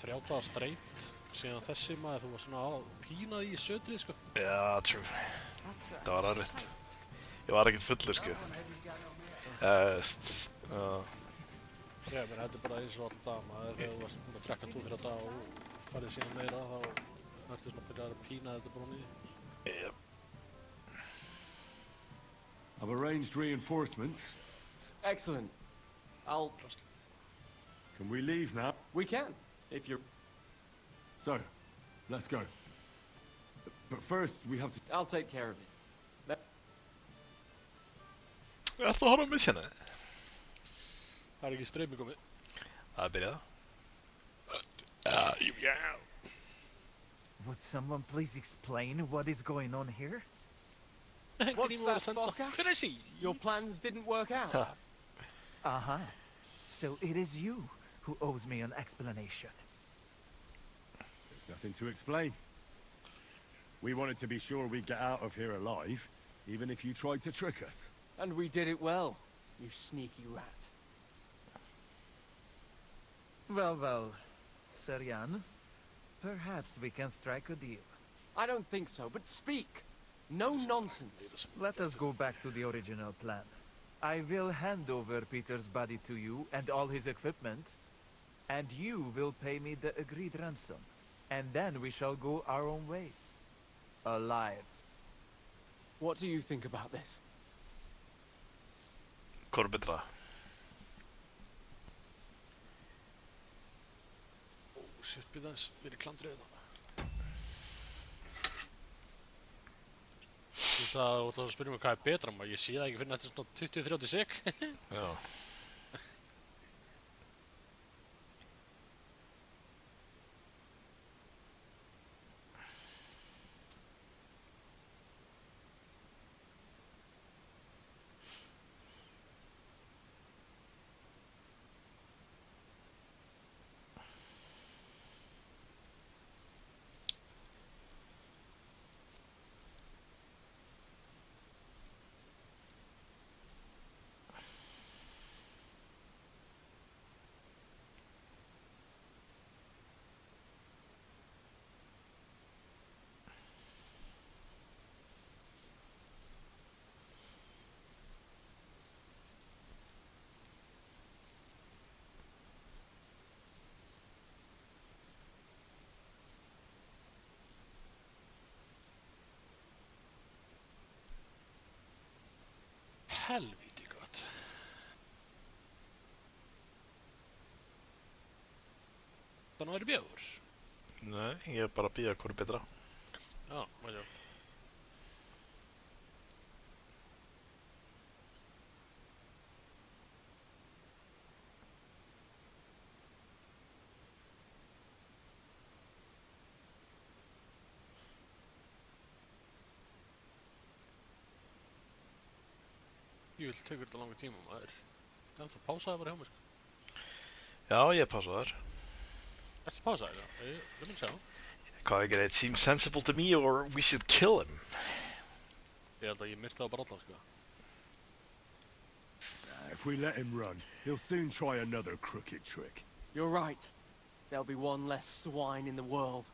3 dagar streitt síðan þessi maður, þú var svona á pínað í södrið, sko. Já, true. Það var erfitt. Ég var ekkert fullur, sko. Já, menn þetta bara eins og alltaf dag, maður, þegar þú varst búin að drekka 2-3 daga og farið síðan meira, þá ertu svona að byrja að pína þetta bara niður. Yep. I've arranged reinforcements. Excellent. Can we leave now? We can, if you're... So, let's go. But first, we have to... I'll take care of it. Ertu að horfa á missjana? Það ekki streymi komið. Það byrjaði. Já. Would someone please explain what is going on here? What's that, fucker? Can I see? Your plans didn't work out. Uh-huh. So it is you who owes me an explanation. There's nothing to explain. We wanted to be sure we'd get out of here alive, even if you tried to trick us. And we did it well, you sneaky rat. Well, Seryan, perhaps we can strike a deal. I don't think so, but speak. No nonsense. Let us go back to the original plan. I will hand over Peter's body to you and all his equipment, and you will pay me the agreed ransom. And then we shall go our own ways. Alive. What do you think about this? Hvor betra? Shit, byrja þess, við erum klandrið þetta. Þú veist að þú ert að spyrja mig hvað er betra, maður, ég sé það ekki fyrir nættir svona 20-30 sek. Já. Helvíti gott. Það náður bjóður. Nei, ég er bara að bíða hvor betra. Já, maður. Ég vil tekur þetta langa tíma, maður. Það er það pásaði bara hjá mér, sko. Já, ég pása þar. Ertu pásaði það? Ég mun sjá. Hvað ekki, it seems sensible to me or we should kill him. Ég held að ég myrti það bara allan, sko. If we let him run, he'll soon try another crooked trick. You're right. There'll be one less swine in the world.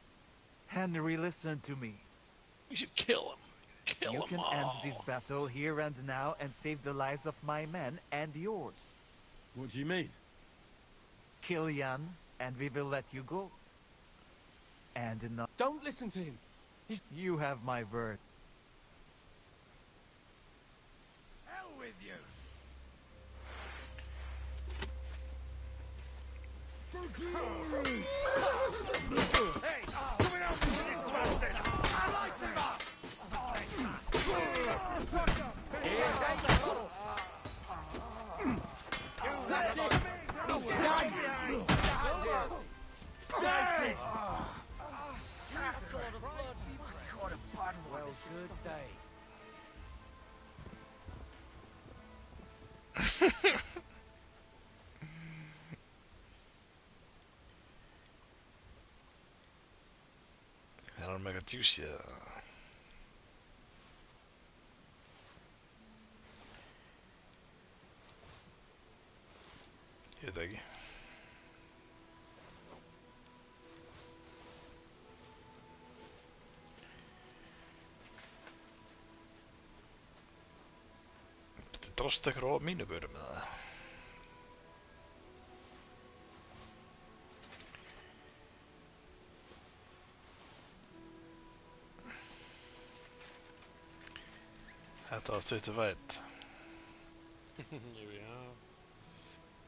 Henry, listen to me. We should kill him. Kill You them can all. end this battle here and now and save the lives of my men and yours. What do you mean? Kill Jan, and we will let you go. And not... Don't listen to him. You have my word. Hell with you! Hey! Coming out with this bastard! I like him up! Well, good day. Er hann með eitthvað juicy eða? Ég veit ekki. Drast ykkur á mínu börum með það? Þetta var stuttu fætt. Jú, já.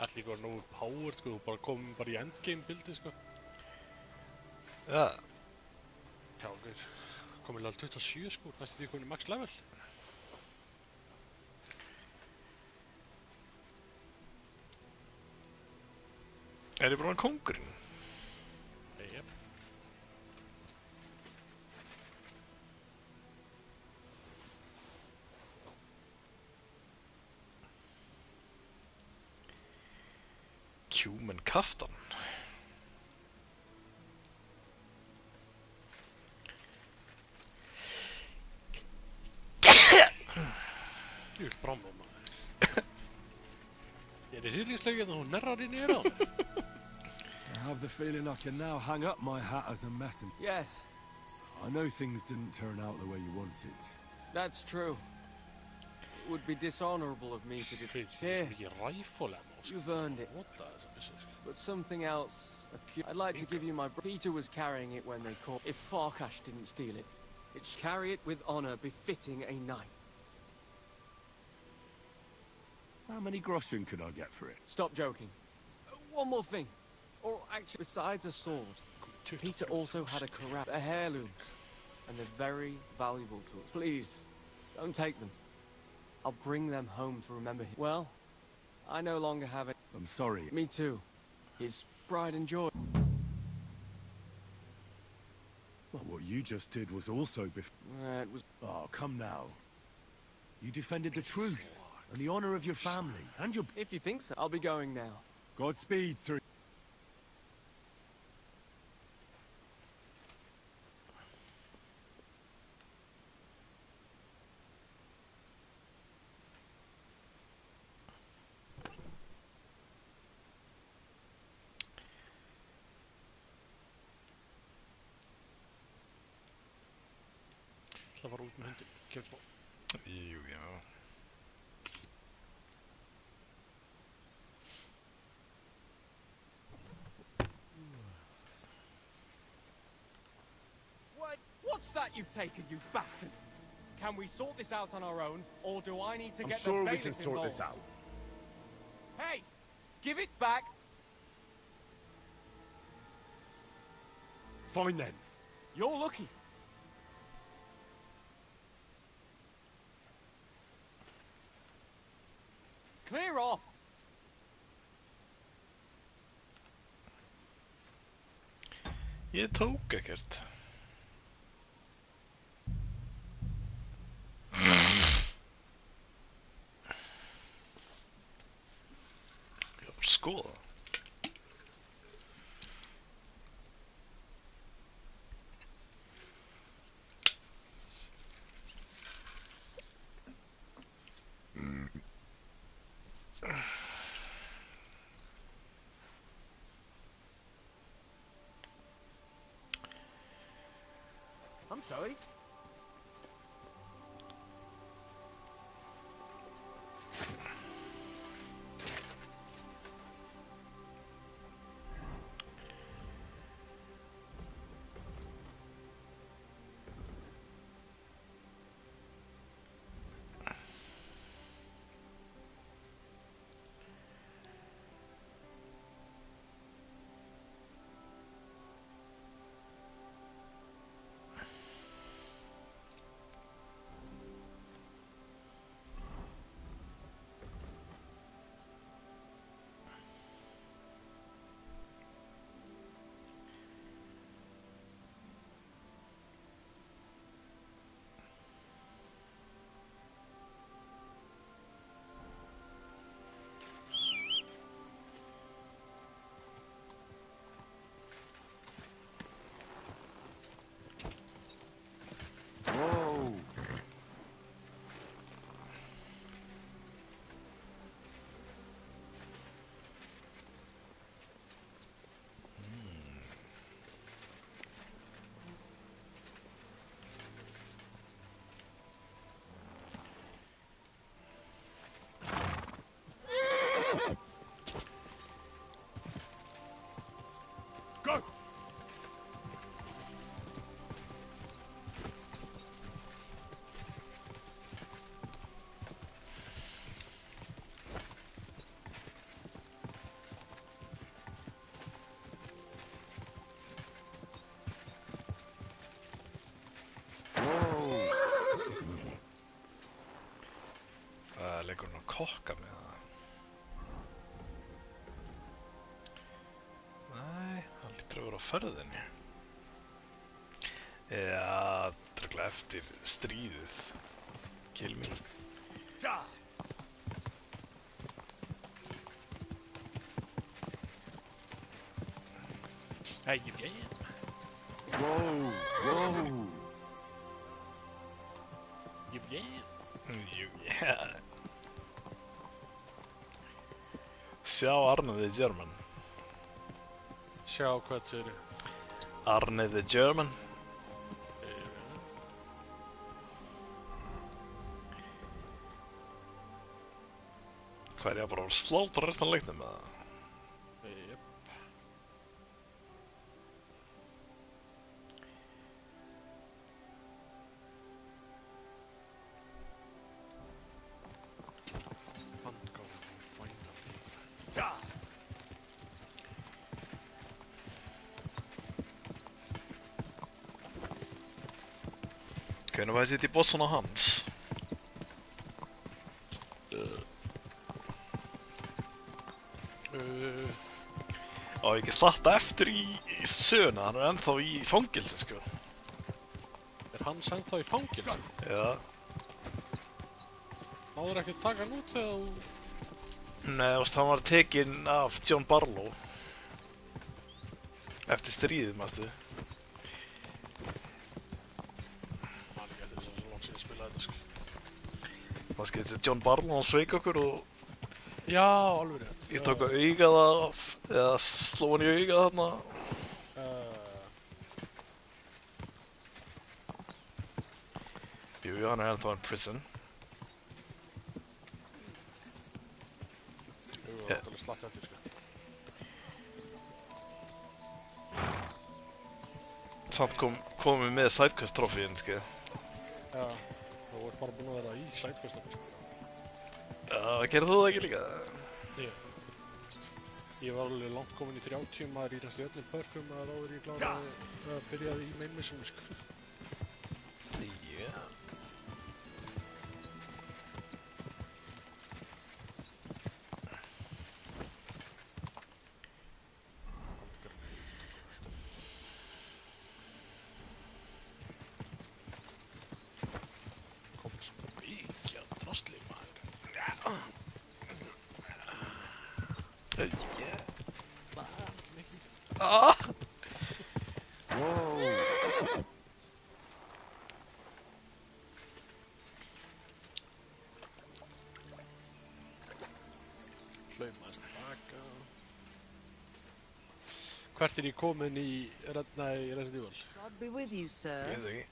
Allir ykkur nógu power, sko, þú bara komum bara í endgame buildi, sko. Já, Já, okkur. Komið level 27, sko, næstu því komin í max level. er ég bara kóngurinn? Jep. Human kaftan. Ég vil bráma, maður. Ég er sýrlingslegið að hún nerrar inn í þér á. I have the feeling I can now hang up my hat as a messenger. Yes, I know things didn't turn out the way you wanted. that's true. It would be dishonorable of me to do. Heit, ég er Here, svo mikið ræfólega, sko. You've earned it. Nota þessa byssu, sko. but something else. I'd like to give you my. Peter was carrying it when they caught. If Farkash didn't steal it, it should carry it with honor befitting a knight. How many groschen could I get for it? Stop joking. One more thing. Or actually, besides a sword, Peter also had a carab, a heirloom, and they're very valuable to us. Please, don't take them. I'll bring them home to remember him. Well, I no longer have it. I'm sorry. Me too. His pride and joy. Well, what you just did was also It was. Oh, come now. You defended the truth and the honor of your family and your... If you think so, I'll be going now. Godspeed, sir. Það var út með hundi. Kemur smá. Jú, já. What's that you've taken, you bastard? Can we sort this out on our own, or do I need to I'm get sure the we bailiff can sort involved? this out. Hey! Give it back! Fine then. You're lucky. Clear off! Ég tók ekkert. Ég var bara að skoða. I'm sorry. fokka með það. Nei, hann lítur að vera á ferðinni. Já, drögglega eftir stríðið. Kill me. Hey, Whoa, whoa. Yeah. Sjá Arne the German. Sjá hvað segir Arne the German. Hvað ég bara að sláta restan af leiknum með það? Hvernig var ég sitt í bossuna hans? Á ég ekki slatta eftir í söguna, hann ennþá í fangilsi sko. Hans ennþá í fangilsi? Já. Náður ekki að taka hann út þegar þú... Nei, hann var tekinn af John Barlow. Eftir stríðið, mástu. Það skilti John Barlow, hann sveik okkur og... Já, alveg rétt. Ég tók að auga það af, eða sló hann í auga þarna. Jú, hann ennþá in prison. Jú, það alveg slatt eftir, sko. Samt komum við með sidequest trófíinn, sko. Já, þú ert bara búinn að vera í sidequestum, sko. Já, gerðu þú það ekki líka? Ég var alveg langt komin í 30, maður í ræstu öllum pörkum að áður ég kláraði að byrjaði í main mission, sko. Já. Kom svo mikið að drasli, maður. Ah! Whoa. Hlaumaðist tilbaka. Hvert ég komin í Resident Evil? God be with you, sir. Ég veit ekki.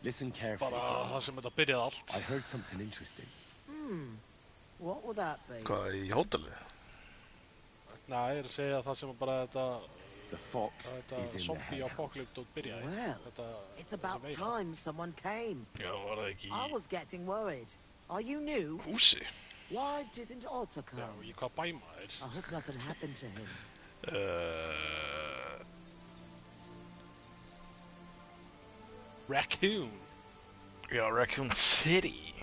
Listen carefully. Bara það sem þetta byrjaði allt. I heard something interesting. What would that be? Hvað, í hótelið? Nei, ég er að segja það sem bara þetta The fox þetta is in the zombie hen house. apocalypse dot byrjaði. Well, Þetta It's about þessi veira. time someone came. Já, var það ekki I was getting worried. Are you new? í húsi? Why didn't Otto Já, come? í hvað bæma er? I hope nothing happened to him. Raccoon. Já, Raccoon City.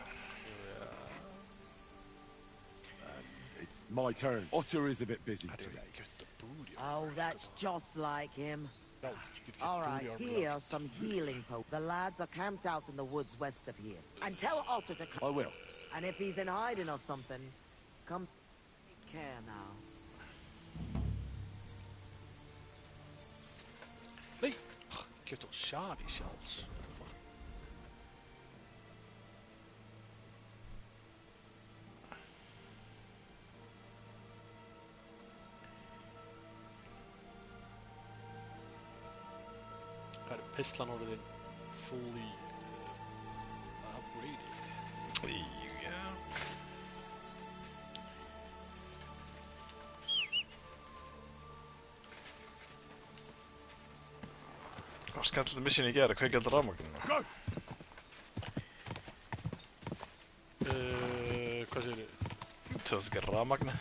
It's my turn. Otter is a bit busy Það er today. ekki gett að búri á. Oh, that's just like him. Já, ég get All gett right, búri á. here's some healing poke. The lads are camped out in the woods west of here. And tell Otto to I come. will. And if he's in hiding or something, come take care now. Nei, gett á Shari shells. Það er pistlan orðin fully upgraded. Já. Það var skemmtileg mission í gera, kveikja alltaf rafmagninu. Hvað segir þið? Þú veist ekki rafmagni?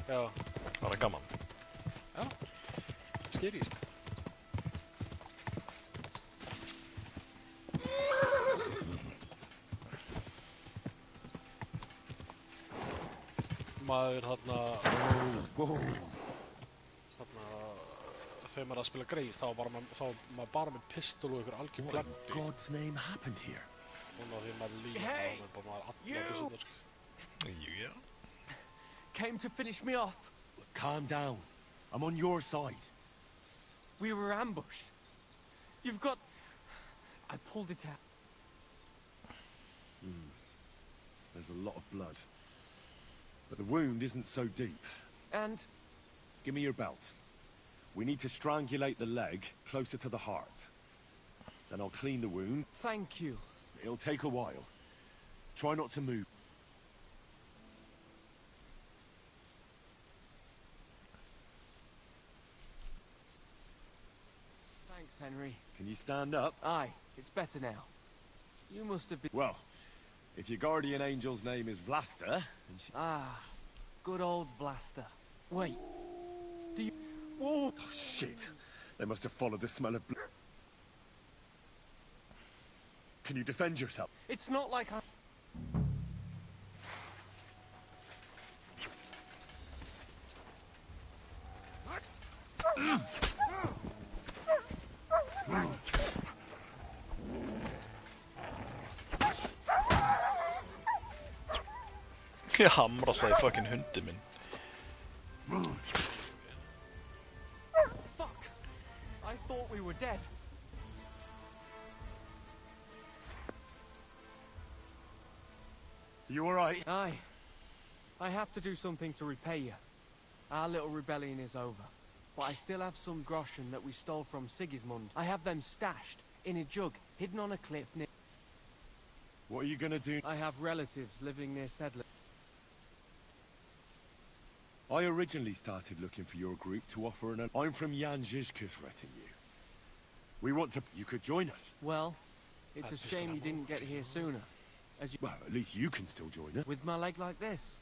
Já, Það var gaman. skeri sko. maður þarna þegar maður er að spila greið þá var maður bara með pistol og ykkur algjör What in glempi. God's name happened here? Núna því maður líka Hey, maður bara allar you! pistolur. Já. Came to finish me off. Look, calm down. I'm on your side. We were ambushed. You've got... I pulled it out. There's a lot of blood. But the wound isn't so deep. And Give me your belt. We need to strangulate the leg closer to the heart. Then I'll clean the wound. thank you. It'll take a while. Try not to move. Thanks, Henry. Can you stand up? Aye, it's better now. You must have been... Well, if your guardian angel's name is Vlasta, and she... Ah, good old Vlasta. Wait. Do you... Whoa! Oh, shit. They must have followed the smell of blood. Can you defend yourself? It's not like I... Ég hamra alltaf í fucking hundi minn. Fuck! I thought we were dead. You alright? Aye. I have to do something to repay you. Our little rebellion is over. But I still have some groschen that we stole from Sigismund. I have them stashed in a jug, hidden on a cliff near... What are you gonna do? I have relatives living near Sedley. I originally started looking for your group to offer an... I'm from Jan Žižka's retinue. We want to... You could join us. Well, it's a shame you didn't get here sooner. As you... Well, at least you can still join us. With my leg like this.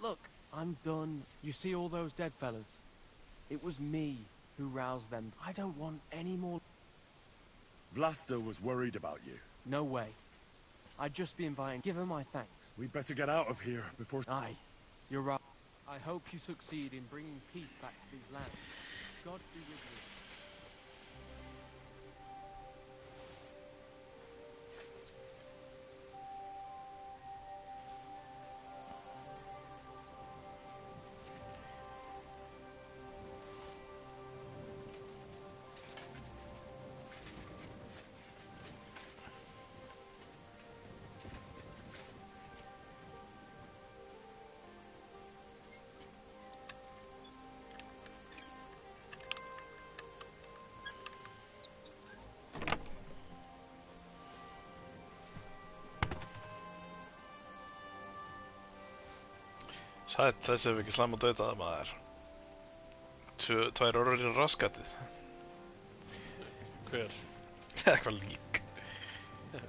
Look, I'm done. You see all those dead fellas? It was me who roused them. I don't want any more... Vlasta was worried about you. No way. I'd just be inviting. Give her my thanks. We'd better get out of here before... Aye, you're right. I hope you succeed in bringing peace back to these lands. God be with you. Sætt, þessi hefur ekki slæm að dauta það maður. Tvær orður í raskatið. Hver? Eitthvað lík. Já.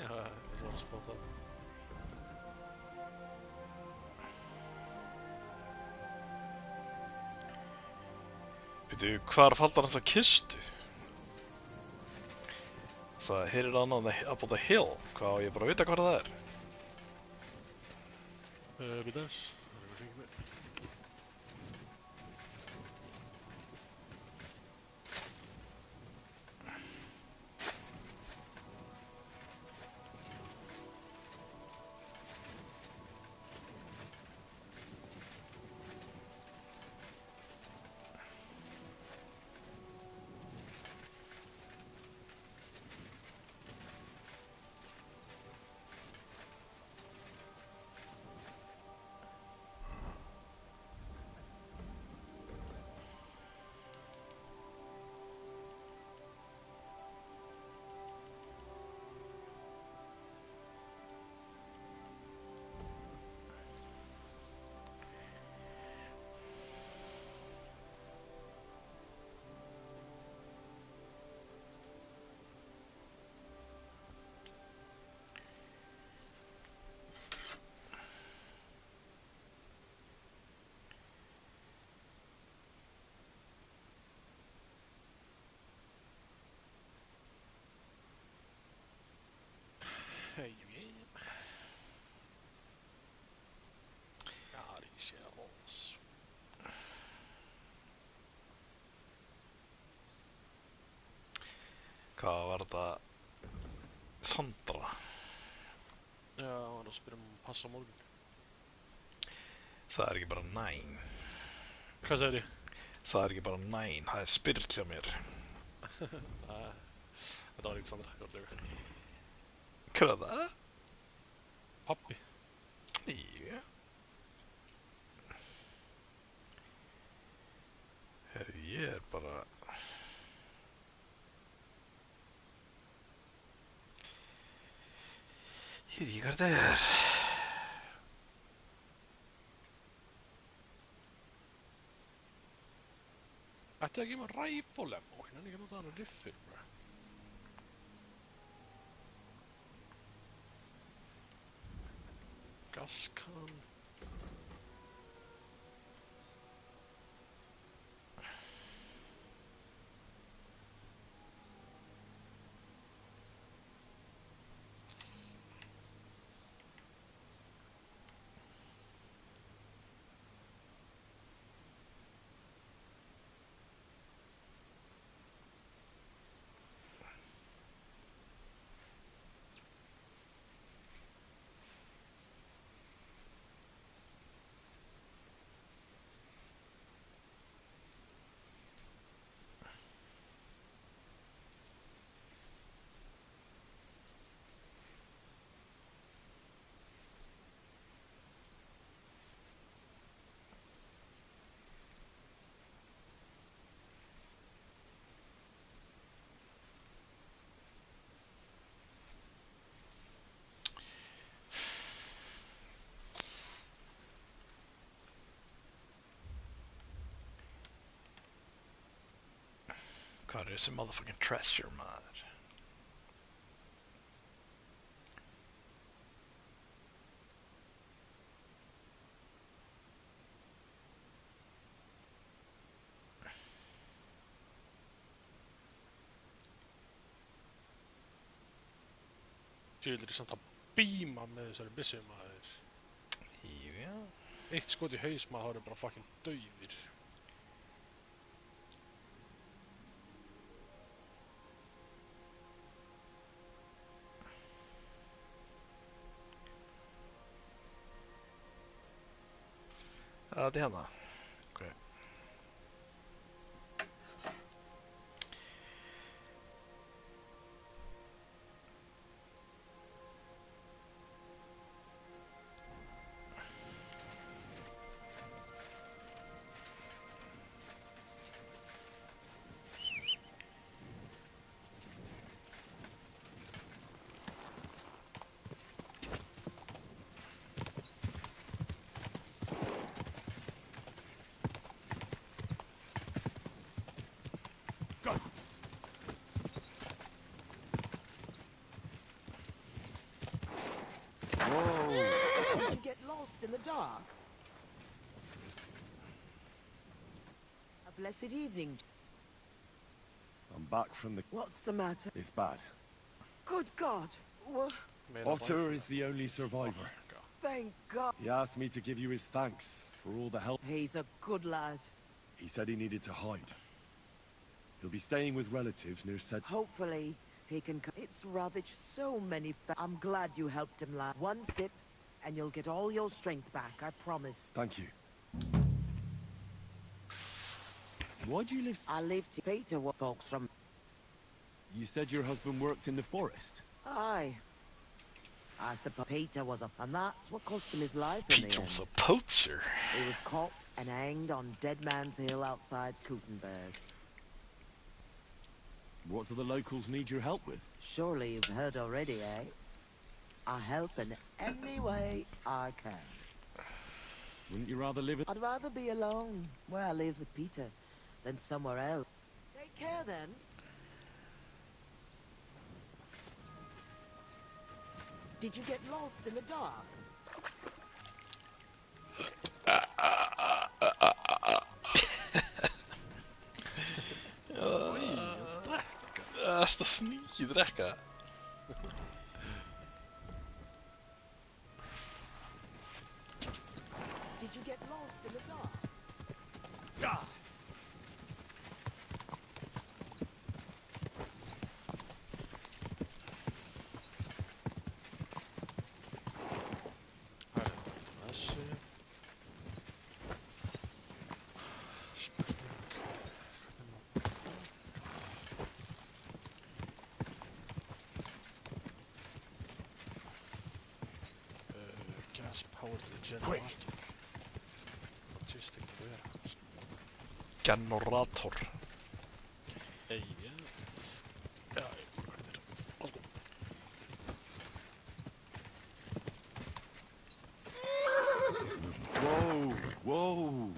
Já, það var spottað. Býtu, hvað er að falda hans að kistu? Það heyrir hann up on the hill. Hvað á ég bara að vita hvað það er? Býta þess. Það er eitthvað mér. Hvað var þetta? Sandra? Já, hann var að spyrja um að passa á morgun. Það er ekki bara næn. Hvað segir ég? Það er ekki bara næn, það er spyrl hjá mér. Þetta var ekki Sandra, ég var að lega. Hvað er það? Pappi. Já. Herri, ég er bara... Ég veit ekki hvað þetta er. Ætti að gefa maður ræfólem og hérna ekki að nota hana riffil, bro. Gaskan. Hvað er þessi motherfucking treasure, maður? Tjóðlir er samt að bíma með þessari byssu, maður. Já. Eitt skot í haus, maður er bara fucking dauðir. Þetta er hérna. Ok. Did you get lost in the dark? A blessed evening. I'm back from the... What's the matter? It's bad. Good God! Otter is the only survivor. Thank God. He asked me to give you his thanks for all the help. He's a good lad. He said he needed to hide. He'll be staying with relatives near Sed... Hopefully, he can... It's ravaged so many... I'm glad you helped him, lad. One sip, and you'll get all your strength back, I promise. Thank you. Why'd you live... I lived to Peter, what folks from... You said your husband worked in the forest? Aye. I suppose Peter was a... And that's what cost him his life in the Peter was end. a poacher. He was caught and hanged on Dead Man's Hill outside Kuttenberg. What do the locals need your help with? Surely you've heard already, eh? I'll help in any way I can. Wouldn't you rather live in... I'd rather be alone, where I lived with Peter, than somewhere else. Take care, then. Did you get lost in the dark? Þetta sníkið drekka. Did you get lost in the dark? power the generator. Logistic warehouse. Generator. Hey, yeah. Yeah, right there. Let's go. Whoa, whoa.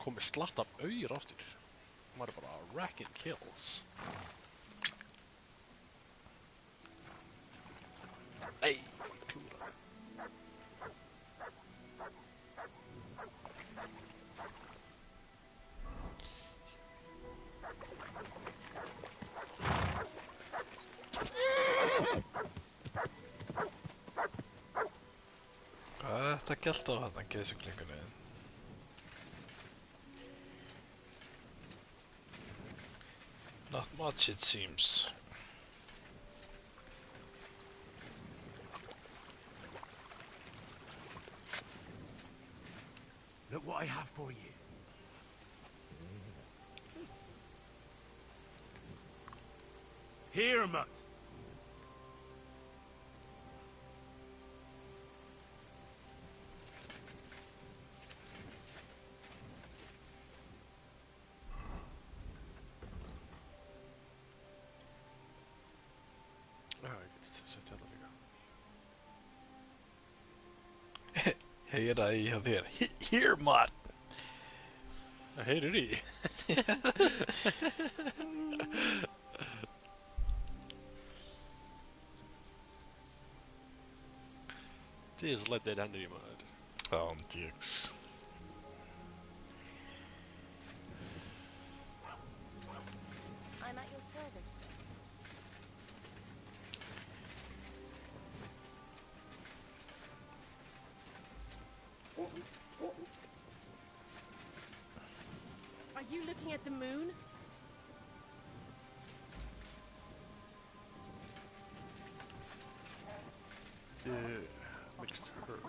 Komið slatt af auður aftur. Maður er bara racking kills. Nei, klúra. Hvað er þetta gælt á þarna geðsuglingunni? Not much, it seems. Look what I have for you. Here, mutt. Já, ég get sett hérna líka. Heyra í hjá þér. Here, Matt! Það heyrir í. This let that hendur í maður. Djöks. I'm at your service. Are you looking at the moon? Mixed herb.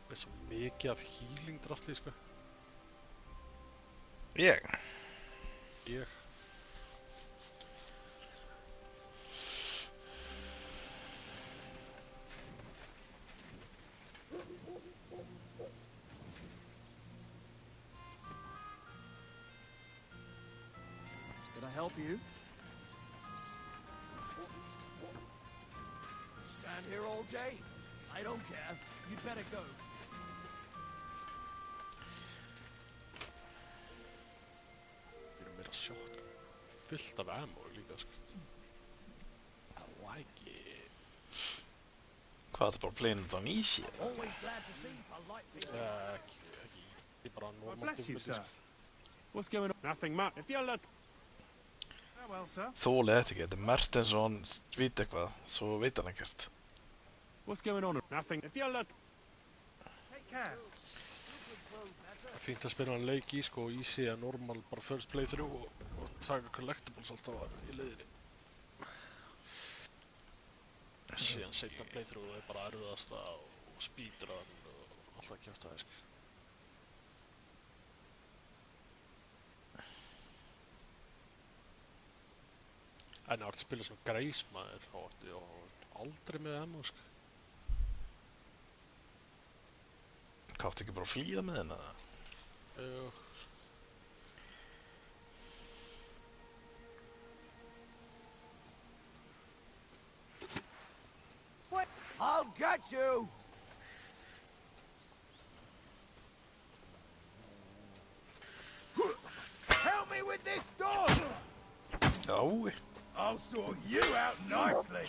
Það er svo mikið af healing drastli, sko. Ég? Ég. Can I help you? Stand here all day? I don't care. You'd better go. Við erum meira shot. Fullt af ammo líka, sko. I like it. Hvað er þetta bara plain on easy? Always glad to see polite people. Ekki. Ég er bara Oh, normal. bless you, sir. What's going on? Nothing much. If you look... Oh, well, sir. Þóli þetta ekki, þetta er mert eins og hann veit eitthvað, svo veit hann ekkert. What's going on? Nothing. If you look... Take care. Fínt að spila hann leik í, sko, easy að normal, bara first playthrough og taka collectibles alltaf í leiðinni. Síðan seinna playthrough er bara erfiðasta og speedrun og alltaf kjaftaði, sko. En það var að spila svona greis maður og aldrei með ammo, sko. Kátt ekki bara að flýða með henni, eða? What? I'll get you! Help me with this door! Já. I'll sort you out nicely.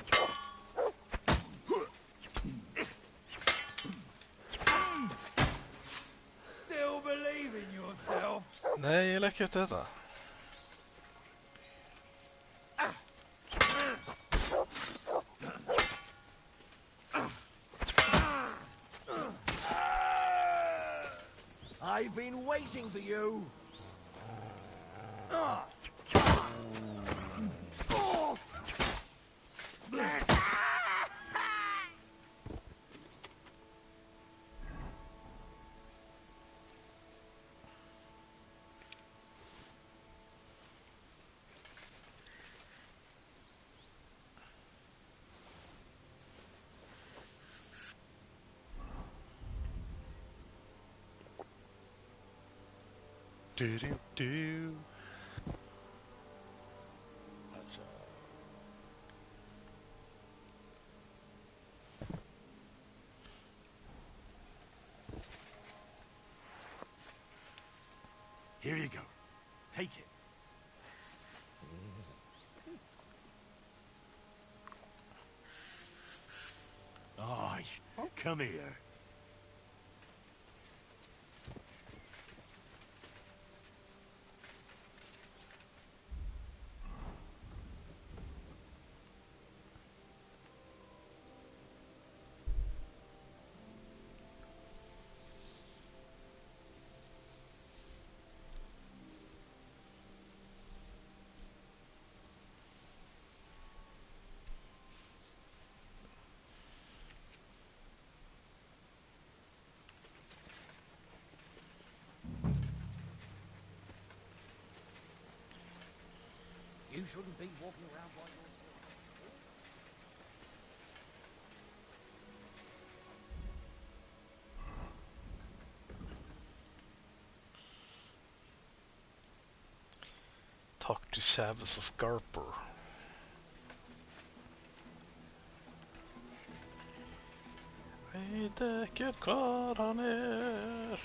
Still believe in yourself? Nei, ég legg ekki eftir þetta. I've been waiting for you. Do-do-do. Here you go. Take it. Aye, come here. You shouldn't be walking around by yourself. Talk to Savas of Garper. Vet ikke hva han er.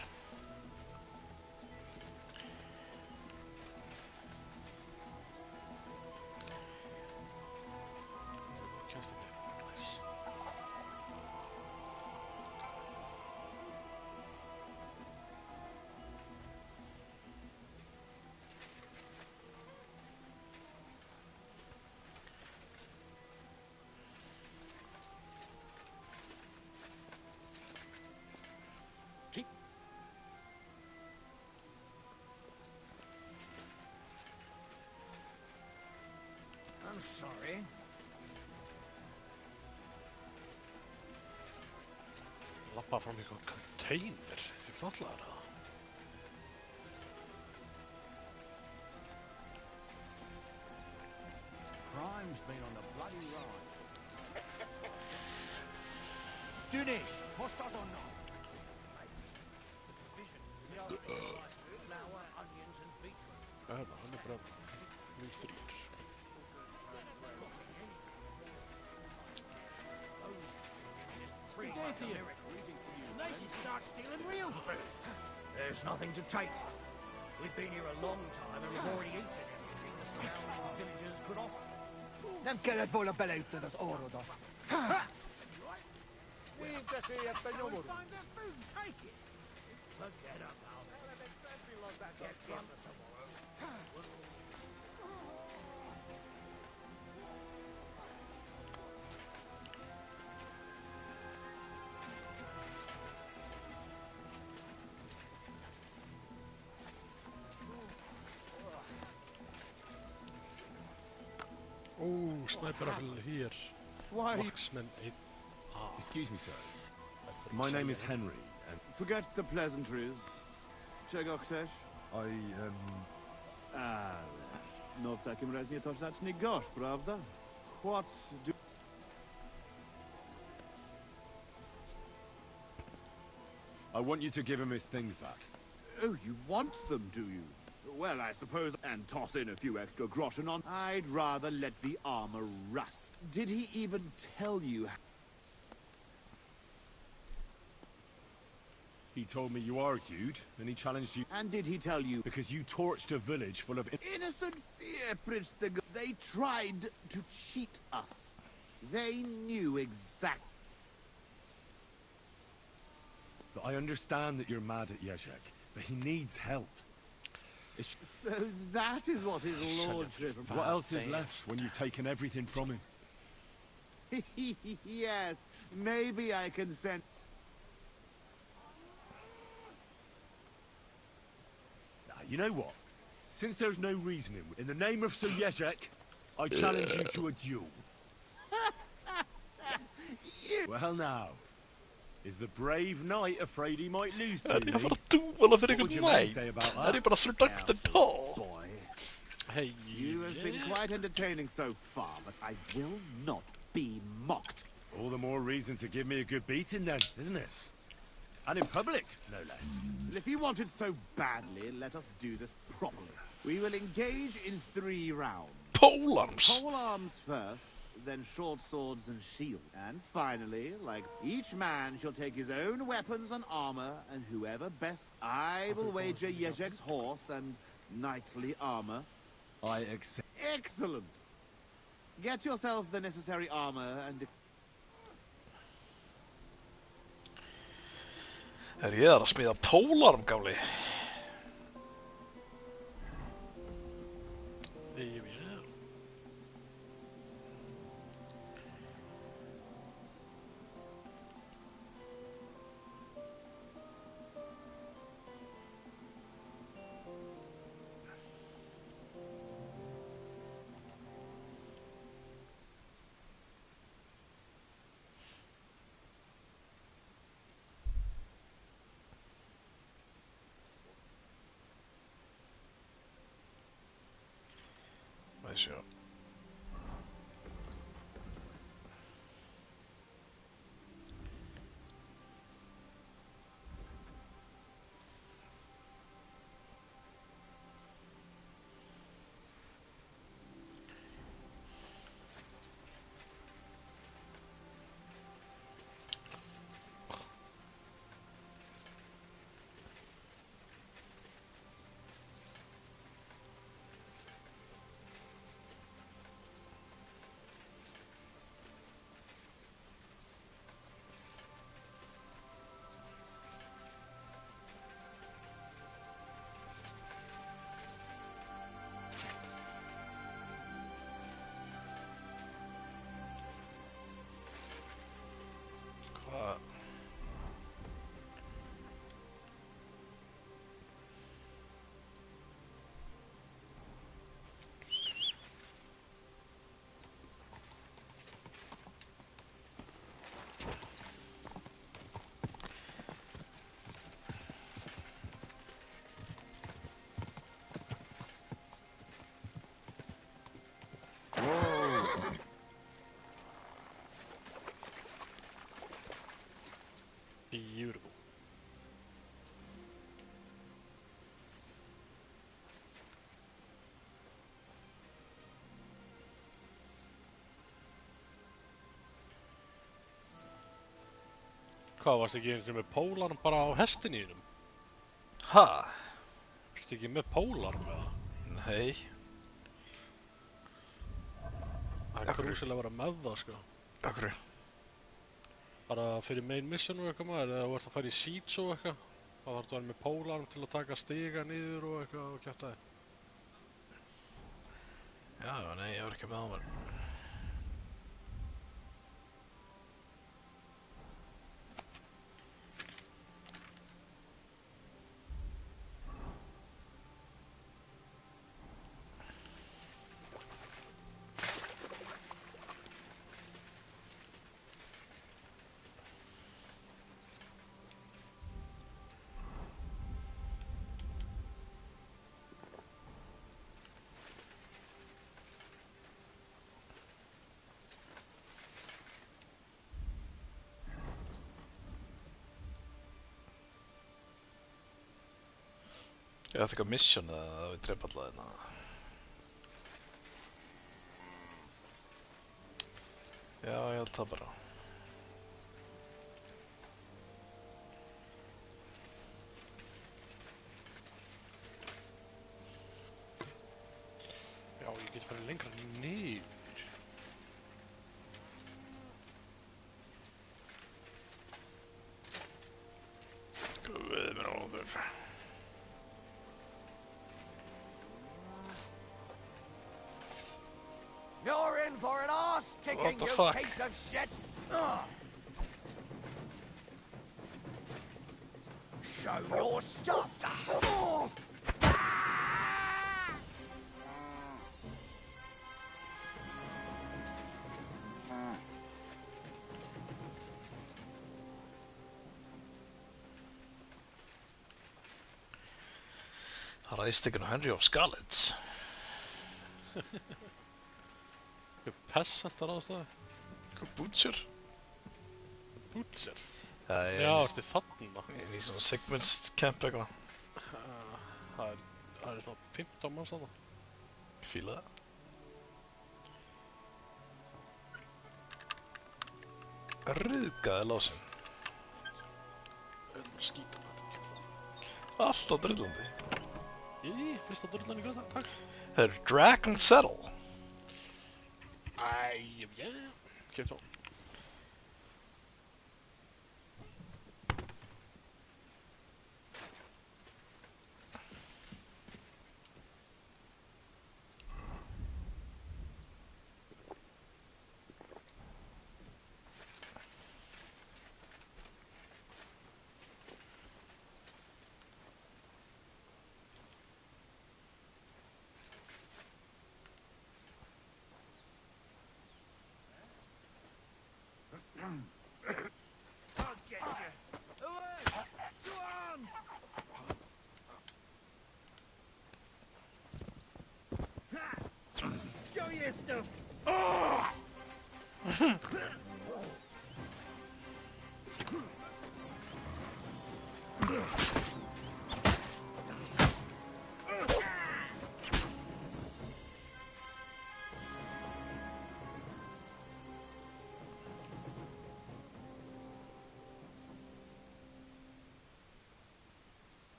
I'm sorry. Lappa fram í eitthvað container. Ég fatlaði það. Crime's been on the bloody rise. Dunish, hostas or not? Flour, onions and beetroot. Hann er bara mjög þrýr. They should start stealing real food. There's nothing to take. We've been here a long time and we've already eaten everything the surrounding villages could offer. Nem kellett volna beleütnöd az orrodat. We've just here for no more. Find their food and take it. Forget about it. Get some tomorrow. Oh, sniper rifle here. Why? Marksman 8. Excuse me, sir. My name is Henry, and... Forget the pleasantries. Czego chcesz? No w takim razie to zacznij gość, prawda? What do... I want you to give him his things back. Oh, you want them, do you? Well, I suppose, and toss in a few extra groschen on. I'd rather let the armor rust. Did he even tell you? He told me you argued, and he challenged you... And did he tell you? Because you torched a village full of... Innocent They tried to cheat us. They knew exactly. But I understand that you're mad at Jezek, but he needs help. So that is what his lordship... What else is left when you've taken everything from him? Yes, maybe I can send... You know what? Since there's no reasoning, in the name of Sir Jezek, I challenge you to a duel. Well now, is the brave knight afraid he might lose to me? För att duella för egen nej. Say about Det är that? bara så duktig då. Boy, Hey, you have been quite entertaining so far, but I will not be mocked. All the more reason to give me a good beating then, isn't it? And in public, no less. Well, if you want it so badly, let us do this properly. We will engage in 3 rounds. Polearms! Polearms first, then short swords and shield. And finally, like each man shall take his own weapons and armor, and whoever best... I will wager Jezek's horse and knightly armor. I accept. Excellent! Get yourself the necessary armor and... Ég að smíða polearm, gamli. Sjá. Beautiful. Hvað, varst ekki eins og með pólarm bara á hestin í hennum? Ha? Varst ekki með pólarm eða? Nei. Það er krúsilega að vera með það, sko. Akkur? Bara fyrir main mission og eitthvað maður, eða þú ert að fara í siege og eitthvað. Þá þarf það að vera með pólarm til að taka stiga niður og eitthvað og kjafta þig. Já, nei, ég var ekki með það. Ég ætti eitthvað mission eða við drepa alla þarna. Já, ég held það bara. Já, ég get farið lengra niður. Guð minn óður. You're in for an arse kicking, you fuck? piece of shit! Ugh. Show your stuff! Oh. Það ræðist ekki nú Henry of Scarlet. Peasant á ráðstæði? Butcher? Butcher? Já, ertu þarna? Ég er í svona segments-camp eitthvað. Það er svona 15 manns þarna. Fíla það. Ryðgaði lásinn. Skýta maður. Allt á drullandi. Fyrst á drullandi gata, takk. Það er Drag and Settle. Já. Kemur svo. I'll get you. Away! Go on! Show your stuff.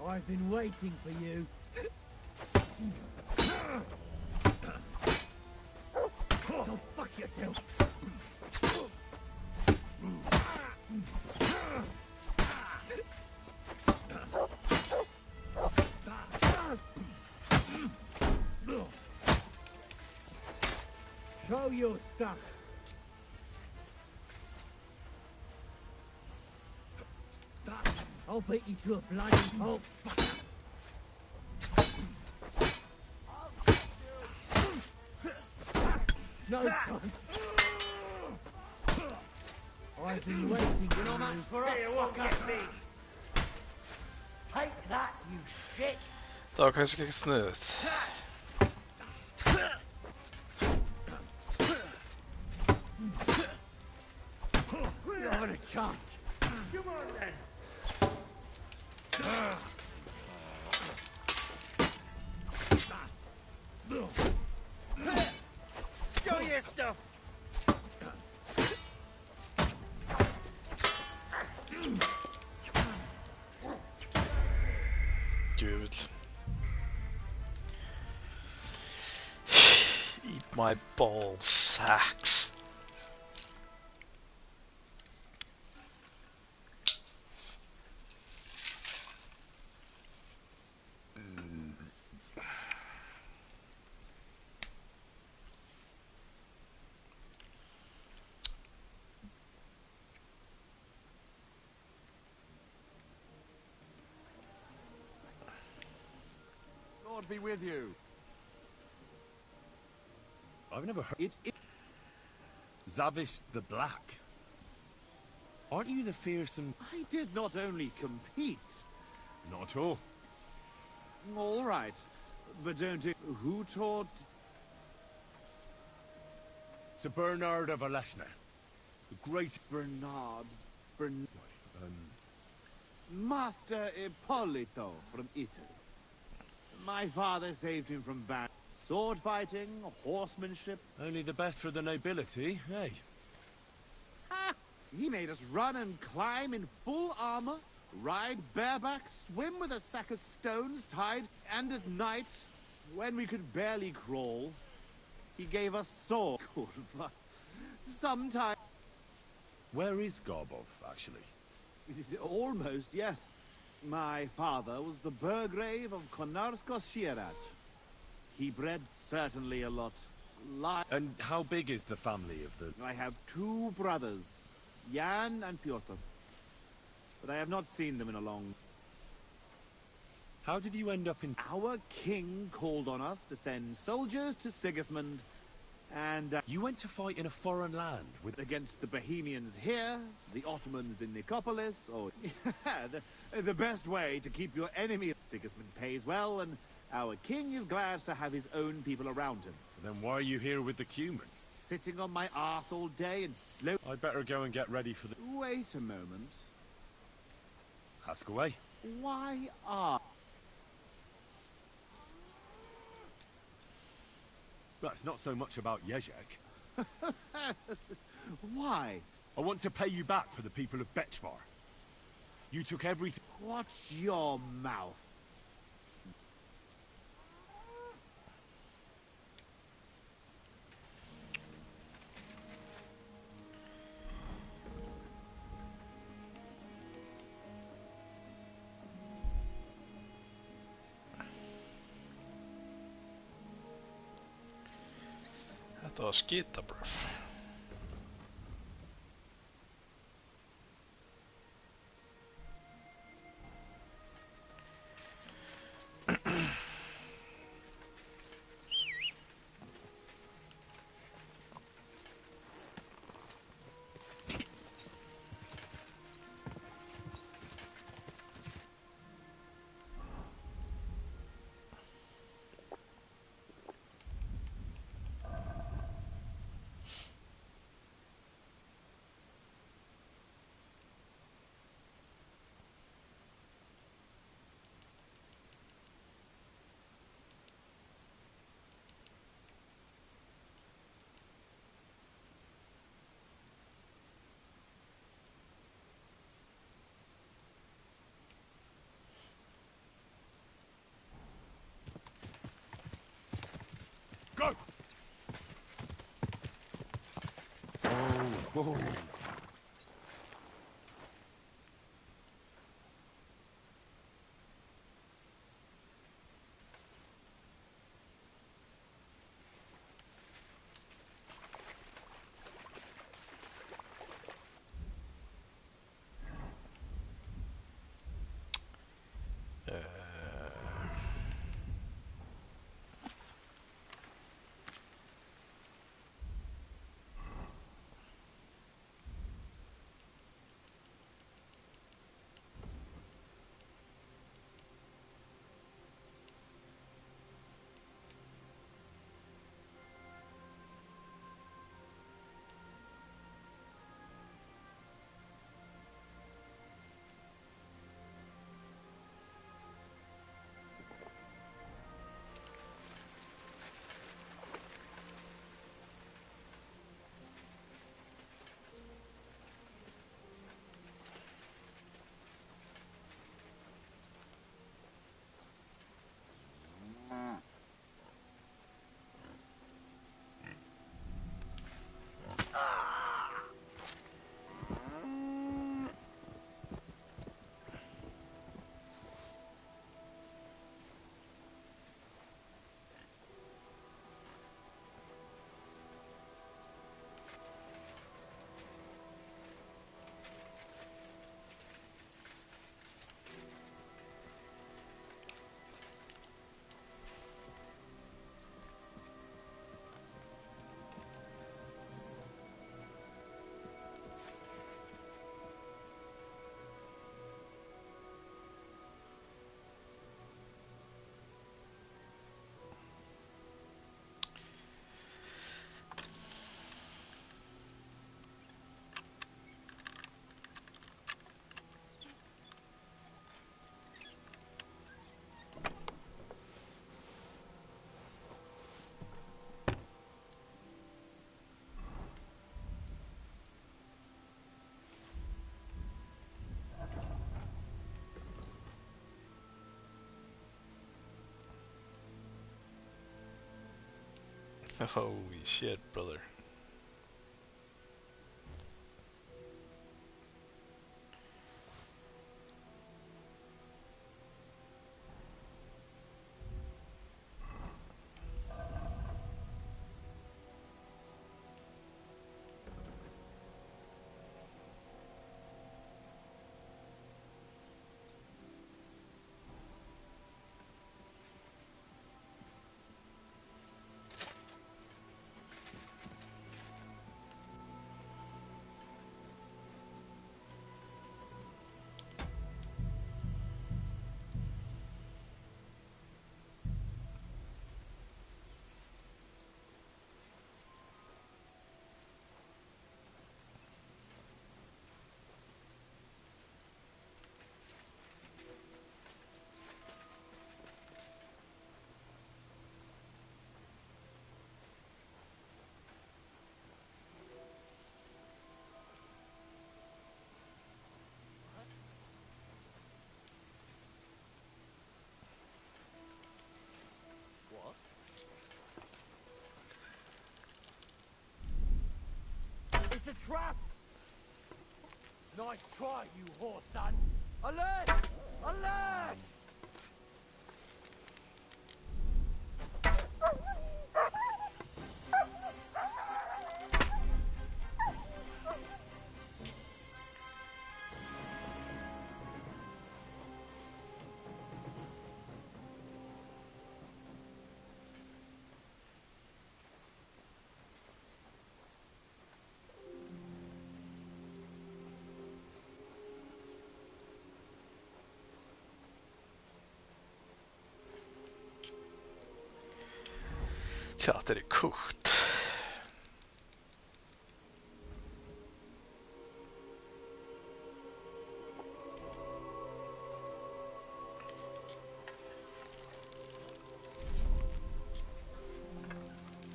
I've been waiting for you. Go fuck yourself. Show your stuff. I'll beat you to a bloody pulp. No chance. I've been waiting for you. Match for us, fucker. Take that, you shit. Det var kanskje ikke snutt. You haven't a chance. Come on then. Show your stuff. Gud. Eat my ball sacks. Lord be with you. I've never heard It Zavish the Black. Aren't you the fearsome? I did not only compete. Not at all. All right, but don't you... Who taught... Sir Bernard of Aleshna. The great... Bernard... Um, Master Ippolito from Italy. My father saved him from bad sword fighting, horsemanship. only the best for the nobility, eh? Ha! He made us run and climb in full armor, ride bareback, swim with a sack of stones tied, and at night, when we could barely crawl, he gave us sword. Sometimes... Where is Garbov, actually? Almost, yes. My father was the Burgrave of Konarskos-Shirach. He bred certainly a lot. And how big is the family of the... I have two brothers, Jan and Pyotr. But I have not seen them in a long... How did you end up in... Our king called on us to send soldiers to Sigismund, and... You went to fight in a foreign land with... Against the Bohemians here, the Ottomans in Nicopolis, or... the best way to keep your enemy... Sigismund pays well, and our king is glad to have his own people around him. Then why are you here with the Cuman? Sitting on my arse all day and slow... I'd better go and get ready for the... Wait a moment. Ask away. Why are... That's not so much about Jezek. Why? I want to pay you back for the people of Bechvar. You took everything... Watch your mouth. Þetta var skitabröf. Go! Oh. Holy shit, brother. a trap! Nice try, you whore son! Alert! Alert! Teater är coolt.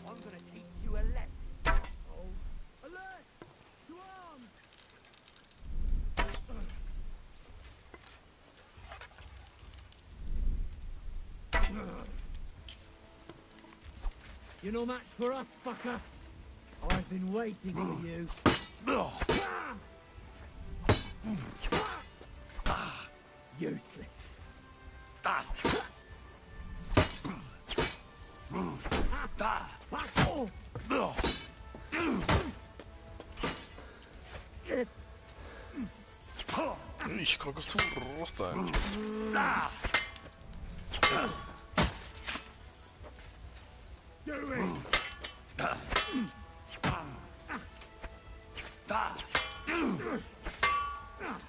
I'm gonna teach you a lesson. Oh. Alert! To arms! You're no match for us, fucker. I've been waiting for you. Useless. Ich kan gå stor råtta.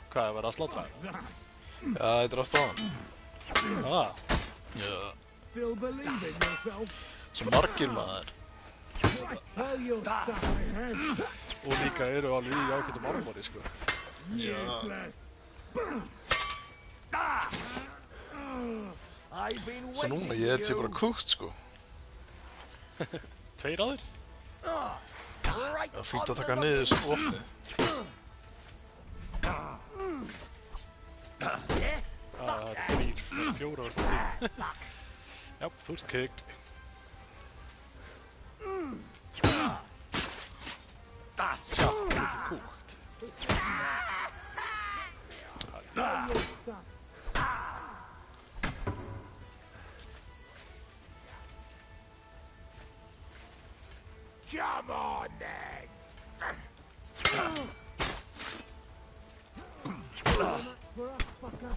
Hvað, var það sláttra? Ja, ég drast á hann. Ah. Ja. Still believe in yourself. Svo margir maður. Tell your stuff, man. Og líka eru alveg í ákveðum armori, sko. Useless. Så núna ég held sér bara kúkt, sko. Tveir aður? Það er fínt að taka niður svo opnið. Það er 3, 4 og 10. Já, þú ert kegd. Sjá, það er ekki kúkt. Come on, then! For us, fucker.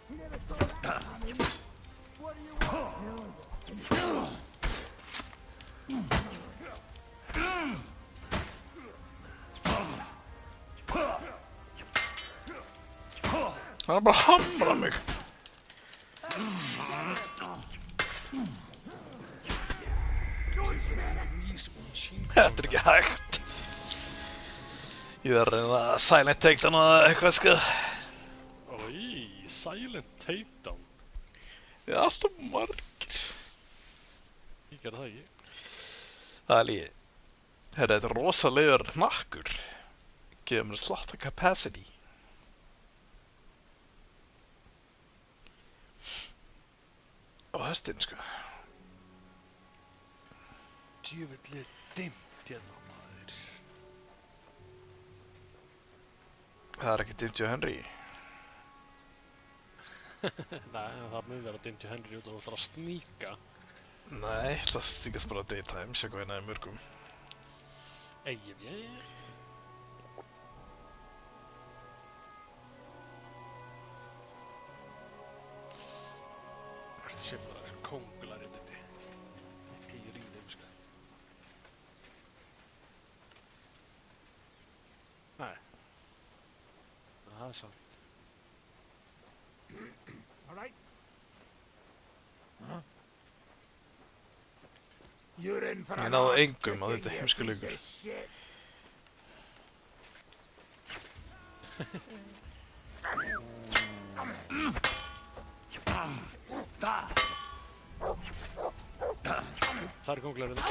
You never saw that coming. What do you want? Han bara hamrar mig. Þetta er ekki hægt. Ég verður að reyna að silent takedown eða eitthvað, sko. Oj, silent takedown. Það er alltaf margir. Ég gerði það ekki. Það er líka. Þetta er rosalegur hnakkur. Gefur mér slatta capacity. Og hestinn, sko. Djöfull er dimmt hérna, maður. Það er ekki dimmt hjá Henry. Nei, en það mun vera dimmt hjá Henry út og þú ætlar að sníka. Nei, það stíkast bara daytime, sjá hvað hérna í mörgum. Eyjum ég. Þetta sé bara kónglar hérna inni. Heyr í þeim, sko. Nei. Það er sant. All right? Huh? You're in for Ég náði engum á þetta heimskuleikur. Það er kónglarinn.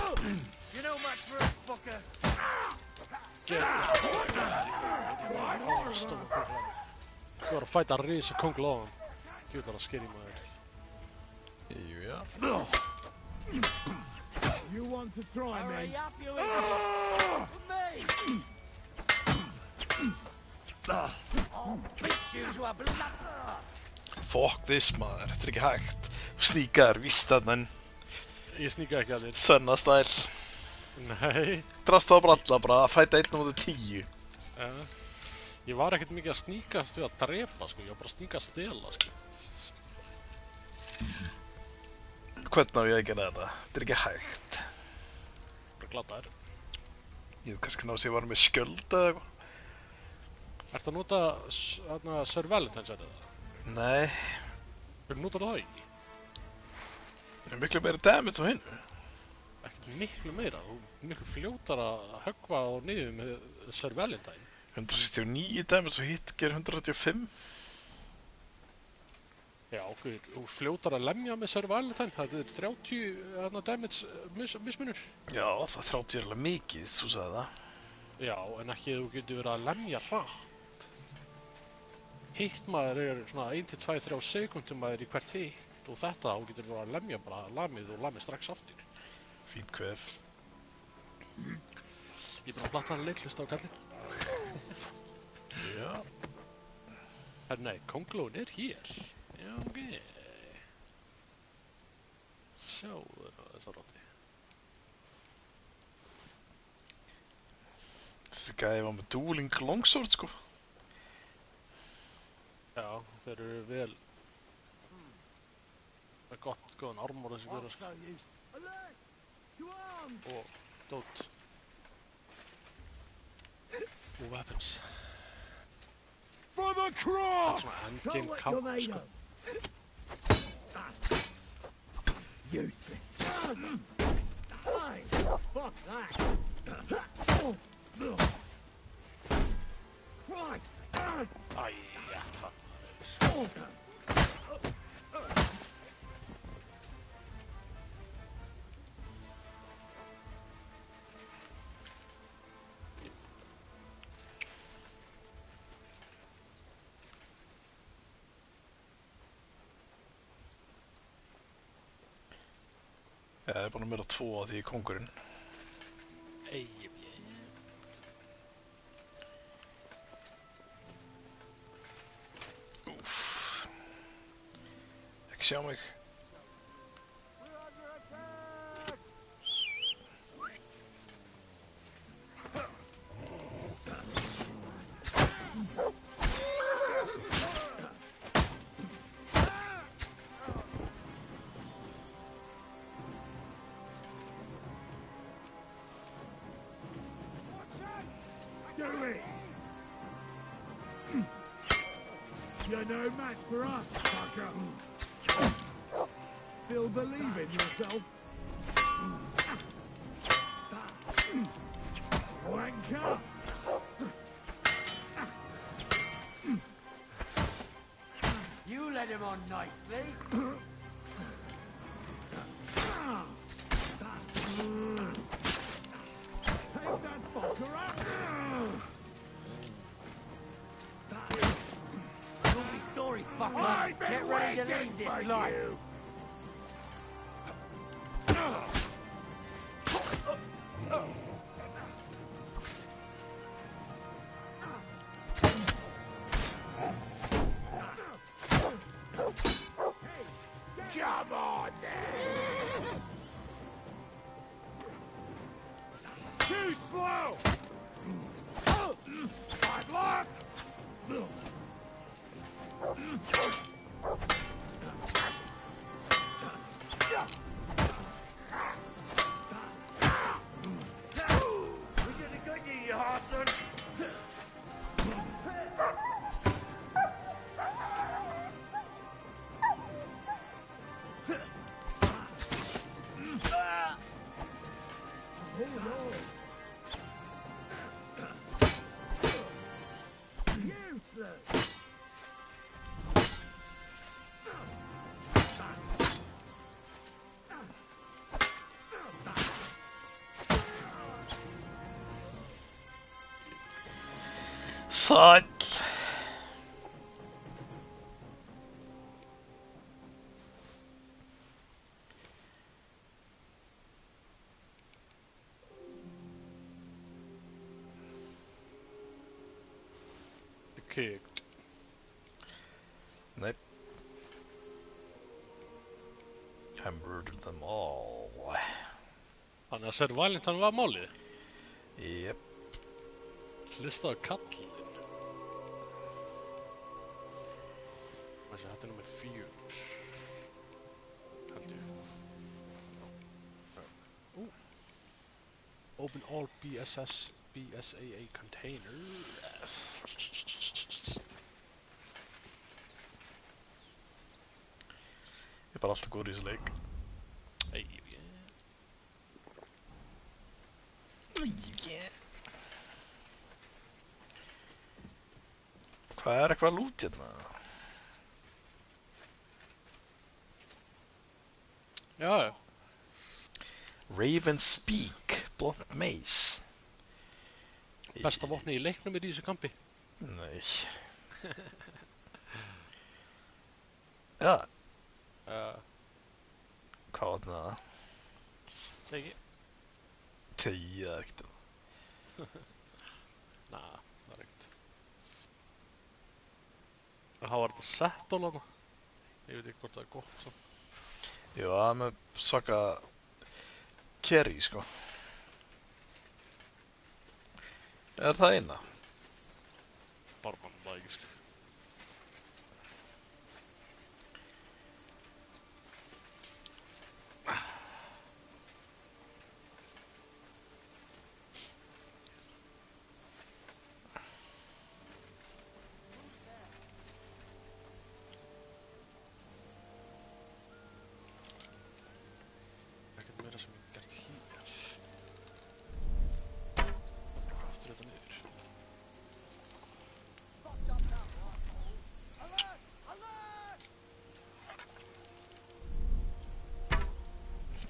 You know much for us, fucker. Get the stóra kónglarinn. Þú var að fæta risa kóngla á hann. Þú var að skeri maður. Jú, já. You want to try me? Hurry up, you idiot! Me! I'll beat you to a blood. Fuck this maður, þetta ekki hægt. Sníkaður víst þarna. Ég sníka ekki að þér. Sönnastæl. Nei. Drast á bralla bara að fæta 1/10. Ég var ekkert mikið að sníkast við að drepa, sko. Ég var bara að sníka að stela, sko. Hvernig á ég að gera þetta? Þetta ekki hægt. Bara glataður. Ég veit kannski ná að ég var með skjöld eða eitthvað. Ertu að nota Sir Valentine's eða? Nei. Hvernig notar það í? Það er miklu meira damage á hinnu. Ekkert miklu meira, þú er miklu fljótar að höggva á niður með Sir Valentine. 169 damage og hitt ger 185. Já, þú fljótar að lemja með Sir Valentine, það er 30 damage mismunur. Já, það 30 er alveg mikið, þú sagði það. Já, en ekki þú getur verið að lemja hratt. Hitt maður er svona 1-2-3 sekundum maður í hvert hitt og þetta þá getur verið að lemja bara lamið og lamið strax aftur. Fínt kvef. Ég er bara að platta hann leiklist á kallinn. Já. Nei, kónglón er hér. Já, ok. Sjáðu þessa rotti. Þessi gæði var með dueling longsword, sko. Já, þeir eru vel. Það er góðan armor þessi verður, sko. Og dót. Og weapons. For the cross! Svona endgame camp, sko. Fuck that! Æja, það. Ég er búin að myrða 2 af því í kóngurinn. Úff. Ekki sjá mig. You're no match for us, fucker. Still believe in yourself. Wanker. You led him on nicely. Take that fucker out. You'll be sorry, fucker. Get ready to leave this life. Come on, then. Too slow. Bad luck. We did a good year, you Hartson. Useless. Sæll. kicked. Nei. I murdered them all. Þannig að Survivalent hann var málið. Jep. Hlustaðu kallinn. Þetta er nummer 4. Held ég. Open all BSAA containers. Ég er bara alltaf góður í þessu leik. Hvað er eitthvað lút hérna? Já. Raven Speak, Blunt Mace. Besta vopni í leiknum í þessu kampi. Nei. Já. Hvað var það? Tegi. Tegi, það er ekkert. Það er ekkert. Það var þetta settle hana. Ég veit ekki hvort það er gott svo. Já, það er með svaka carry, sko. Er það eina? Bara mann það ekki, sko.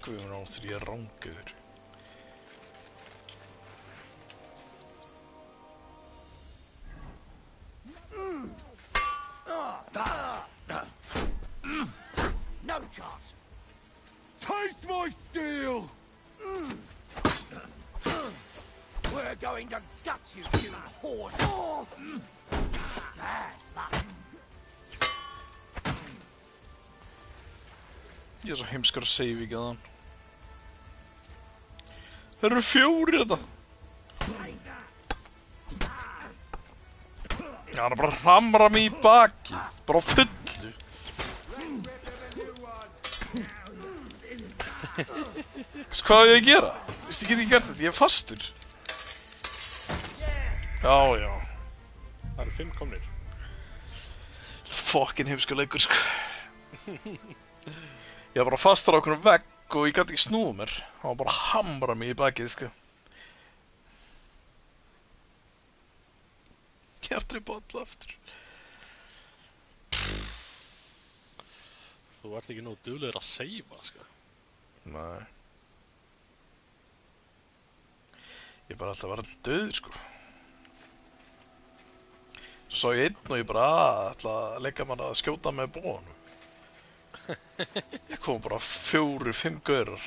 Guðum áttur ég rangur. No chance. Taste my steel! We're going to gut you, you horse. Bad luck. Ég er svo heimskar að save ekki að hann. Það eru 4 þetta. Það er bara að ramra mig í baki. Bara á fullu. Hvað er ég að gera? Vist ég get ekki gert þetta, ég er fastur. Já. Það eru 5 komnir. Fucking heimskur leikur, sko. Ég var bara fastur á okkur vegg og ég gæti ekki snúið mér. Það var bara að hamra mig í bakið, sko. Ég er aldrei bóðla aftur. Þú ert ekki nóg duglegur að seifa, sko. Nei. Ég bara alltaf var alltaf döður, sko. Svo sá ég einn og ég bara ætla að leika mann að skjóta með bóðanum. Ég kom bara 4-5 gaurar.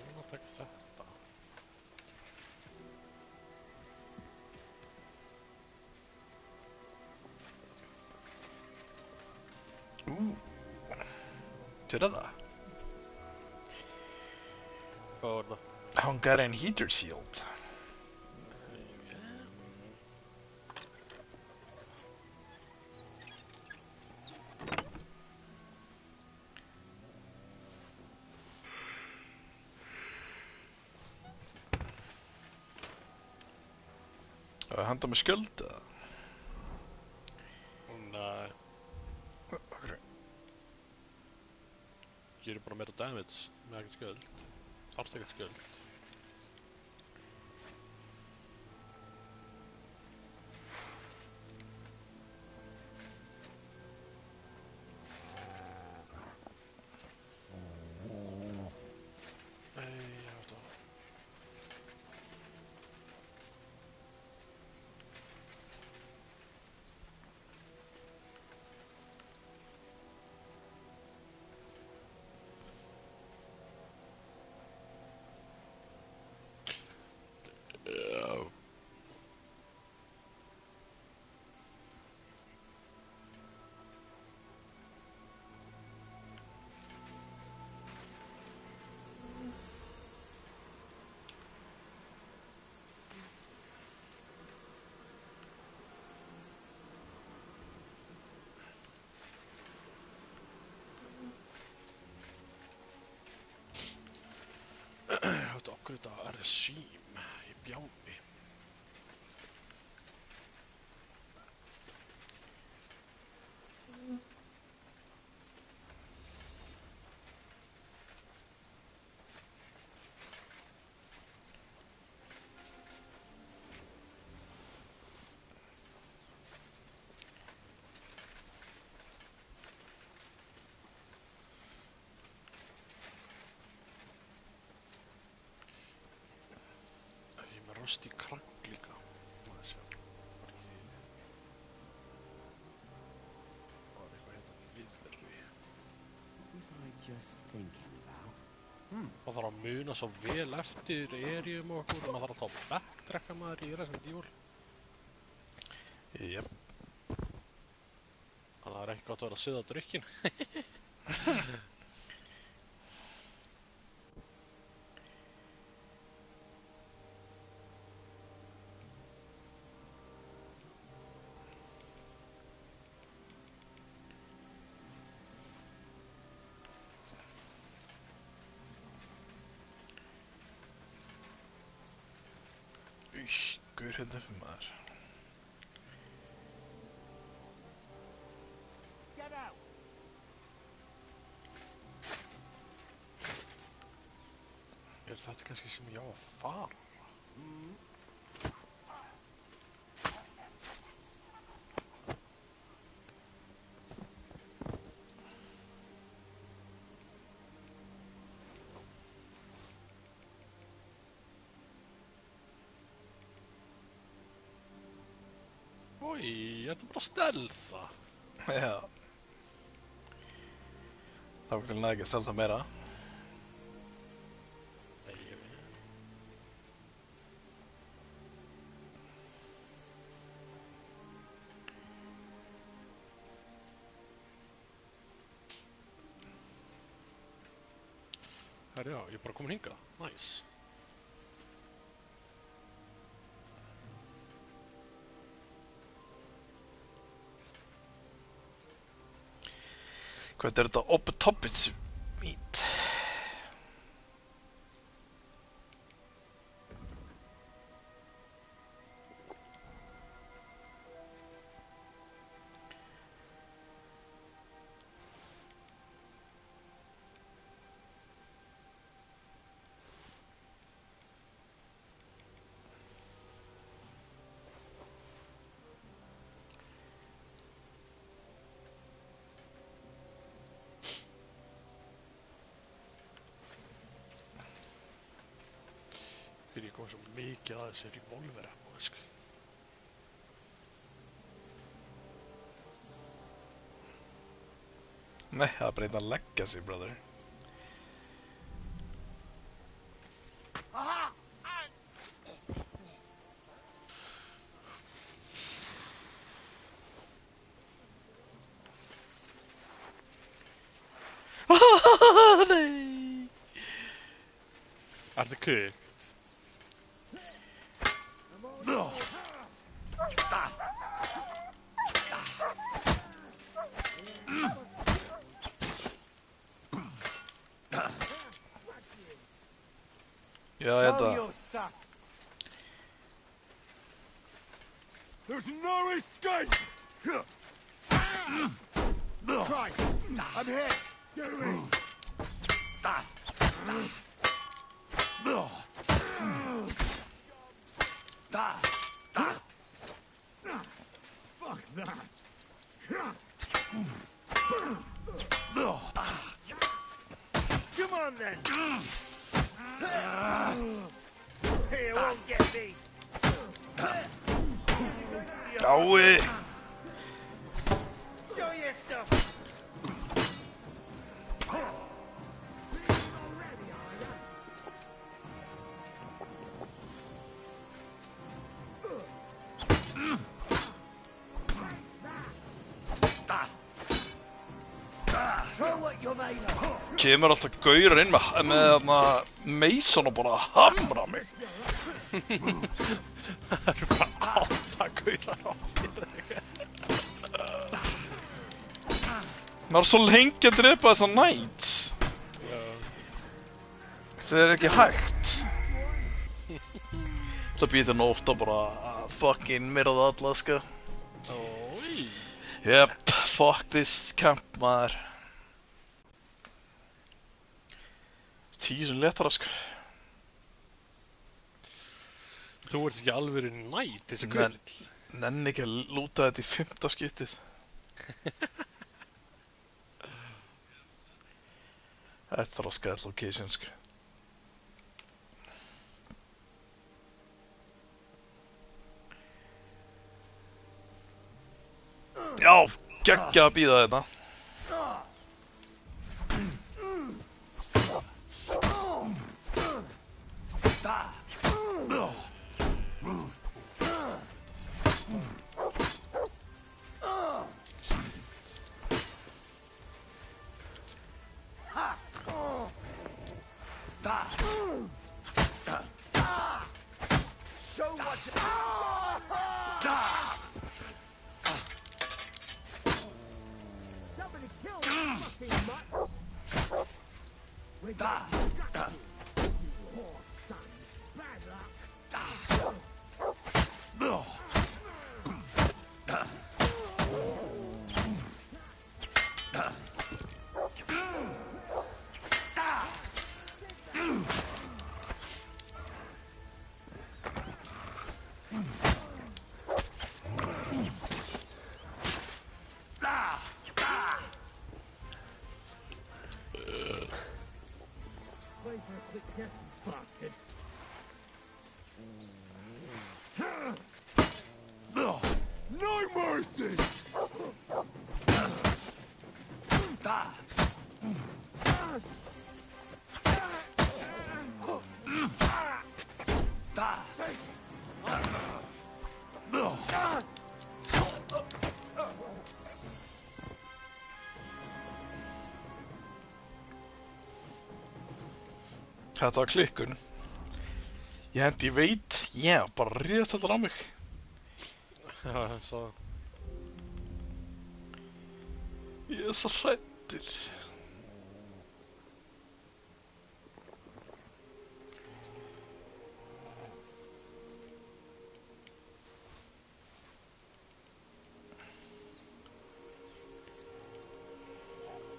Núna tek þetta. Til það? Hvað var það? Hungarian Heater Shield. Það henda með skjöld eða? Nei. Okkur. Ég er bara meira damage með ekkert skjöld. Þarfst ekkert skjöld. Frosty Krank líka. Maður sjá. Það var eitthvað hérna viðstelvi. Was I just thinking about? Maður þarf að muna svo vel eftir erjum og okkur. Maður þarf alltaf að backtracka maður í Resident Evil. Jep. Þannig að það er ekki gott að vera að siða á drykkin. Guður hérna fyrir maður. Get out! Er þetta kannski sem ég á að fara? Oj, er þetta bara stelða? Já. Það vil nægja að stelða meira. Nei, ég veit. Herjá, ég er bara komin hingað. Nice. Hvað er þetta Obtoppits meat? Fyrir ég komið svo mikið að þessi revolver ammo, sko. Nei, það er bara einn að leggja sig, brother. Nei! Er þetta kukt? Já, þetta. There's no escape! Christ! I'm hit! Get away! Fuck that! Come on then! Here, won't get me! Gái! Show your stuff! Show what you're made of! Kemur alltaf gaurinn inn með Mason og bara hamra mig. Það eru bara 8 gaurar á þér. Maður er svo lengi að drepa þessa knights. Það er ekki hægt. Það býtir nótt og bara fucking myrða alla, sko. Yep, fuck this camp, maður. 10 sem letara, sko. Þú ert ekki alveg í nætt, þessi gull. Nenni ekki að lúta þetta í 5. skiptið. Þetta er á skæð location, sko. Já, geggja að býða þetta. Show what you... Somebody kill that fucking mutt! We got you, whore son. Bad luck. Wait for a quick death, bastard. No mercy! Þetta var klikkun. Ég hendi, ég veit, bara réðast þetta á mig. Já, svo... Ég er svo hræddur.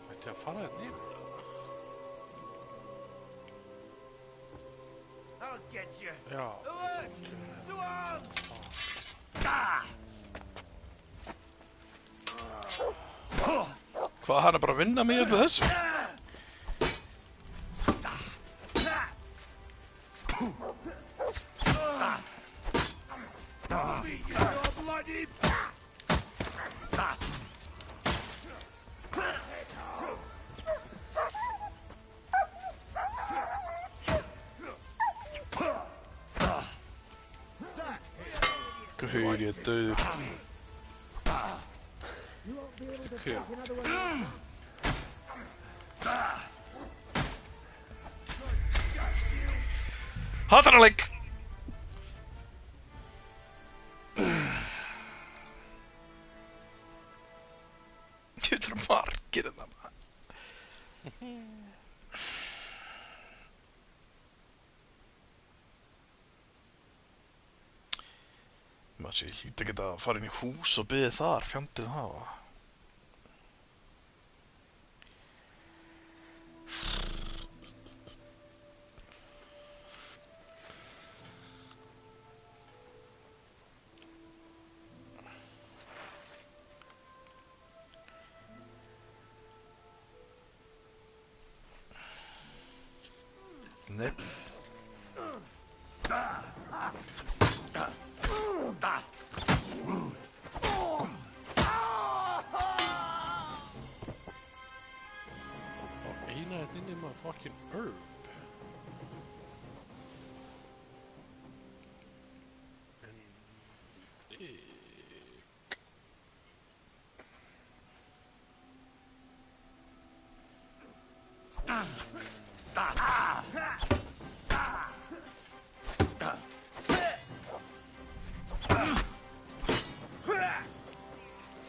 Ætti ég að fara hérna yfir? I'll get you. Já. Hvað, hann er bara að vinna mig öllu þessu? Guður, ég er döður. Þetta er kul. Hattarleik! Þetta er margir en það. Maður sé, ég hlýt að geta að fara inn í hús og byggja þar, fjandinn hafa. Nei. Eina er inni með fucking herb.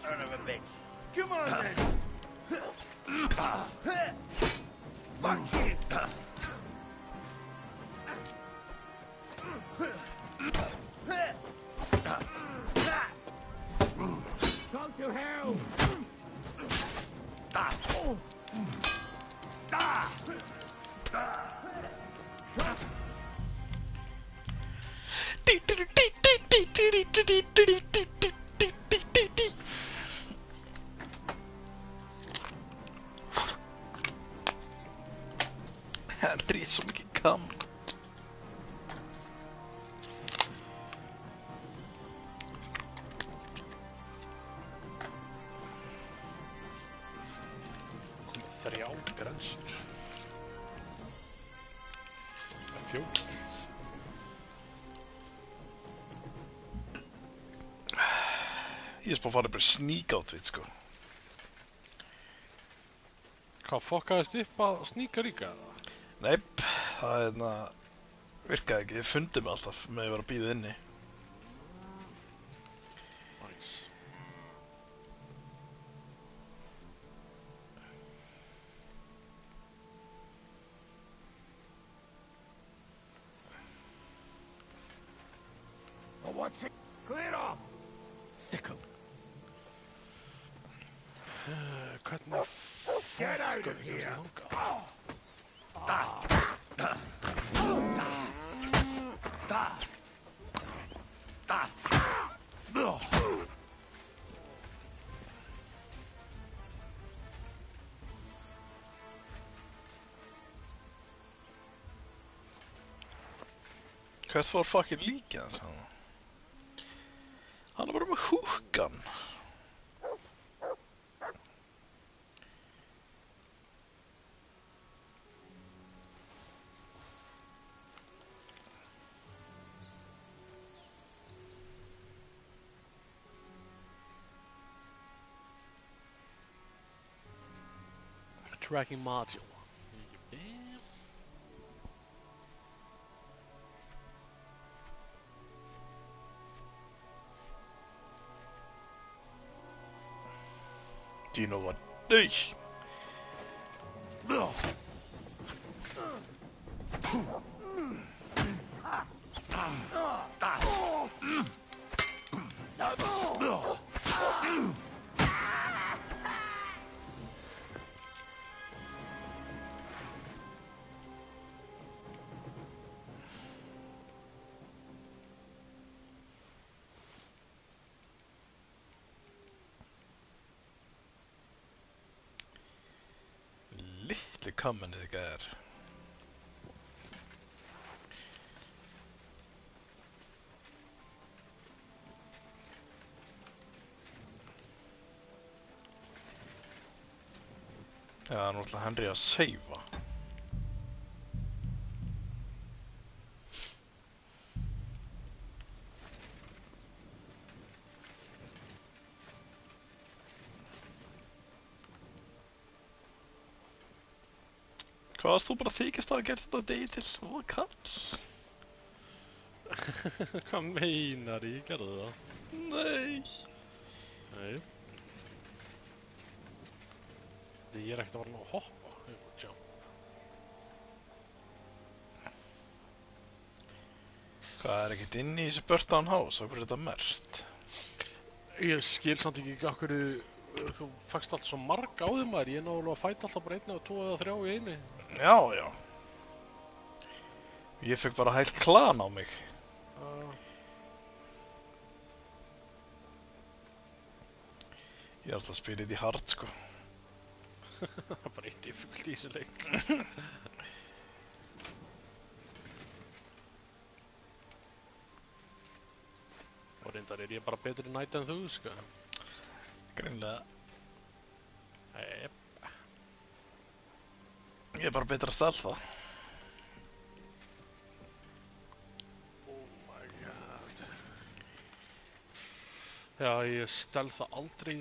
Son of a bitch. Come on, then. Fuck you. Go to hell. Henry är så mycket kam. Fjók. Ég er spá að fara bara sneak outfit, sko. Hvað fokkaðist upp að sníka líka? Neip, það virkaði ekki. Ég fundi mig alltaf með að vera að bíða inni. Nice. Oh, what's it? Clear off! Sickle. Hvernig Get out of here! Hvert fór fucking líka hans hann? Hann er bara með húkan. Tracking module. Do you know what? Hey! Litlu kommenið gær. Já, nú ætla Henry að seifa. Hvað varst þú bara þykist að gera þetta degi til? Ó, kall. Hvað meinar ég? Gerðu það? Nei. Nei. Ég er ekkert að fara nú að hoppa. Ég er bara að jump. Hvað er ekkert inni í þessu Burtown House? Hvað er þetta merkt? Ég skil samt ekki af hverju þú fækst alltaf svo marga á þig maður. Ég er náttúrulega að fæta alltaf bara 1 og 2 eða 3 í einu. Já, já. Ég fekk bara heilt klan á mig. Ég er alltaf að spila þetta í hard, sko. Það er bara eitt difficult í þessu leik. Og reyndar er ég bara betri nætt en þú, sko. Greinlega. Jep. Ég er bara betra að stelða. Oh my god. Já, ég stelða aldrei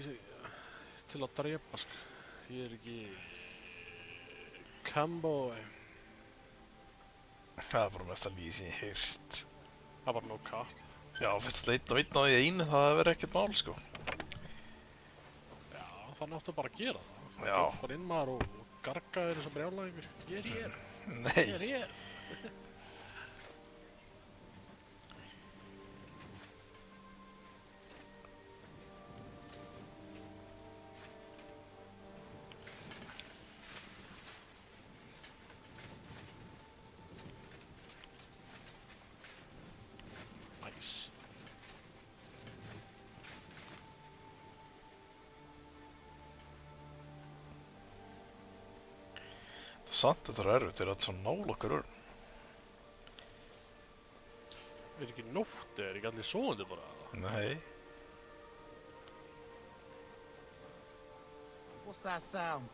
til að drepa, sko. Ég er ekki combo. Það er bara mest að líði sem ég heyrst. Það var no cap. Já, fyrst að 1 og 1 á í einu, það verður ekkert mál, sko. Já, það náttu bara að gera það. Það Já. bara inn maður og garga þér eins og brjálæðingur. Ég er hér. Nei. Ég er hér. Nice. Samt þetta er erfitt, þetta er svo nála okkar örn. Er ekki nótt, er ekki allir sofandi bara? Nei. What's that sound?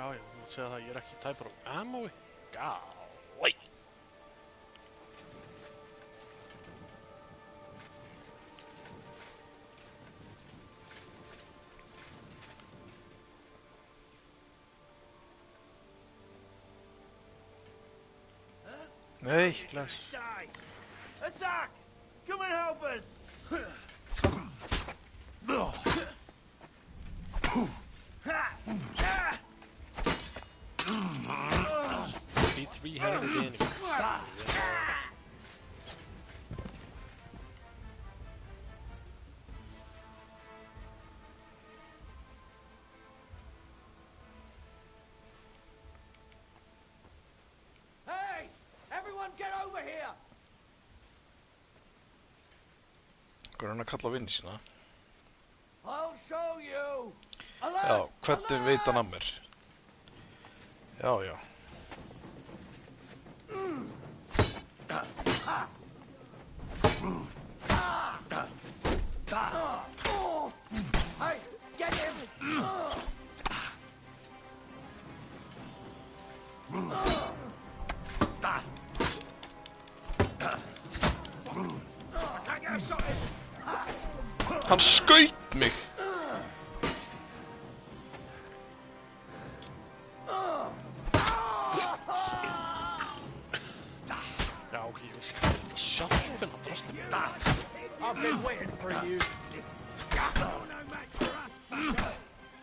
Já, ég múið segja það, ég ekki tæpur á ammói. Golly! Nei. Attack! Come and help us! Be three-handed enemies. Hey! Everyone get over here! Hvað er hann að kalla á vinni sína? I'll show you! Já, hvernig veit hann af mér? Já, já. Hey, get him! Hann skaut mig! Já, ok, ég veist ekki þetta sjálfinn að drasla mér. I've been waiting for you.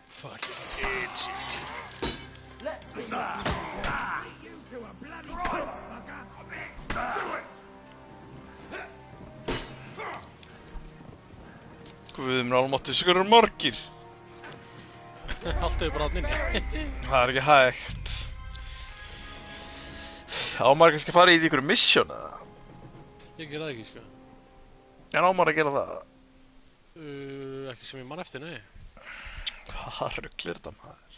Fucking idiot. Let's see you two are bloody motherfucker. Do it! Guð minn almáttugur, þessu eru margir! Allt bara hann inni. Það er ekki hægt. Á maður kannski að fara í einhverju mission eða? Ég gera það ekki, sko. En á maður að gera það? Ekki sem ég mann eftir, nei. Hvað rugl er þetta maður?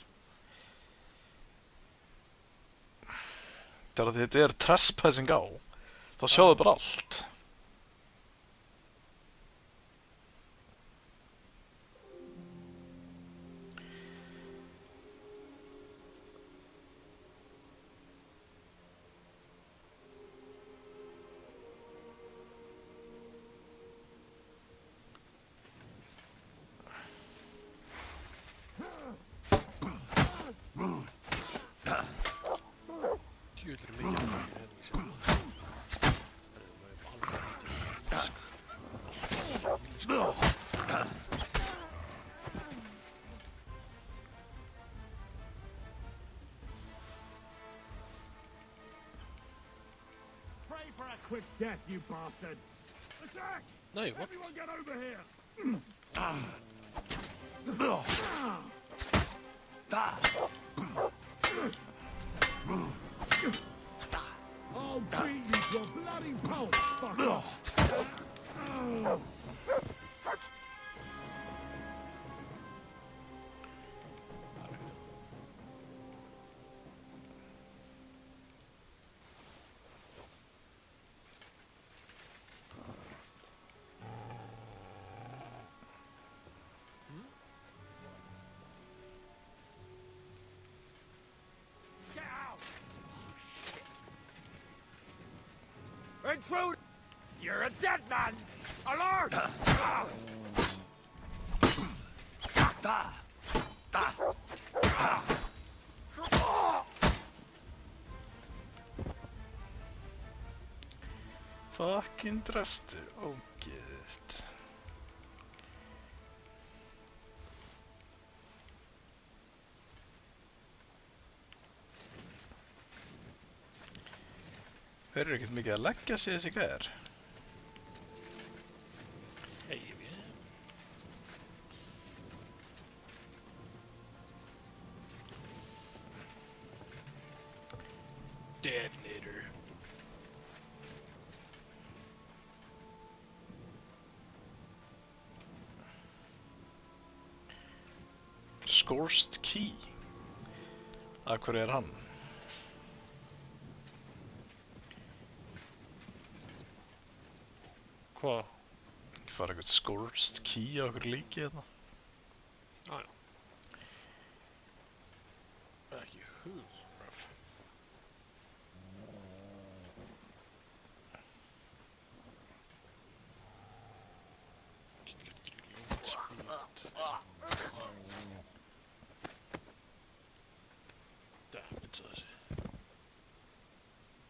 Þegar þetta er trespassing á, þá sjáðu bara allt. Djöðlir mikið af færi henni sem. Það er alveg lítið. Pray for a quick death, you bastard! Attack! No, what? Everyone get over here! I'll beat you to a bloody pulp, fucker! Intrude! You're a dead man! Alert! Fucking drastu, ógeðið. Þeir eru ekkert mikið að leggja sig þessi gæðar. Detonator. Scorched Key. Af hverju er hann? Hvað? Fara eitthvað Scorched Key á okkur líki hérna. Já. Ekki Rough.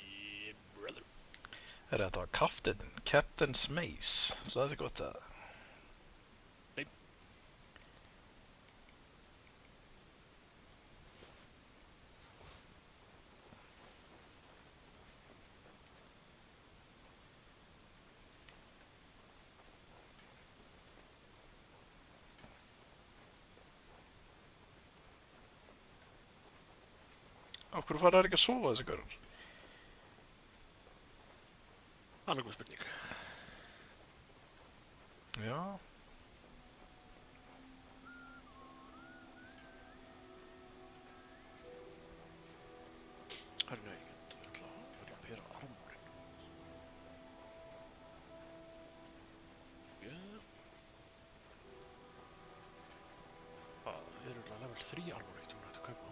Yeah, brother. Þetta var kaftinn, Captain's Mace. Så det er godt det. Af hverju fara þær ekki að sofa þessi görur? Annað góð spurning. Já. Hörru, nei, ég ætla að repera armorinn. Já. Það er örugglega level 3 armor eitt, hún ætti að kaupa.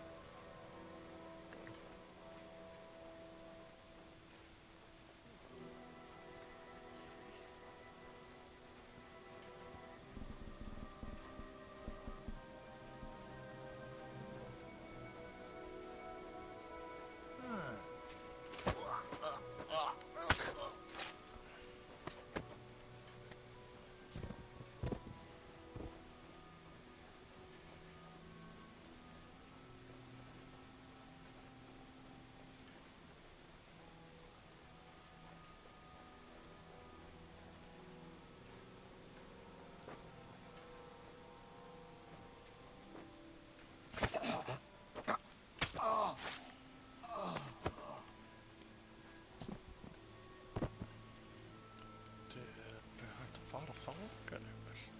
Fara þangað umvelt.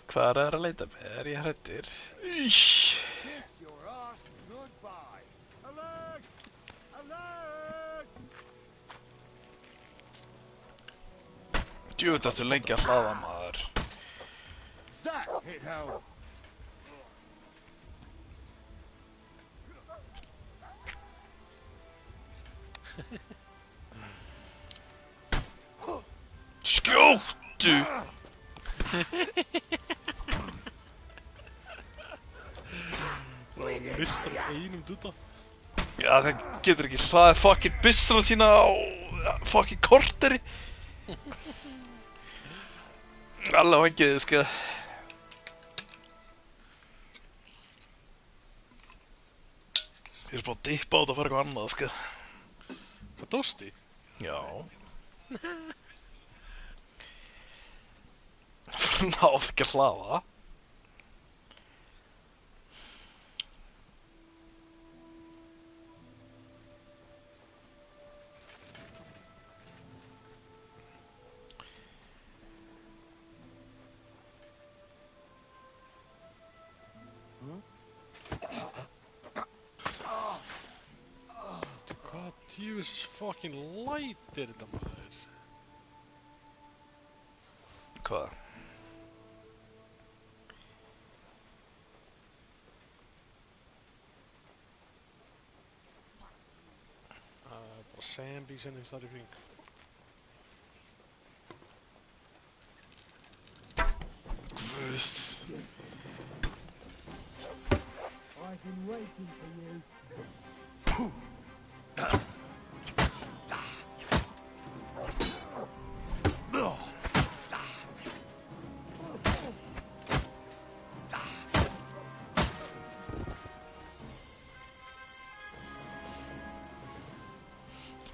Hvað er að leita með? Er ég hræddur? Ísh! Kiss your ass goodbye. Alert! Alert! Djúvill ertu lengi að hlaða maður. That hit home. Skjóttu! Og mistur einum dúta. Já, það getur ekki hlaðið fucking byssuna sína á fucking korteri. Alla vangiði, sko. Ég er bara að dippa át að fara eitthvað annað, sko. Hvað dósti? Já. Náðu ekki að hlaða. Hvað Helvis fucking light er þetta maður. Hvað? Bara zombies en þar í kring. Guð. I've been waiting for you.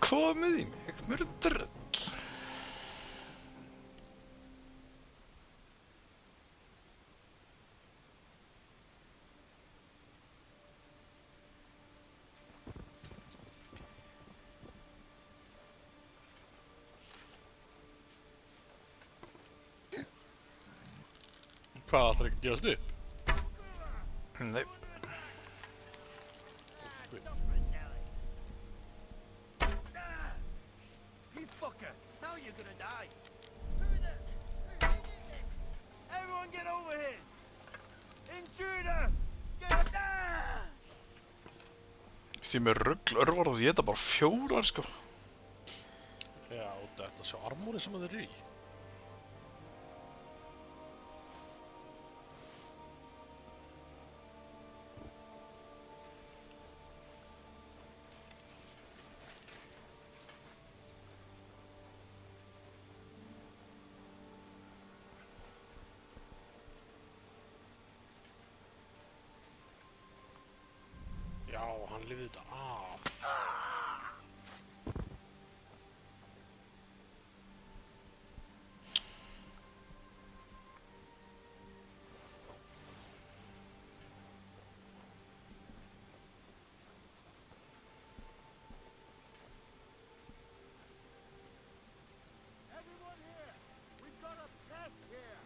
Komið í mig, mér er drull. Hvað, ætlar ekki að gefast upp? Nei. You fucker! Now you're gonna die! Who did this? Everyone get over here! Intruder! Get Sem er rugl örvarð og ég þetta bara 4 sko. Já, þetta sjá armóri sem það er í. Já, hann lifði þetta af. Everyone here! We've got a pest here!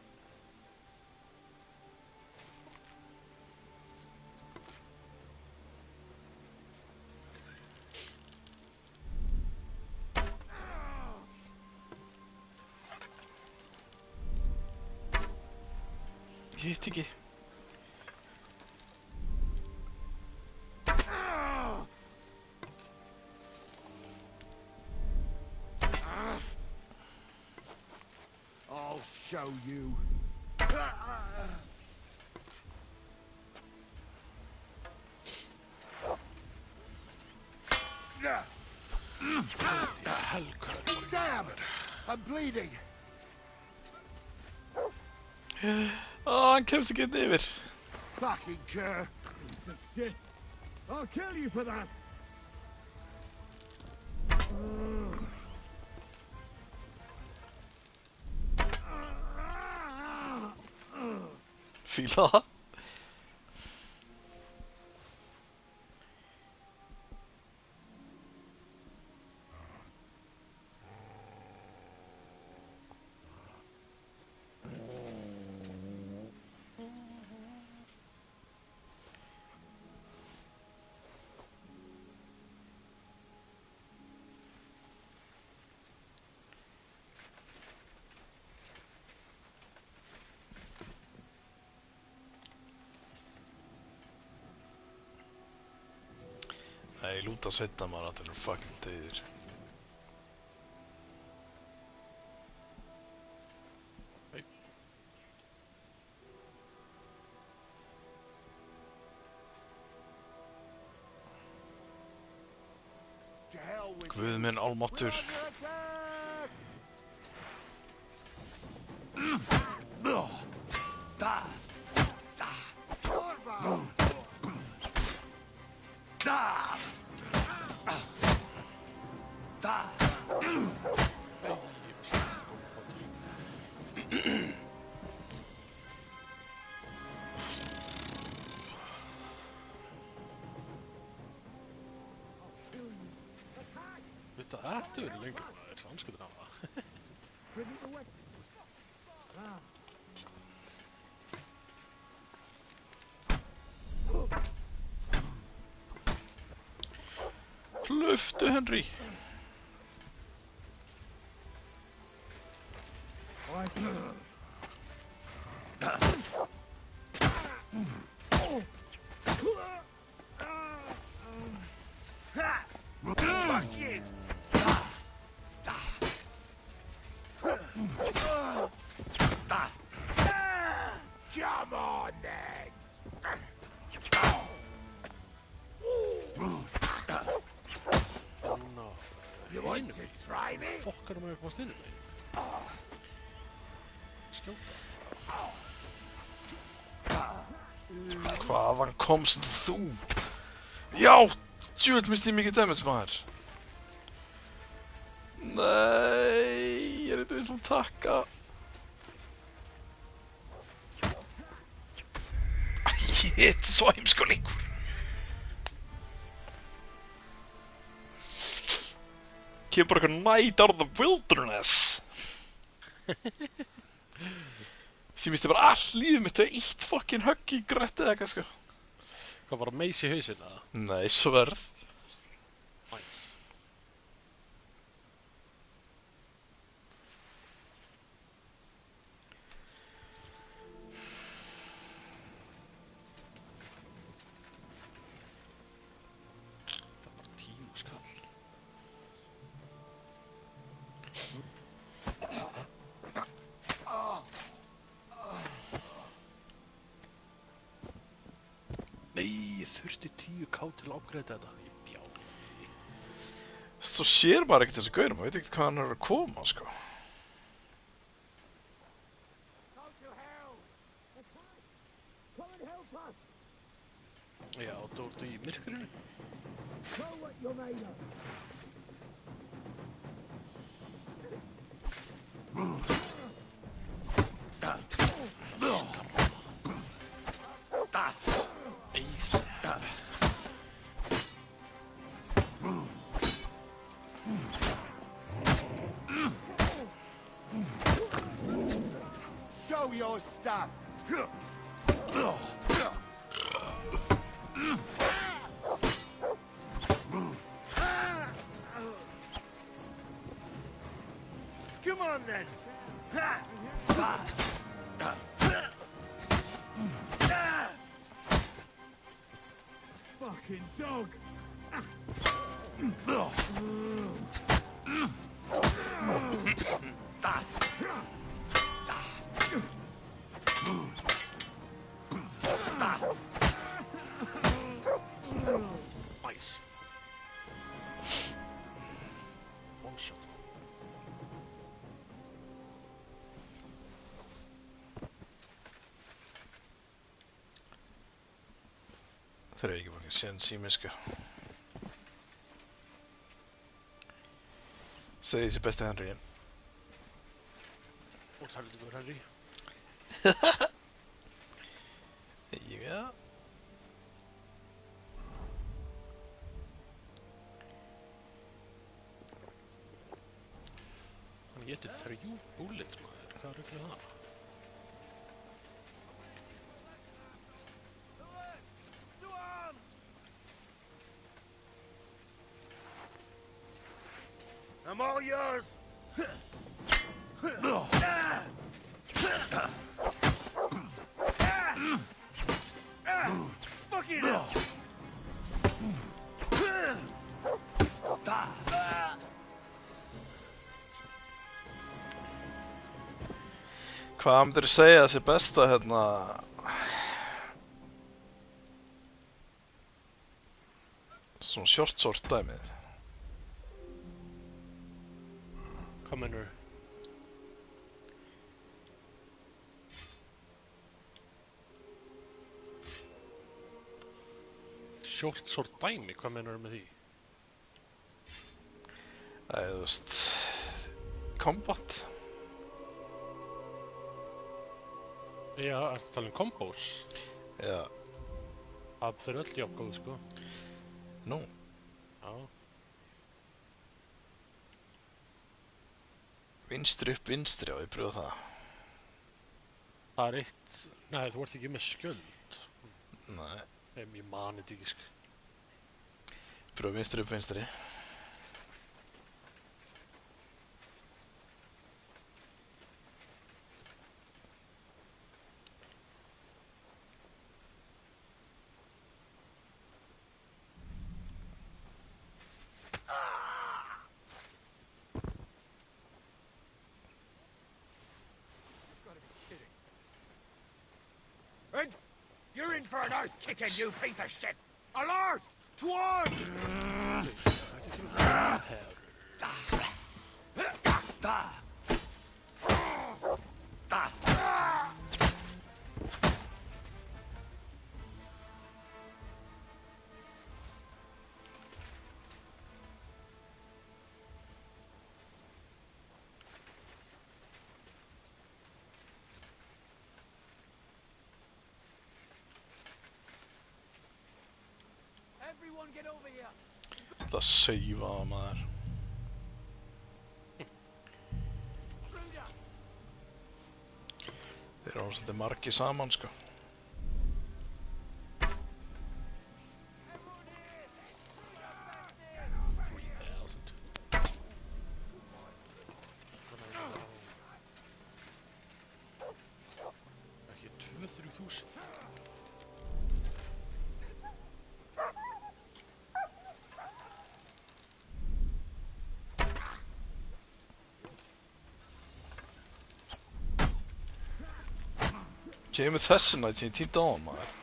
Ég hitt ekki. I'll show you. Damn! I'm bleeding. Hann kemst ekki inn yfir. Fucking cur. Shit. I'll kill you for that. Fíla það. Nei, lúta setna maður að það er fucking deyðir. Guð minn almáttur. Þetta verður lengur maður, anskutin af það. Hlöftu, Henry. Fuck you! Come on, then! Oh no. You want to try me? Fokkar de mig komast inn í mig? Skjóta. Hvaðan komst þú? Já! Djúvill misti ég mikið damage maður. Nei, ég er eitthvað vill takka. Æ, þetta er svo heimskur leikur. Kemur bara eitthvað Night out of the Wilderness. Því misti bara all lífið mitt og eitt fucking högg í grötti eða eitthvað sko. Hvað var að meis í hausinn eða? Nei, sverð. Nice. Það var 10 skall. Nei, ég þurfti 10k til að upgreida þetta. Ég bjá. Svo sér maður ekkert þessi gaur, maður veit ekkert hvað hann er að koma, sko. Já, þú í myrkrinu? Show what you're made of. Ace. Show your stuff. Come on then. Fucking dog. Nice. One shot. Þeir eru ekki bara séns í mig, sko. Segði þessi besti Henryin. Og það er þetta verið Henry. Já. Hann getur 3 bullets maður, hvað er rugglið það? I'm all yours. Fucking hell. Hvað myndir þú segja þessi besta, hérna... Svona short sword dæmið? Hvað mennur? Short sword dæmi, hvað mennur með því? Nei, þú veist... Combat? Já, ertu að tala um combos? Já. Það er öll jafngóð, sko. Nú? Já. Vinstri upp vinstri, á ég pröfa það. Það er eitt... Nei, þú ert ekki með skjöld. Nei. Ég mani þetta ekki, sko. Pröfa vinstri upp vinstri. in for an arse kicking, you piece of shit! Alert! Towards! Everyone get over here. Það seifa maður. Þeir eru svolítið margir saman sko. Ekki 2-3 þúsund. Kemur þessuna sem ég týndi á hann maður.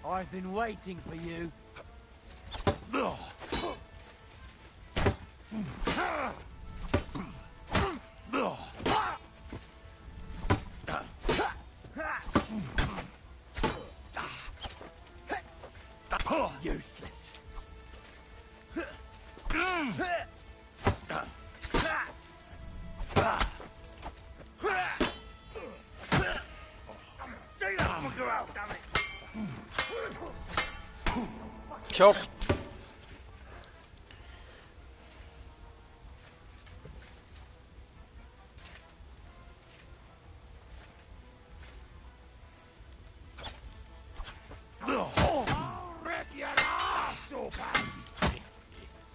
I've been waiting for you. Useless. Hjálp! Rip your ass open!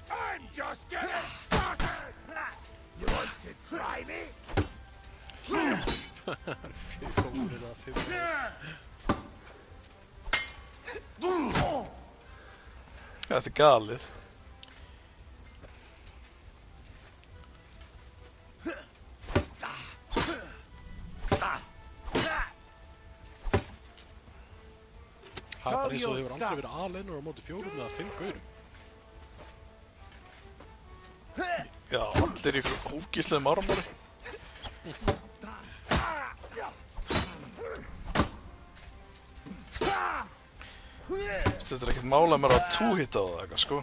I'm just getting started! You want to try me? Þetta er galið. Það er bara eins og þau hefur aldrei verið alennur á móti 4 eða 5 gaurum. Já, allir í ykkur ógíslega marmori. Þetta er ekkert mála mér að túhitta á það eitthvað sko.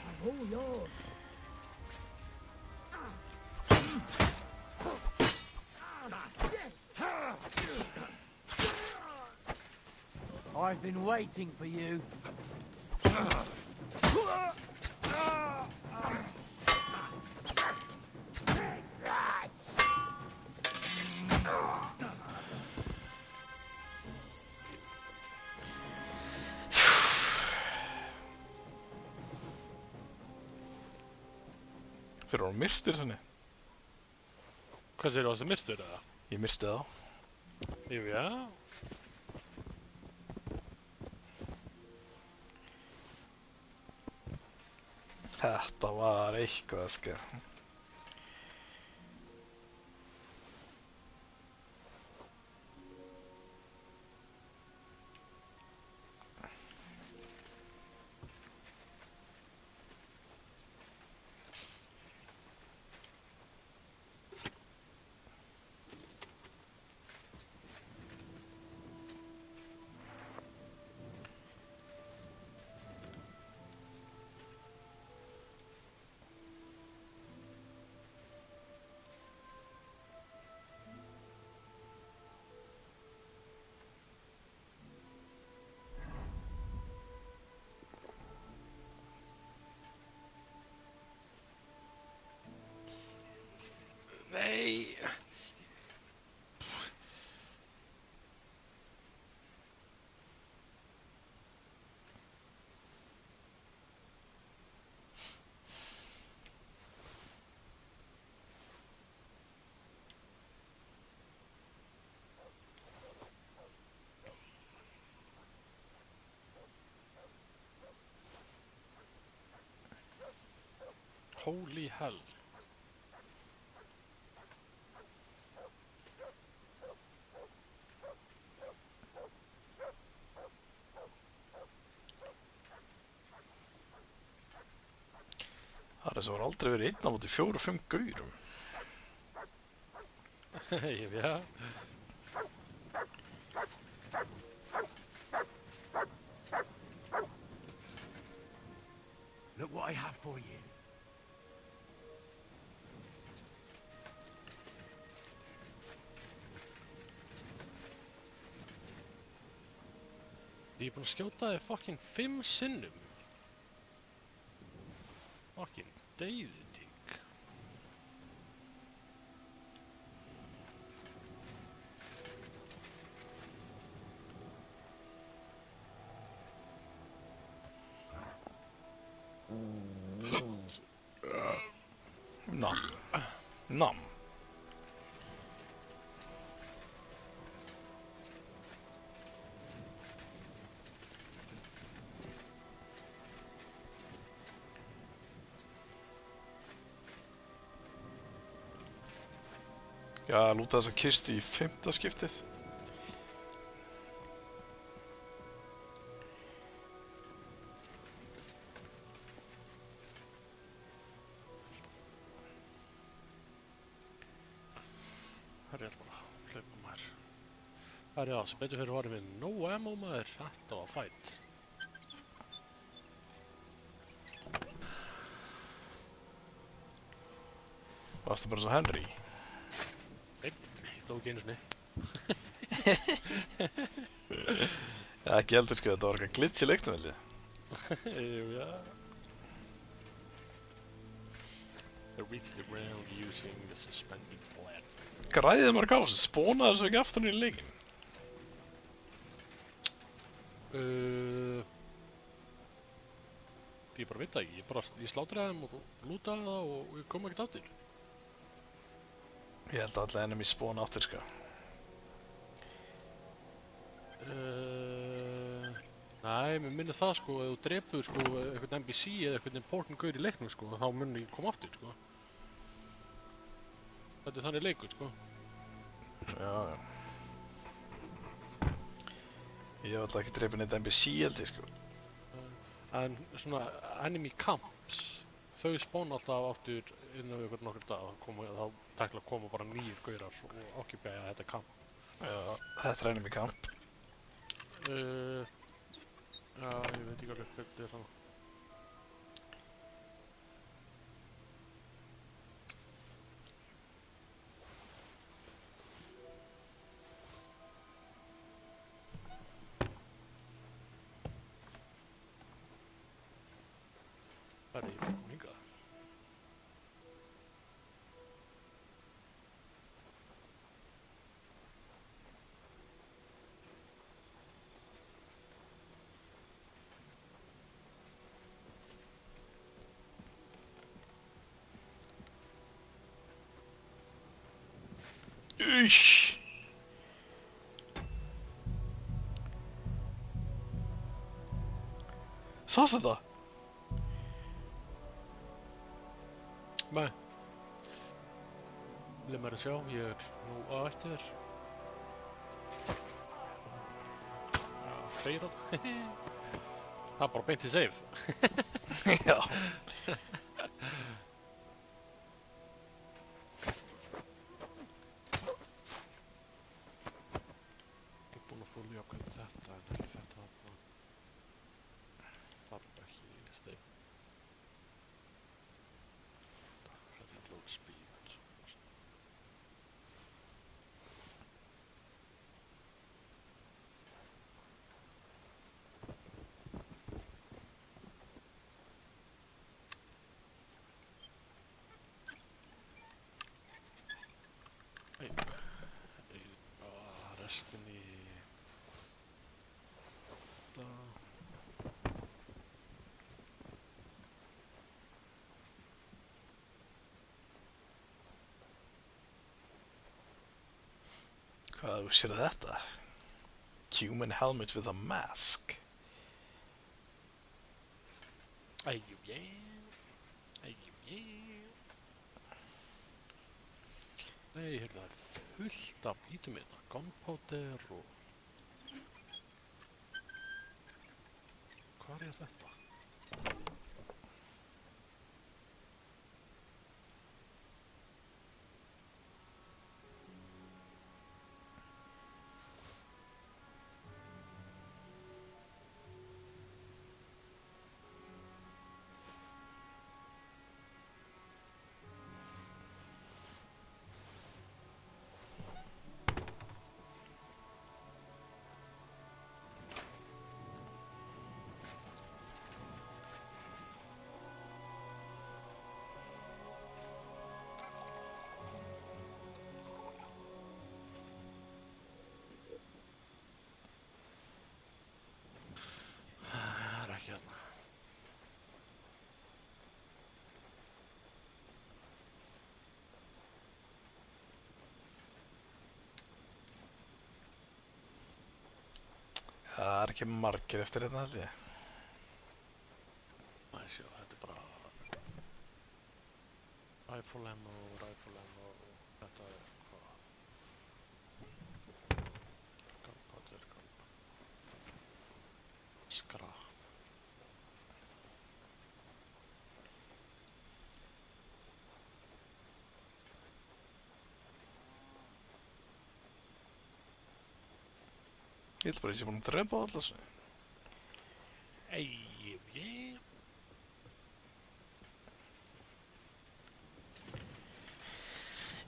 I've been waiting for you. Þeir eru myrtir þannig. Hvað segir þú, varstu myrtur eða? Ég myrti þá. Jú, já. Þetta var eitthvað sko. Holy hell. Það er svo aldrei verið 1 á móti 4-5 gaurum. Ja. Look what I have for you. Ég er búinn að skjóta þig fucking 5 sinnum. Fucking deyðutík. Nam. Nam. Já, lúta þessa kistu í 5. skiptið. Herri, bara, hlaupa maður. Herri, já, sem betur fyrir varum við no ammo maður. Þetta var fætt. Varstu bara svo Henry? Nei, ég dó ekki einu sinni. Já, ekki heldur sko, þetta var eitthvað glitch í leiknum, held ég. Jú, já. I reached the ground using the suspended platform. Græðið maður gáð, spónaði þessu ekki aftur í leikinn. Ég bara veit það ekki, ég slátraði þeim og lútaði það og ég kom ekkert aftur. Ég held að allir ennum í spóna aftur, sko. Nei, mér minnir það sko, ef þú drepur sko eitthvað NPC eða eitthvað important gaur í leiknum sko, þá mun ég koma aftur sko. Þetta er þannig leikur sko. Já, já. Ég hef alltaf ekki drepið neitt NPC held ég sko. En svona enemy camps, þau spána alltaf aftur innan við nokkur dag, þá tekla að koma bara nýjir gaurar og occupya þetta camp. Já, þetta er enemy camp. Já, ég veit ekki alveg hvað þetta er þannig. Það er ég búinn hingað. Usch! Sást þetta? Nei. Leið mér að sjá, ég er nú á eftir. Já, feirað. Það er bara beint í save. Já. Fólja hvernig þetta, en ekki þetta þarf ekki steik. Reload speed. Restin í Hvað sér þetta? Human helmet with a mask. Æjú, yeah. Nei, heyrðu, það er fullt af ítum hérna. Gunpowder og... Hvar er þetta? Það er ekki hérna. Það er ekki margir eftir hérna held ég. Nei, sjá, þetta er bara... Rifle ammo og þetta er hvað? Gunpowder. Skrap. Ég held bara að ég sé búinn að drepa á alla þessu.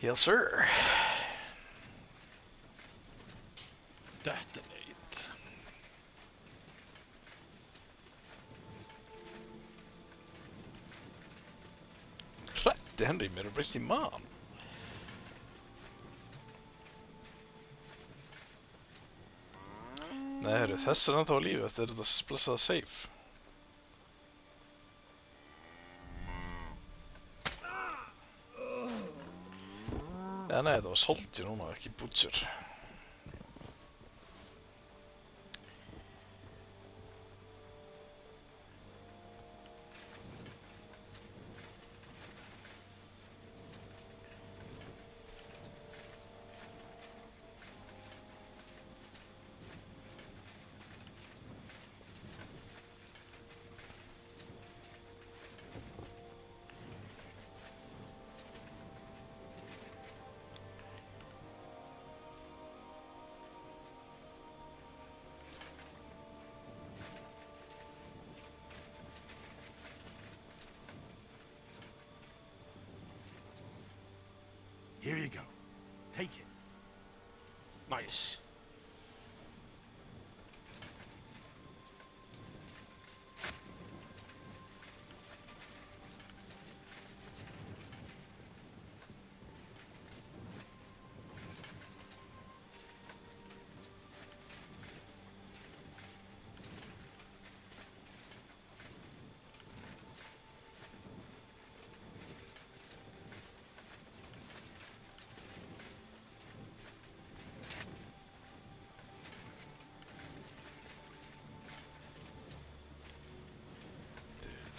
Yes, sir. Detonate. Hrætti Henry mér og breytti í mann. Nei, heyrðu, þess er ennþá á lífi, þetta er þetta blessaða safe. Ja, nei, það var soldier núna, ekki butcher. Here you go. Take it. Nice.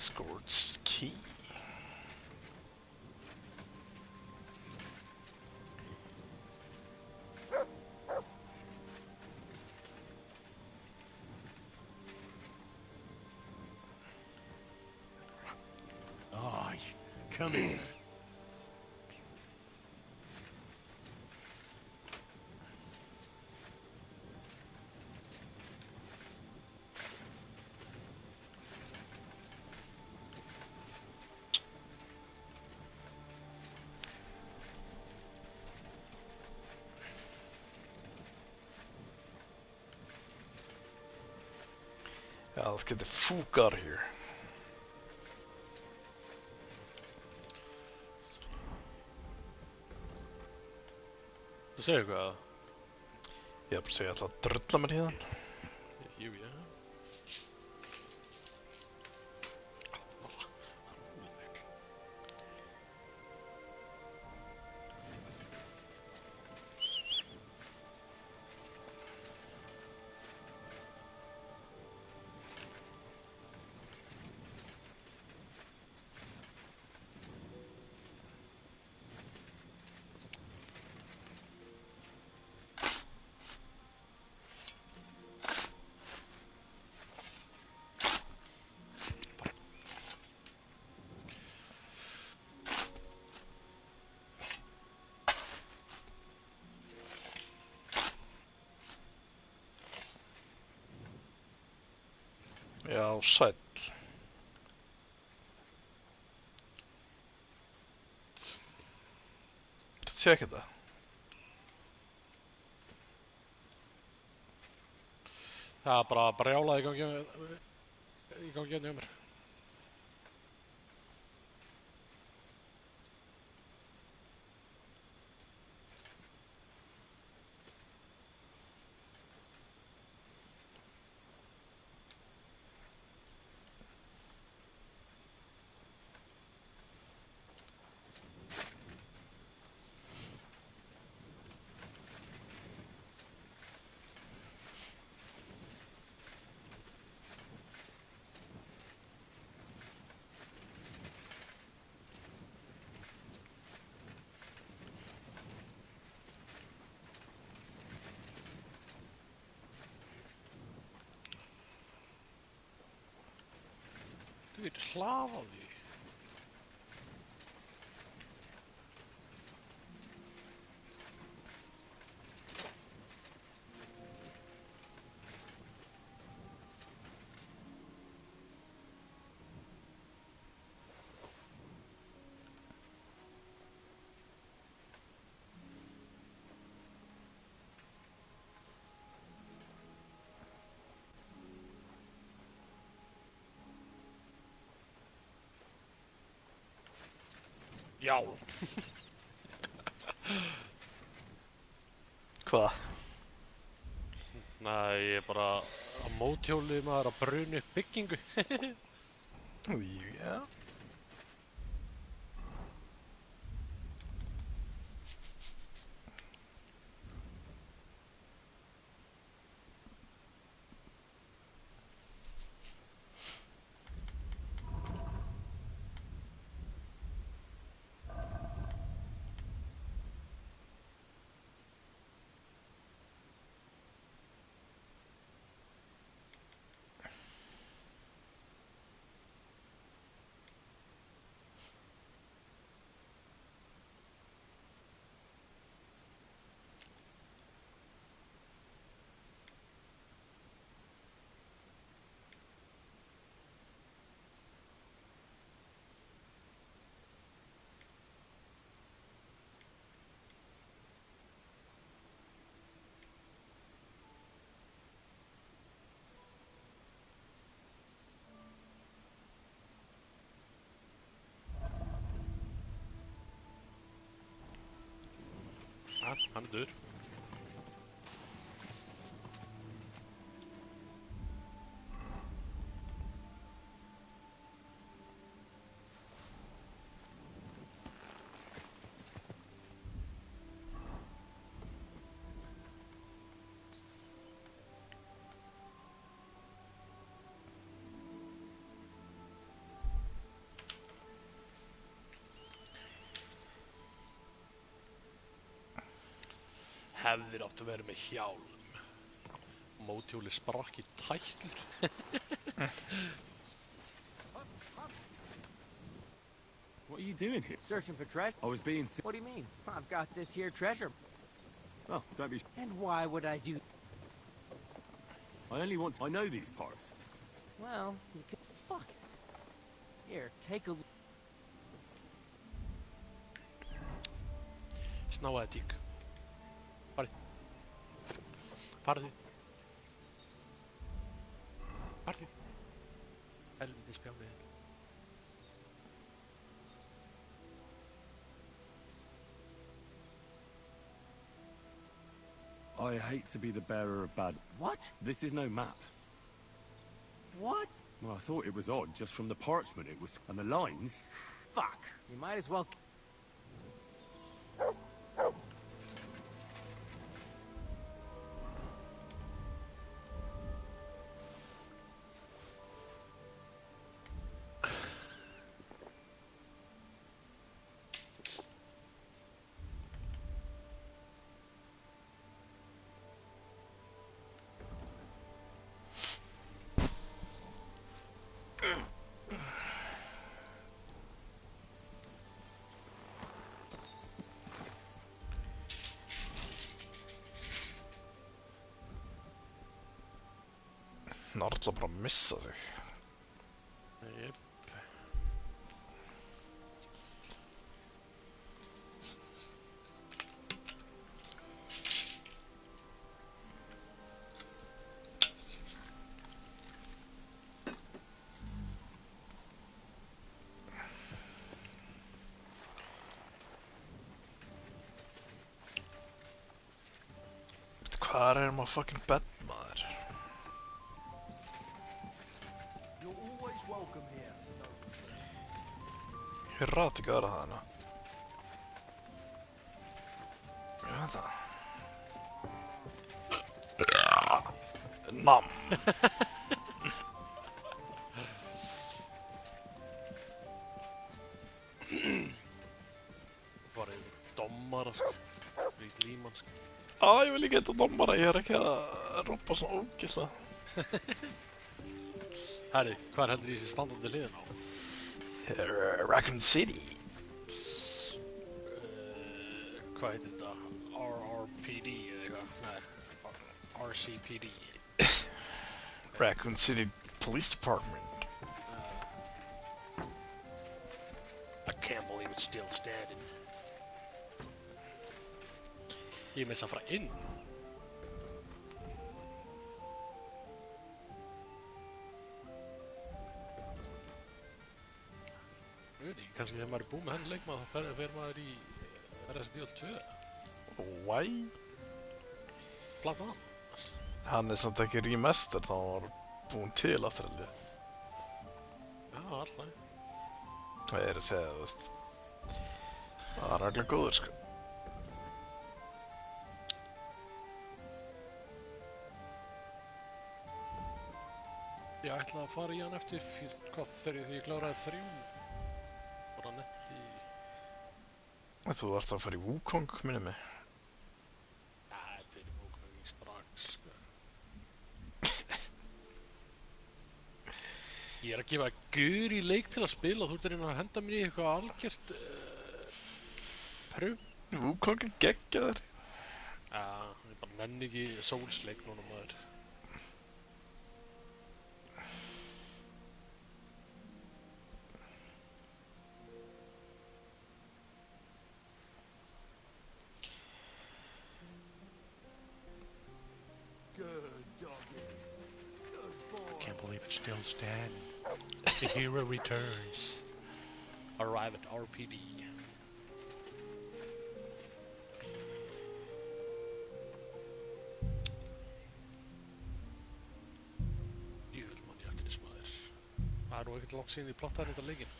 Scourge's key. Aye, come here. Yeah, let's get the fuck out of here. Þú segir hvað? Ég er bara að segja alltaf að drulla mér hérna. Jú, já. Já, sæll. Tjekka þetta. Það er bara brjálað í gangi hérna hjá mér. Þú veit, hlaða því. Já. Hvað? Nei, ég er bara á móthjólið maður að bruna upp byggingu. Já. Hann dör. Hefðir áttu að vera með hjálm. Móthjóli sprakk í tætlur. What are you doing here? Searching for treasure. I was being... What do you mean? I've got this here treasure. Oh, don't be... And why would I do... I only want... I know these parts. Well, you can... Fuck it. Here, take a... Snáaði tík. Farðu. Helviti spjálið. I hate to be the bearer of bad... What? This is no map. What? Well, I thought it was odd just from the parchment it was... And the lines... Fuck. You might as well... Narla bara að missa sig. Jep. Hvar maður fucking bed, maður? You're always welcome here. Ég rati ekki aðra það hana. Ég veit það. Nam. Bara yfir dommara, sko. Við glíman, sko. Ég vil ekki geta dommara, ég ekki að ropa svona ógislega. Herri, hvað heldur þessi standandi hliðin á? Raccoon City. Hvað heitir þetta? RRPD eða eitthvað? Nei, RCPD. Raccoon City Police Department. I can't believe it's still standing. Ég með þess að fara inn. Ég veit ekki, kannski þegar maður búið með henni leikmaður þá fer maður í Resident Evil 2. Why? Plata hann. Hann samt ekki remaster, þá var búinn til afturhaldið. Já, alltaf. Hvað að segja, þú veist. Það reglulega góður, sko. Ég ætla að fara í hann eftir þegar ég kláraði 3. Bara nett í... Þú varst að fara í Wukong, minni mig. Þetta er Wukong strax, sko. Ég er að gefa gaur í leik til að spila og þú ert að reyna að henda mér í eitthvað algjört... pröf. Wukong er geggjaður. Ég bara nenni ekki Souls-leik núna, maður. Still standing. The hero returns. Arrive at RPD. Jöfnvel mann ég eftir þess maður. Það er nú ekkert langt síðan ég plottaði þetta leikinn.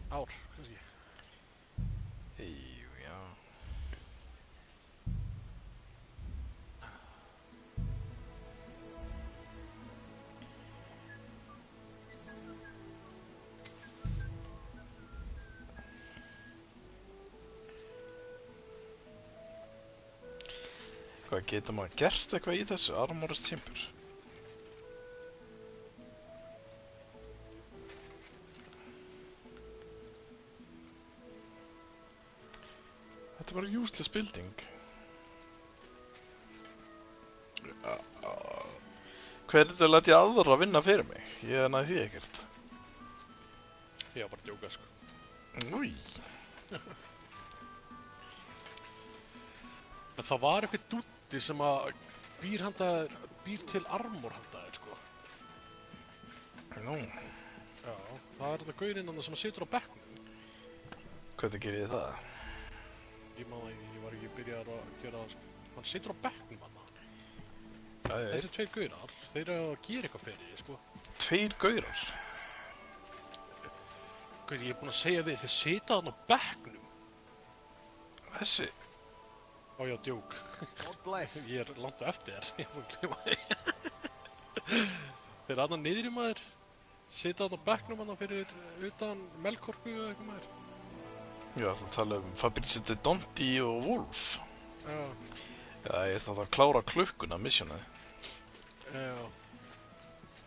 Ár, kannski. Já. Hvað getur maður gert eitthvað í þessu Armorous Chamber? Þetta er bara useless building. Hvernig læt ég aðra að vinna fyrir mig? Ég næði því ekkert. Ég var bara að djóka, sko. Új. En það var eitthvað dútti sem að býr til armor handaðir, sko. Nú. Já, það er þetta gaurinn sem að situr á bekknum. Hvernig gerir þið það? Ég man það ekki, ég var ekki byrjað að gera það, sko. Hann situr á bekknum hann. Þessi 2 gaurar, þeir eru að gera eitthvað fyrir því, sko. 2 gaurar? Gauð, ég er búinn að segja við, þeir sita þarna á bekknum. Þessi? Ó já, djók. Ég er langt á eftir þér, ég er búinn að gleyma því. Þeir eru aðna niðri maður, sita þarna á bekknum hann fyrir utan Melkorku eða eitthvað maður. Já, það tala Fabrice de Donti og Wolf. Já. Já, ég ætla að klára klukkuna missionið. Já.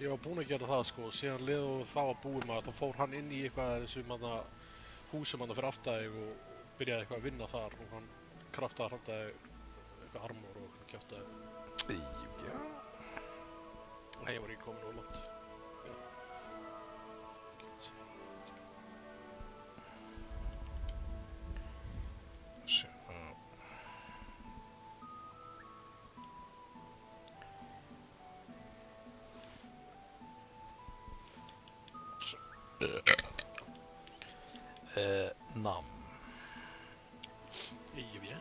Ég var búinn að gera það, sko, og síðan leið og það var búið maður, þá fór hann inn í eitthvað þessum húsum hann fyrir aftæðig og byrjaði eitthvað að vinna þar og hann kraftaði handaði eitthvað armor og kjátaði. Já. Vietnam. Ég veit.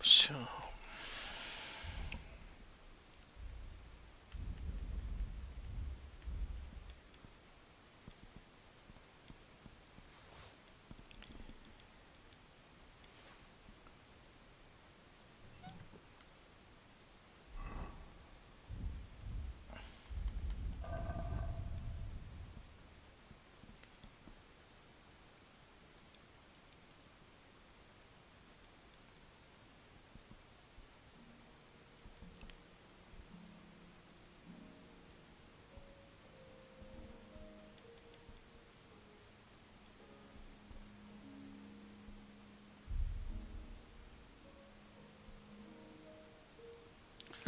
Så.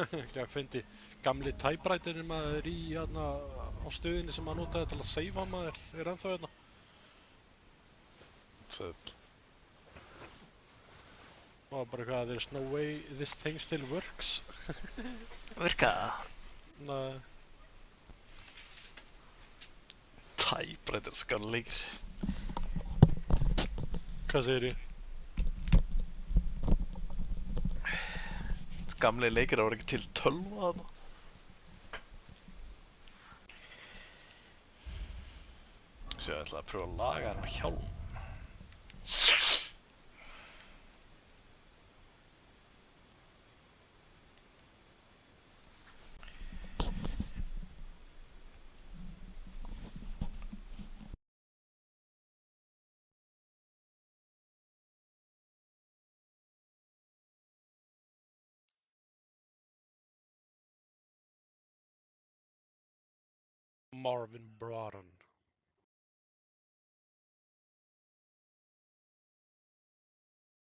Ég fyndi gamli typewriterinn maður í hérna á stöðinni sem maður notaði til að seifa maður ennþá hérna. Sæll. Og bara eitthvað, there's no way this thing still works. Virka? Nei. Typewriter skanleikir. Hvað segir ég? Gamli leikir voru ekki til 12 þarna. Svo ég ætla að pröfa að laga hennar hjálm. Marvin Broughton.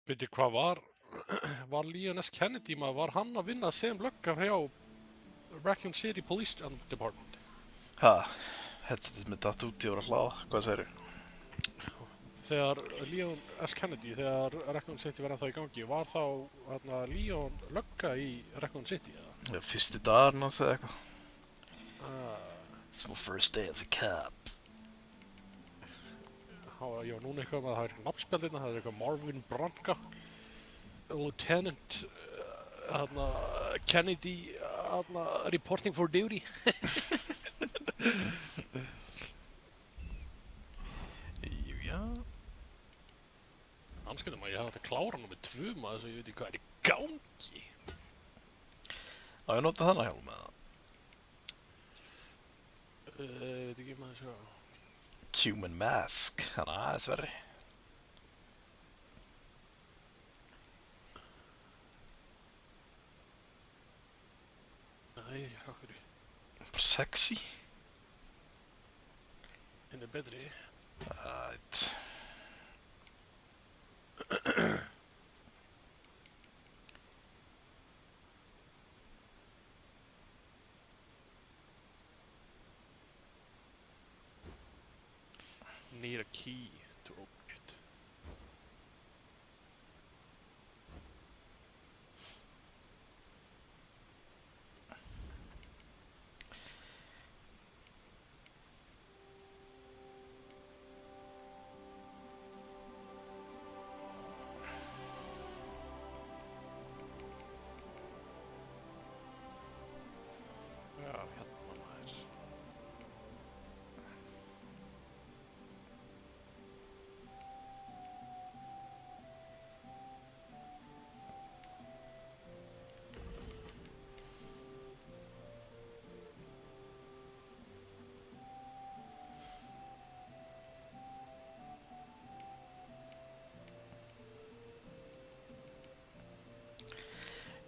Veitir hvað var Leon S. Kennedy maður, var hann að vinna sem lögga hjá Raccoon City Police Department? Ha, þetta með datt út í að vera hlaða, hvað segirðu? Þegar Leon S. Kennedy, þegar Raccoon City var ennþá í gangi, var þá hérna, Leon lögga í Raccoon City? Eða? Já, fyrsti dagarinn hans eða eitthvað. It's my first day as a cop. Já, núna eitthvað með að það er nafnspjaldina, það er eitthvað Marvin Branca, Lieutenant Kennedy reporting for duty. Jú, já. Anskjöndum að ég hafði að klára nú með 2 maður þess að ég veit ekki hvað er í gangi. Á ég nota þannig hjálm með það? Veit ekki maður sjá. Human Mask, hann aðeins verri. Nei, okkur. Bara sexy. Hinn er betri. Ætt. Need a key to open it. Já, hérna maður.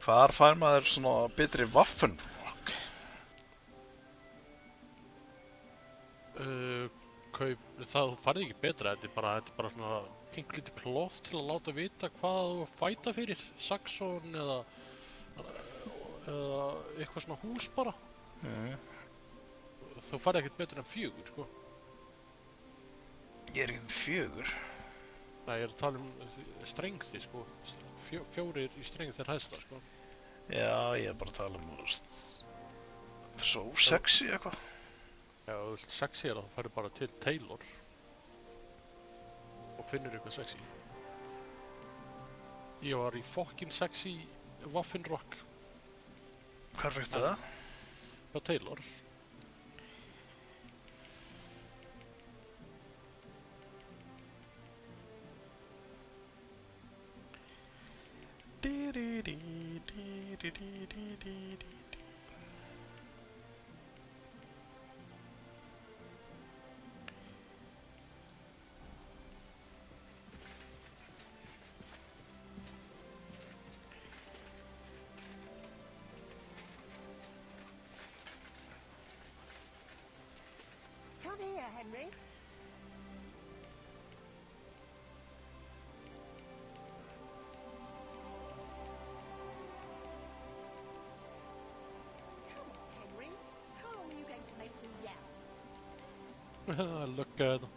Hvar fær maður svona betri Waffenrock? Það farið ekki betra, þetta er bara svona pinklítið kloth til að láta vita hvað þú fæta fyrir, Saxon eða eitthvað svona hús bara. Þú farið ekkert betur en 4, sko. Ég er ekki um 4. Nei, ég er að tala strengthi, sko. 4 í strength er hæsta, sko. Já, ég er bara að tala svo sexy eitthvað. Já, ef þú vilt sexy þá færðu bara til Taylor og finnur eitthvað sexy. Ég var í fucking sexy Waffenrock. Hvar fyrstu það? Hjá Taylor. Come here, Henry. Come on, Henry. How long are you going to make me yell? Look at them.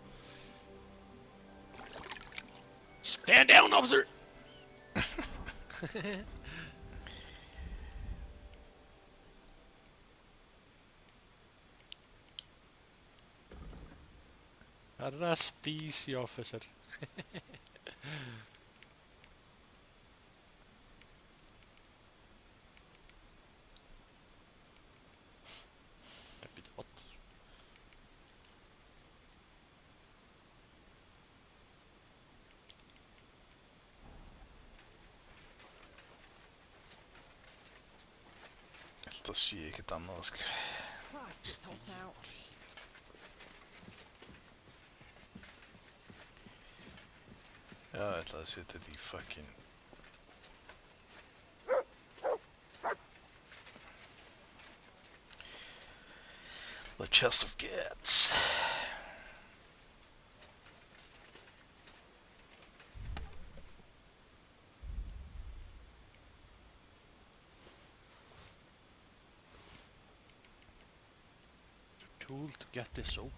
Stand down, officer! Arrest these, officer. What? Það sé ekkert annað, sko. Christ, it's hot out. Já, ég ætlaði að setja þetta í fucking... The chest of gets. Tool to get this open.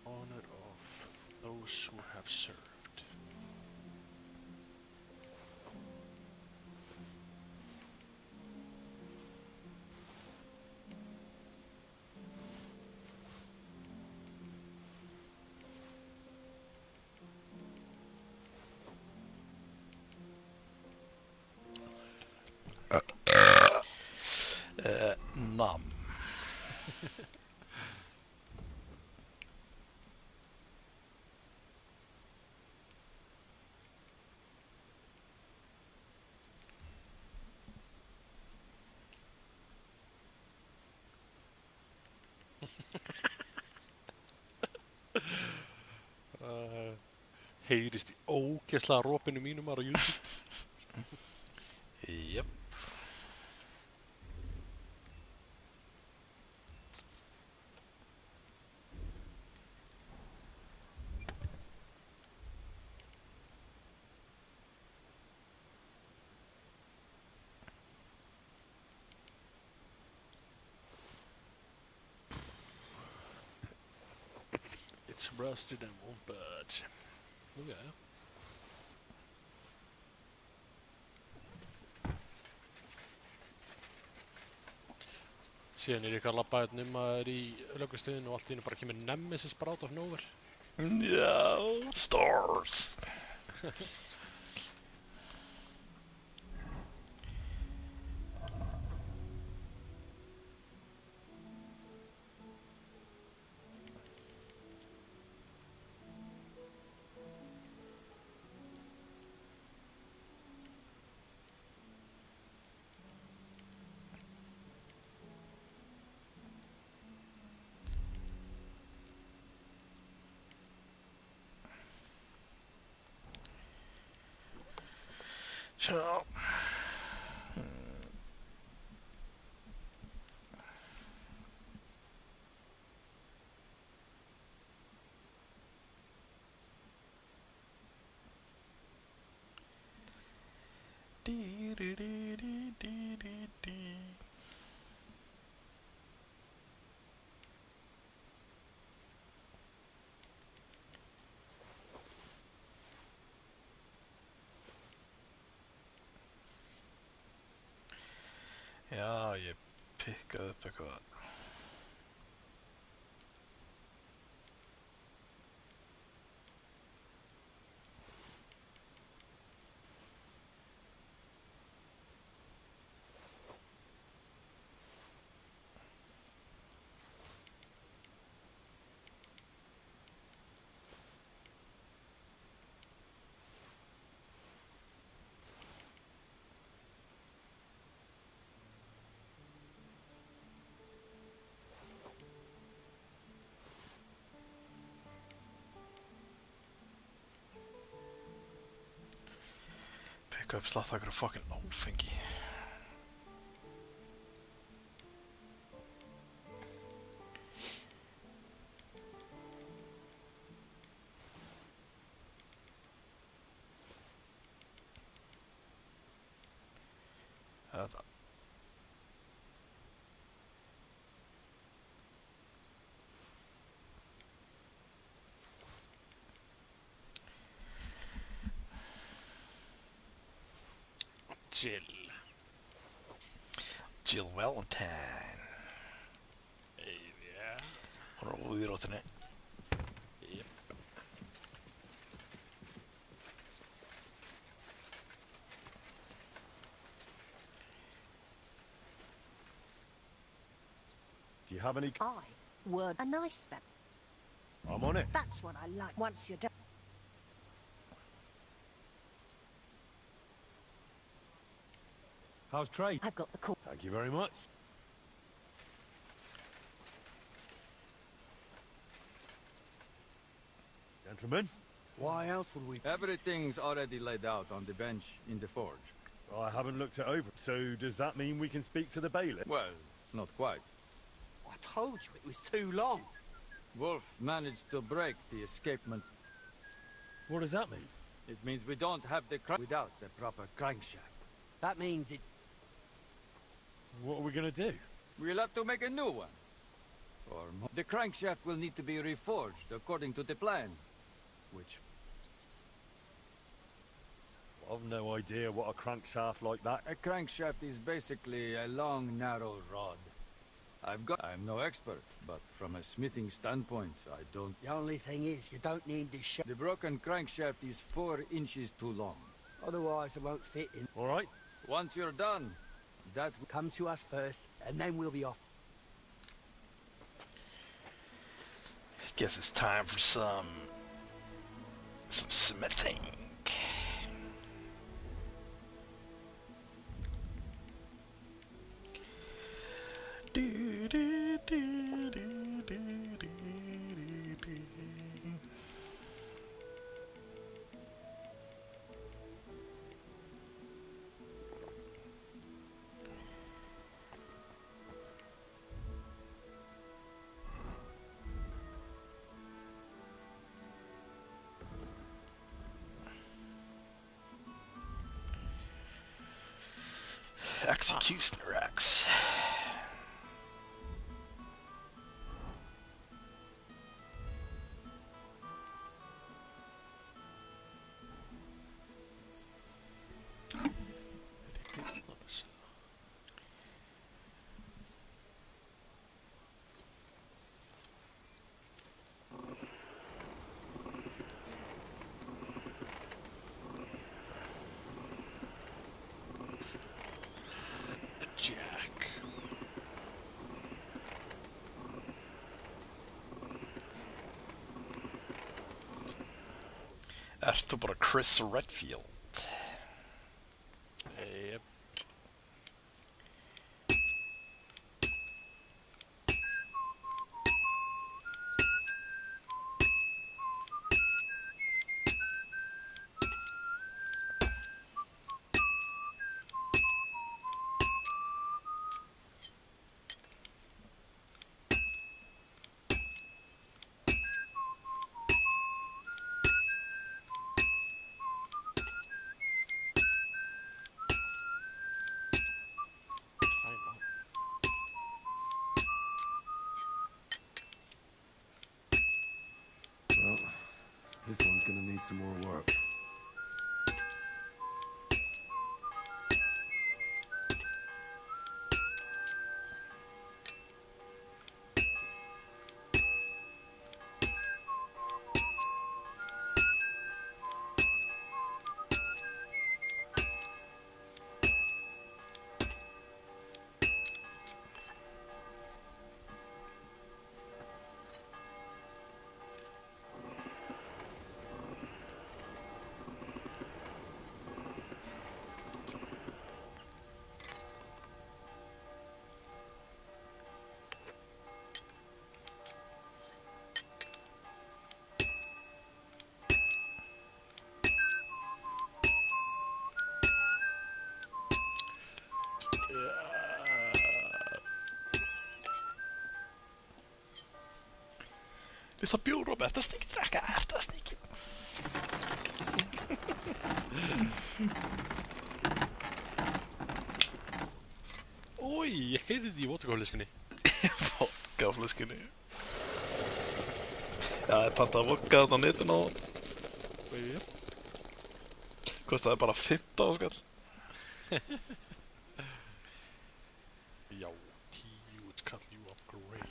Honor of those who have served. Nam. Heyrist í ógeðslega ropinu mínum á YouTube. Jep. It's rusted and won't budge. Okay. Síðan er ég eitthvað að labba hérna maður í lögustöðinu og allt í hennu bara kemur Nemesis bara out of nowhere. Já, stars. Ja. Ja, ég pikkaði upp eitthvað. Pikka upp slatt okkur fucking áfengi. Þetta. Jill. Jill Valentine. Yeah. Hún óð í rótinni. Yep. Do you have any... Word a nice step. I'm on it. That's what I like. Once you're done. How's trade? I've got the call. Thank you very much. Gentlemen? Why else would we? Everything's already laid out on the bench in the forge. I haven't looked it over. So does that mean we can speak to the bailiff? Well, not quite. I told you it was too long. Wolf managed to break the escapement. What does that mean? It means we don't have the without the proper crankshaft. That means it's... What are we gonna do? We'll have to make a new one. Or the crankshaft will need to be reforged according to the plans. Which... I've no idea what a crankshaft like that... A crankshaft is basically a long, narrow rod. I'm no expert, but from a smithing standpoint, I don't... The only thing is, you don't need this shaft. The broken crankshaft is 4 inches too long. Otherwise, it won't fit in. All right. Once you're done, that will come to us first, and then we'll be off. Guess it's time for some smithing. Executioner X. Jack. Ertu bara Chris Redfield? Yep. This one's gonna need some more work. Litla bjóróp, ertu að snikkdrekka? Ertu að snikki? Ói, ég heyrði því í vodkaflöskunni. Vodkaflöskunni? Já, ég pantaði vodka þarna á netinu á. Kostaði bara 15 skall. Já, 10 skall you upgrade.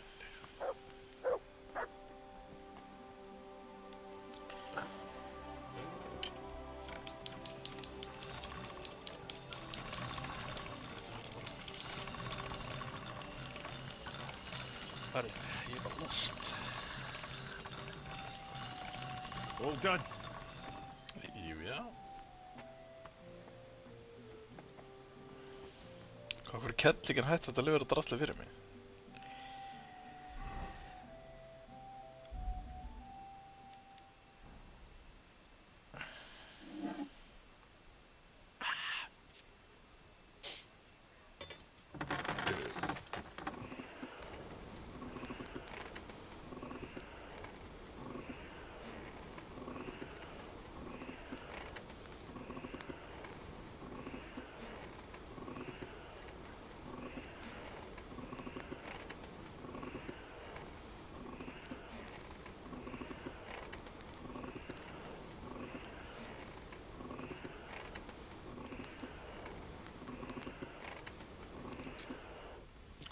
Herri, ég bara lost. All done. Jú, já. Hvað hverju kettlíkinn hætti þetta að lifa þetta drasli fyrir mig?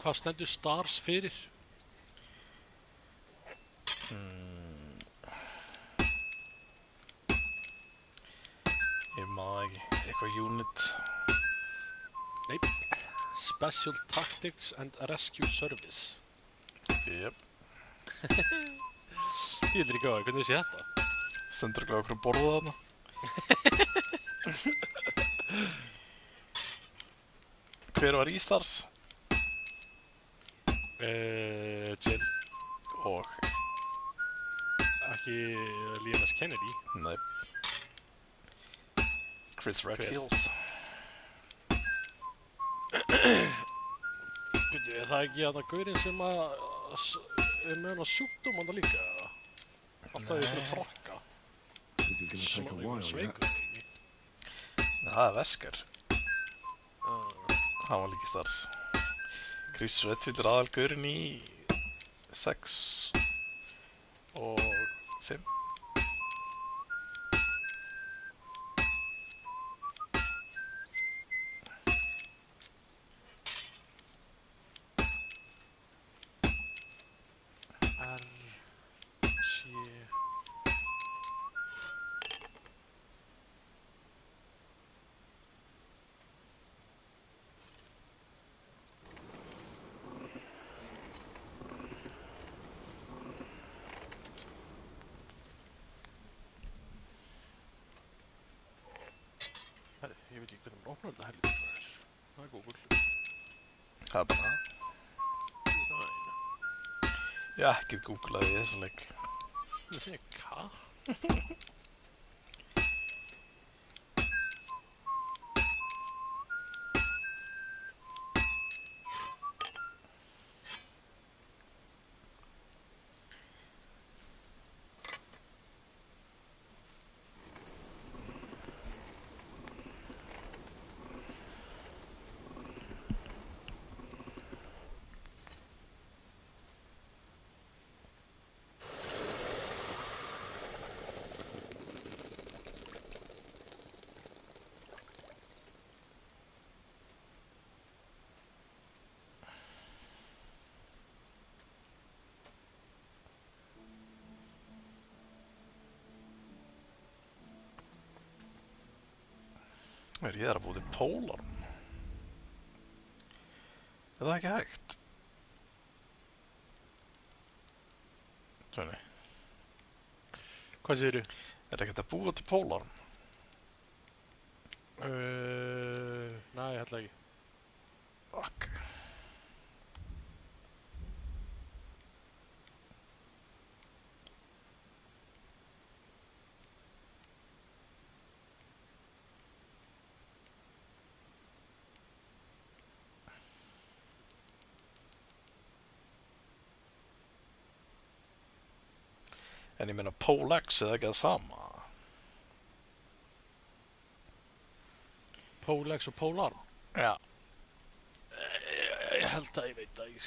Hvað stendur stars fyrir? Ég maður ekki, eitthvað unit. Nei, Special Tactics and Rescue Service. Jep. Ég er ekki á það, hvernig vissi ég þetta? Stendur ekki á okkur borða þarna. Hver var í stars? Jill. Og? Ekki Liam S. Kennedy. Nei. Chris Redfield. Byrju, er það ekki að það gaurinn sem að er með hana sjúkdóm hana líka? Alltaf í fyrir frakka. Sveikur. Það er Vesker. Hann var líka í stars. Chris Redfield er aðal gaurinn í 6 og 5. Ég veit ekki hvernig maður opnar þetta helviti maður. Það er Google. Það er bara það. Ég hef ekkert googlaði í þessu leik. Þú segir hvað? Ég að búið til Pólarn. Það ekki hægt? Svenni. Hvað segirðu? Ekki þetta búið til Pólarn? Nei, ég held ekki. Fuck. En ég meina Pólex ekki það sama? Pólex og Pólarn? Já. Ég held að ég veit það ekki,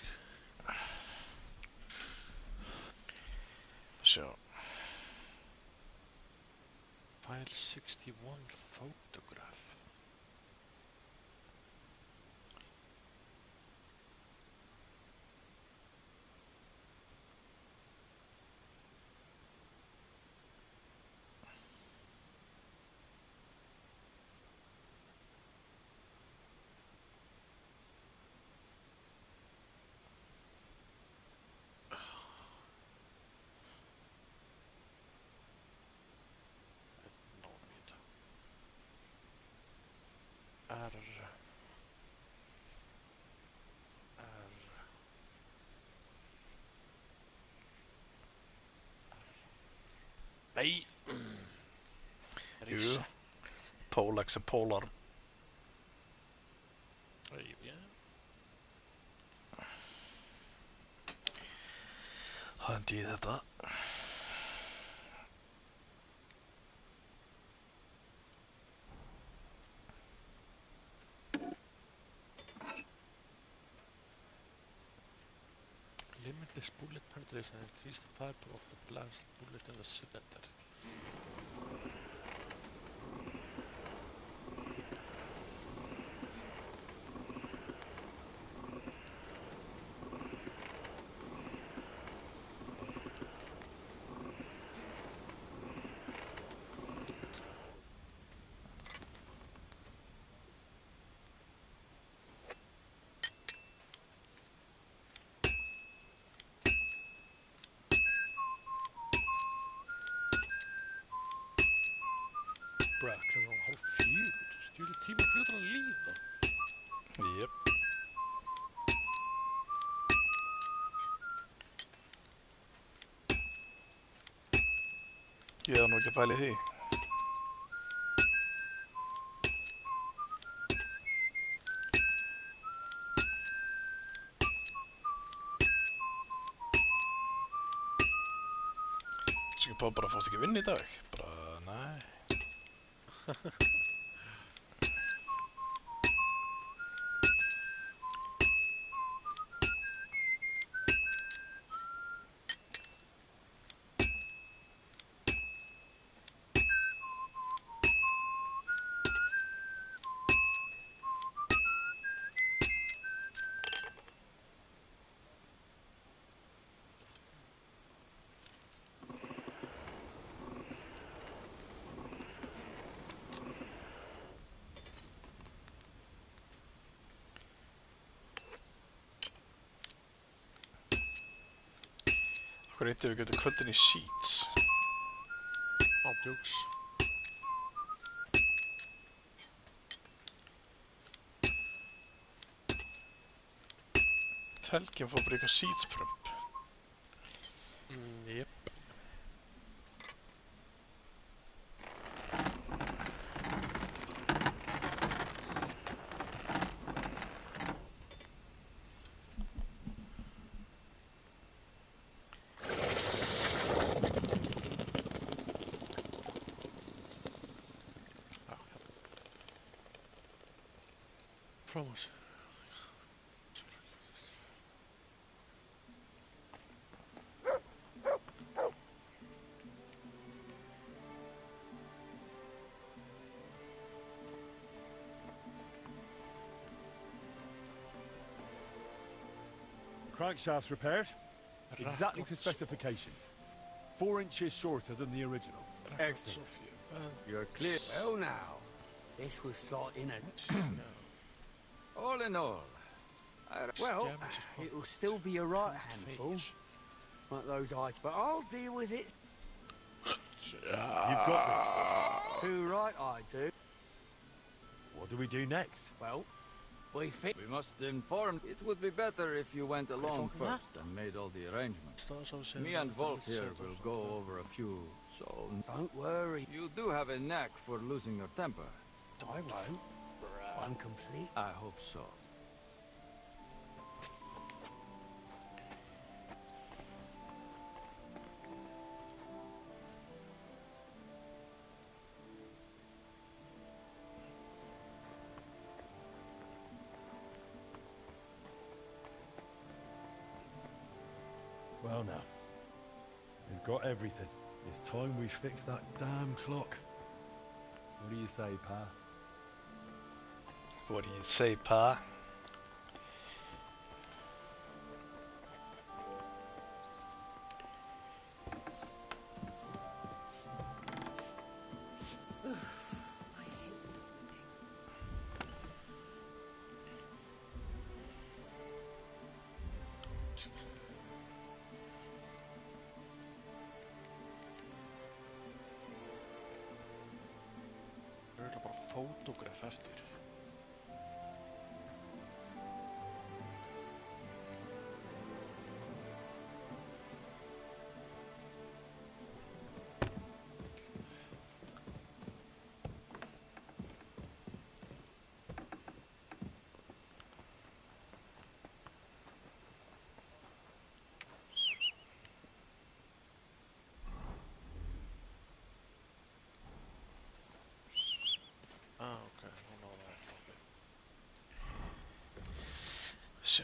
Sjá. File 61 photograph. Nei. Jú. Pólex og Pólarn. Já. Það hendi ég þetta. Limitless bullet penetration and increase the fiber of the blast bullet in the cylinder. Bra, klokkan 3:30. Stjórnir tíma fljótar að líða. Jep. Ég nú ekki að pæla í því. Svo ekki bara fórst ekki að vinna í dag. Bara, nei. Hvað reyndið við getum kvöldin í Sheets? Ábjúks. Helgin fór bara eitthvað Sheets prump. Jep. Promise. Crankshaft's repaired. Exactly to specifications. 4 inches shorter than the original. Excellent. You're clear. Well now, This was thought in a... All in all, well, it'll still be a right handful. Like those eyes, but I'll deal with it. You've got this. Too right, I do. What do we do next? Well, we must inform. It would be better if you went along first and made all the arrangements. Me and Wolf here will go over a few, so... Don't worry. You do have a knack for losing your temper. I won't. I'm complete. I hope so. Well now, we've got everything. It's time we fix that damn clock. What do you say, Pa? What do you say, Pa? Fótograf eftir. Okay, I know that. Okay. So.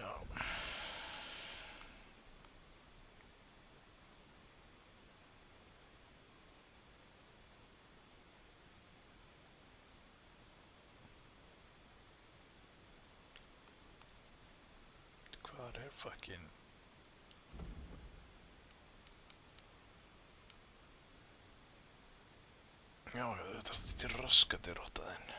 Hvað fucking... Já, þetta er til raskandi rottaðinn.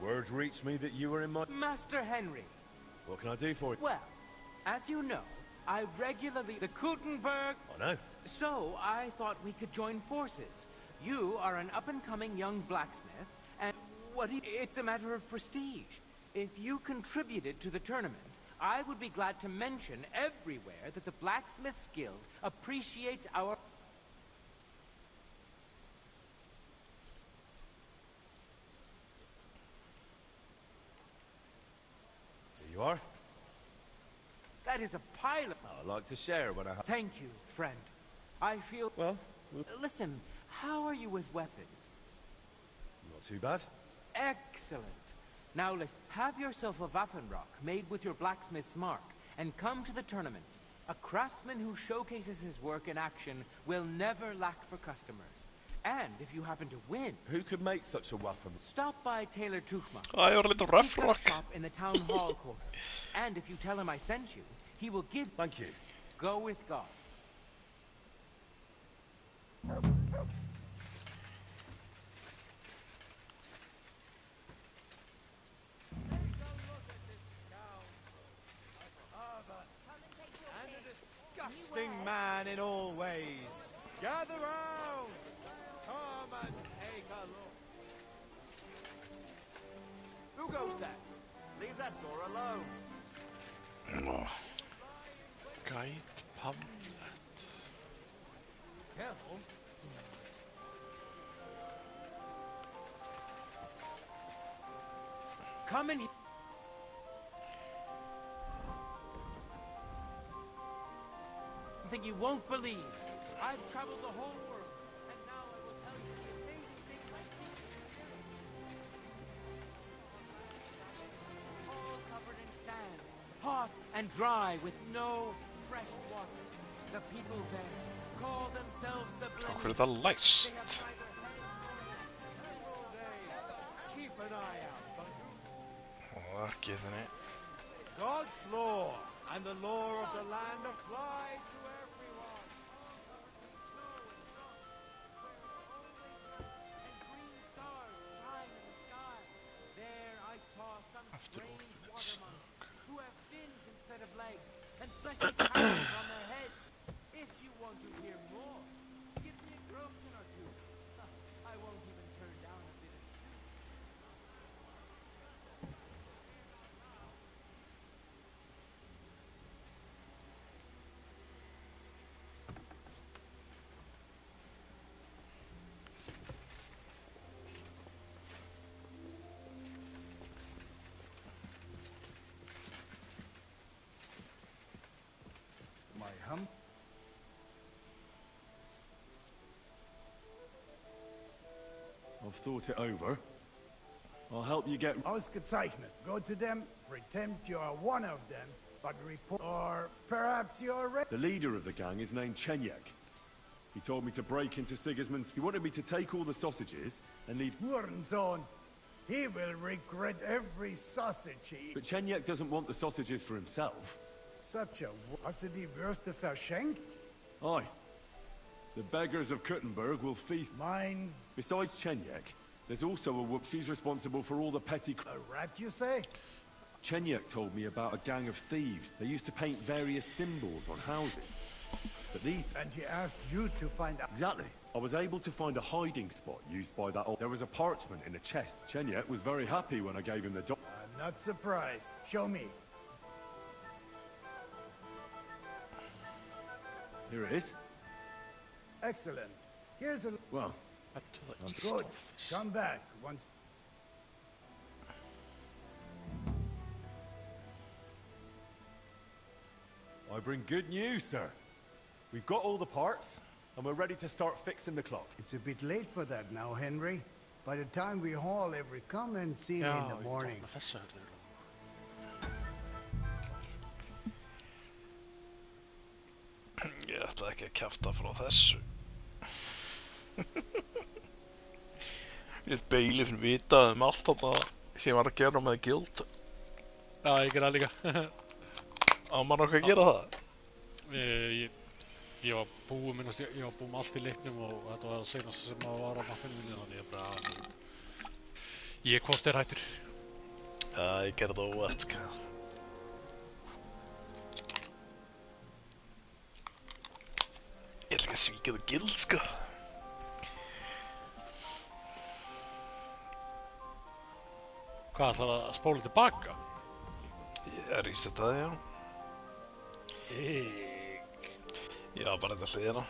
Word reached me that you were in my... Master Henry. What can I do for you? Well, as you know, I regularly... The Kutenberg... I know. So, I thought we could join forces. You are an up-and-coming young blacksmith, and it's a matter of prestige. If you contributed to the tournament, I would be glad to mention everywhere that the Blacksmiths Guild appreciates our... Here you are. That is a pile of... I like to share when I have... Thank you, friend. I feel... Well... Listen, how are you with weapons? Not too bad. Excellent. Now listen, have yourself a Waffenrock made with your blacksmith's mark, and come to the tournament. A craftsman who showcases his work in action will never lack for customers. And if you happen to win... Who could make such a Waffen? Stop by Taylor Tuchman. I already the rough rock. Shop in the town hall quarter. And if you tell him I sent you, he will give... Thank you. Go with God. Disgusting man in all ways. Gather round! Come and take a look. Who goes there? Leave that door alone. Guide pamphlet. Careful. Come in here. something you won't believe. I've traveled the whole world, and now I will tell you the amazing things I've seen here. All covered in sand, hot and dry with no fresh water. The people there call themselves the Kanske det är läst. Keep an eye out, Arkið henni. God's law and the law of the land apply to everyone. There I saw some strange water monsters who have fins instead of legs and fleshy crowns on their heads. If you want to hear more, give me a groschen or two. I won't even turn down a bit of soup. My hum? I've thought it over. I'll help you get... Ausgezeichnet. Go to them, pretend you are one of them, but report... Or perhaps you're... The leader of the gang is named Chenyek. He told me to break into Sigismund's... He wanted me to take all the sausages and leave... Hurensohn. He will regret every sausage he... But Chenyek doesn't want the sausages for himself. Such a... Hast du die Würste verschenkt? Aye. The beggars of Kuttenberg will feast... Mine... Besides Chenyek, there's also a whoop. She's responsible for all the petty... A rat, you say? Chenyek told me about a gang of thieves. They used to paint various symbols on houses. But these... And he asked you to find out... Exactly. I was able to find a hiding spot used by that old... There was a parchment in a chest. Chenyek was very happy when I gave him the doc... I'm not surprised. Show me. Here it is. Excellent. Here's a... Well... Good. Come back once... I bring good news, sir. We've got all the parts, and we're ready to start fixing the clock. It's a bit late for that now, Henry. By the time we haul everything, come and see me in the morning. Ég ætla ekki að kjafta frá þessu. Ég veit Bailey vita allt þarna sem var að gera með Guild. Já, ég gera það líka. Á maður okkur að gera það? Ég var búinn minnast, ég var búinn með allt í leiknum og þetta var það seinast sem að var á mappinu minni, þannig ég bara... Ég hvort er hættur. Já, ég gerði það óvart, sko. Ég ætla ekki að svíkja það Guild, sko. Hvað, ætlar að spóla tilbaka? Ég resetta það, já. Já, bara þetta hliðina.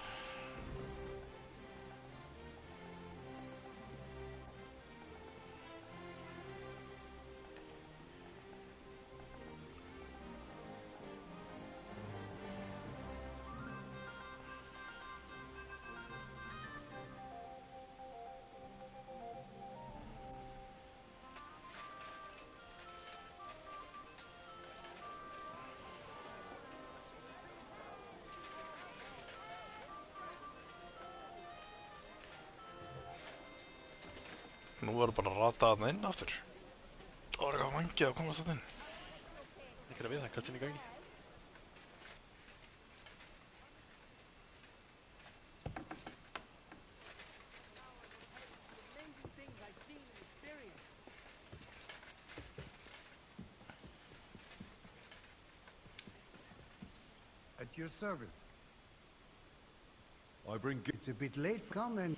Nú verður bara að rata þarna inn aftur. Það var eitthvað vangið að komast þarna inn. Ekki að við, það er kallinn í gangi. At your service. I bring... It's a bit late. Come and...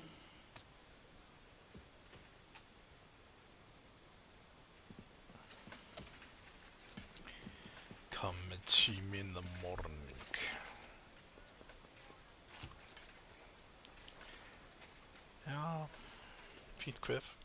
Come and see me in the morning. Já, fínt kvef.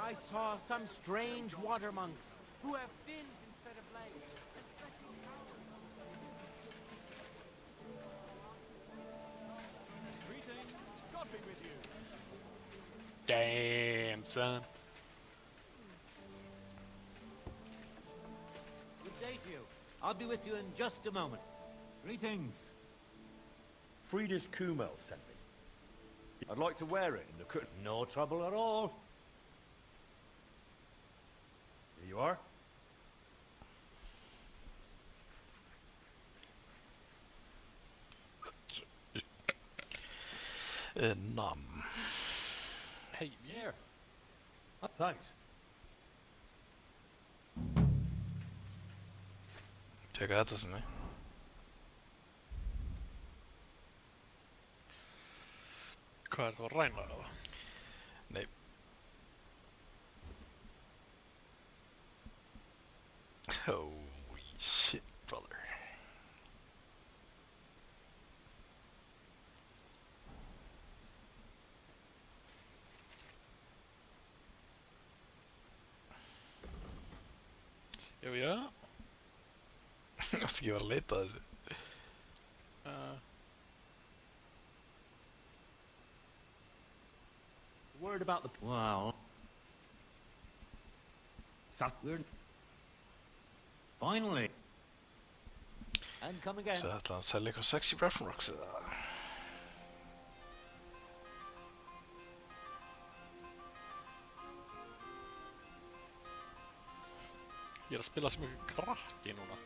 I saw some strange water monks who have fins instead of legs. Greetings. God be with you. Damn, son. Good day to you. I'll be with you in just a moment. Greetings. Friedrich Kumel sent me. I'd like to wear it in the cut. No trouble at all. Here you are. Nam. Hey, here. Thanks. Teka þetta sinni. Hvað er það að ræna það? Nei. Holy shit, brother. Já. Ég átti ekki að vera að leita að þessu. Word about the... Wow. Southward. Finally. And come again. Så ætla hann að selja eitthvað sexy Breath Rocks eða? Ég er að spila sem eitthvað krakki núna.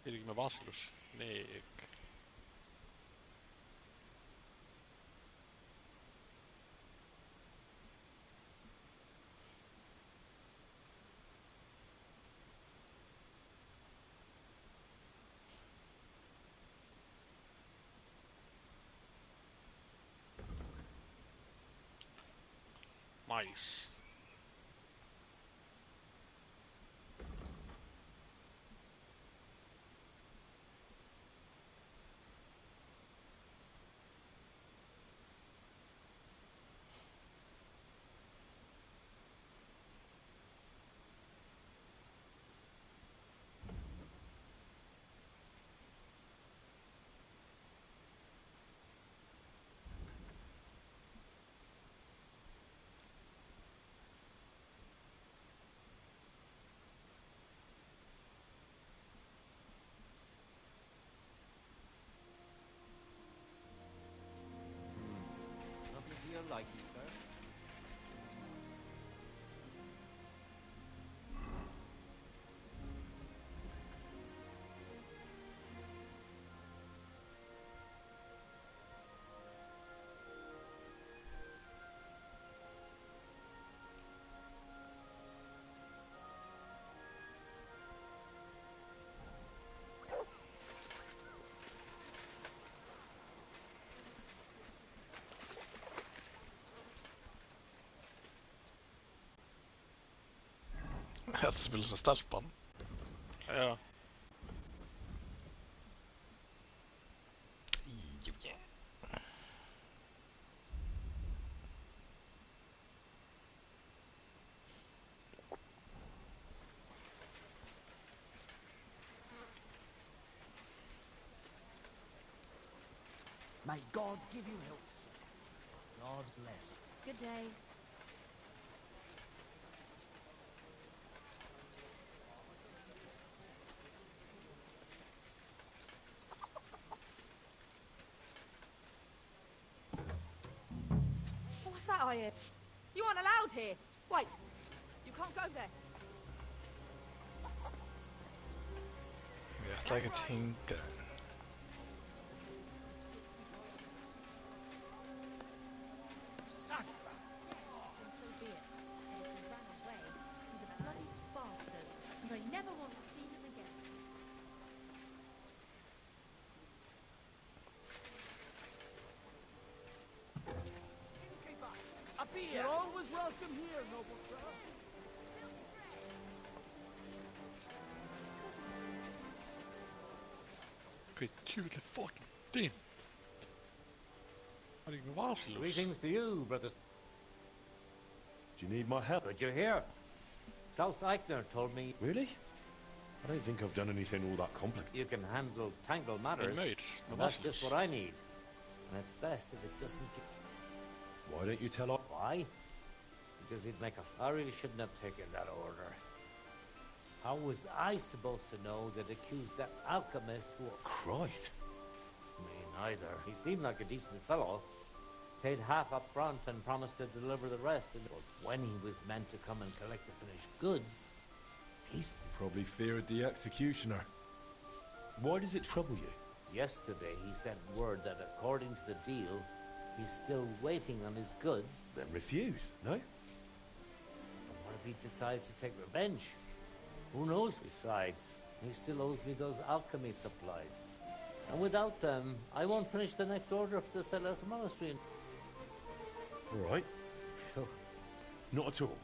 Ég er ekki með Vasilus. Nei. Nice. Nothing to your liking, sir. Þetta spila sem stelpan. Já. May God give you health, sir. God bless. Good day. What's that I hear? You aren't allowed here. Wait, you can't go there. Ég ætla ekki að tinga. fear. You're always welcome here, noble sir. Okay, totally fucking damn. Har det ikke varseløs? Greetings to you, brothers. Do you need my help? Good you're here. Klaus Eichner told me... Really? I don't think I've done anything all that complex. You can handle tangled matters. Mate, and that's just what I need. And it's best if it doesn't get... Why don't you tell us? Why? Because he'd make a... I really shouldn't have taken that order. How was I supposed to know that accused that alchemist who... Christ. Me neither. He seemed like a decent fellow. Paid half up front and promised to deliver the rest. And when he was meant to come and collect the finished goods, he probably feared the executioner. Why does it trouble you? Yesterday he sent word that according to the deal, he's still waiting on his goods. Then refuse, no? And what if he decides to take revenge? Who knows? Besides, he still owes me those alchemy supplies. And without them, I won't finish the next order for the Celeste Monastery. All right. Sure. Not at all.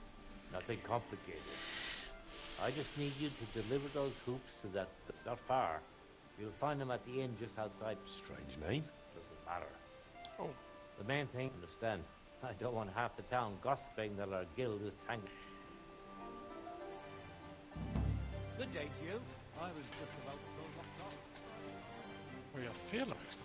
Nothing complicated. I just need you to deliver those hoops to that... It's not far. You'll find them at the inn just outside. Strange name. Doesn't matter. Oh. The main thing, understand, I don't want half the town gossiping that our guild is tangled. Good day to you. I was just about to close my shop. Var jag fel högst?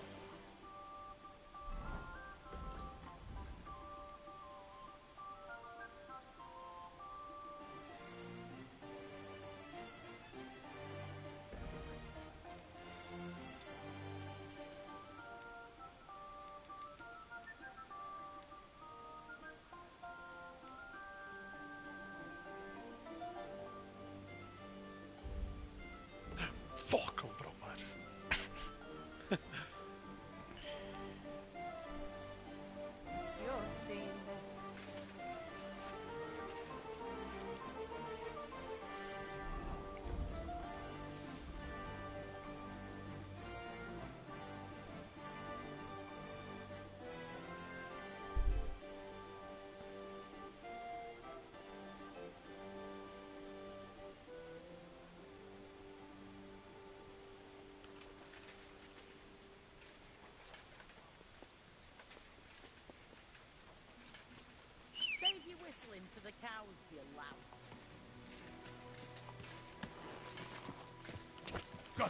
Fuck om bra här. You're seeing this. Save your whistling for the cows, you lout. Go!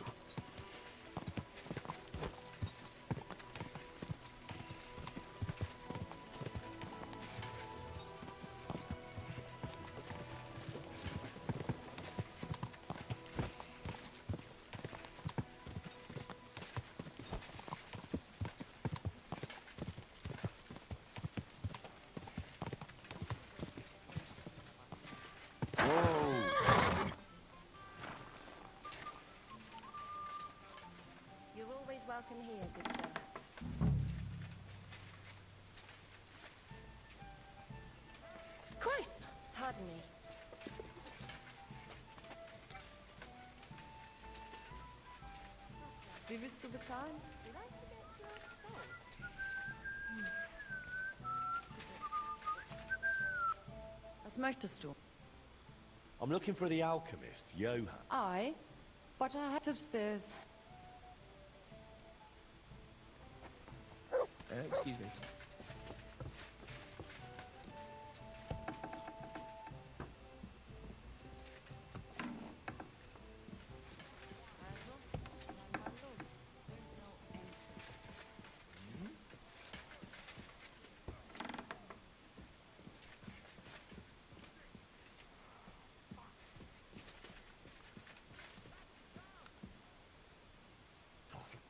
You're always welcome here, good sir. Christ! Pardon me. Wie willst du bezahlen? Did I forget your soul? Was möchtest du? I'm looking for the alchemist, Johann. I? But I had upstairs. Excuse me.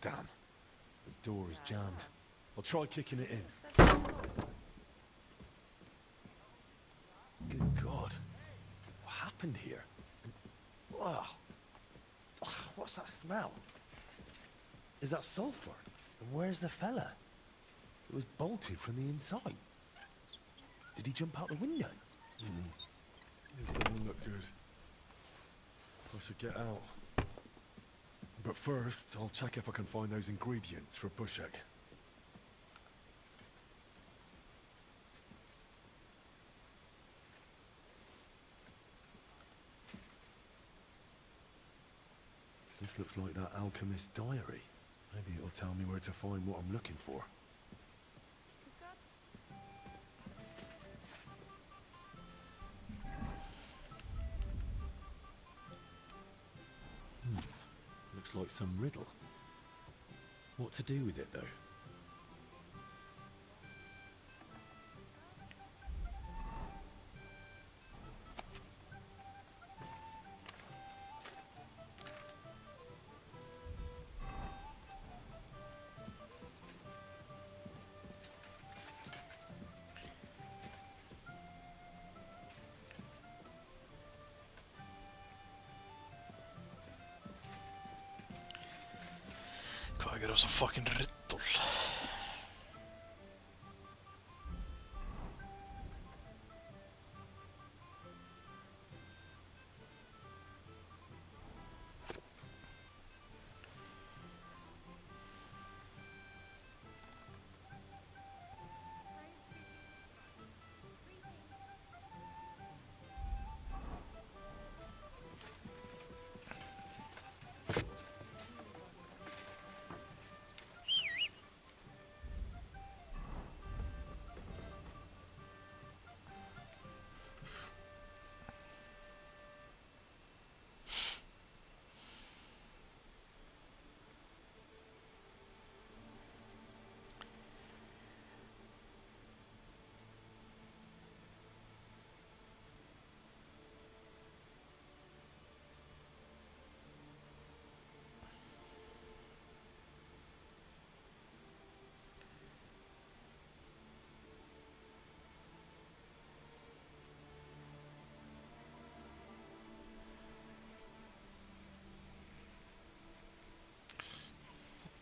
Damn. The door is jammed. I'll try kicking it in. Good God. What happened here? Wow. What's that smell? Is that sulfur? And where's the fella? It was bolted from the inside. Did he jump out the window? This doesn't look good. I should get out. But first, I'll check if I can find those ingredients for Bushek. This looks like that alchemist's diary. Maybe it'll tell me where to find what I'm looking for. Looks like some riddle. What to do with it, though? Hvað að gera þessa fucking riddle?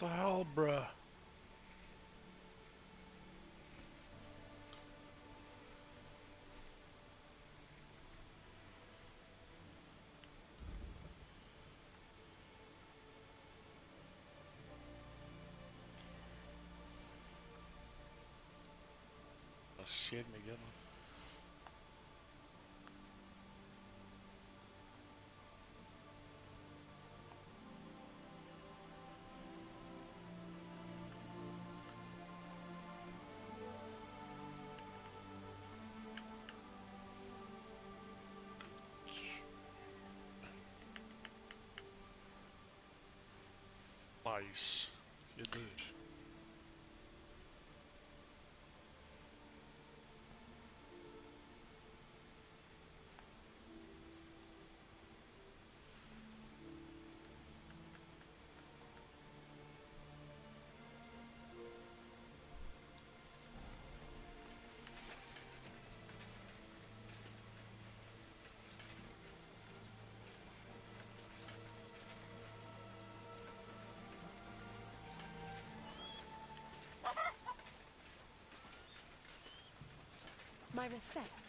What the hell, bruh? Það sér mig hérna. Nice. Ég döður. My respects.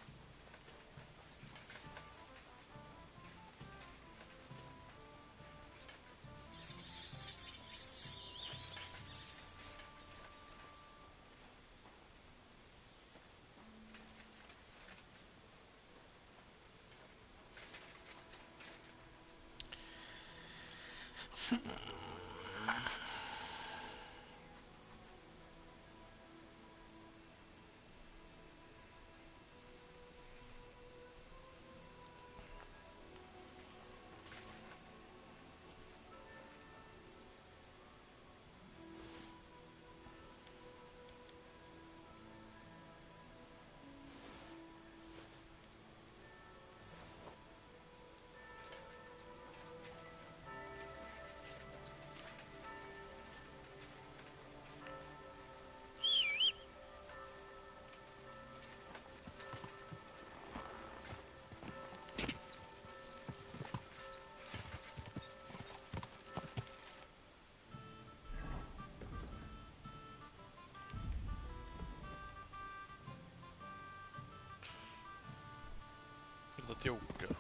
Þetta djóka.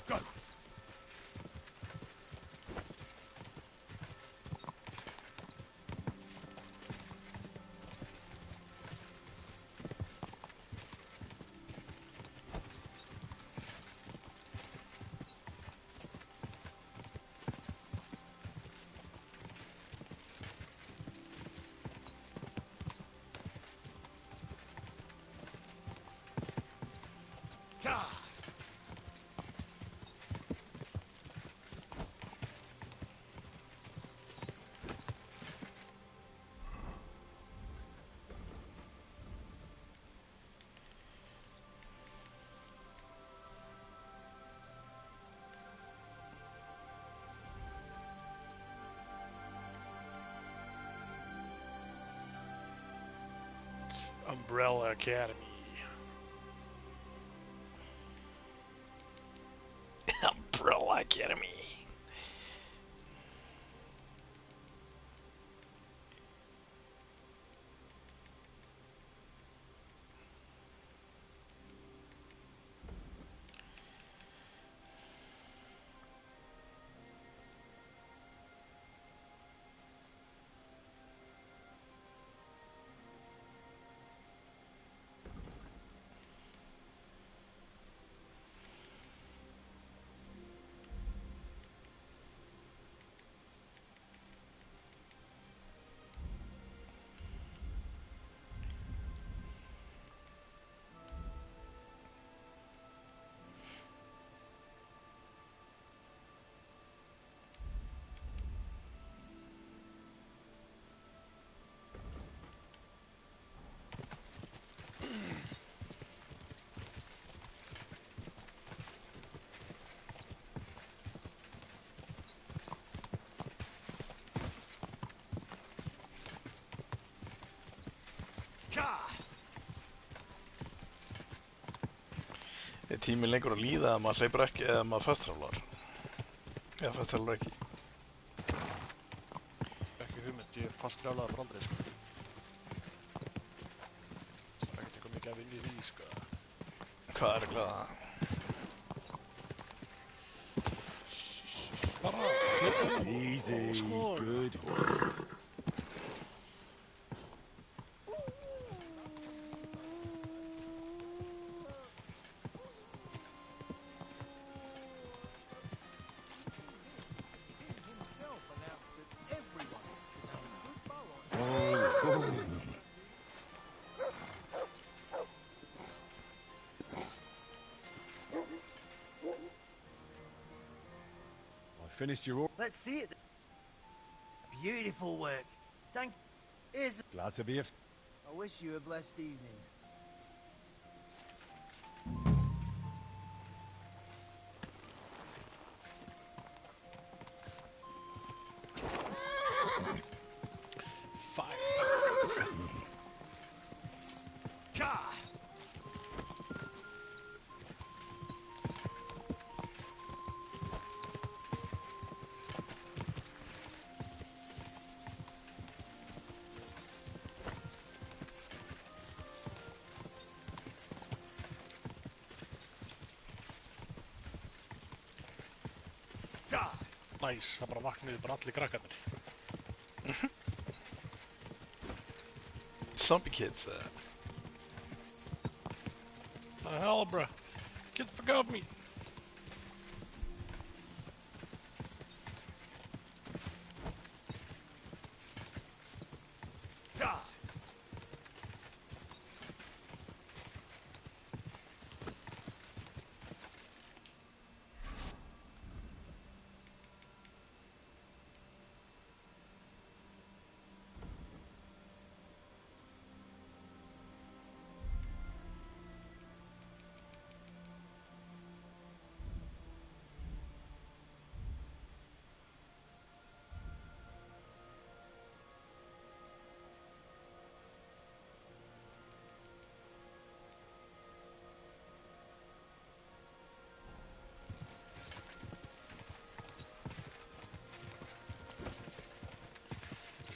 Go! Umbrella Academy. Umbrella Academy. Er tíminn lengur að líða að maður hleypur ekki eða maður fastrálar? Eða fastrálar ekki? Ekki hugmynd, ég fastrálaði bara aldrei, sko. Það er ekkert eitthvað mikið að vinna í því, sko. Hvað er glæða? Bara hleypum Easy, og good horse. Finished your order. Let's see it. Beautiful work. Thank. Is. Glad to be of. I wish you a blessed evening. Næs, það bara vakniði bara allir krakkarnir. Zombie kids. The hell, bruh? Get the fuck off me!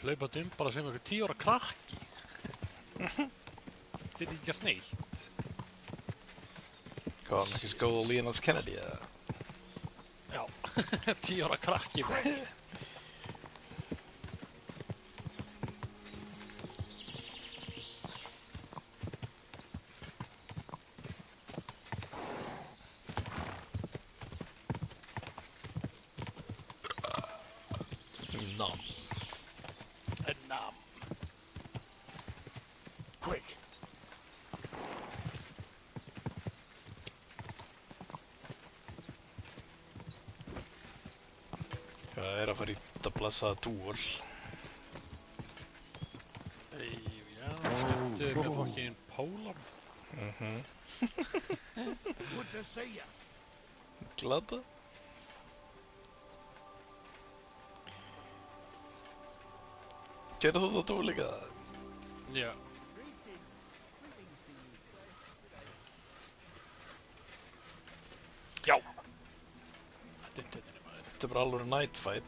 Hlaupað inn bara sem einhver 10 ára krakki. Þetta ekki gert neitt. Hvað, hann ekki skóð Leonard Kennedy eða? Já, 10 ára krakki bara. Blessaða dúl. Já, skemmtu með fokkin pólar. Good to see you. Glada. Gerðu þú það dúl líka? Já. Já! Þetta bara alveg night fight.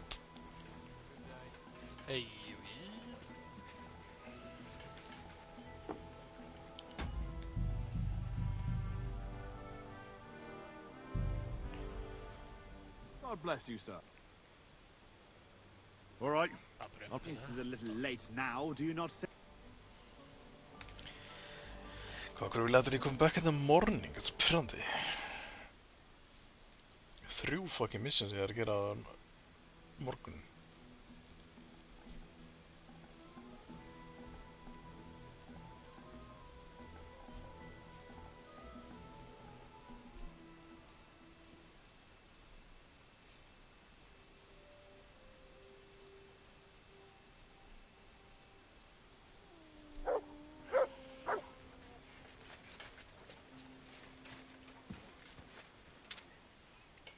God bless you, sir. All right. This is a little late now, do you not think? Hvað vil ég come back in the morning? Þetta er svo pirrandi. 3 fucking missions ég að gera á morgun.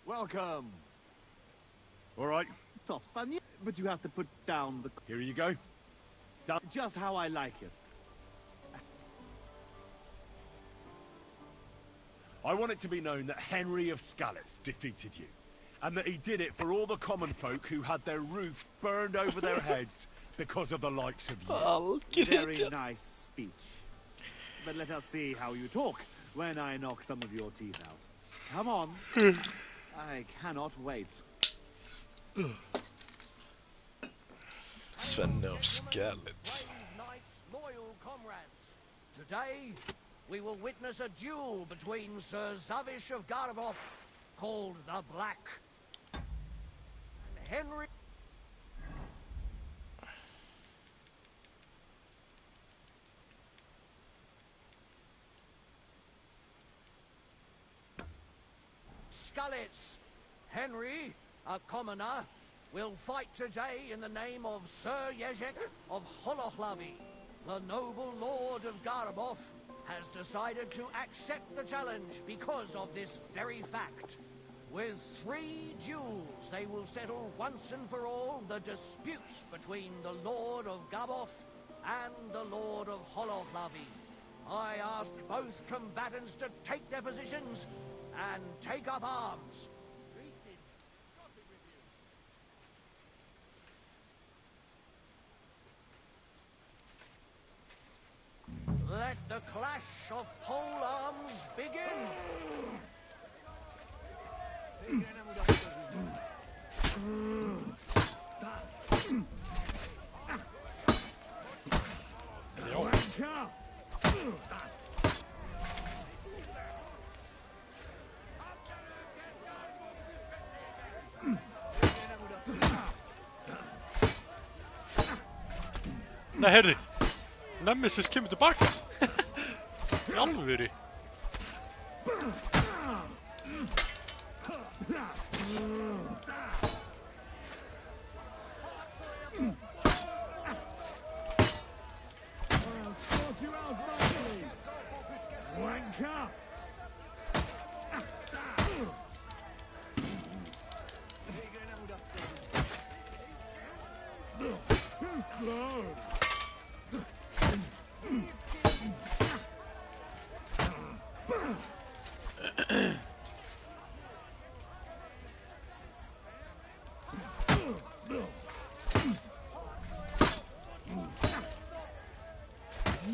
Welcome. All right. Tough fun, but you have to put down the... Here you go. Just how I like it. I want it to be known that Henry of Skalitz defeated you, and that he did it for all the common folk who had their roofs burned over their heads because of the likes of you. Very nice speech. But let us see how you talk when I knock some of your teeth out. Come on. I cannot wait. Sven of Skalitz. Knights, loyal comrades. Today, we will witness a duel between Sir Zavish of Garabov, called the Black, and Henry... Skalitz. Henry, a commoner, will fight today in the name of Sir Jezek of Holohlavi. The noble lord of Garabov has decided to accept the challenge because of this very fact. With 3 duels, they will settle once and for all the disputes between the Lord of Gabov and the Lord of Holohlavi. I ask both combatants to take their positions and take up arms. Let the clash of pole arms begin. Nej, herri! Nemesis kemur tilbaka! Í alvöru!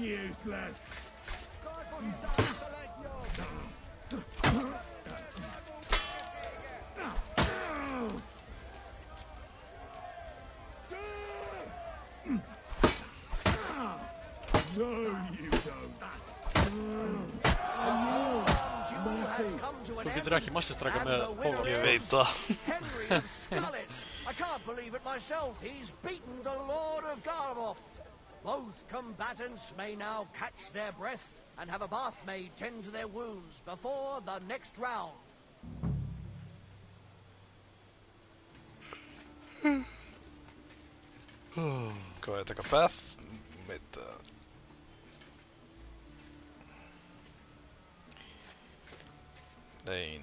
Useless. No, you don't. Þú getur ekki masterstraka með Póla. Ég veit það. Henry of Skalitz. I can't believe it myself. He's beaten the Lord of Garabov. Both combatants may now catch their breath and have a bathmaid tend to their wounds before the next round. Hvað er þetta Beth? Með Nei.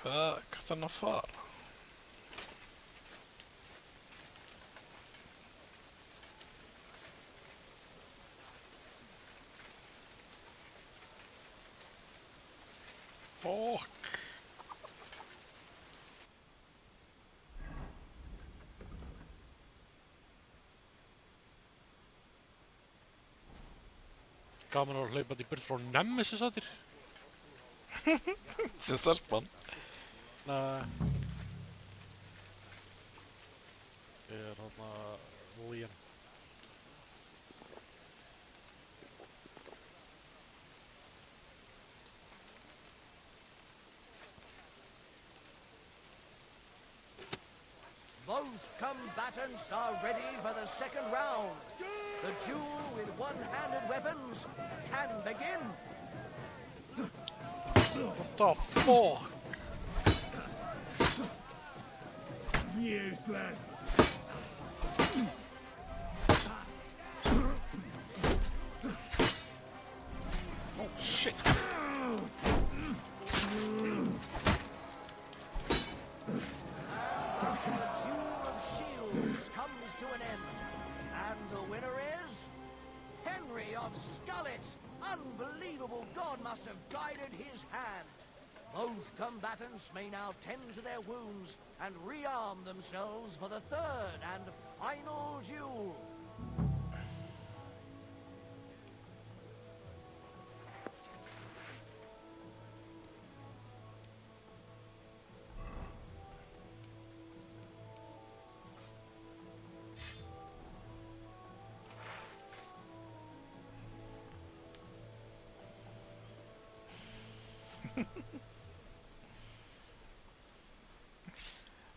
Hvert hann að fara? Fuck. Gaman að hlaupa í burt frá Nemesis að þér. Sem stelpan. Nei. Ég þarna Leon. Both combatants are ready for the second round. The duel with one-handed weapons can begin. What the fuck? Useless. Oh shit. Unbelievable, God must have guided his hand. Both combatants may now tend to their wounds and rearm themselves for the third and final duel.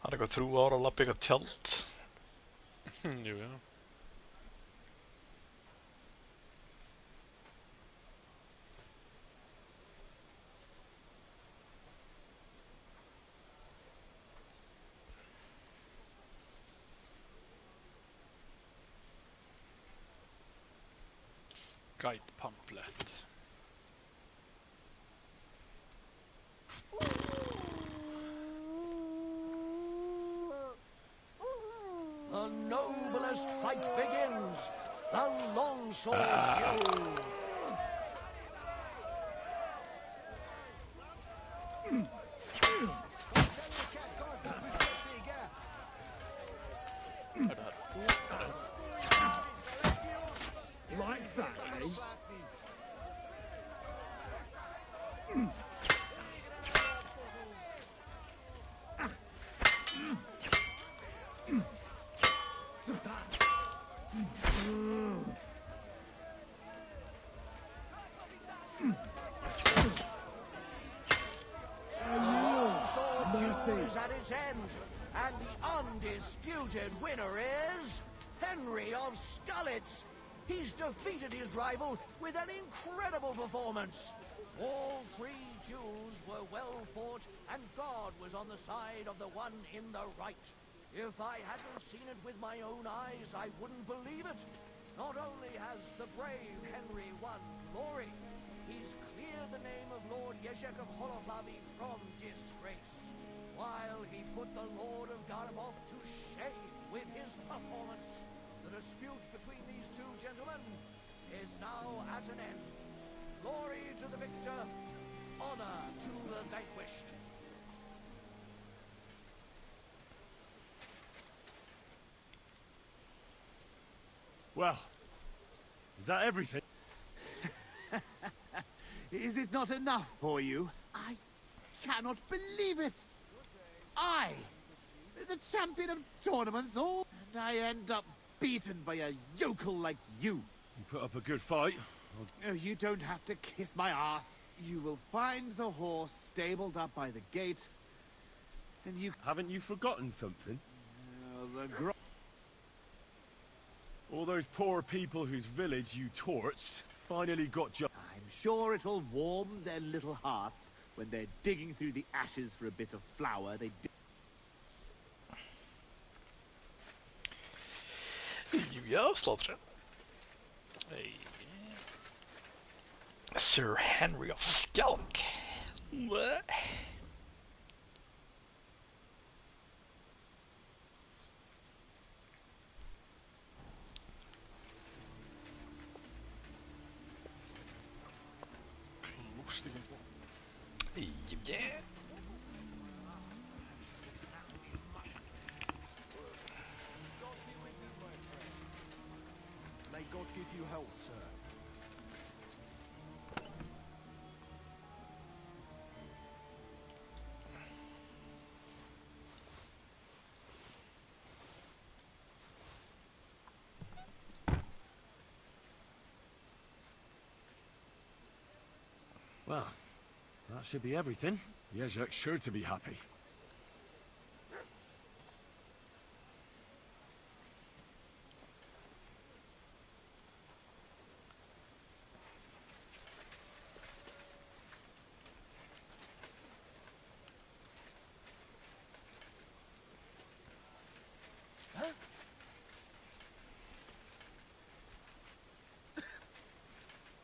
Hann er eitthvað 3 ára að lappa eitthvað tjald. Jú, já. Guide pamphlet. The noblest fight begins. The longsword duel. Like that, eh? Is at its end, and the undisputed winner is Henry of Skalitz. He's defeated his rival with an incredible performance. All 3 duels were well fought, and God was on the side of the one in the right. If I hadn't seen it with my own eyes, I wouldn't believe it. Not only has the brave Henry won glory, he's cleared the name of Lord Yeshek of Holoclavi from disgrace, while he put the Lord of Garabov to shame with his performance. The dispute between these 2 gentlemen is now at an end. Glory to the victor, honor to the vanquished. Well, is that everything? Is it not enough for you? I cannot believe it. I, the champion of tournaments, all, and I end up beaten by a yokel like you. You put up a good fight. Oh, you don't have to kiss my ass. You will find the horse stabled up by the gate, and you... Haven't you forgotten something? The all those poor people whose village you torched finally got I'm sure it will warm their little hearts when they're digging through the ashes for a bit of flour they Ja, sladderen. Sir Henry of Skelk. Yeah. May God give you health, sir. Well, that should be everything. Jezek's sure to be happy.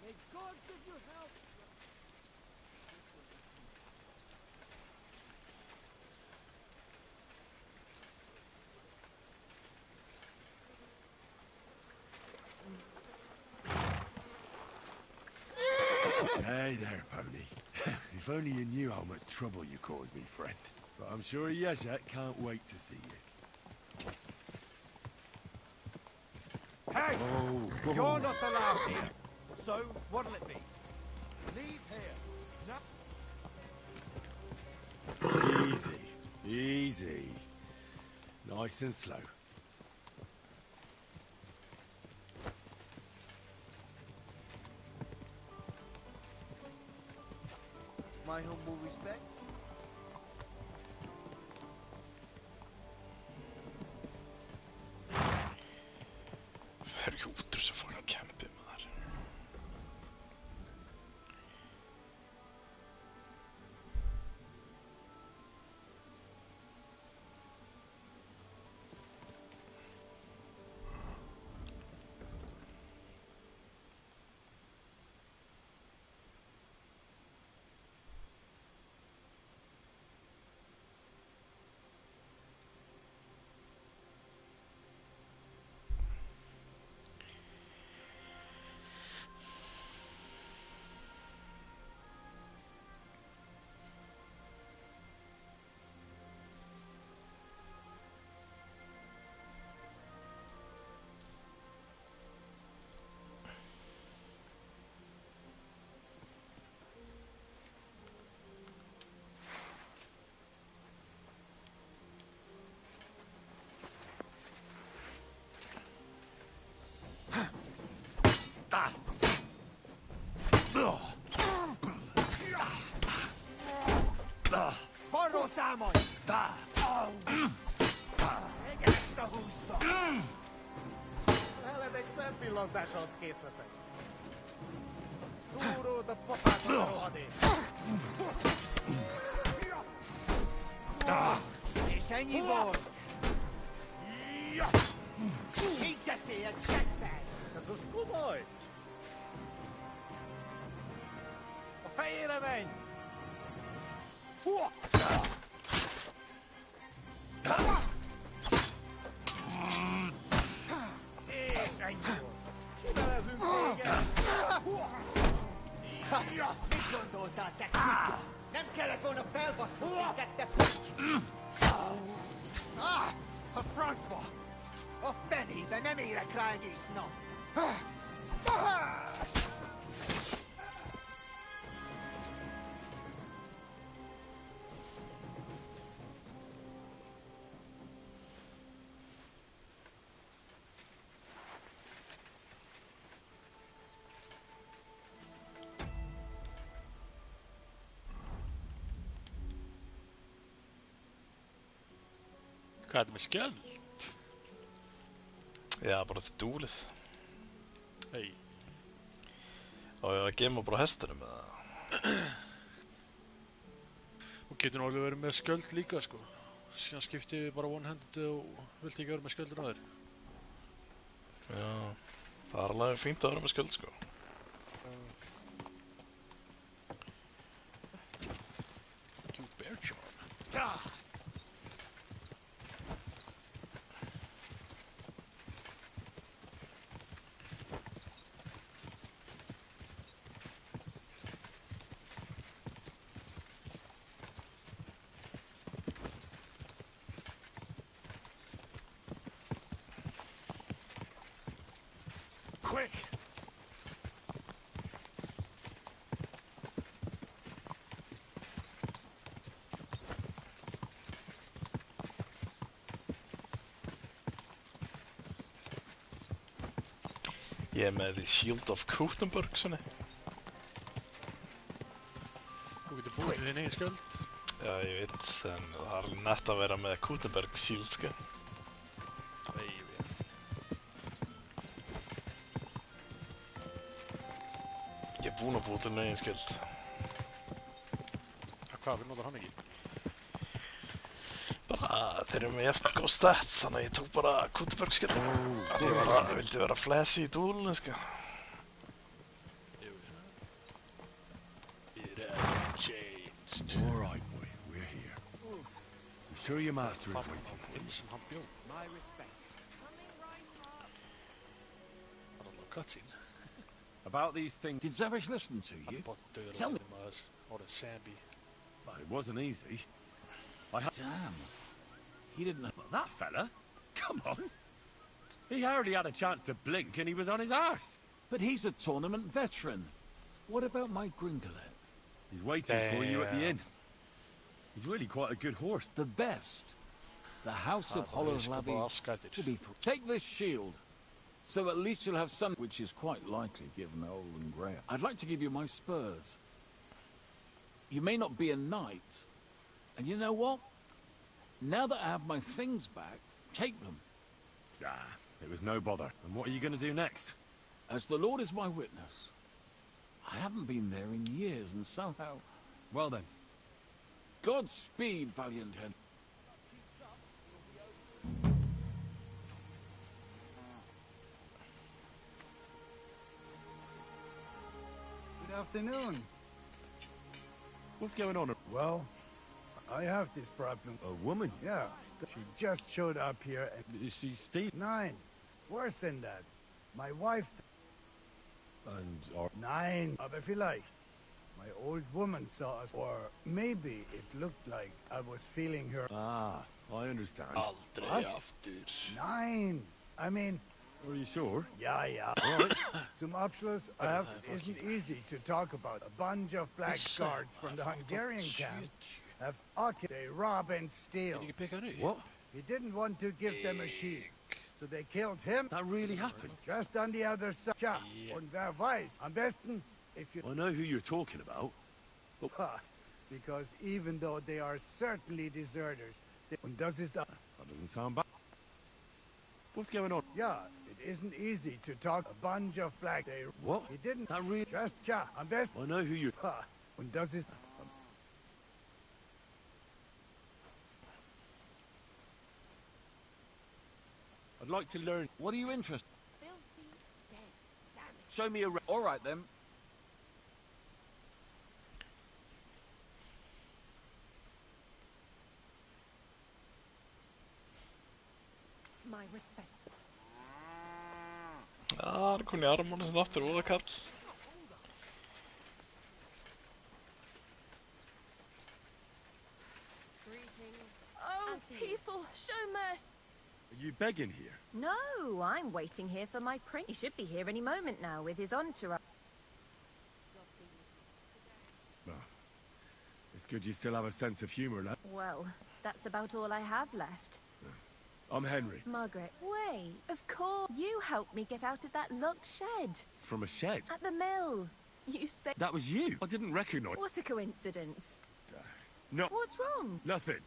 May God give you health. Hey there, pony. If only you knew how much trouble you caused me, friend. But I'm sure Jezek can't wait to see you. Hey! Oh, You're not allowed here. So, what'll it be? Leave here. Easy. Easy. Nice and slow. My humble respects. Vergoter så får jag campa med där. Porotamon! Eikä sitä huistoa! Helvetin pillontääs oot kissasen. Tuuruuta pokata ruotiin. Isängi vuosi! Itse siihen tjäkpäin! Das was gut oi! Feiremen! Huo! Nyt on tuota täkkytty. Nämkele tuonne pelvas, kättä fletch. A frontball. A fenny, the nemira kleini snob. Hvað er þetta með skjöld? Já, bara þetta dúlið. Hei. Og ég var að gema bara hestunum eða? Og getur nú alveg verið með skjöld líka sko. Síðan skipti við bara one-handed og vilti ekki vera með skjöldur á þér. Já, það er alveg fínt að vera með skjöld sko. Bear charm. Quick! Ég er með Shield of Kuttenberg svona. Þú getur búið til þinn eigin skjöld. Já, ég veit, en það er nett að vera með Kuttenberg Shield, sko. Ég er búinn að búið til þinn eigin skjöld. Hvað, við notar hann ekki? Bara, þeir eru með eftir góð stats, þannig að ég tók bara Kuttenberg skjöld. Ég vildi vera flashy í dúlunni, sko. Alright, boy, we're here. I'm sure your master is waiting for you. My respect. I don't know, cutscene. About these things, did Zavish listen to you? Tell me. Or the Sambi. Well, it wasn't easy. Damn. He didn't know. Well, that fella? Come on. He hardly had a chance to blink and he was on his arse. But he's a tournament veteran. What about my Gringolet? He's waiting for you at the inn. He's really quite a good horse. The best. The House of Holohlavi will be for. Take this shield. So at least you'll have some, which is quite likely given old and grey. I'd like to give you my spurs. You may not be a knight. And you know what? Now that I have my things back, take them. Ah, it was no bother. And what are you going to do next? As the Lord is my witness, I haven't been there in years, and somehow... Well then. Godspeed, valiant Hen. Good afternoon. What's going on? Well, I have this problem. A woman? Yeah. She just showed up here and... Is she Steve? 9. Worse than that. My wife... And... 9. Aber vielleicht. My old woman saw us. Or maybe it looked like I was feeling her... Ah, I understand. Aldrig after. 9. I mean... Are you sure? Ja, ja. Right. Zum Abschluss, it isn't easy to talk about. A bunch of black guards from the Hungarian camp have occupied. They rob and steal. What? He didn't want to give them a shield, so they killed him. That really happened? Just on the other side. Tja, und wer weiß, am besten, if you... I know who you're talking about. Because even though they are certainly deserters, und das ist... That doesn't sound bad. What's going on? Yeah, it isn't easy to talk. A bunch of black... They... What? He didn't... That really... Just, tja, am besten... I know who you... Und das ist... I'd like to learn. What are you interested in? Show me a... All right, then. My respect. Já, það kom í armónu sem aftur voru kall. Oh, people, show mercy. Are you begging here? No, I'm waiting here for my prince. He should be here any moment now with his entourage. Well, it's good you still have a sense of humor, lad. Well, that's about all I have left. I'm Henry. Margaret, wait, of course. You helped me get out of that locked shed. From a shed? At the mill. You said... That was you? I didn't recognize... What a coincidence. No. What's wrong? Nothing.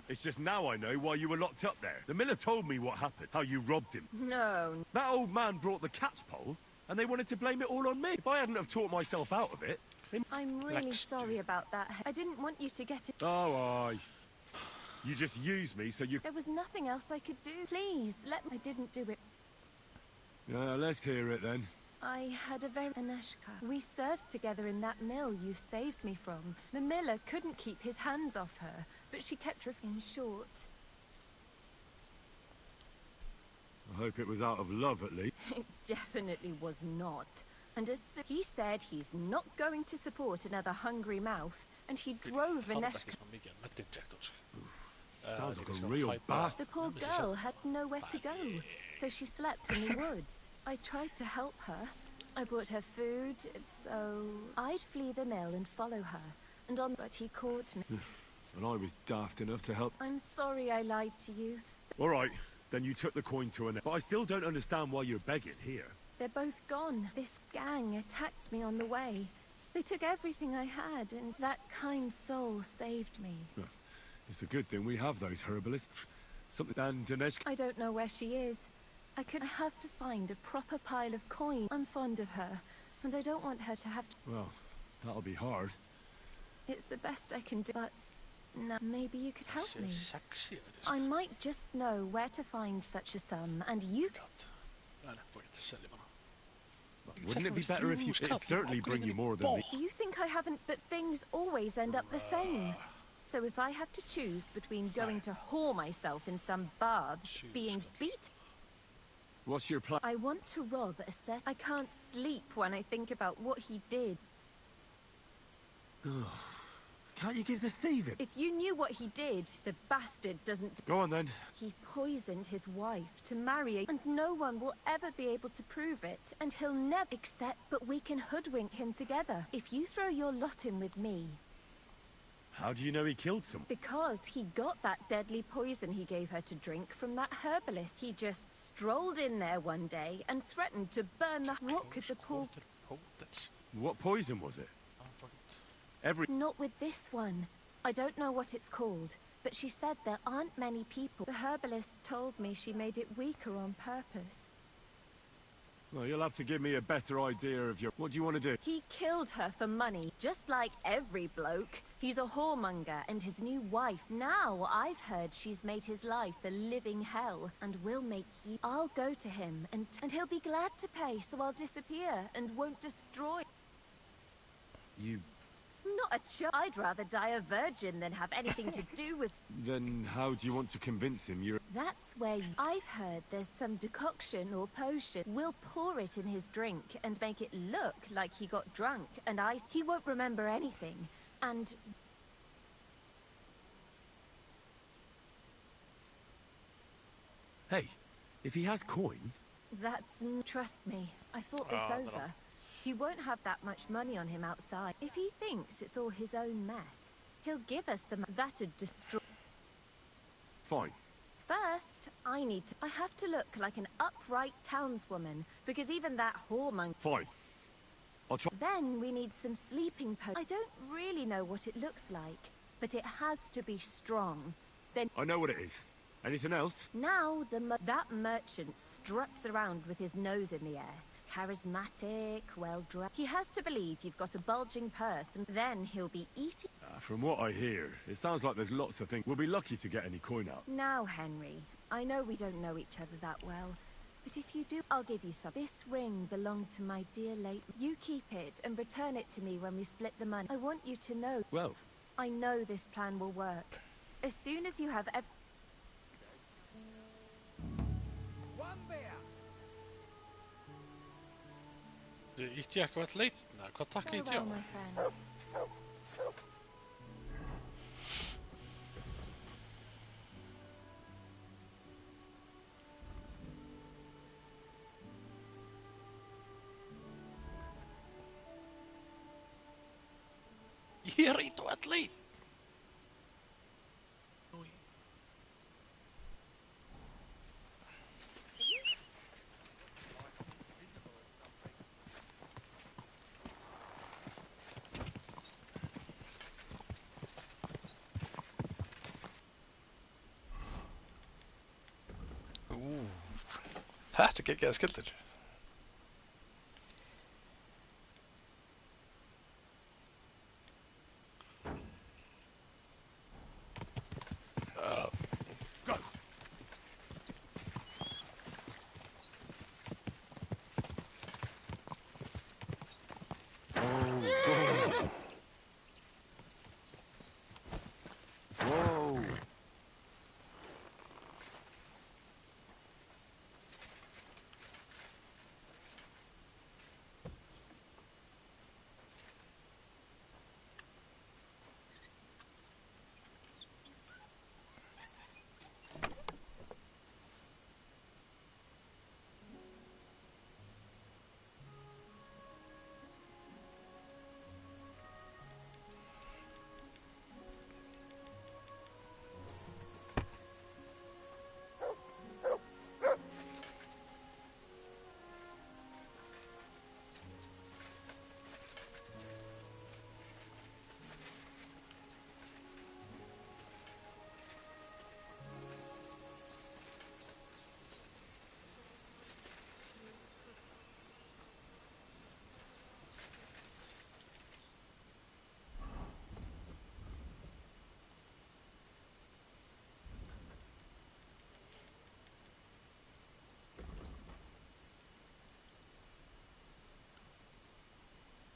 It's just now I know why you were locked up there. The miller told me what happened, how you robbed him. No. That old man brought the catchpole, and they wanted to blame it all on me. If I hadn't have talked myself out of it... I'm really sorry about that. I didn't want you to get it. Oh, aye. You just used me so you... There was nothing else I could do. Please, let me... I didn't do it. Let's hear it then. I had a very... Aneshka. We served together in that mill you saved me from. The miller couldn't keep his hands off her, but she kept her in short. I hope it was out of love, at least. It definitely was not. And as he said he's not going to support another hungry mouth, and he drove Aneshka. Sounds like a real bastard. The poor girl had nowhere to go, so she slept in the woods. I tried to help her. I brought her food, so I'd flee the mill and follow her. But he caught me. And I was daft enough to help. I'm sorry I lied to you. All right, then you took the coin to Annette. But I still don't understand why you're begging here. They're both gone. This gang attacked me on the way. They took everything I had, and that kind soul saved me. It's a good thing we have those herbalists. Something... And Dinesh... I don't know where she is. I have to find a proper pile of coin. I'm fond of her, and I don't want her to have to... Well, that'll be hard. It's the best I can do, but... No, maybe you could help me. I might just know where to find such a sum, and you... Wouldn't it be better if you... It'd certainly bring you more than... Do you think I haven't... But things always end up the same. So if I have to choose between going to whore myself in some baths, being beat... What's your plan? I want to rob a set. I can't sleep when I think about what he did. Can't you give the thief it? If you knew what he did, the bastard doesn't... Go on then. He poisoned his wife to marry a... And no one will ever be able to prove it, and he'll never accept... But we can hoodwink him together. If you throw your lot in with me... How do you know he killed someone? Because he got that deadly poison he gave her to drink from that herbalist. He just strolled in there one day and threatened to burn the... What could the poor... What poison was it? Not with this one. I don't know what it's called, but she said there aren't many people. The herbalist told me she made it weaker on purpose. Well, you'll have to give me a better idea of your... What do you want to do? He killed her for money, just like every bloke. He's a whoremonger, and his new wife. Now I've heard she's made his life a living hell, and will make you... I'll go to him, and he'll be glad to pay, so I'll disappear, and won't destroy... You... Not a chance. I'd rather die a virgin than have anything to do with... Then how do you want to convince him you're... That's where I've heard there's some decoction or potion. We'll pour it in his drink and make it look like he got drunk, and he won't remember anything. And... Hey, if he has coin... Trust me, I thought this over. He won't have that much money on him outside. If he thinks it's all his own mess, he'll give us the... That'd destroy... Fine. First, I have to look like an upright townswoman, because even that whoremonger... Fine. I'll try... Then we need some sleeping potions. I don't really know what it looks like, but it has to be strong. Then... I know what it is. Anything else? Now, that merchant struts around with his nose in the air. Charismatic, well-dressed. He has to believe you've got a bulging purse, and then he'll be eating... From what I hear, it sounds like there's lots of things. We'll be lucky to get any coin out. Now, Henry, I know we don't know each other that well, but if you do, I'll give you some. This ring belonged to my dear late... You keep it and return it to me when we split the money. I want you to know... Well... I know this plan will work. As soon as you have Du, inte jag varit leitnä, vad tackar inte jag? Ger inte atlet! Þetta er geggjaðar skildir.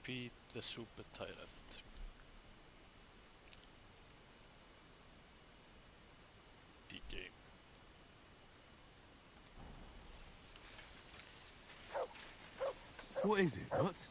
Feed the super tyrant. D-game. What is it, Guts?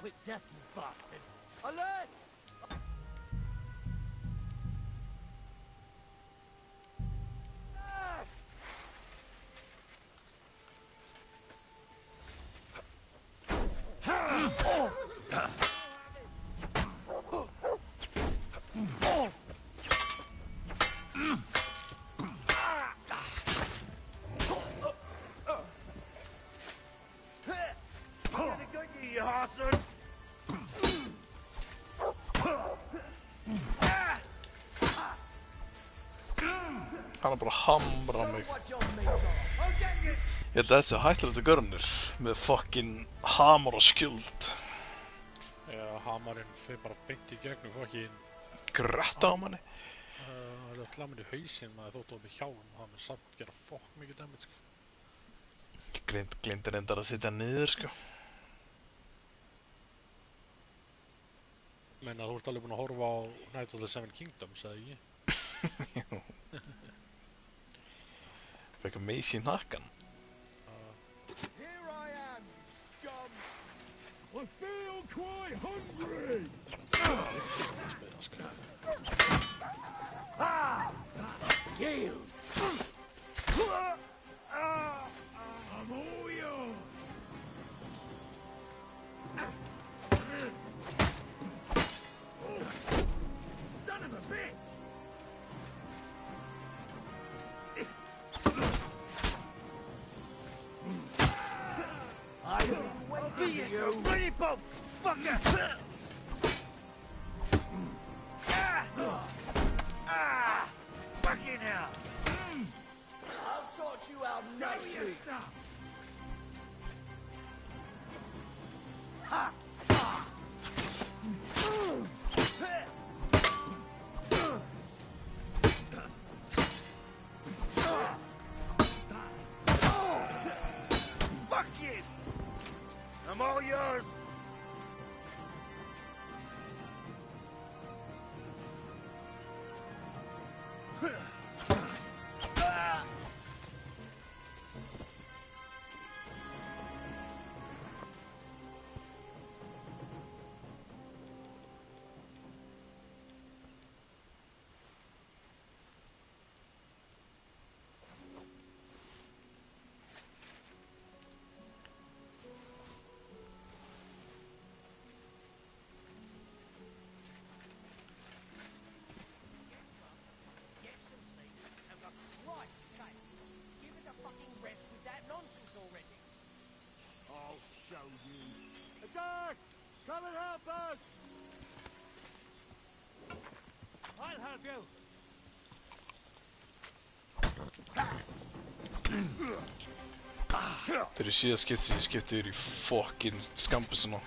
Quick death, you bastard! Alert! Hann bara hamra mig. Ég held að þessi hættulegstu görnir með fucking hamar og skjöld. Já, hamarinn fyrir bara beint í gegnum fucking gretta á manni. Það er hlamin í hausinn maður þóttu á mig hjálm, það með samt gera fokk mikið damage sko. Gleymdi reyndar að sitja niður sko. Menna þú ert alveg búinn að horfa á Night of the Seven Kingdoms, eða ekki? Jú. Fekk að meisi í nakkan. Here I am, scum! I feel quite hungry! Kill! I'm all yours! Son of a bitch! I'll be you! Ready, Bob! Fucker! Fucking hell! I'll sort you out nicely! Ha! Fuck you! I'm all yours! Þegar ég síðast skipti sem ég skipti þér í fokkin skambissuna.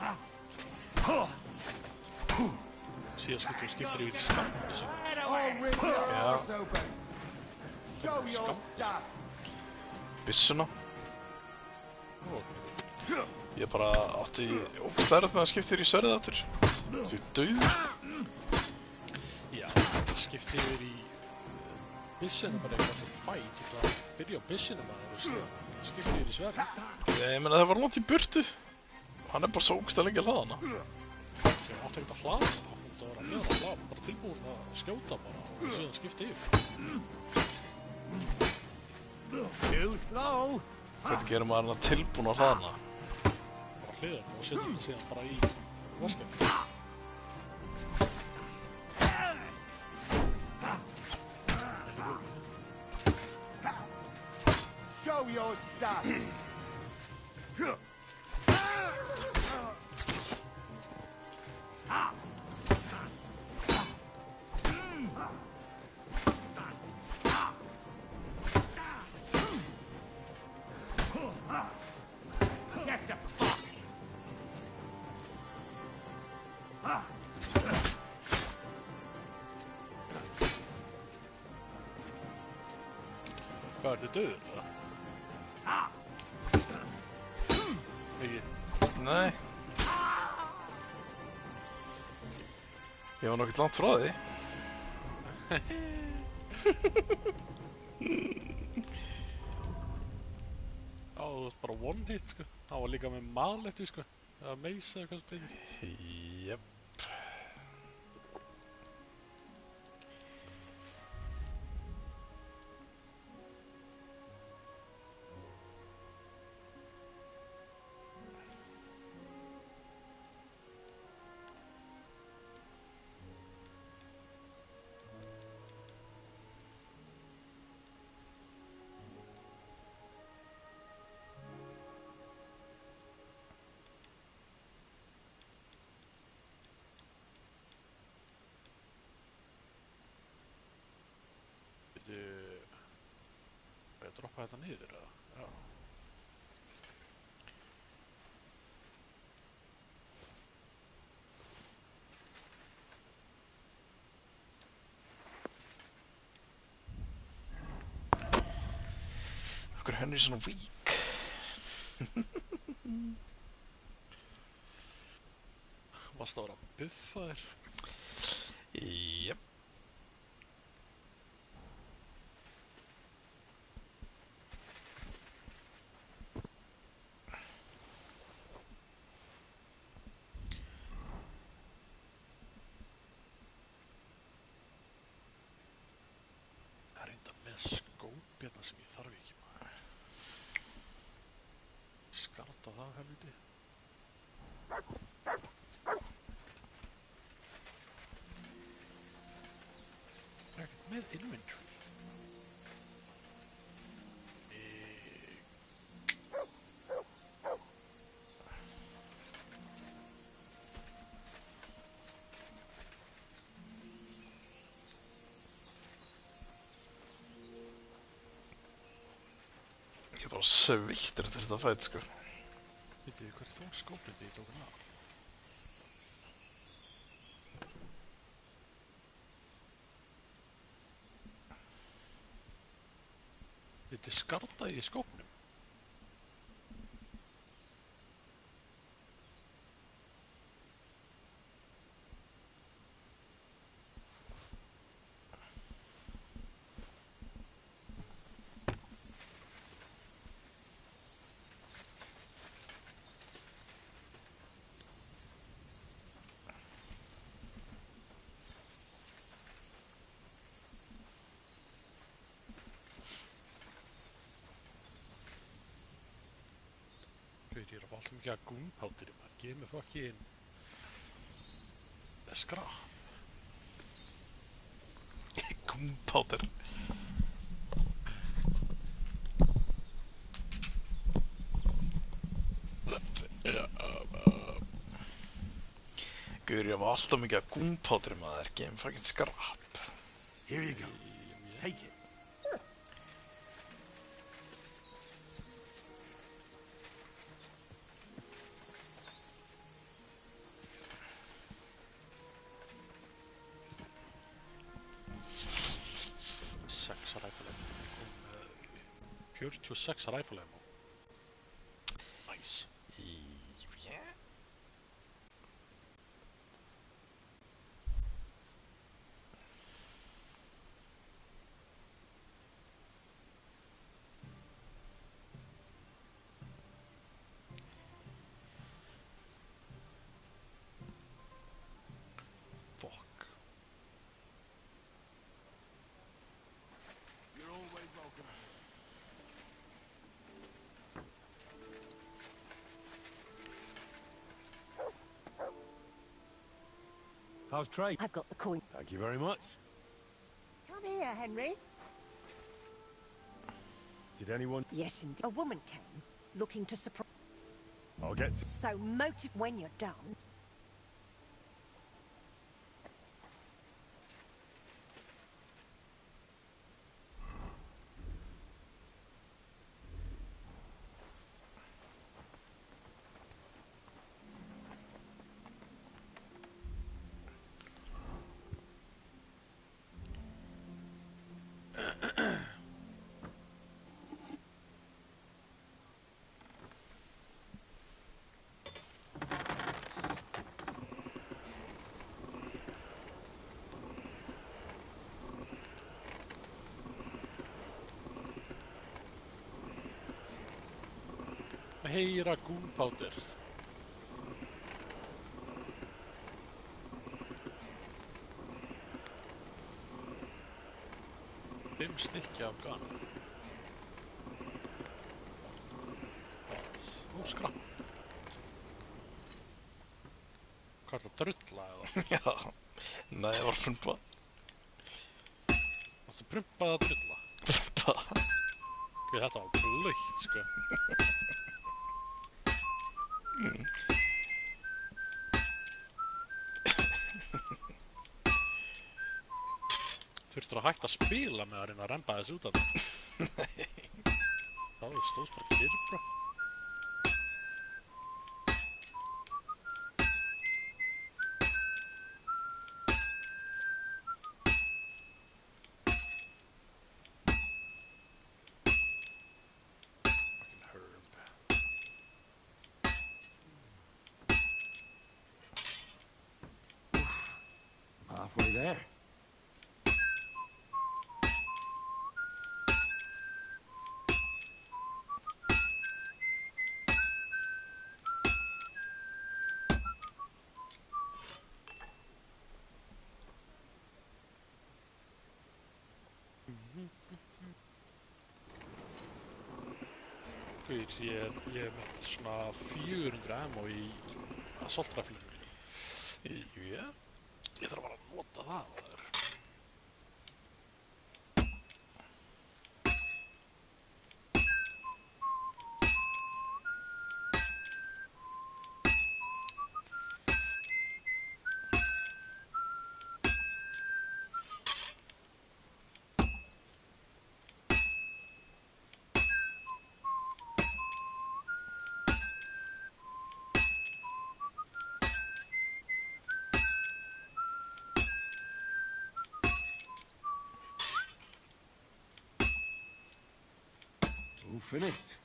Síðast skipti ég skipti þér í skambissuna. Bissuna. Ég bara átti ógstærð með að skipta þér í sverðið aftur. Þú er dauður. Já, skipti þér í bissuna bara eitthvað svona fæt. Þú ætla að byrja á bissuna maður og síðan skipti þér í sverðið. Ég meina það var langt í burtu. Hann er bara svo ógstæð lengi að hlaða hana. Ég átti ekkert að hlaða hana. Hún átti að vera með að hlaða. Bara tilbúin að skjóta bara og síðan skipti yfir. Too slow. Hvernig gerir maður hana tilbúin að hlaða hana? Bara hliðum og setja hana síðan bara í vaskinn. Show your stuff. Hvað, ertu döður, eða? Ekki? Nei. Ég var nokkið langt frá því. Já, þú veist bara one hit, sko. Það var líka með malettu, sko. Eða meisa eða hvað sem betur. Jep. Ég droppa þetta niður, eða? Já. Okkur henni svona vík. Varst það að vera að buffa þér? Jep. Skópjarna sem ég þarf ekki maður. Skarta það helviti. Það er ekkert með inventory. Ég er bara svittur eftir þetta fætt, sko. Vitið þið hvert fór skópið því ég tók hann af? Vitið þið skartaði í skópnum? Ég er að fá alltaf mikið að gunpowderi maður, gefið mér fokkin skrap. Gunpowder. Guður, ég var alltaf mikið að gunpowderi maður, gefið mér fokkin skrap. Here you go. Take it. Sex ræfilem. 46 ræfilem. Nice. You're always welcome. How's trade? I've got the coin. Thank you very much. Come here, Henry. Did anyone... Yes, indeed. A woman came, looking to surprise... I'll get to... So motive when you're done. Heyra gunpowder. Fimm stykki af gun. Skrapp. Hvað er það, drulla eða? Já. Nei, ég var að prumpa. Varstu prumpað að drulla? Prumpa. Þetta var blautt, sko. Þurftur að hætta að spila með að reyna að remba þessu út af það. Nei. Það stóðst bara kyrr, bro. Halfway there. Guð, ég er með svona 400 ammo í assault rifle. Já. Ég þarf bara að nota það, maður. All finished.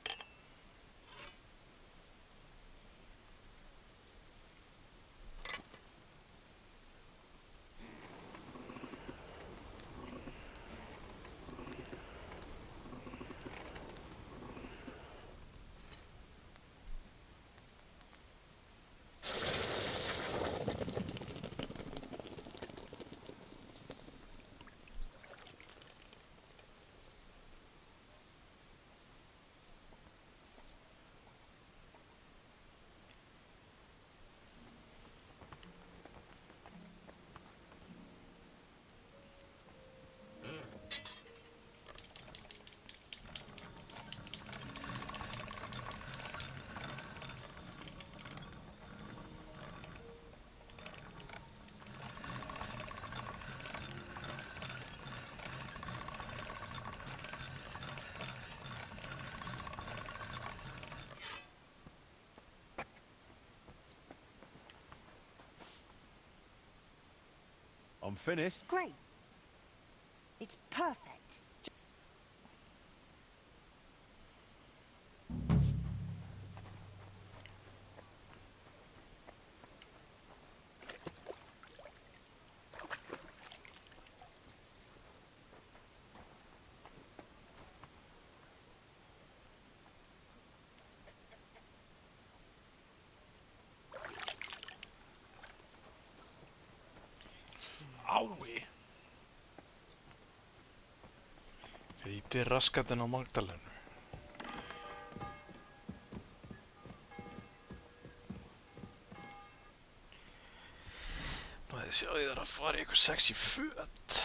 I'm finished. Great. It's perfect. Ái! Heitir raskatinn á Magdalenu. Maður sjá ég þar að fara í eitthvað sexy föt.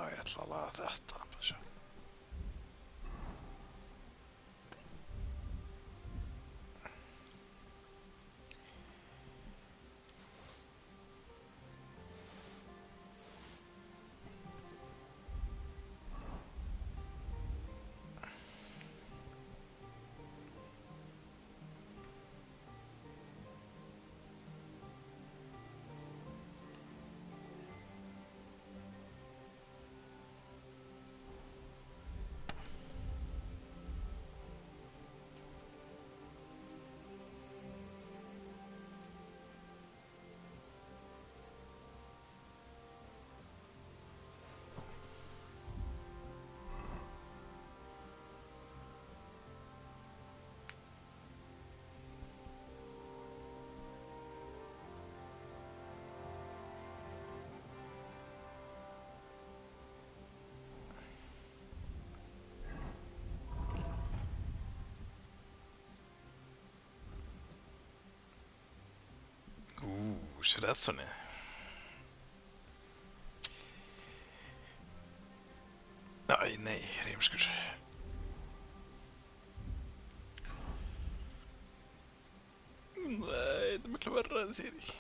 Ég ætla að laga þetta. Sredzony. Æ, nei, rímskur. Nei, þetta er miklu verra en sér.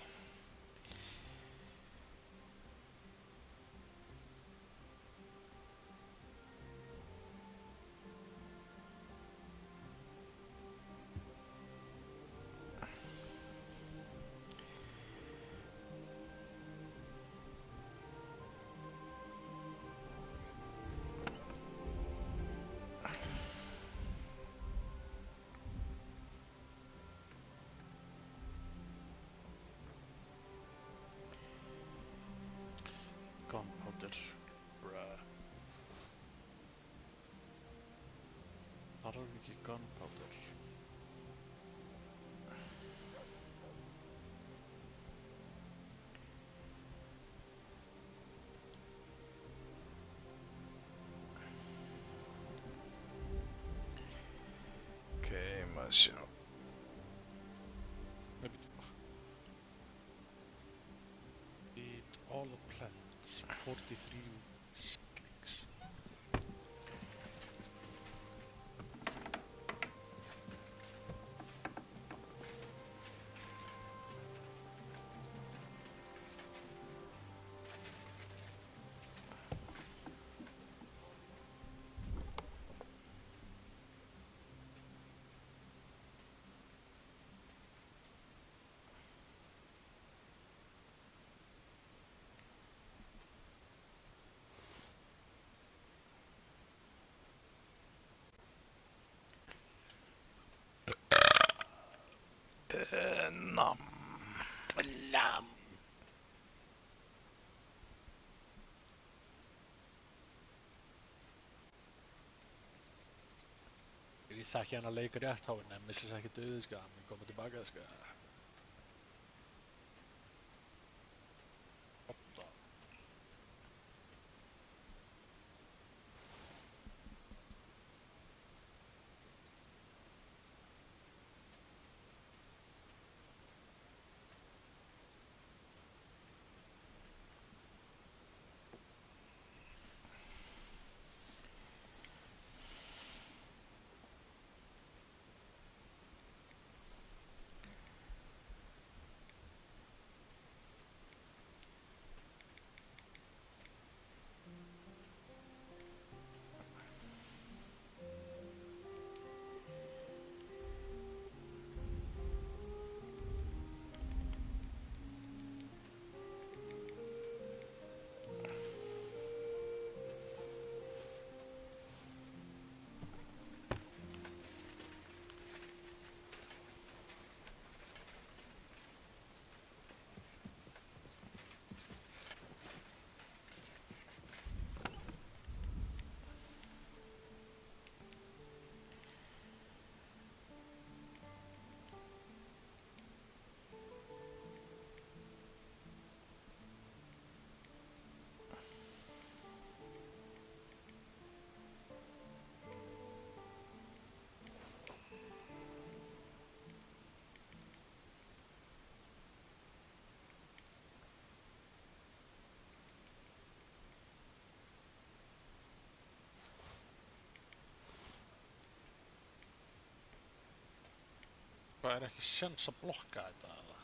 Gunpowder. Bruh. Þar er ekki gunpowder. Okay, maður sjá. Nei, býtum. Eat all the plants. 43 slicks. Nam. Nam. Ég vissi ekki hann að leika rétt á henni, en mislis ekki döðu ska, hann koma tilbaka ska. Hoppta. Hvað ekki séns að blokka þetta eða?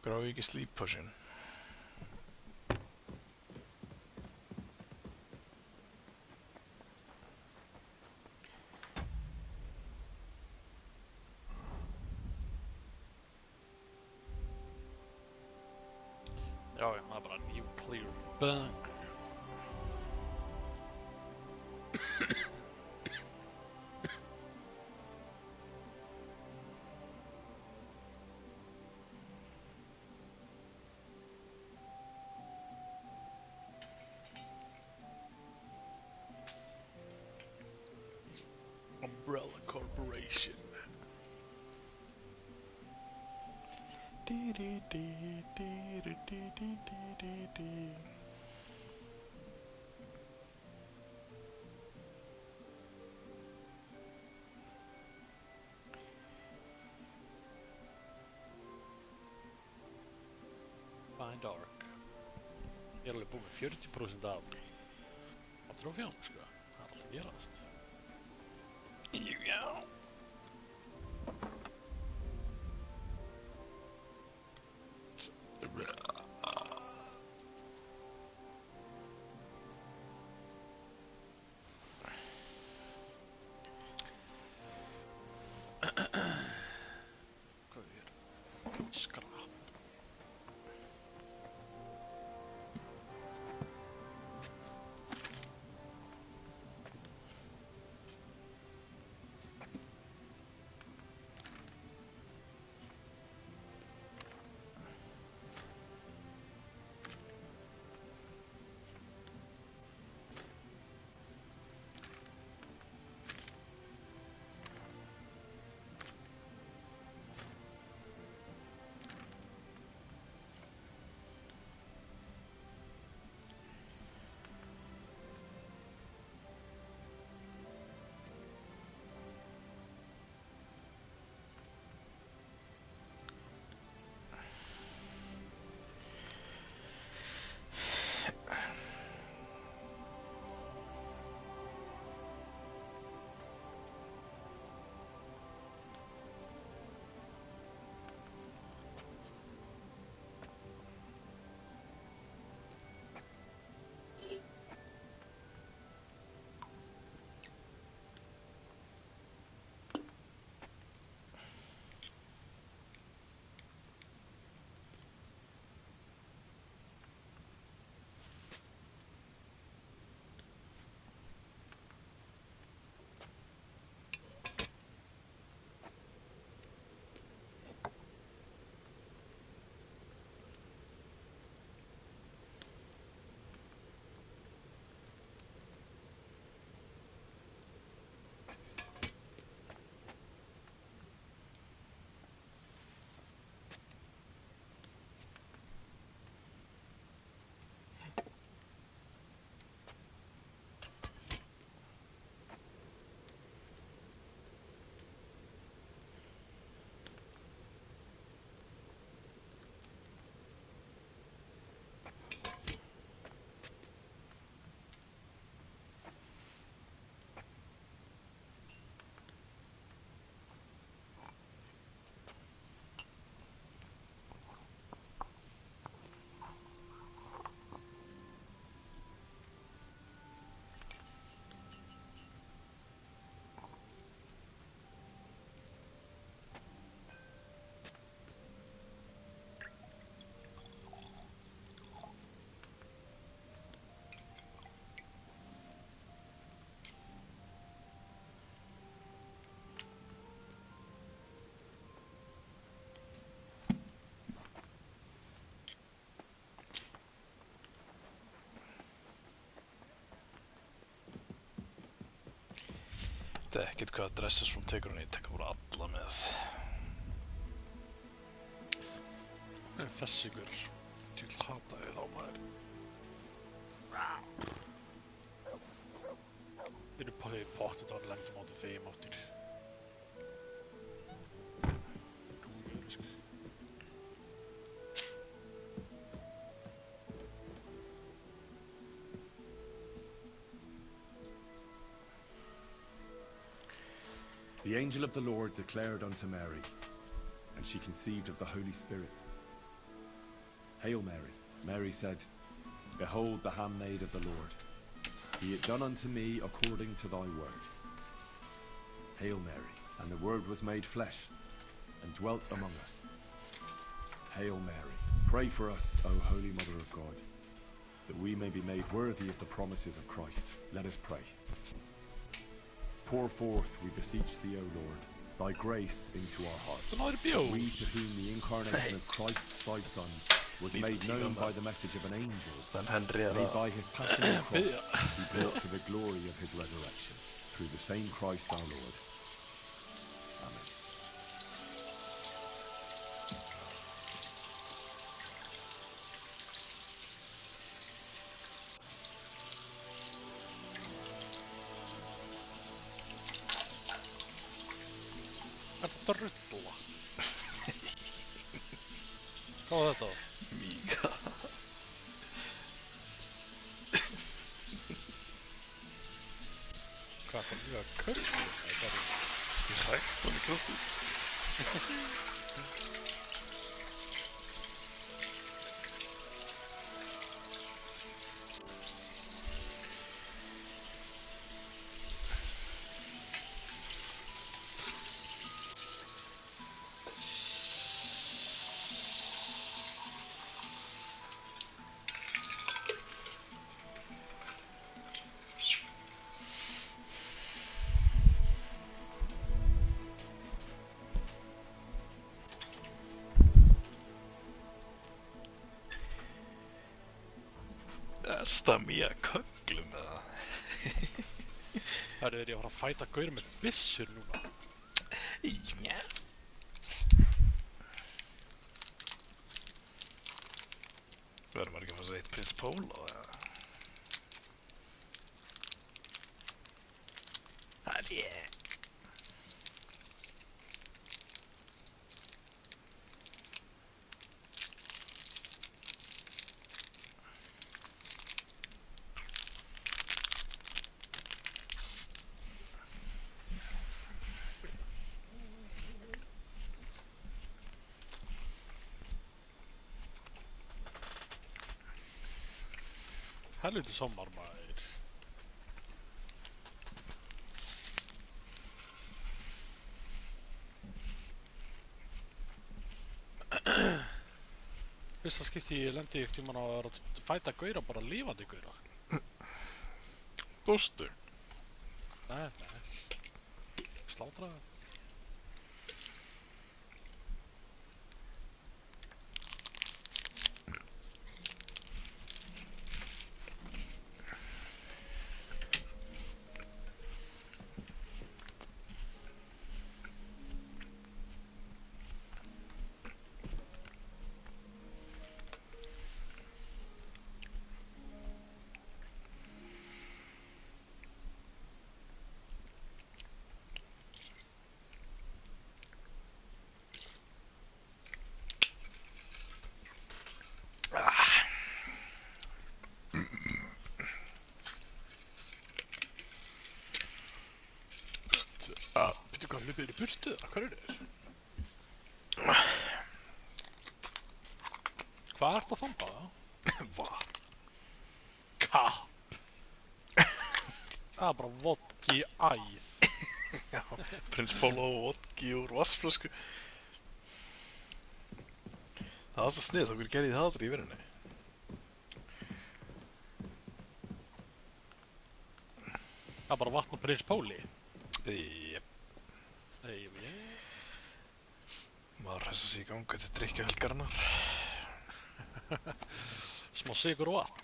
Grow ekki sleep potion. Já, það er bara nuclear bunker. Umbrella Corporation. Find Ark. Ég er alveg búið með 40% af trófján, sko. Það er alltaf gerast. Já. Hvað er skrap? veit ekkert hvaða dresses hún tekur hún í, tekur bara alla með. Þessi ykkur, til hata ég þá maður. Þeir eru pottet að lengt á móti þeim áttir. The angel of the Lord declared unto Mary, and she conceived of the Holy Spirit. Hail Mary, Mary said, Behold the handmaid of the Lord. Be it done unto me according to thy word. Hail Mary, and the Word was made flesh, and dwelt among us. Hail Mary, pray for us, O Holy Mother of God, that we may be made worthy of the promises of Christ. Let us pray. Pour forth, we beseech thee, O Lord, thy grace into our hearts. We to whom the incarnation of Christ thy Son was made known by the message of an angel, may by his passion and cross be brought to the glory of his resurrection, through the same Christ our Lord. Amen. Þetta rulla. Hvað var þetta? Míka. Hvað er það mjög köllur? Ég hægt hann í kraftu. Það mjög köglum með það. Það er ég að fara að fæta gaur með byssur núna. Já. Verður maður ekki að fá sér eitt Prins Pólo eða? Það er ég. Helviti sommar maður. Fyrsta skipti ég lendi ykkur tímann á að fæta gauðra, bara lifandi gauðra. Dóstu? Nei. Slátraði. Hvað hlupið í burtu? Hvað er þér? Hvað ert að þamba það? Hvað? Kapp. Það er bara vodki æs. Já, Prins Pólo og vodki úr vassflösku. Það var það snið, þá gerði ég það aldrei í vinnunni. Það er bara vatn og Prins Póli. Jep. Maður hressa sig í gang eftir drykkjuhelgarinnar. Smá sigur og vatn.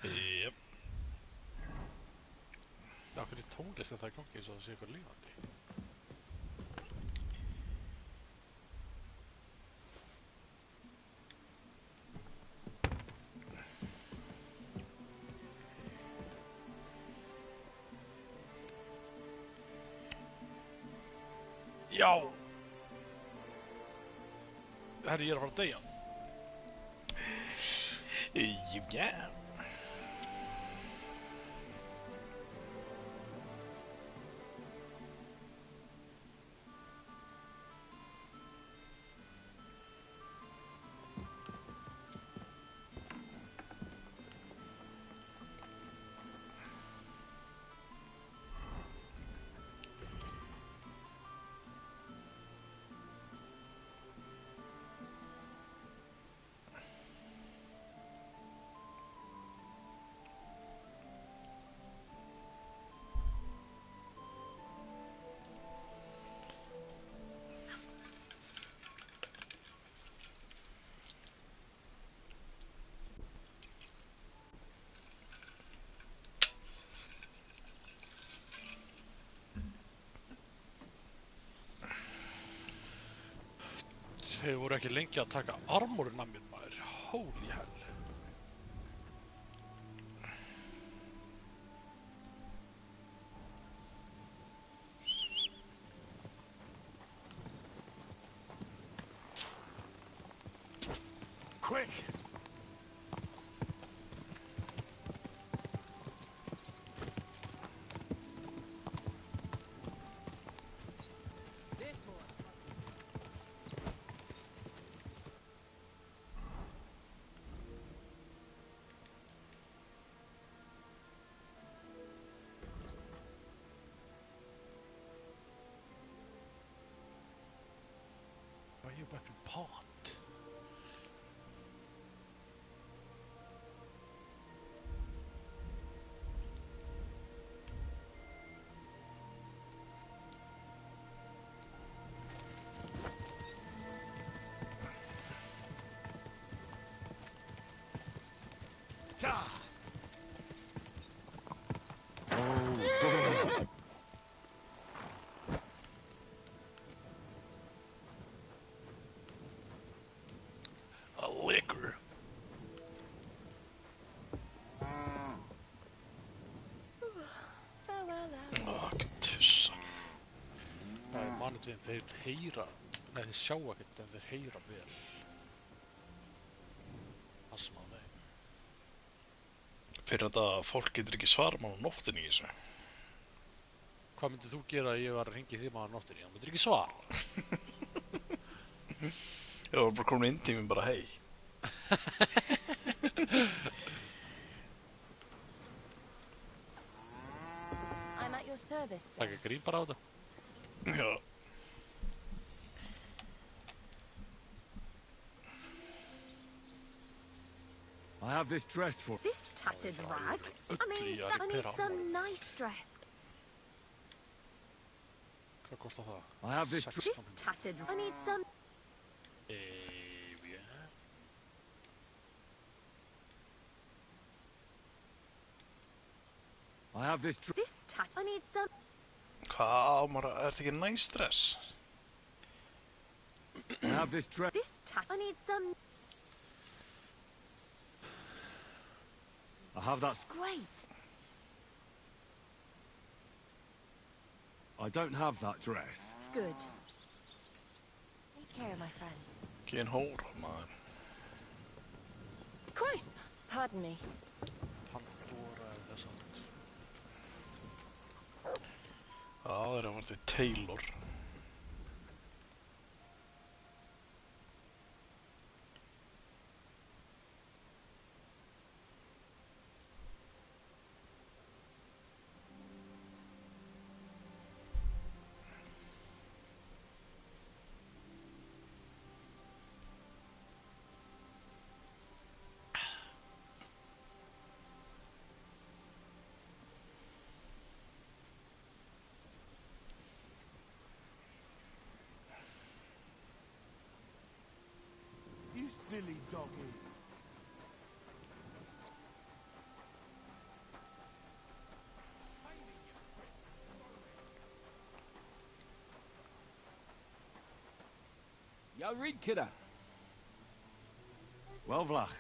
Jep. Akkur tónlist þetta í gangi eins og það sé eitthvað lífandi. Já! Herri, ég er að fara að deyja. Já. Þau voru ekki lengi að taka armorinn af mér, maður. Holy hell. Quick! Why are you weapon pot? A liquor. Tussa. Það er mannutinn, þeir heyra, nei þeir sjá ekkert en þeir heyra vel. Það sem að þeim. Fyrir þetta að fólk getur ekki svara maður á nóttinni í þessu. Hvað myndið þú gera ef ég var að hringja í því maður á nóttinni? Það myndir ekki svara. Ég var bara komin inn til mér bara hei. I'm at your service. Það ekki grín bara á þetta. Já. I have this dress for... This tattered rag? I mean, I need some nice dress. Hvað kostar það? I have this... This tattered... I need some... Yeah. I have this... This tat... I need some... Hvað, maður, er þetta ekki nice dress? I have this dress... This tat... I need some... I have that... Great. I don't have that dress. It's good. Take care, my friend. Can't hold, man. Christ! Pardon me. Það er að verði Taylor. You silly doggy. Yeah, read, kidder. Well, Vlach,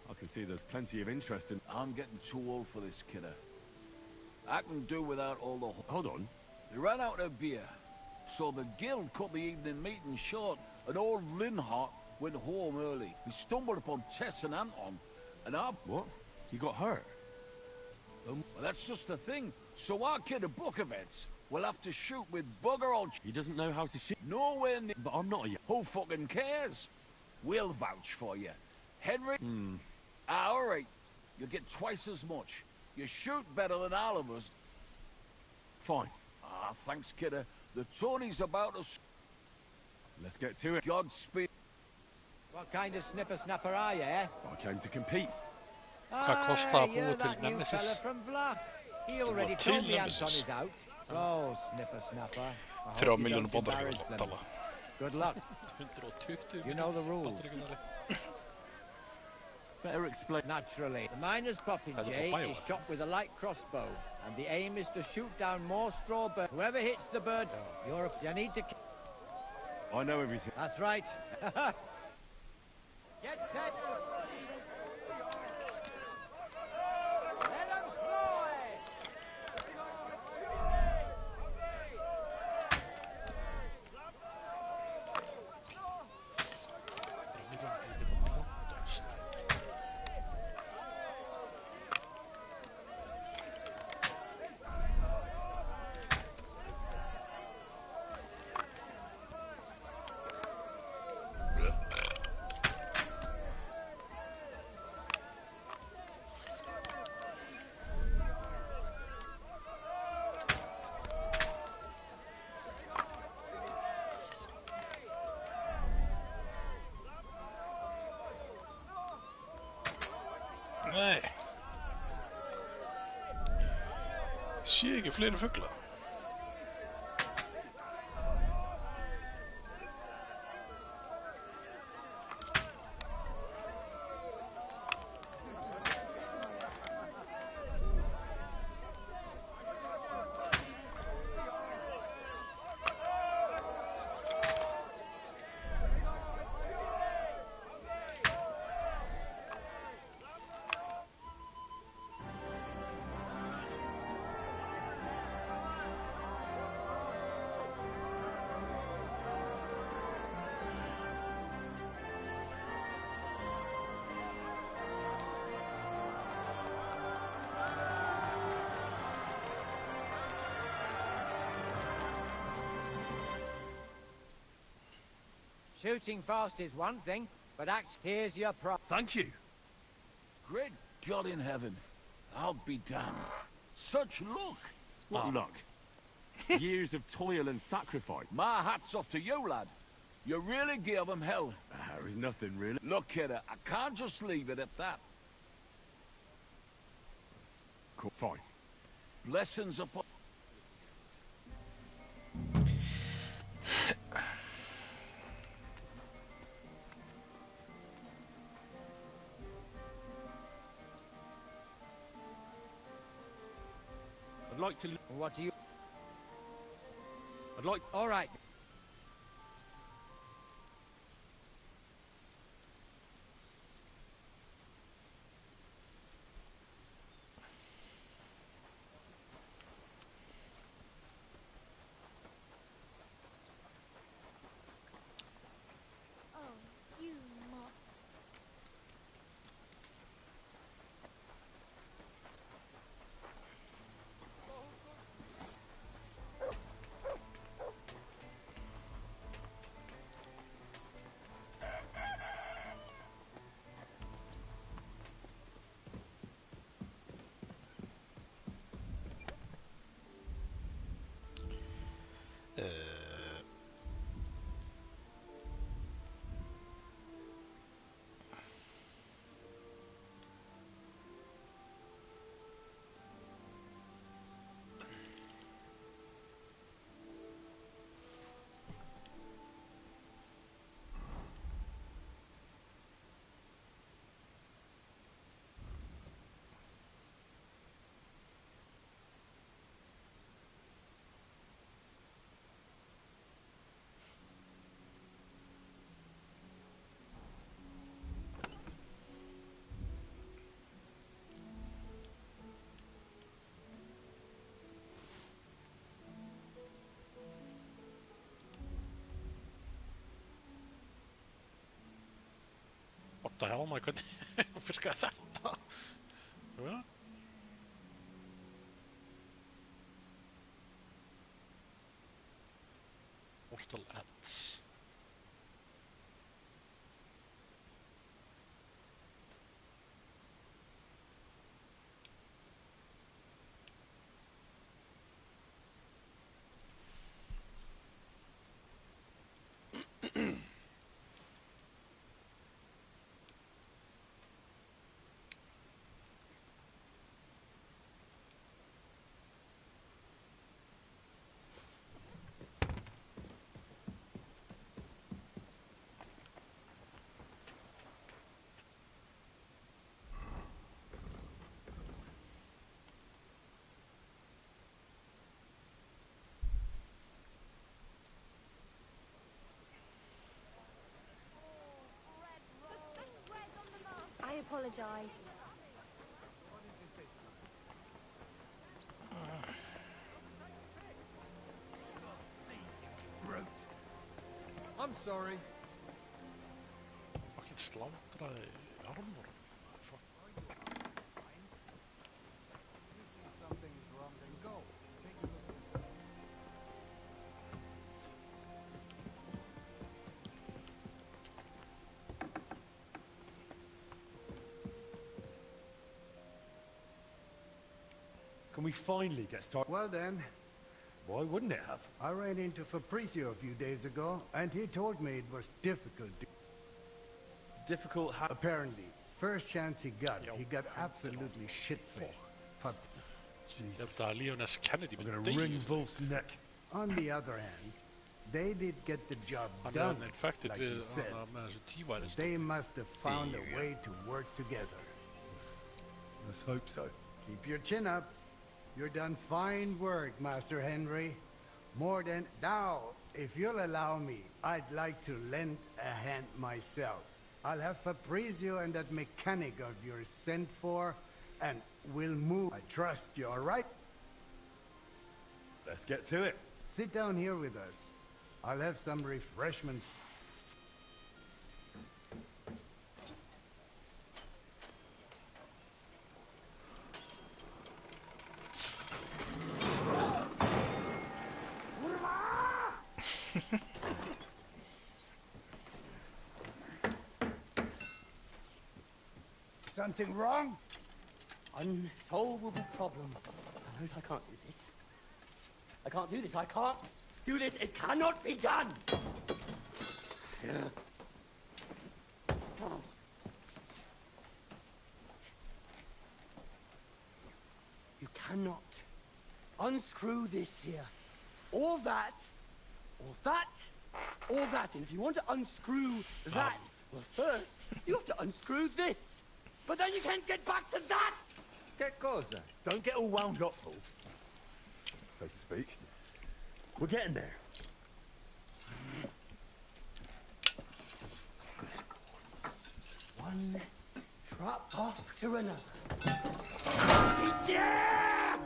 I can see there's plenty of interest in... I'm getting too old for this, kidder. I can do without all the... Hold on. They ran out of beer, so the guild cut the evening meeting short, and old Linhart went home early. He stumbled upon Tess and Anton, and I... What? He got hurt? Well, that's just the thing. So our kid at Bukovets will have to shoot with bugger all... He doesn't know how to shoot. Nowhere near... But I'm not a... Who fucking cares? We'll vouch for you. Henry? All right. You get twice as much. You shoot better than all of us. Fine. Ah, thanks, kidder. The tourney's about us. Let's get to it. Godspeed. What kind of snipper-snapper are you, eh? I came to compete. Hvað kostar að búa til That new Nemesis? fella from Vlach. He already til told me Nemesis. Anton is out. So, snipper-snapper. I 3 hope you milljónir don't embarrass them. bandaríkjadala. Good luck. 120 You know the rules. Better explain. Naturally. The miner's popinjay is shot with a light crossbow, and the aim is to shoot down more straw birds. Whoever hits the bird, you need to... I know everything. That's right. Get set. Let 'em fly. Nei. Sé ekki fleiri fugla. Shooting fast is one thing, but here's your prop. Thank you. Great God in heaven. I'll be damned. Such luck. What luck? Years of toil and sacrifice. My hat's off to you, lad. You really gave them hell. There was nothing, really. Look, kidder, I can't just leave it at that. Cool. Fine. Blessings upon... I'd like to... What do you... I'd like... All right. Oh, you mott. the hell, maður, hvernig virkaði þetta? Ja. Mortal Ads. I apologize. Brute. I'm sorry. Fucking slantraði armor. Something's wrong, then go. Take a look at this. Can we finally get started? Well then, why wouldn't it have? I ran into Fabrizio a few days ago, and he told me it was difficult. Difficult how? Apparently, first chance he got absolutely shit-faced. Jesus. Kennedy, I'm gonna wring Wolf's neck. On the other hand, they did get the job done, like you said. So they must have found a way to work together. Let's hope so. Keep your chin up. You're done fine work, Master Henry. More than... Now, if you'll allow me, I'd like to lend a hand myself. I'll have Fabrizio and that mechanic of yours sent for, and we'll move. I trust you, all right? Let's get to it. Sit down here with us. I'll have some refreshments. Something wrong? Unsolvable problem. Fellows, I can't do this. I can't do this. I can't do this. It cannot be done. You cannot unscrew this here. Or that, or that, or that. And if you want to unscrew that, well, first, you have to unscrew this. But then you can't get back to that! Get cosa. Don't get all wound up, Wolf. So to speak. We're getting there. One trap after another. Yeah!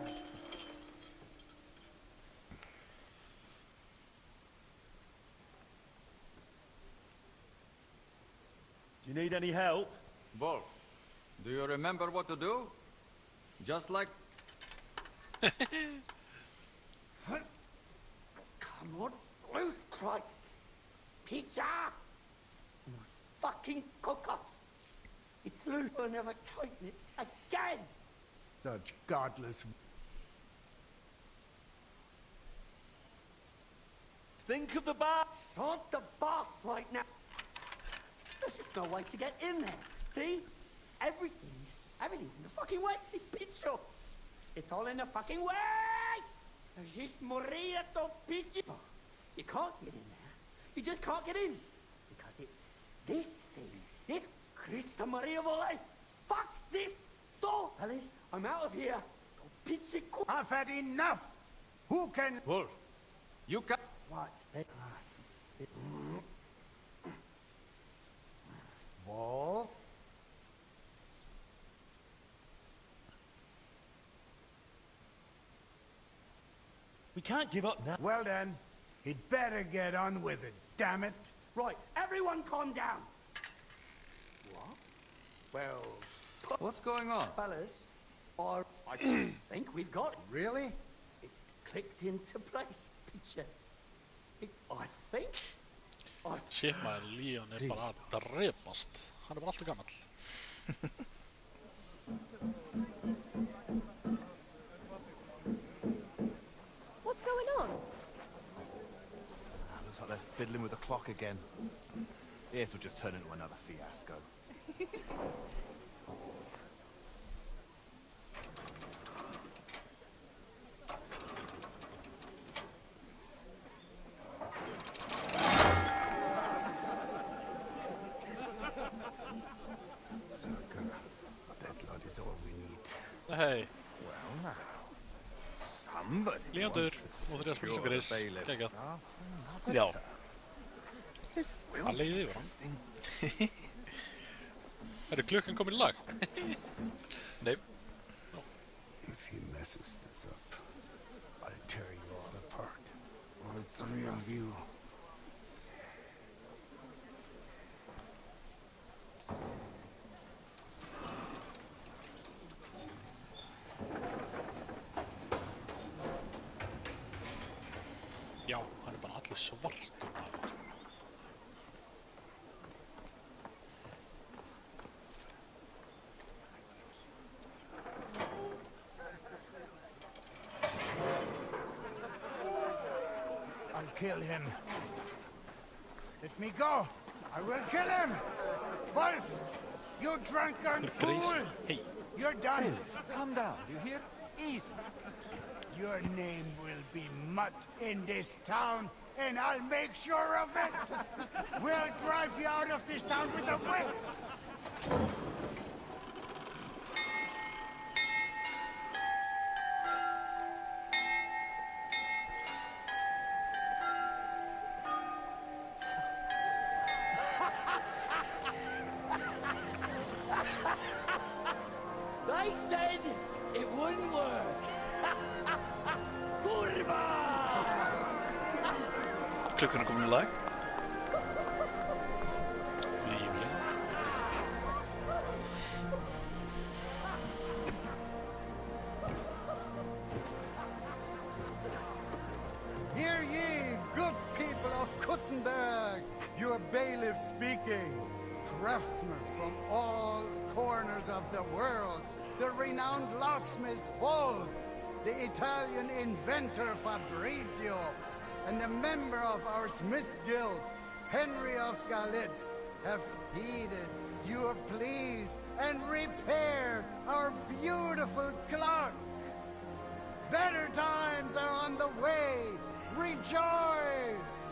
Do you need any help? Wolf, do you remember what to do? Just like... Come on, loose, Christ! Pizza! You fucking cook-offs! It's loose, I'll never tighten it again! Such godless... Think of the bath! Sod the bath right now! There's just no way to get in there, see? Everything's in the fucking way, see, picture! It's all in the fucking way! Just morir to picture! You can't get in there. You just can't get in. Because it's this thing. This Christa Maria Volley. Fuck this door, fellas. I'm out of here. I've had enough. Who can... Wolf, you can... What's the ass? Wolf? We can't give up now. Well then, he'd better get on with it, damn it. Right, everyone calm down. What? Well... What's going on? Fellas, I think we've got it. Really? It clicked into place, picture. I think... Shit maður, Leon bara að drepast. Hann bara alltaf gamall. What's going on? Looks like they're fiddling with the clock again. This will just turn into another fiasco. Hei. Well now, somebody Leondur, nú þurfið að spila sem gris. Gægjað. Já. Hann leiði yfir hann. Klukkan komin í lag? Nei. If he messes this up, I'll tear you all apart. All three of you. Já, hann bara allir svartur maður. I'll kill him. Let me go. I will kill him. Wolf, you drunken fool. Hey. You're done. Calm down, do you hear? Easy. Your name will be Mutt in this town, and I'll make sure of it. We'll drive you out of this town with a whip. They said it wouldn't work. Kurva! Klukkan komin í lag. Hear ye, good people of Kuttenberg, your bailiff speaking. Craftsmen from all corners of the world, the renowned locksmith Wolf, the Italian inventor Fabrizio, and the member of our Smith Guild, Henry of Skalitz, have heeded your pleas and repaired our beautiful clock. Better times are on the way. Rejoice!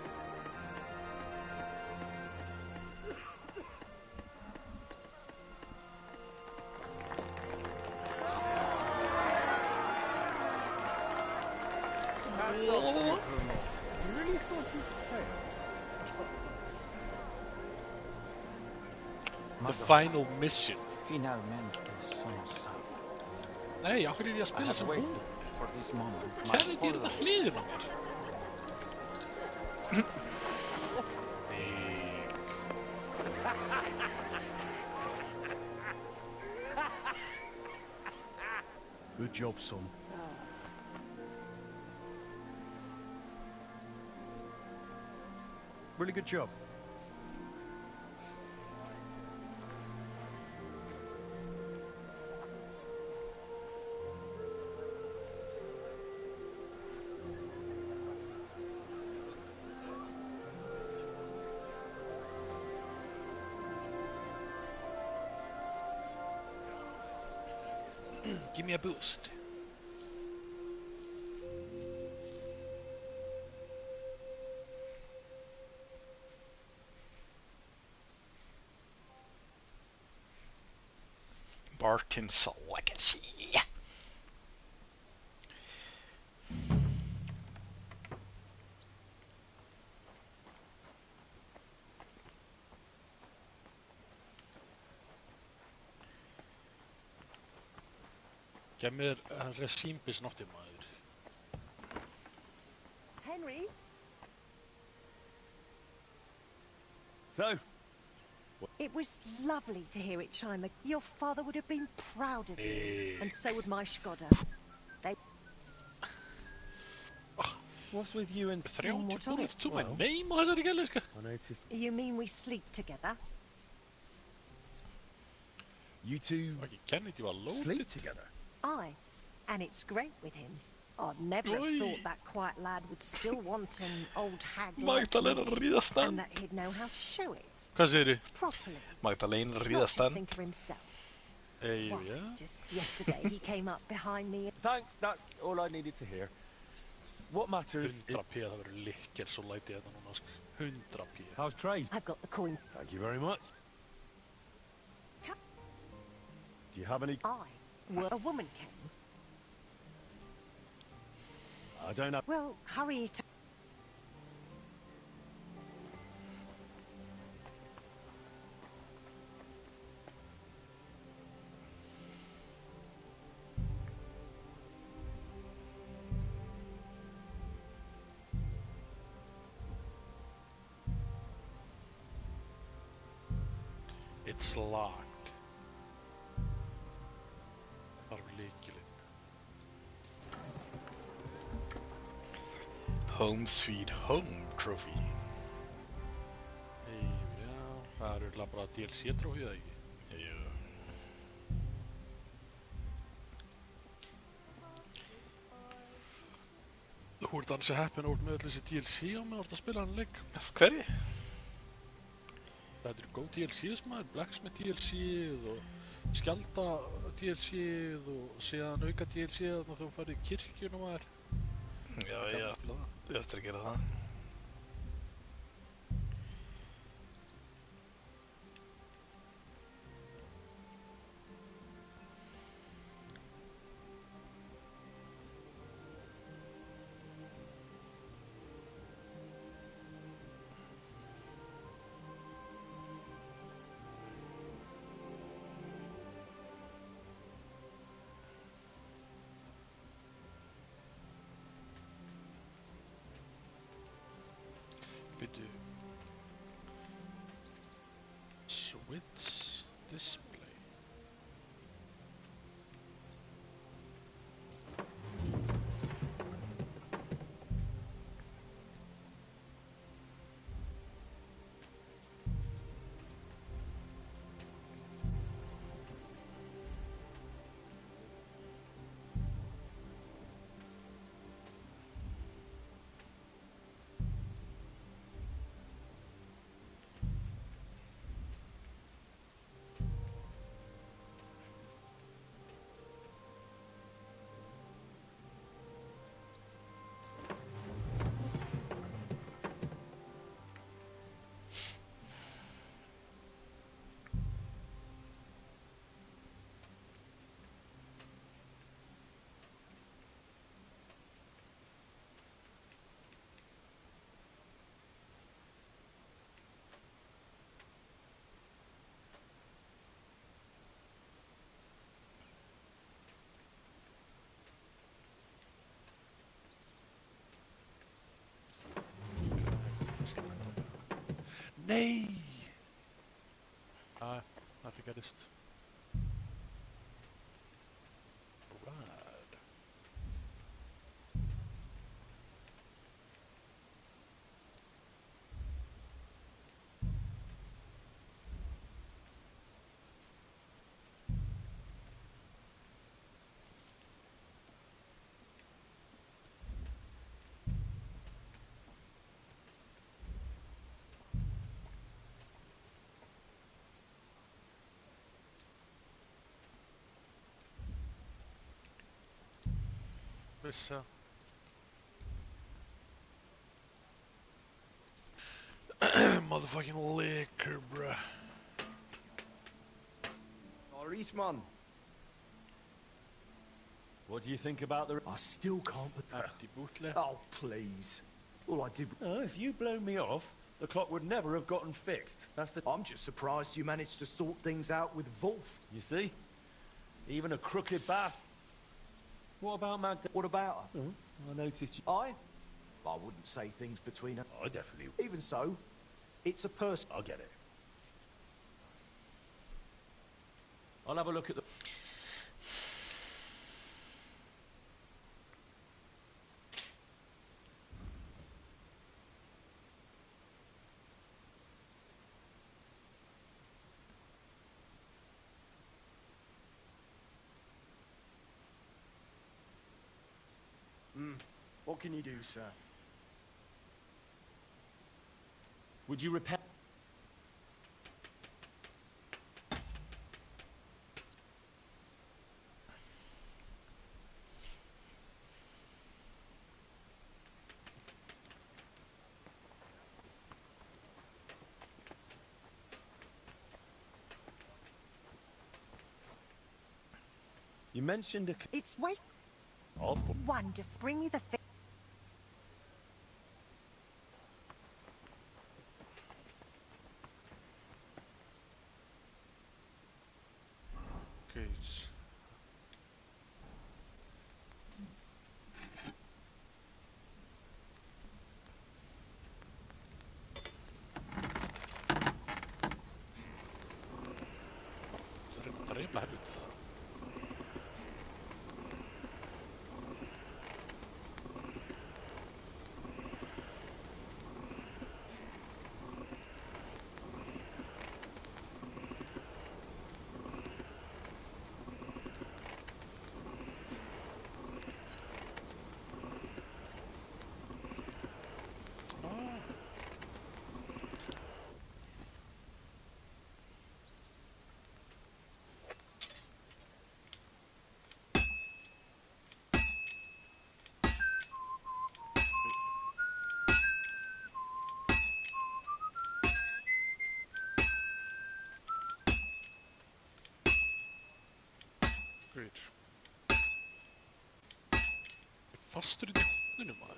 You really thought you'd fail? The final mission. Finalmente sono salvo. Nei, af hverju er ég að spila sem hún? For this moment, Kærði dýrið að hliðin á mér. Good job, son. Really good job. Give me a boost. Barton's Legacy. Gef mér resímbisn aftur maður. Henry? So, It was lovely to hear it chime. Your father would have been proud of you, and so would my Skoda. They... What's with you and... What of it? To my name, I noticed. You mean we sleep together? You two sleep together? Aye, and it's great with him. I'd never have thought that quiet lad would still want an old hag like me, and that he'd know how to show it. Properly. Magdalena Not Ridderstam. just think of himself. Just yesterday he came up behind me. Thanks, that's all I needed to hear. What matters... 100p, það verður lykkir svo læti þetta núna, sko. 100p. How's trade? I've got the coin. Thank you very much. Do you have any... A woman came. I don't know. Well, hurry it. It's locked. Þarf lykilinn. Home Sweet Home Trophy. Já, það örugglega bara DLC trophy, eða ekki? Jú. Þú ert ansi heppinn út með öll þessi DLC á mig, þú ert að spila hann leik. Af hverju? Þetta eru góð DLCs maður, Blacksmith DLC-ið og Skjalda DLC-ið og síðan auka DLC-ið þannig að þú farið í kirkjuna maður. Já, ég ætti að gera það. Byrju. Switch display. Nei! Þetta gerist. Rad. Vissa. Motherfucking liquor, bruh. Maurice, man. What do you think about the... I still can't... Oh, please. All I did... if you blow me off, the clock would never have gotten fixed. That's the... I'm just surprised you managed to sort things out with Wolf. You see? Even a crooked bastard. What about Magda? What about her? I noticed you... I wouldn't say things between her. I definitely... Even so, it's a person. I'll get it. I'll have a look at the... What can you do, sir? Would you repair... You mentioned a... It's wait. Awful. Wonderful. Bring me the fish. Good. طريقة حلوة. Great. Fastur í hóknunum, maður.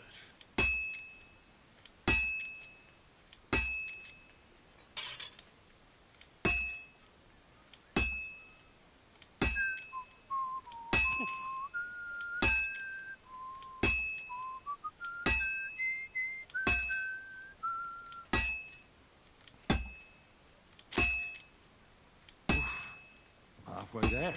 Halfway there.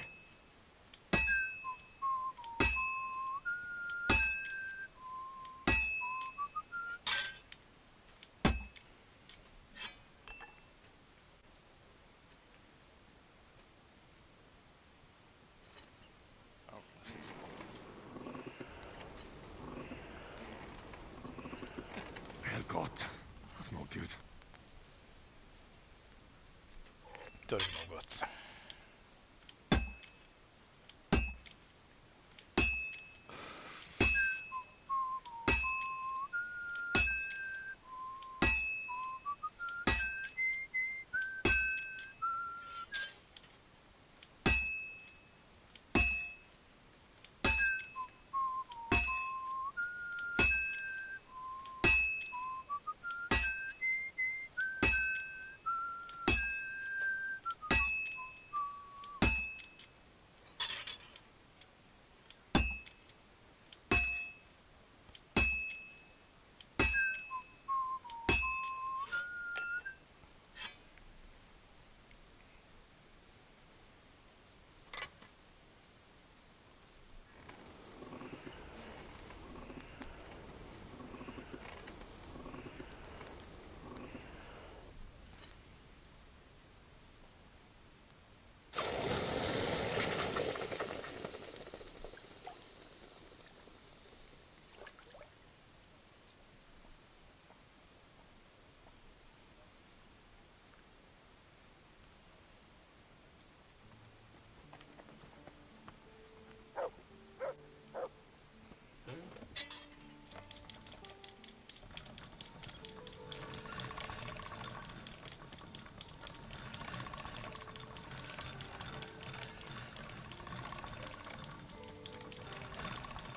Herrgott, that's not good. Det är något.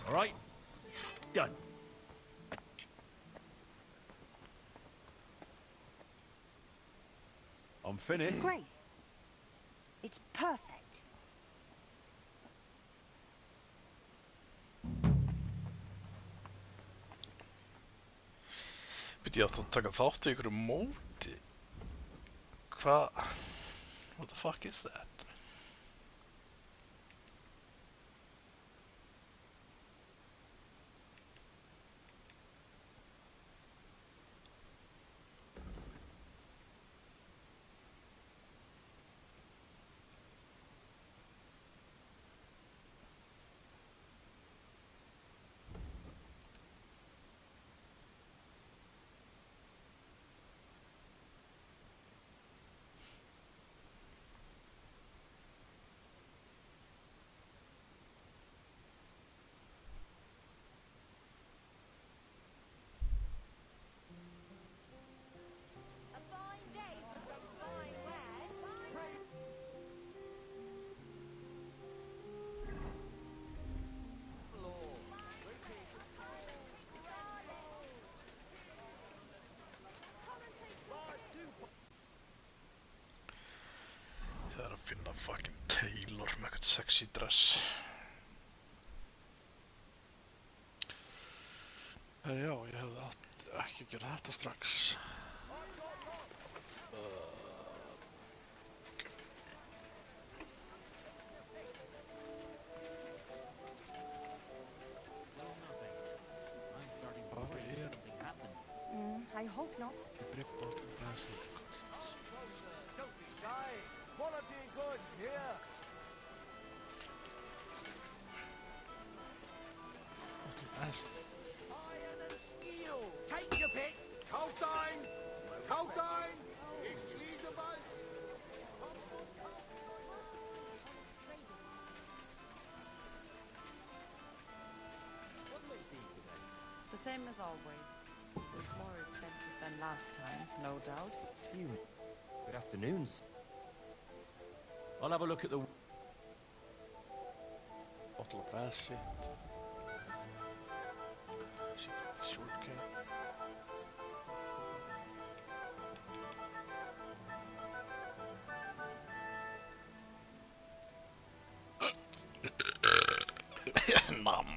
All right, done. I'm finished. Great. It's perfect. Byrja ég átt að taka þátt í ykkur móti? Hvað? What the fuck is that? Fucking Taylor með eitthvað sexy dress. Já, ég hefði ekki að gera þetta strax. I hope not. Don't be shy. Quality goods here. Iron and steel. Take your pick. Colstein. Colstein. Ich schließe bald. The same as always. More expensive than last time, no doubt. Good afternoons. I'll have a look at the bottle of acid. Shortcut. Nam.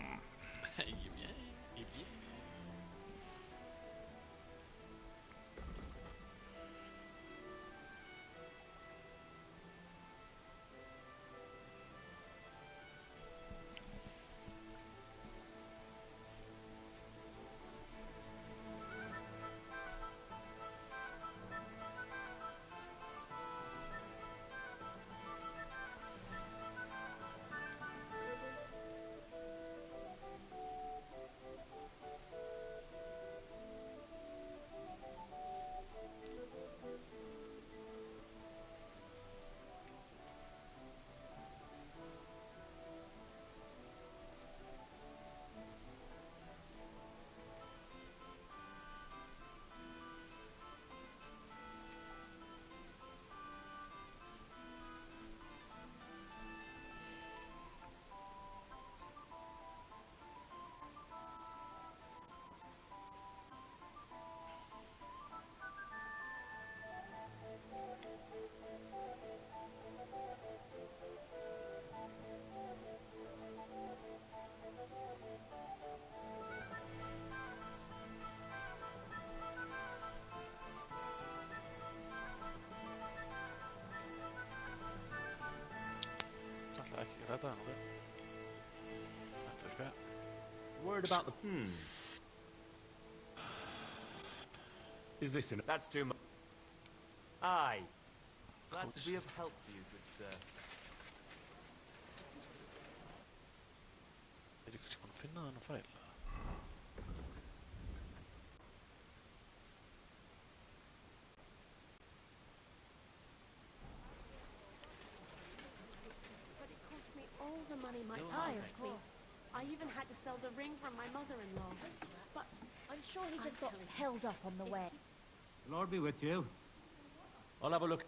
Worried about the... Is this in... That's too much. Aye. Glad to be of help to you, good sir. Är det kan finna en file? All the money my father left me. I even had to sell the ring from my mother-in-law. But I'm sure he just got held up on the way. Lord be with you. I'll have a look.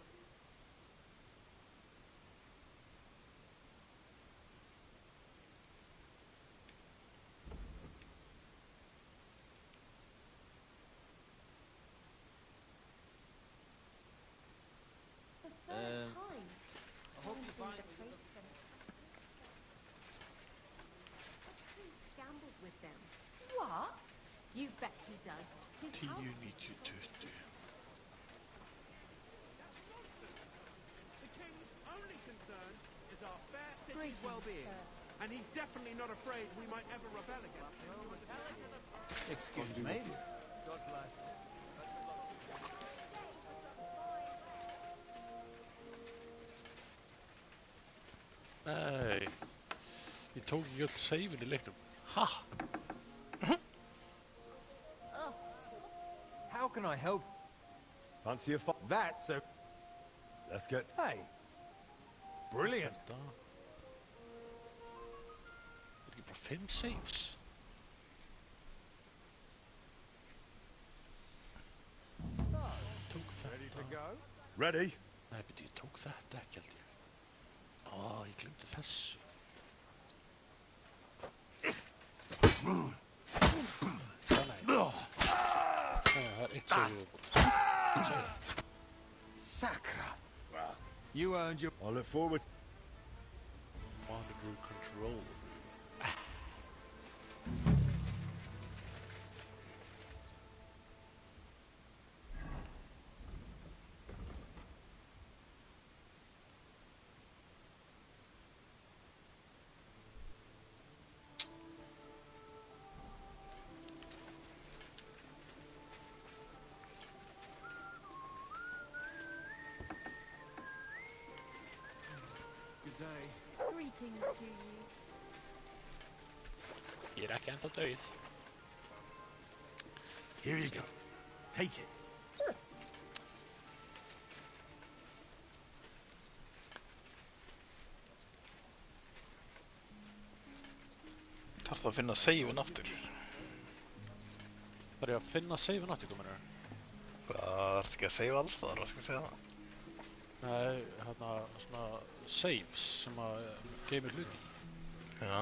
I hope you find gambles with them. What? You bet he does. Till you need you to do. The king's only concern is our fair city's well-being, and he's definitely not afraid we might ever rebel against him. Excuse me. God bless. Nei, ég tók ekki öll save-in í leiknum. Ha! How can I help? Fancy a fight? That's a... Let's get... Hey! Brilliant! Er ekki bara 5 saves? Tók þetta. Ready to go? Ready? Nei, beti, ég tók þetta ekki held ég. Ég glemdi þessu. Það er eitt save viðbútt. Sakra! You earned your... I look forward... Monitor control. Greetings to you. Ég ekki ennþá dauð. Here you go. Take it. Þarf að finna save-in aftur. Þarf ég að finna save-in aftur, kominu? Það ert ekki að save alls þar, hvað skal ég segja það? Nei, hérna svona saves sem að geymir hluti. Já.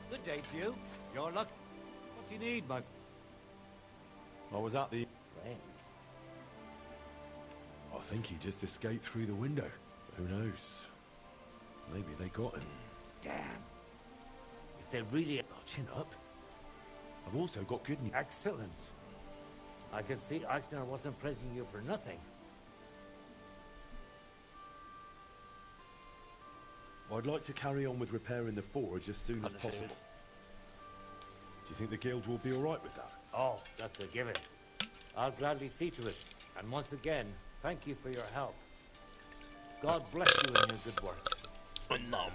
Good day to you. You're lucky. What do you need, my... I was at the... Friend. I think he just escaped through the window. Who knows? Maybe they got him. Damn. If they're really... Oh, chin up. I've also got good news. Excellent. I can see Eichner wasn't praising you for nothing. I'd like to carry on with repairing the forge as soon as possible. Do you think the guild will be all right with that? Oh, that's a given. I'll gladly see to it. And once again, thank you for your help. God bless you in your good work. No.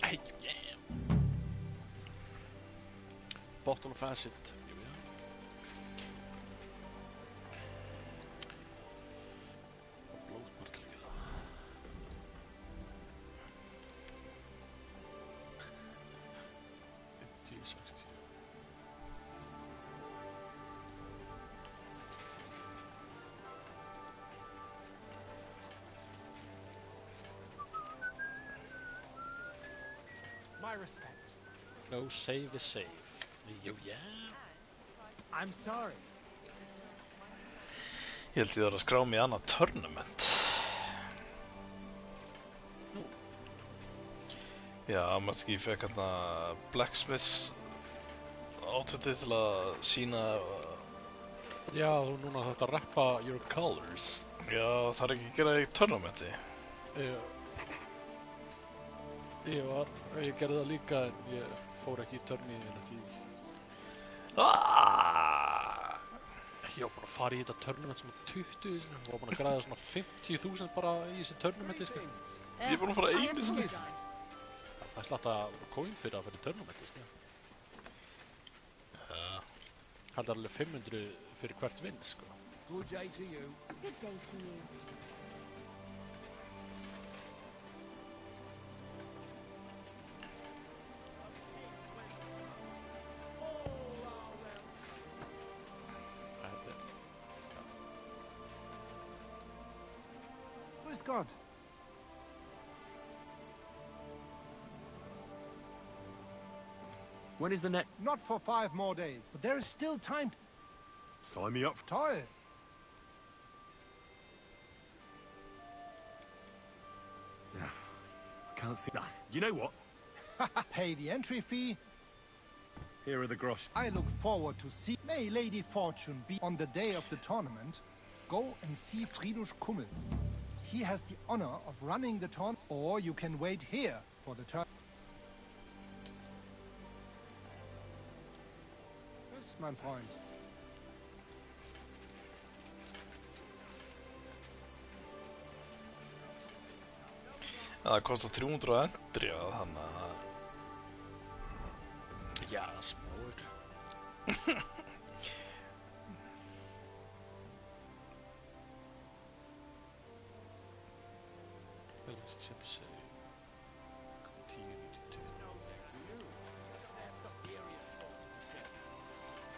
Hey, yeah. Bottle of acid. My respect. No save is save. Jú, já. I'm sorry. Ég held ég þarf að skrá mig í annað tournament. Já, maður ég fekk hérna Blacksmiths outfitið til að sína... Já, þú núna þarft að rappa your colors. Já, það er ekki að gera það í tournamenti. Ég gerði það líka en ég fór ekki í törni en þetta ég... Ég var bara að fara í þetta tournament sem 20 sinni, og var bara að græða svona 50.000 bara í þessi tournamenti sko. Ég er bara að fara einu sinni. Það er slatta coin fyrir að fyrir tournamenti sko. Haldar alveg 500 fyrir hvert vinn sko. Good day to you. Good day to you. Praise God. When is the next? Not for 5 more days, but there is still time. Sign me up. Toll. Can't see. Nah, you know what? Pay the entry fee. Here are the grosh. I look forward to see. May Lady Fortune be on the day of the tournament. Go and see Friedrich Kummel. He has the honor of running the tournament, or you can wait here for the turn. Yes, mein Freund. Ja, det kostar 300 entry, ja, han är... Jävla smart.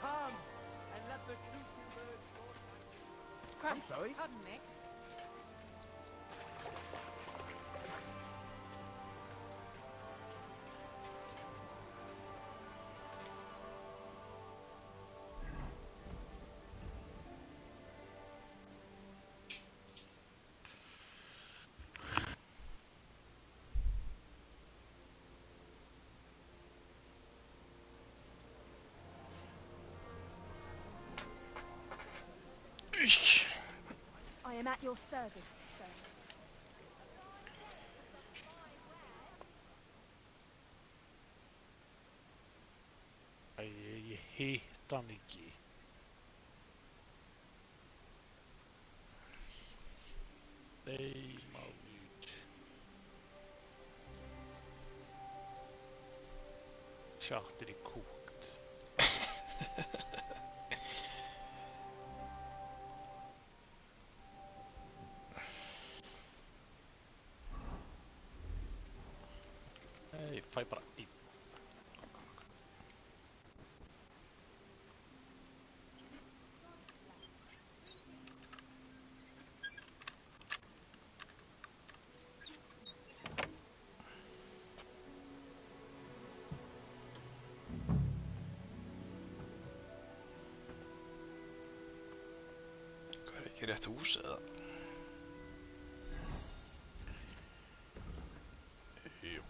Come and let the truth emerge. I'm sorry. Pardon me. I am at your service, sir. Ai hittanikin. Ei nyt. Charteri kokt. Ei, fai bara einn. Hvað er ekki rétt hús eða? Jú.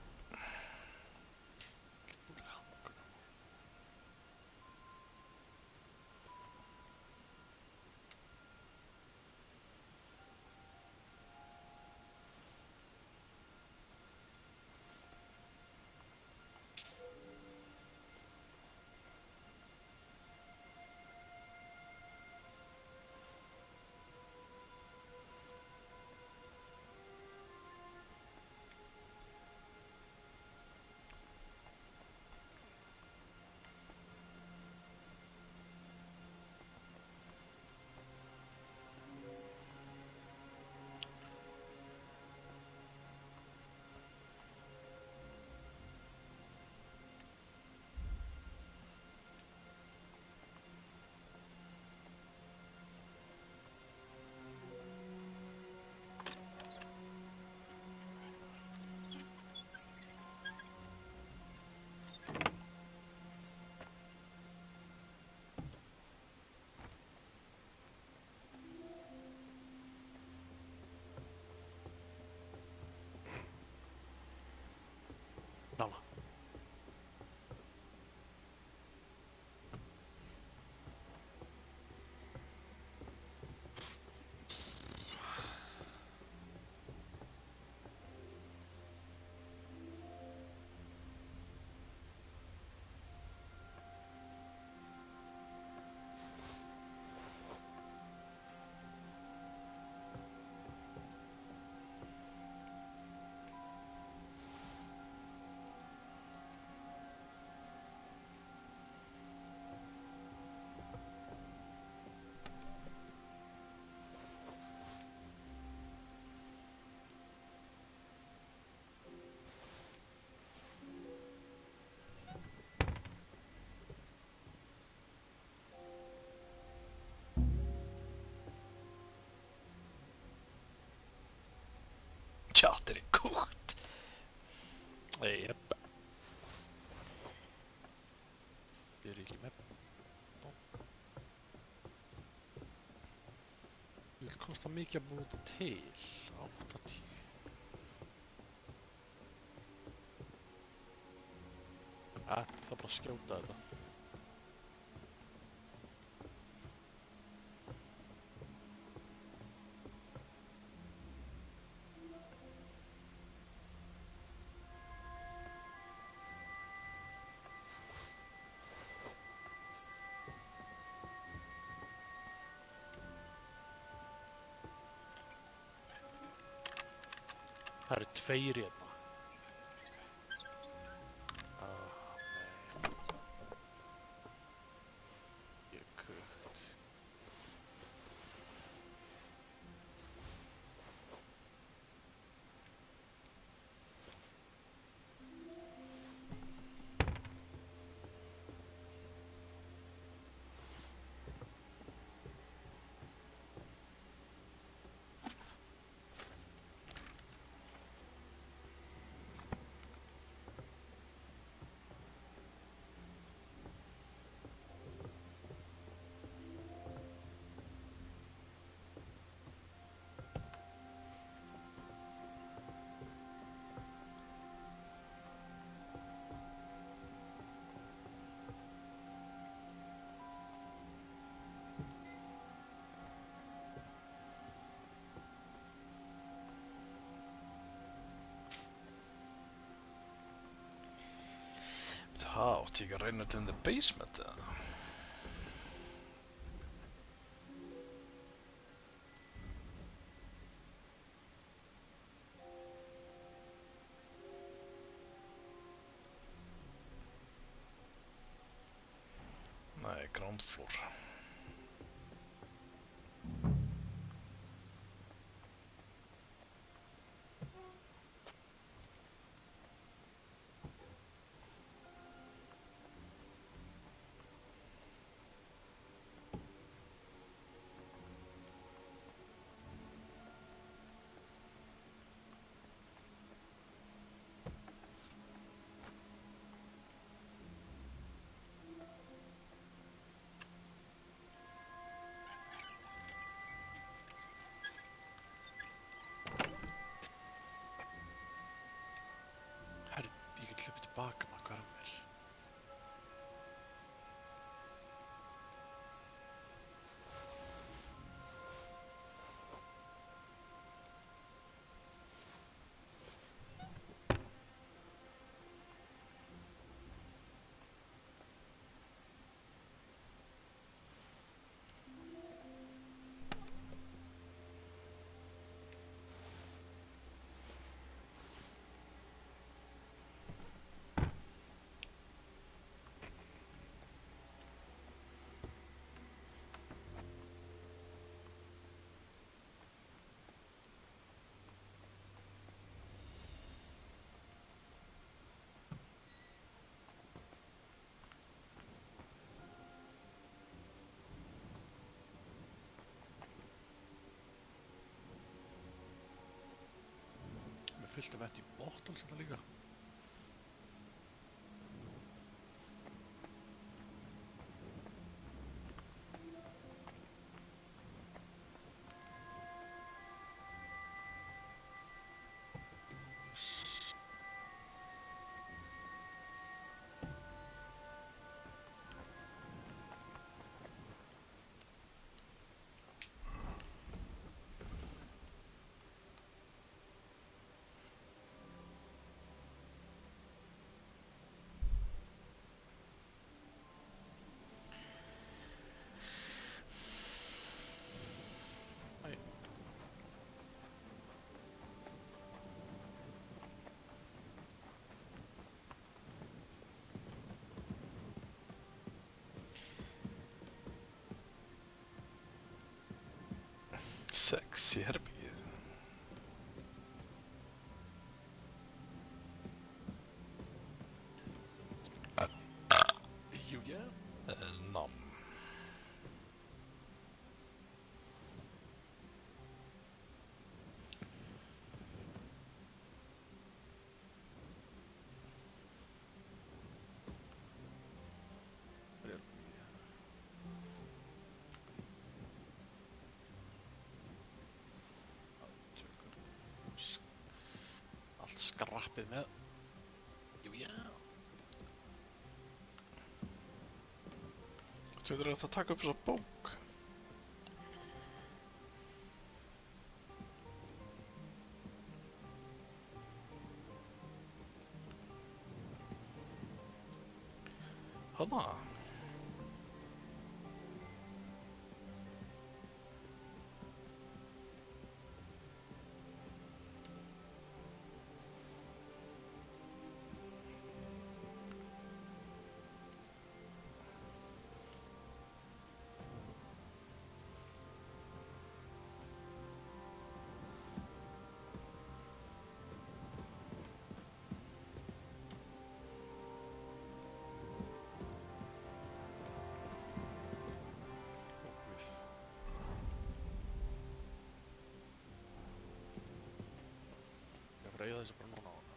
Jep. Byrjum með Vil kosta mikið að búa þetta til 80 það bara að skjóta þetta Það eru tveir hérna. Nei. Ég kukt. Átti ég að reyna þetta in the basement eða? Nei, ground floor. Baka maður hvað hann vil. Fyllt af vett í bottle þetta líka. Sexy herbergið. Julia? Nam. Stelpið með... Jú, já. Þú veitur að taka upp þessa bók. Hanna. Reyða þessu bara núna á hana.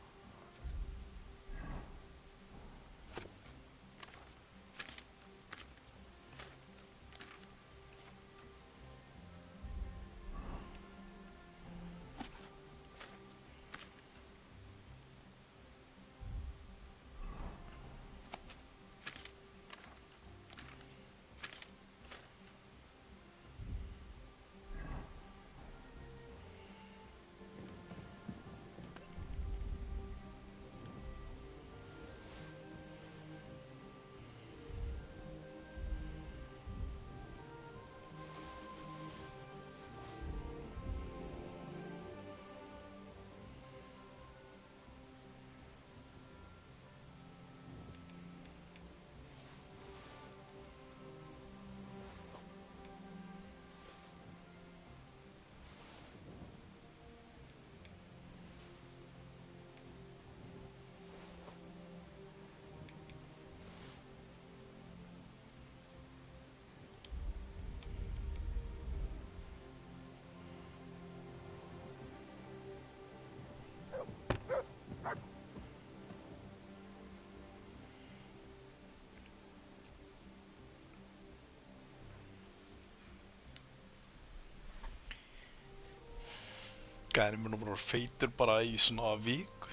Gæðin mun bara feitur bara í svona viku.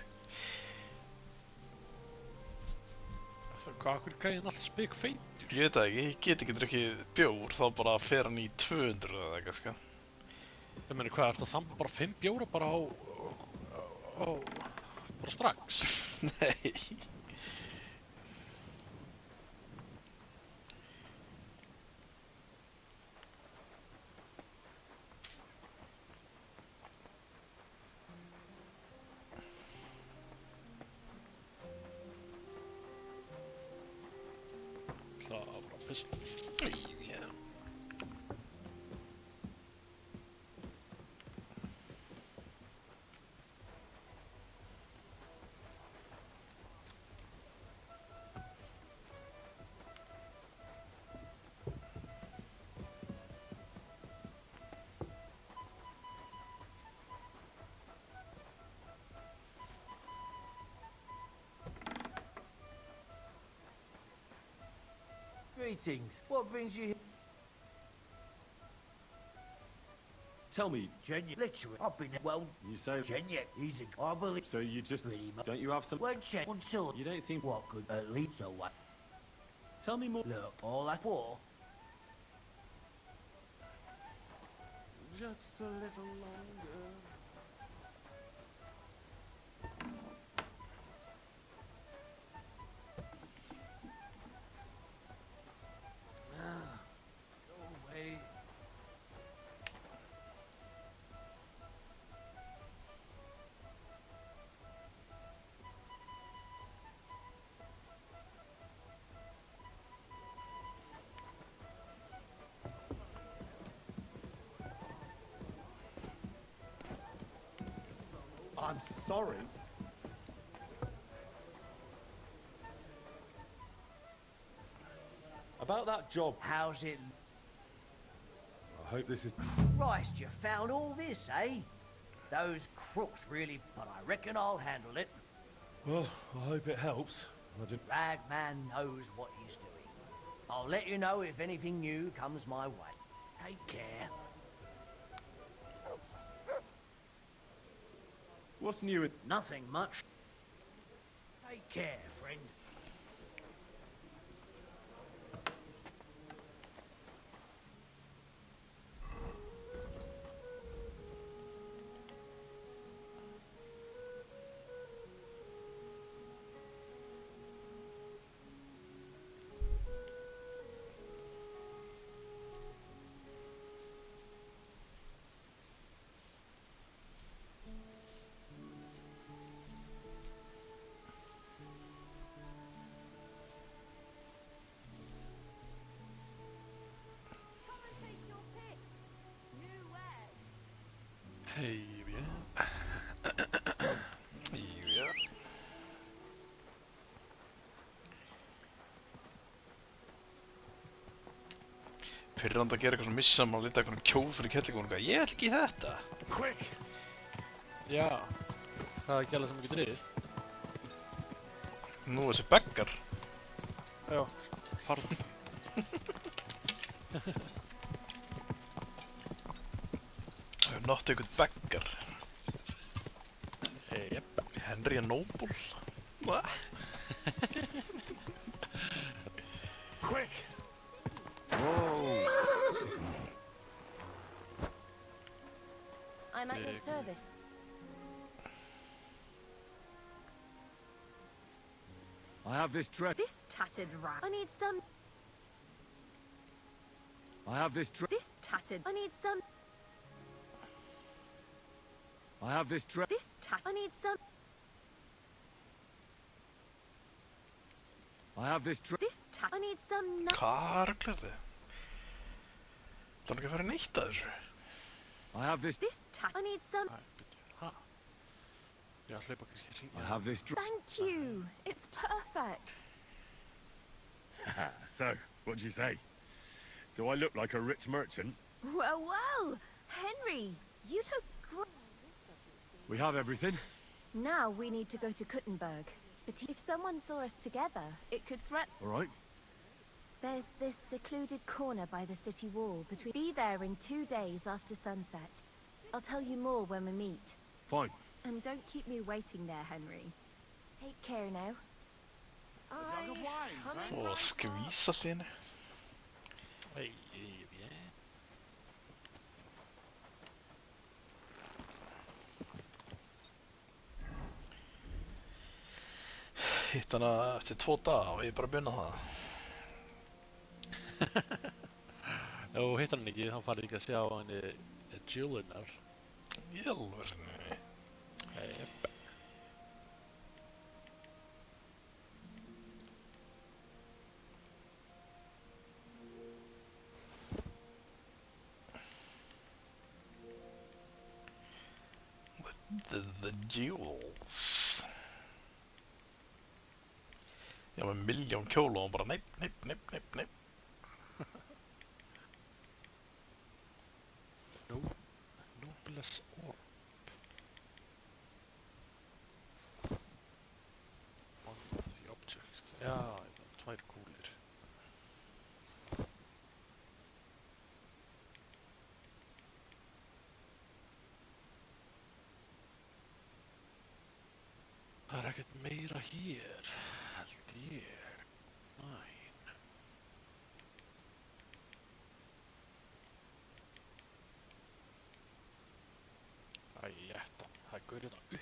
Hvað er gæðin alltaf spik feitur? Ég veit það ekki, ég get ekki drukkið bjór, þá bara fer hann í 200 eða eitthvað sko. Ég meni hvað, ertu að þamba bara 5 bjóra bara á bara strax? Nei. Greetings. What brings you here? Tell me. Genuine. Literally. I've been... Well... You say... Genuine. He's a... I believe... So you just... Pretty much. Don't you have some... Well, check until... You don't seem... What could... At least so what? Tell me more. Look, all I for... Just a little longer. I'm sorry. About that job. How's it? I hope this is... Christ, you found all this, eh? Those crooks really... But I reckon I'll handle it. Well, I hope it helps. I didn't... Ragman knows what he's doing. I'll let you know if anything new comes my way. Take care. What's new? Nothing much. Take care, friend. Pirrandi að gera eitthvað svona missam að lita eitthvað kjól fyrir kellingunum og ég ætla ekki í þetta. Quick! Já, það er gæla sem ekki drifir. Nú þessi beggar. Já, farðu. Það hefur nátt eitthvað beggar. Jep. Henry a Noble. Quick! Whoa! I'm at your service. I have this dress. This tattered rat. I need some. I have this dress. This tattered. I need some. I have this dress. This I need some. I have this dress. This I need some. Hvað ruglar þið? Það er ekki að fara neitt að þessu. I have this. This I need some. Já, hlaupa kannski að hringja. I have this dress. Thank you. It's perfect. So, what do you say? Do I look like a rich merchant? Well, well, Henry, you look great. We have everything. Now we need to go to Kuttenberg. But if someone saw us together, it could threaten. All right. There's this secluded corner by the city wall. Be there in 2 days after sunset. I'll tell you more when we meet. Fine. And don't keep me waiting there, Henry. Take care now. Åh, skvisa till henne. Hitt hana eftir 2 dagar og ég bara byrna það. Ef þú hittar hann ekki, þá farið ekki að sjá henni Julinar. Í alvörinu. Jep. The jewels. Já, með 1.000.000 kjóla og bara neip. Nobles orb. One of the objects. Já, það er 2 kúlir. Það er ekkert meira hér, held ég. Næn. Æjættan, það er gaurinn uppi.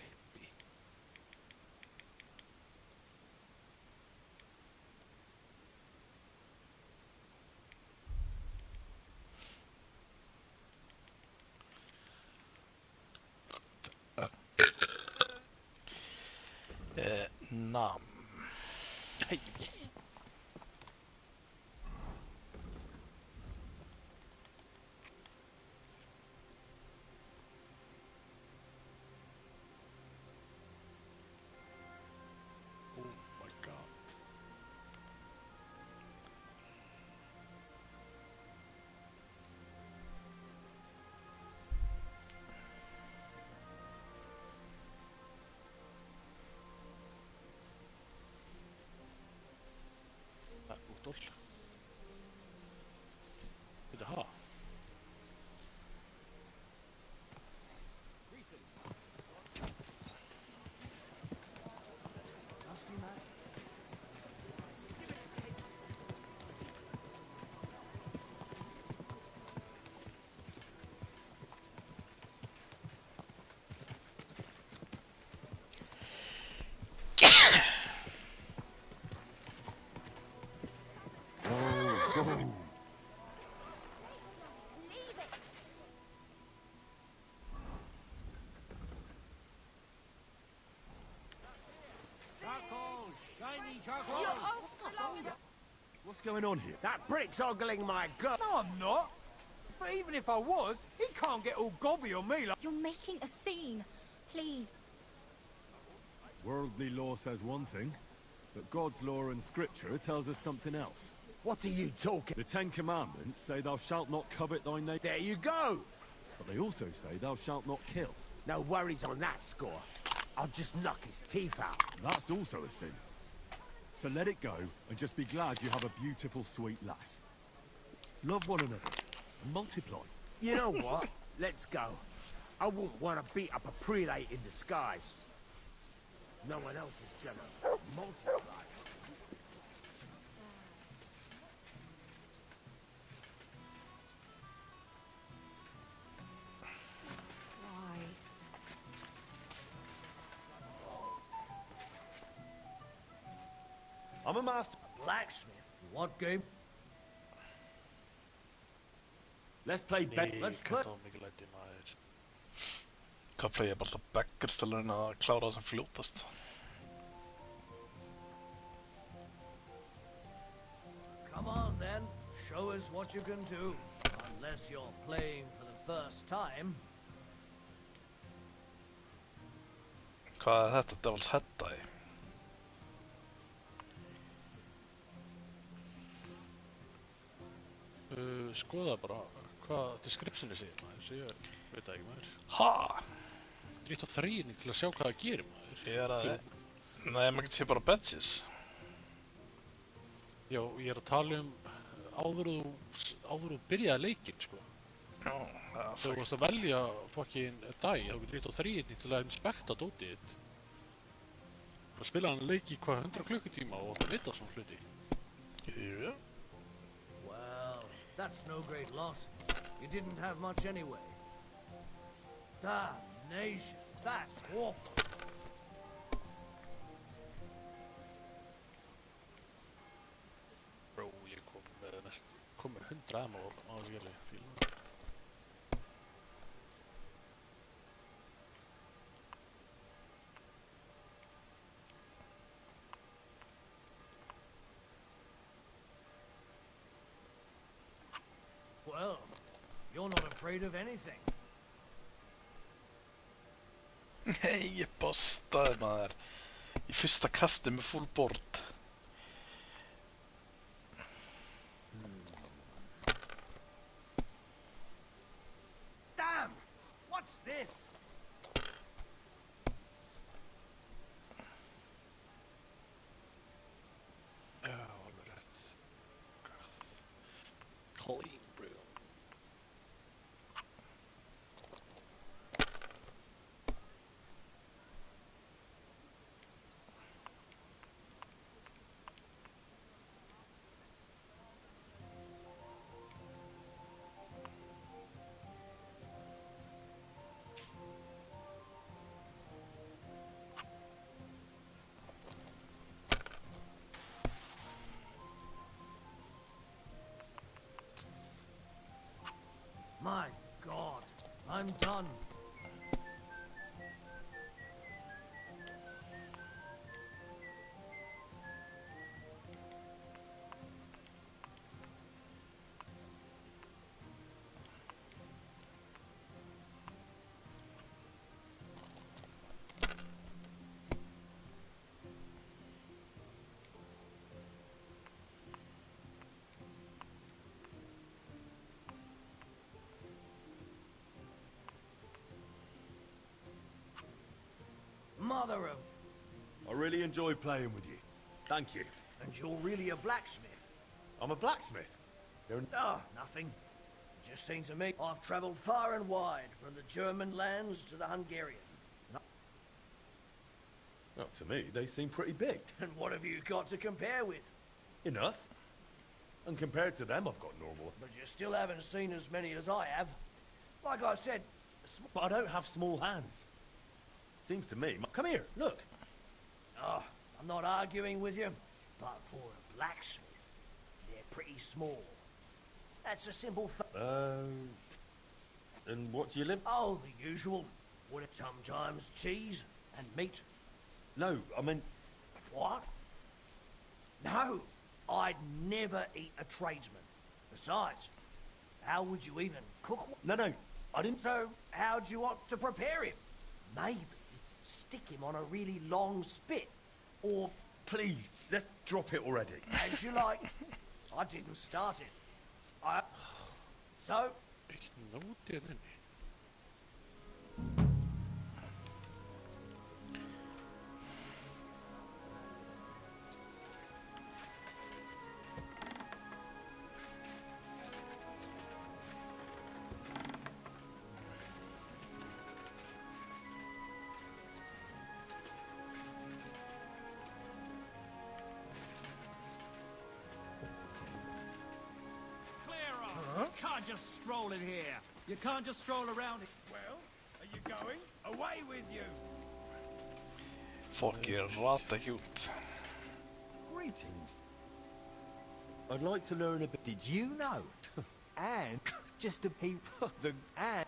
Nam. Hej. Oh my god. Útdól. Veitu, ha? Dusty man. What's going on here? That brick's ogling my girl. No, I'm not. But even if I was, he can't get all gobby on me like... You're making a scene. Please. Worldly law says one thing, but God's law and scripture tells us something else. What are you talking? The Ten Commandments say thou shalt not covet thy neighbor. There you go. But they also say thou shalt not kill. No worries on that score. I'll just knock his teeth out. That's also a sin. So let it go, and just be glad you have a beautiful, sweet lass. Love one another, and multiply. You know what? Let's go. I wouldn't want to beat up a prelate in disguise. No one else is gonna multiply. I'm a master blacksmith. What game? Let's play bet. Let's play. Hvað playa bara alltaf backers til að reyna að klára það sem fljótast. Come on then, show us what you can do. Unless you're playing for the first time. Hvað er þetta? Devil's Head-Eye? Skoða bara hvað descriptioni segir maður, svo ég veit það ekki maður. Ha? Dritt á þrýning til að sjá hvað það gerir maður. Ég er að... Nei, maður getur sé bara badges. Já, ég er að tala áður þú byrjaði leikinn, sko. Já, þegar þú varst að velja fucking dag, þá getur dritt á þrýning til að inspekta dótið þitt. Og spila hann leik í hvað 100 klukkutíma og það veit á svona hluti. Já. That's no great loss. You didn't have much anyway. Damnation, that's awful. Bro, ég kom með 100 ammo á þessu gæli fíla. Well, you're not afraid of anything. Nei, ég bostaði maður. Í fyrsta kasti með full board. Damn! What's this? Alveg rétt. Clean. My God, I'm done. Mother of... I really enjoy playing with you. Thank you. And you're really a blacksmith? I'm a blacksmith. Oh, nothing. It just seems to me I've travelled far and wide, from the German lands to the Hungarian. Well, to me, they seem pretty big. And what have you got to compare with? Enough. And compared to them, I've got normal. But you still haven't seen as many as I have. Like I said... But I don't have small hands. Seems to me... Come here, look. Oh, I'm not arguing with you, but for a blacksmith, they're pretty small. That's a simple fact. And what do you live? Oh, the usual. Would it sometimes cheese and meat? No, I mean... What? No, I'd never eat a tradesman. Besides, how would you even cook one? No, I didn't. So, how'd you want to prepare him? Maybe stick him on a really long spit, or... Please, let's drop it already. As you like. I didn't start it. So... You can't just stroll in here. You can't just stroll around it. Well, are you going? Away with you. Fucking rattahjút. Greetings. I'd like to learn a bit. Did you know? And just a peep. The and.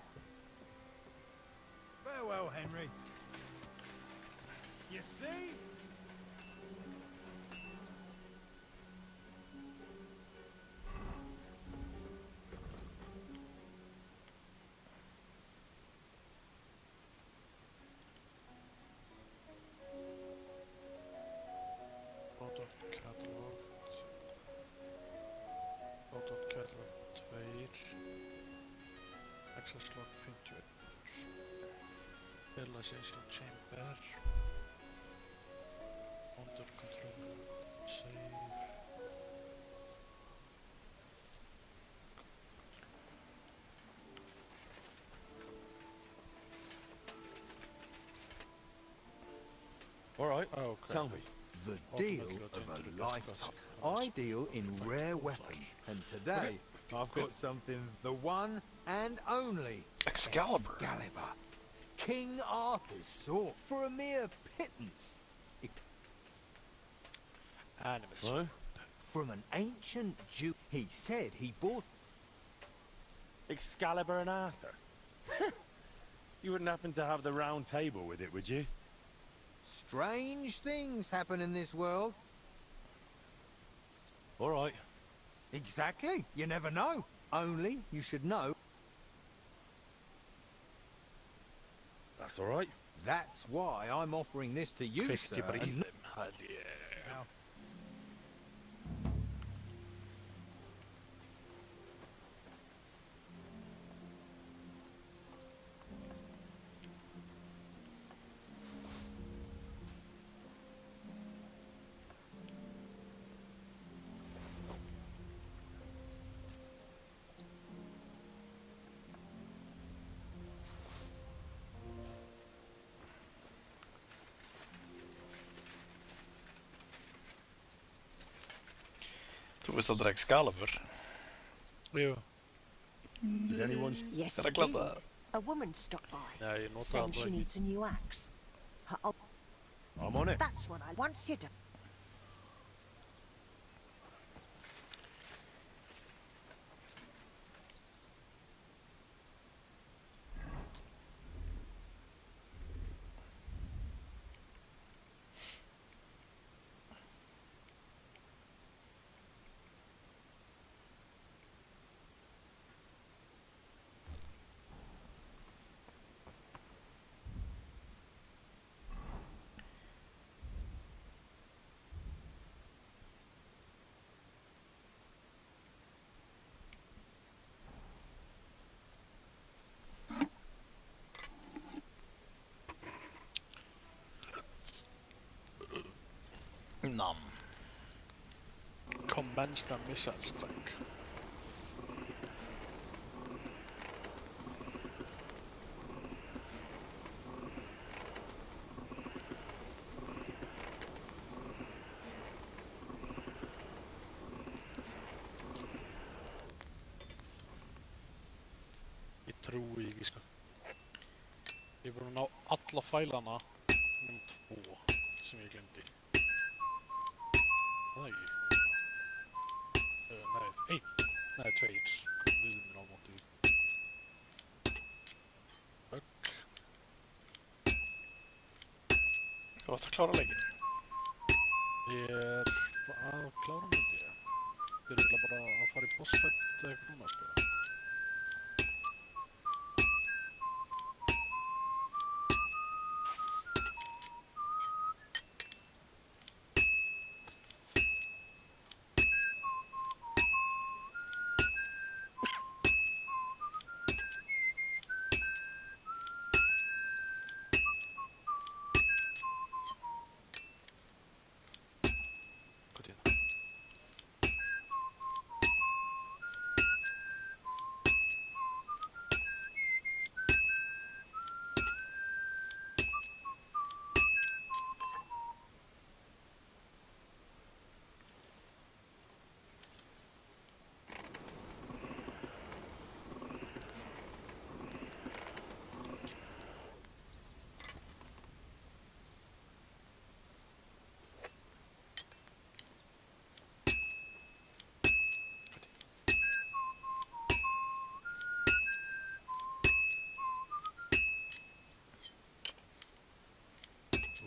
Farewell, Henry. You see? Access log 51. Realization chamber. Under control. Save. All right. Okay. Tell me. The deal of a lifetime. I deal in rare weapons, and today I've got something, the one and only Excalibur. King Arthur's sword for a mere pittance. Animus. What? From an ancient Jew. He said he bought Excalibur and Arthur. You wouldn't happen to have the round table with it, would you? Strange things happen in this world. All right. Exactly. You never know. Only you should know. That's all right. That's why I'm offering this to you, sir. And Þú veist aldrei Excalibur? Jú. Did anyone... Yes, Did I glad that? A woman stopped by. Yeah, you know saying that, she like... needs a new axe. I'm on it. That's what I... Once you're done... Nam. Commence the missile strike. Ég trúi ekki sko. Ég er búinn að ná alla fælana um 2 sem ég glemdi. Það ekki. Nei, 1. Nei, 2. Við erum á móti. Bögg. Þú varst að klára leikinn? Ég er að klára myndi ég. Þeir eru bara að fara í bossfight eða eitthvað núna, sko.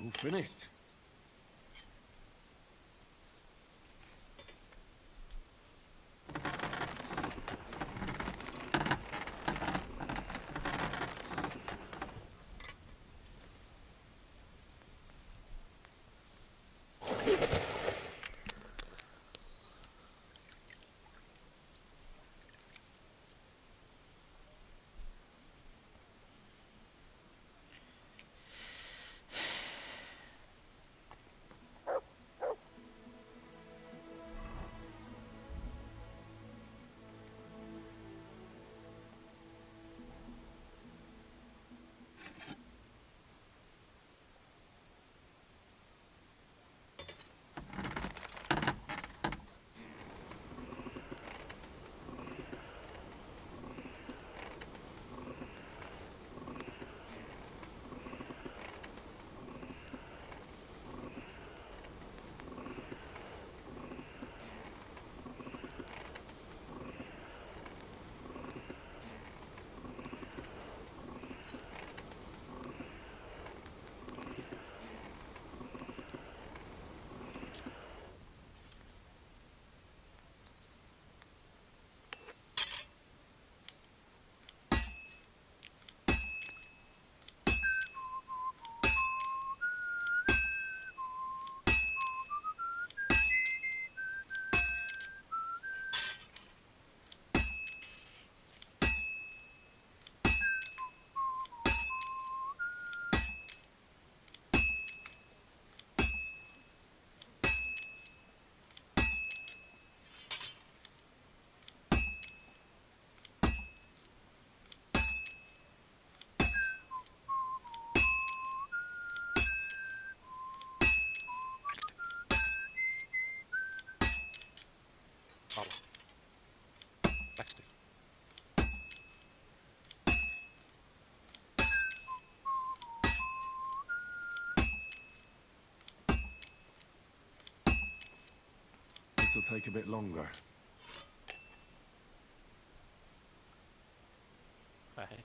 All finished. Will take a bit longer. Right.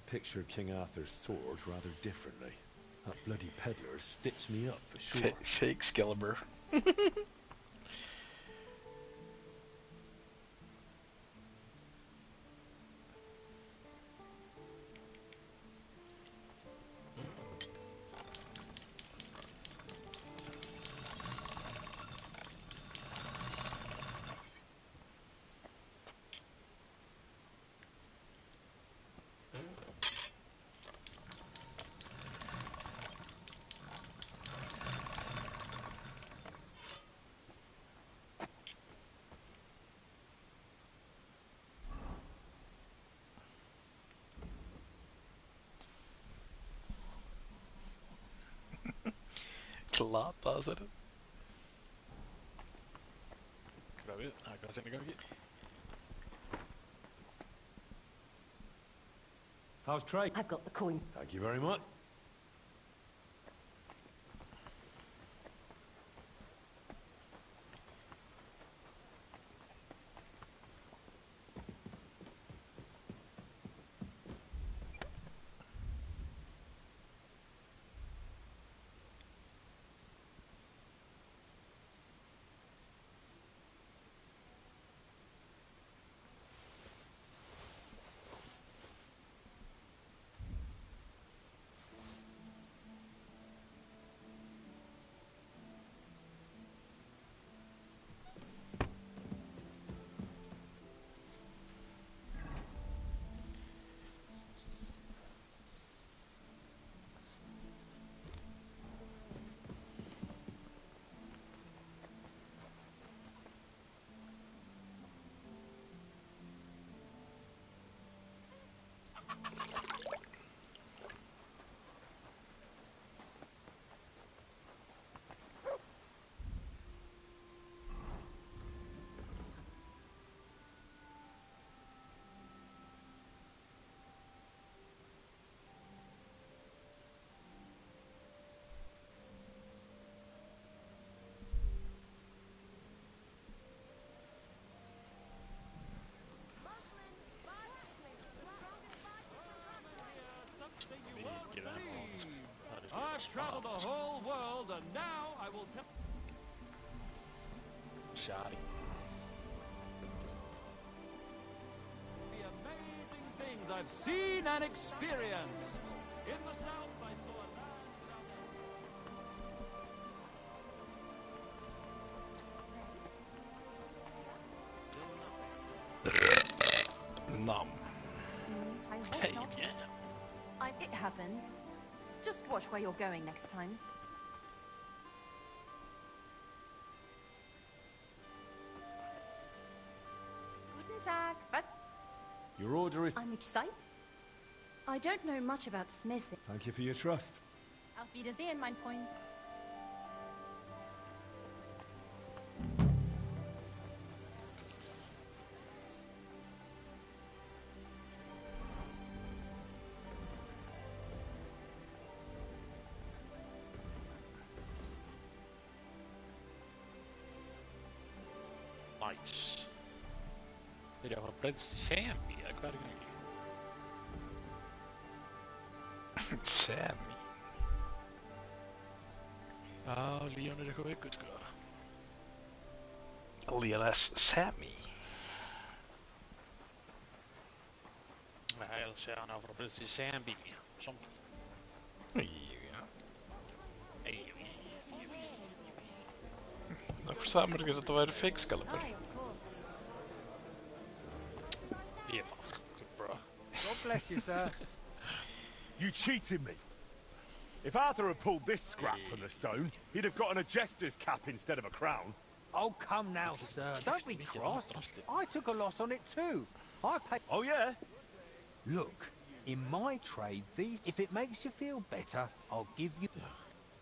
picture King Arthur's sword rather differently. That bloody peddler stitched me up for sure. Fake Excalibur. Klart, altså det. Grab it, I got something to go get. How's trade? I've got the coin. Thank you very much. I've traveled the whole world, and now I will tell. Shoddy. The amazing things I've seen and experienced. In the south, I saw a land without. Nom. Hey, yeah. It happens. Just watch where you're going next time. Guten Tag. Was? Your order is... I'm excited. I don't know much about smithing. Thank you for your trust. Auf Wiedersehen, mein Freund. Nice. Är det från Prins Sammy? Vad är det? Sammy? Ja, Leon är det sjukt ska. Leonas Sammy? Nej, jag ser han är från Prins Sammy. Som... Varför sa man att det var fake Excalibur? Yeah, good bro. God bless you, sir. You cheated me. If Arthur had pulled this scrap from the stone, he'd have gotten a jester's cap instead of a crown. Oh, come now, sir. Don't be cross. I took a loss on it too. I paid... Oh, yeah? Look, in my trade, these... If it makes you feel better, I'll give you...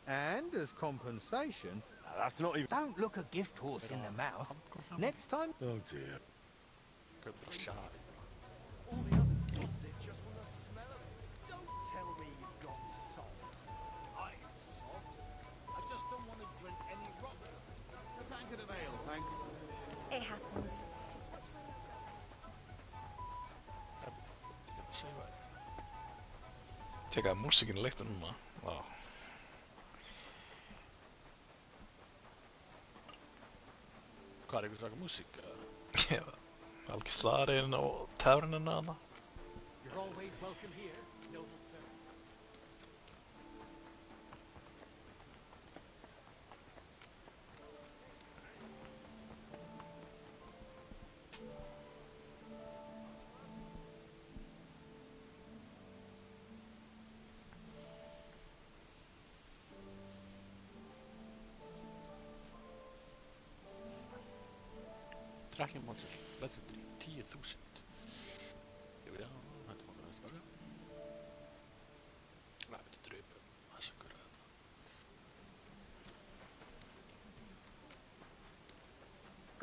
And as compensation... That's not even... Don't look a gift horse in the mouth. Next time... Oh, dear. Good shot. All the others lost it just from the smell of it. Don't tell me you've gone soft. I'm soft. I just don't want to drink any rock. A tankard of ale, thanks. It happens. See what? Teka músikinn leikta núna. Já. Hvað ykkur taka músík? Já, alveg slarinn á tavernina þarna. You're always welcome here, noble sir. Tracking module, legendary, 10.000. Here we are, hættum okkur aðeins tilbaka. Nei, við dröpum þess að gera þetta.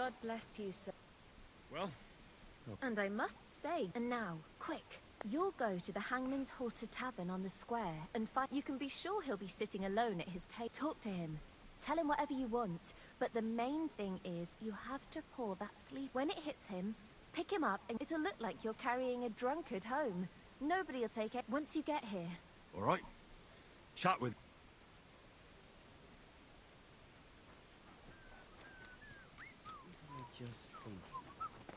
God bless you, sir. Well? And I must say, and now, quick. You'll go to the Hangman's Halter Tavern on the square and find... You can be sure he'll be sitting alone at his table. Talk to him. Tell him whatever you want, but the main thing is you have to pour that sleep. When it hits him, pick him up and it'll look like you're carrying a drunkard home. Nobody'll take it once you get here. All right. Chat with... I just think...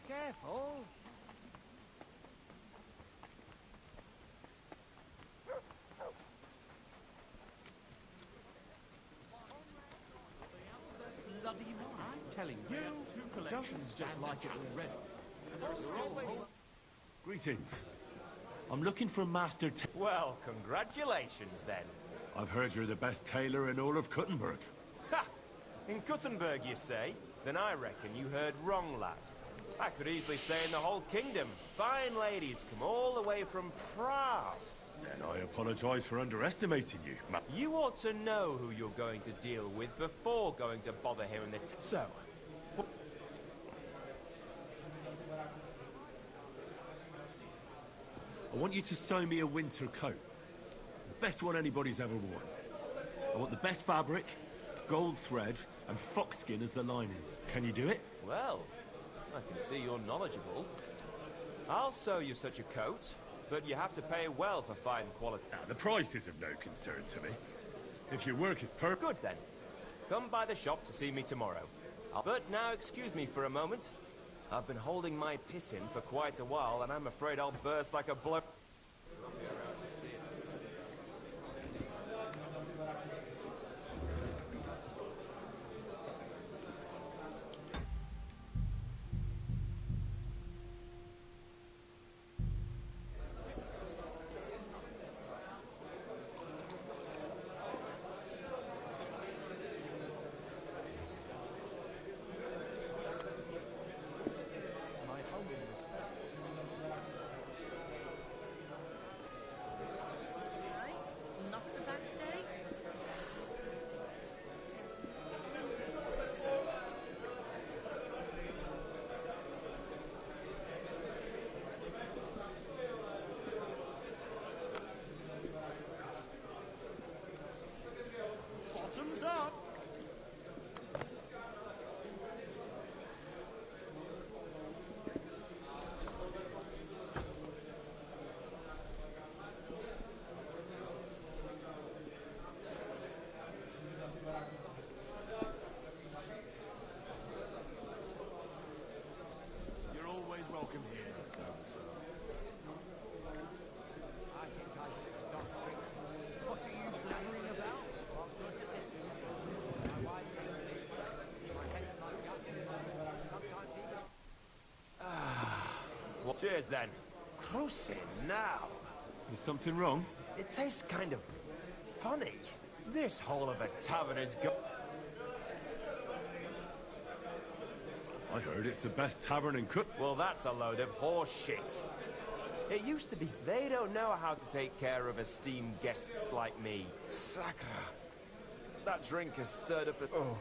Careful! I'm telling you, Duncan's just like it already. Greetings. I'm looking for Master Well, congratulations then. I've heard you're the best tailor in all of Kuttenberg. Ha! In Kuttenberg, you say? Then I reckon you heard wrong, lad. I could easily say in the whole kingdom. Fine ladies come all the way from Prague. Then I apologize for underestimating you, You ought to know who you're going to deal with before going to bother him in the... So... I want you to sew me a winter coat. The best one anybody's ever worn. I want the best fabric, gold thread, and foxskin as the lining. Can you do it? Well, I can see you're knowledgeable. I'll sew you such a coat, but you have to pay well for fine quality. The price is of no concern to me. If your work is Good then. Come by the shop to see me tomorrow. But now excuse me for a moment. I've been holding my piss in for quite a while, and I'm afraid I'll burst like a blow. Bottoms up! You're always welcome here. I think I should stop drinking. What are you blabbering about? What good is it? My wife is sick. My head's not up. Sometimes even... Cheers then. Cruising now. Is something wrong? It tastes kind of funny. This hole of a tavern is go... I heard it's the best tavern in Cook. Well, that's a load of horse shit. It used to be. They don't know how to take care of esteemed guests like me. Sakra. That drink has stirred up a... Oh.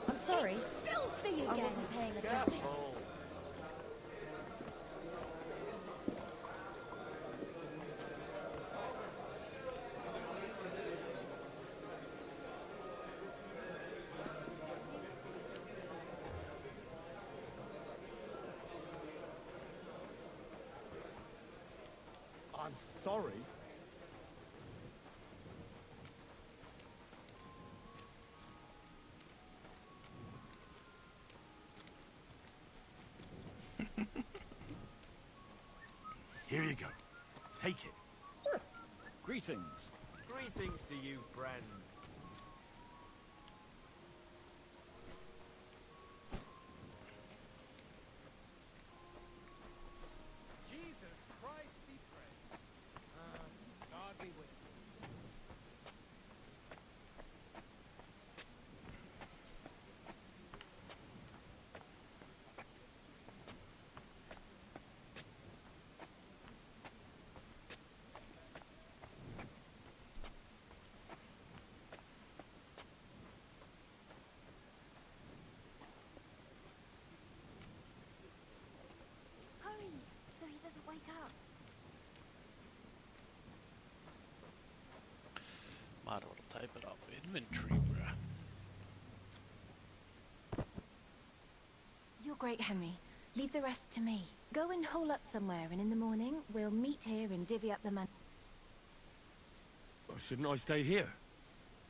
I'm sorry. Filthy again. I wasn't paying attention. I'm sorry. Here you go. Take it. Greetings. Greetings to you, friend. Jesus Christ be praised. God be with you. Hurry, so he doesn't wake up. Might ought to type it up. Inventory, bruh. You're great, Henry. Leave the rest to me. Go and hole up somewhere, and in the morning, we'll meet here and divvy up the money. Well, shouldn't I stay here?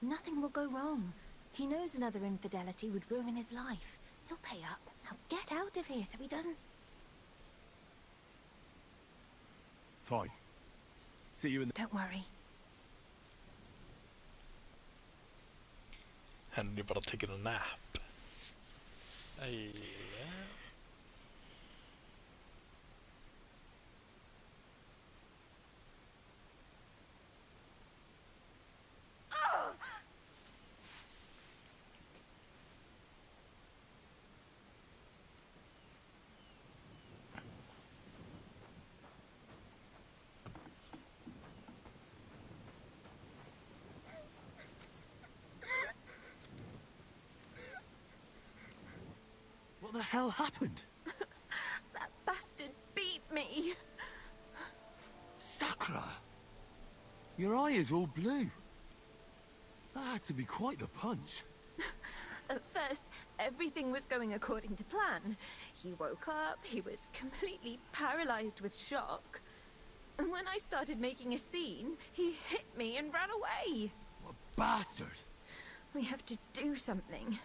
Nothing will go wrong. He knows another infidelity would ruin his life. He'll pay up. Now get out of here so he doesn't... Fine. See you in the... Don't worry. Henry bara taking a nap. Hey, What the hell happened? That bastard beat me. Sakra! Your eye is all blue. That had to be quite the punch. At first, everything was going according to plan. He woke up, he was completely paralyzed with shock. And when I started making a scene, he hit me and ran away. What a bastard! We have to do something.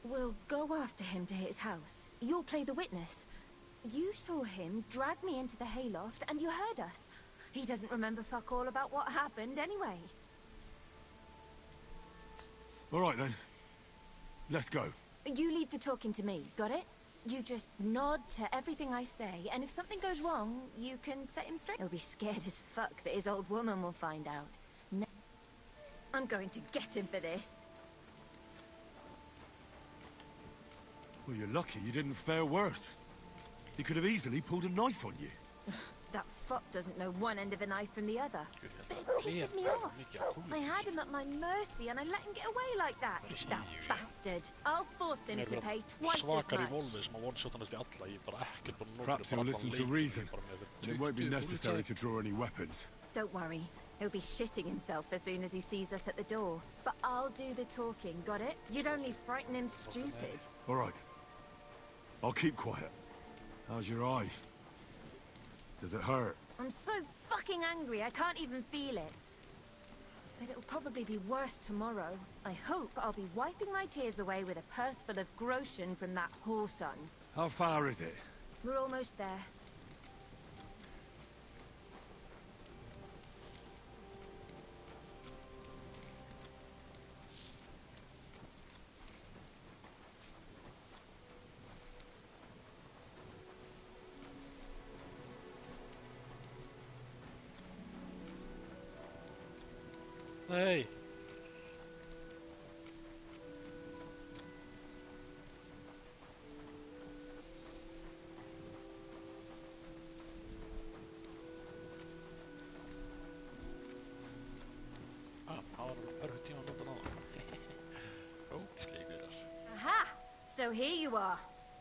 We'll go after him to his house. You'll play the witness. You saw him drag me into the hayloft and you heard us. He doesn't remember fuck all about what happened anyway. All right then. Let's go. You leave the talking to me, got it? You just nod to everything I say, and if something goes wrong, you can set him straight. He'll be scared as fuck that his old woman will find out. No. I'm going to get him for this. Well, you're lucky you didn't fare worse. He could have easily pulled a knife on you. That fuck doesn't know one end of a knife from the other. But it pisses me off. I had him at my mercy and I let him get away like that. That bastard. I'll force him to pay twice as much. Perhaps he'll listen to reason. It won't be necessary to draw any weapons. Don't worry. He'll be shitting himself as soon as he sees us at the door. But I'll do the talking, got it? You'd only frighten him stupid. All right. I'll keep quiet. How's your eye? Does it hurt? I'm so fucking angry I can't even feel it. But it'll probably be worse tomorrow. I hope I'll be wiping my tears away with a purse full of groschen from that whoreson. How far is it? We're almost there. Hey. Aha! So here you are.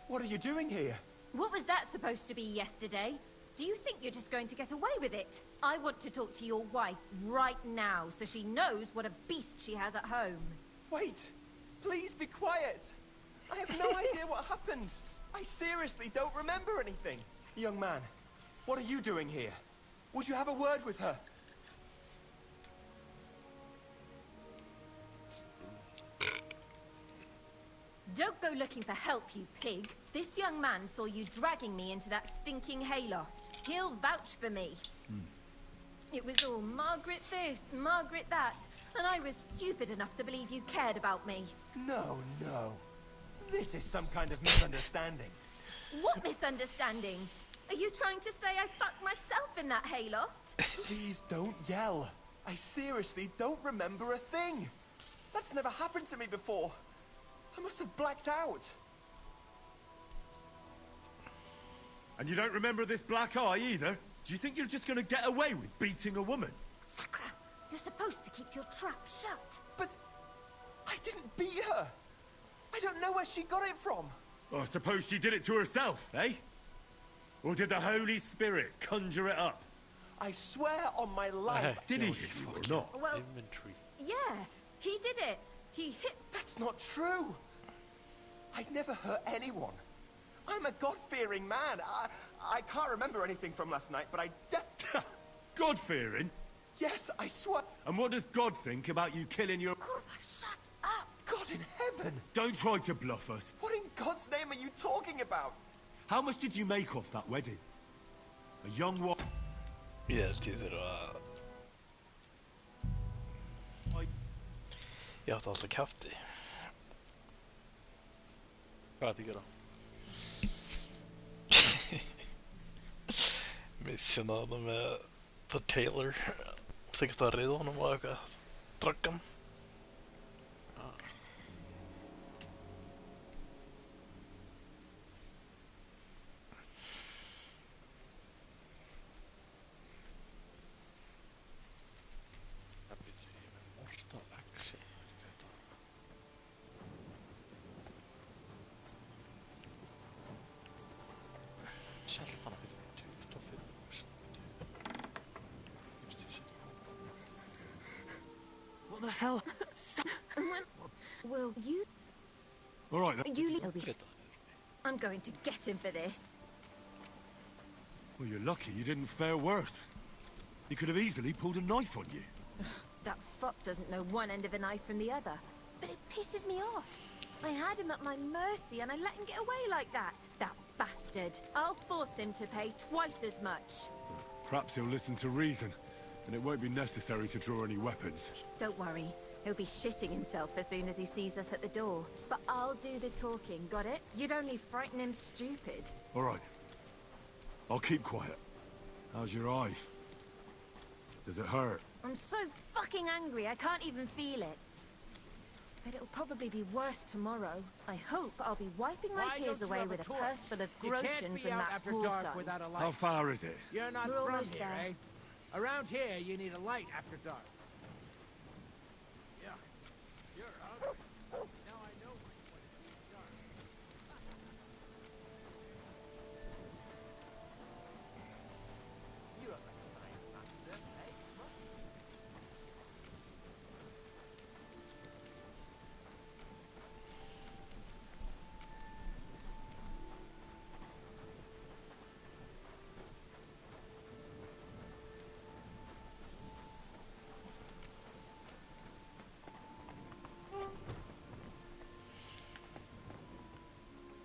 What are you doing here? What was that supposed to be yesterday? Do you think you're just going to get away with it? I want to talk to your wife right now so she knows what a beast she has at home. Wait! Please be quiet! I have no idea what happened. I seriously don't remember anything. Young man, what are you doing here? Would you have a word with her? Don't go looking for help, you pig. This young man saw you dragging me into that stinking hayloft. He'll vouch for me. It was all Margaret this, Margaret that, and I was stupid enough to believe you cared about me. No. This is some kind of misunderstanding. What misunderstanding? Are you trying to say I fucked myself in that hayloft? Please don't yell. I seriously don't remember a thing. That's never happened to me before. I must have blacked out. And you don't remember this black eye either? Do you think you're just gonna get away with beating a woman? Sakra, you're supposed to keep your trap shut. But I didn't beat her. I don't know where she got it from. I suppose she did it to herself, eh? Or did the Holy Spirit conjure it up? I swear on my life. Did he hit you or not? Well, yeah, he did it. He hit... That's not true. I'd never hurt anyone. I'm a God-fearing man. I can't remember anything from last night, but I God-fearing? Yes, I swear. And what does God think about you killing your... Kurva, shut up! God in heaven! Don't try to bluff us. What in God's name are you talking about? How much did you make off that wedding? A young one... Ég þurfa að... Ég átti alltaf kjafti. Hvað ætti að gera? Missjana þarna með The Tailor. Þykist að riða honum og eitthvað. Draggan. What the hell? Will you... All right, then. You leave... I'm going to get him for this. Well, you're lucky you didn't fare worse. He could have easily pulled a knife on you. That fuck doesn't know one end of a knife from the other. But it pisses me off. I had him at my mercy and I let him get away like that. That bastard. I'll force him to pay twice as much. Perhaps he'll listen to reason, and it won't be necessary to draw any weapons. Don't worry. He'll be shitting himself as soon as he sees us at the door. But I'll do the talking, got it? You'd only frighten him stupid. All right. I'll keep quiet. How's your eye? Does it hurt? I'm so fucking angry I can't even feel it. But it'll probably be worse tomorrow. I hope I'll be wiping my tears away with a purse full of groschen from that poor son. How far is it? You're not We're from almost here, there. eh? Around here, you need a light after dark. Yeah. You're ugly. Now I know what it's dark. You look like a nice bastard, eh?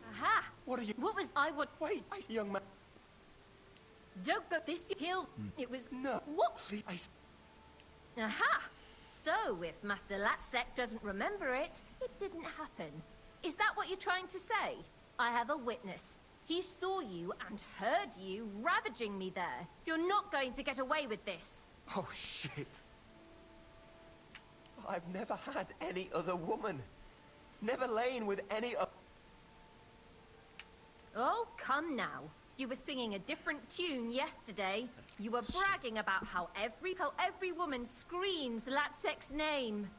Aha! What are you... What was I would... Wait, young man. Don't go this hill. It was... No. What? Please. Aha! So, if Master Latsek doesn't remember it, it didn't happen. Is that what you're trying to say? I have a witness. He saw you and heard you ravaging me there. You're not going to get away with this. Oh, shit. I've never had any other woman. Never lain with any other... Oh, come now. You were singing a different tune yesterday. You were bragging about how every woman screams Latsek's name.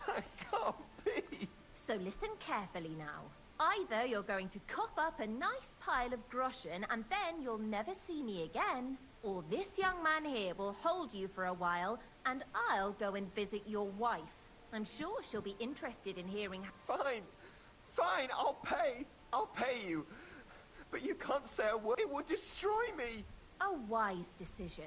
That can't be. So listen carefully now. Either you're going to cough up a nice pile of groschen and then you'll never see me again, or this young man here will hold you for a while and I'll go and visit your wife. I'm sure she'll be interested in hearing... Fine. Fine, I'll pay. I'll pay you. But you can't say a word. It would destroy me. A wise decision.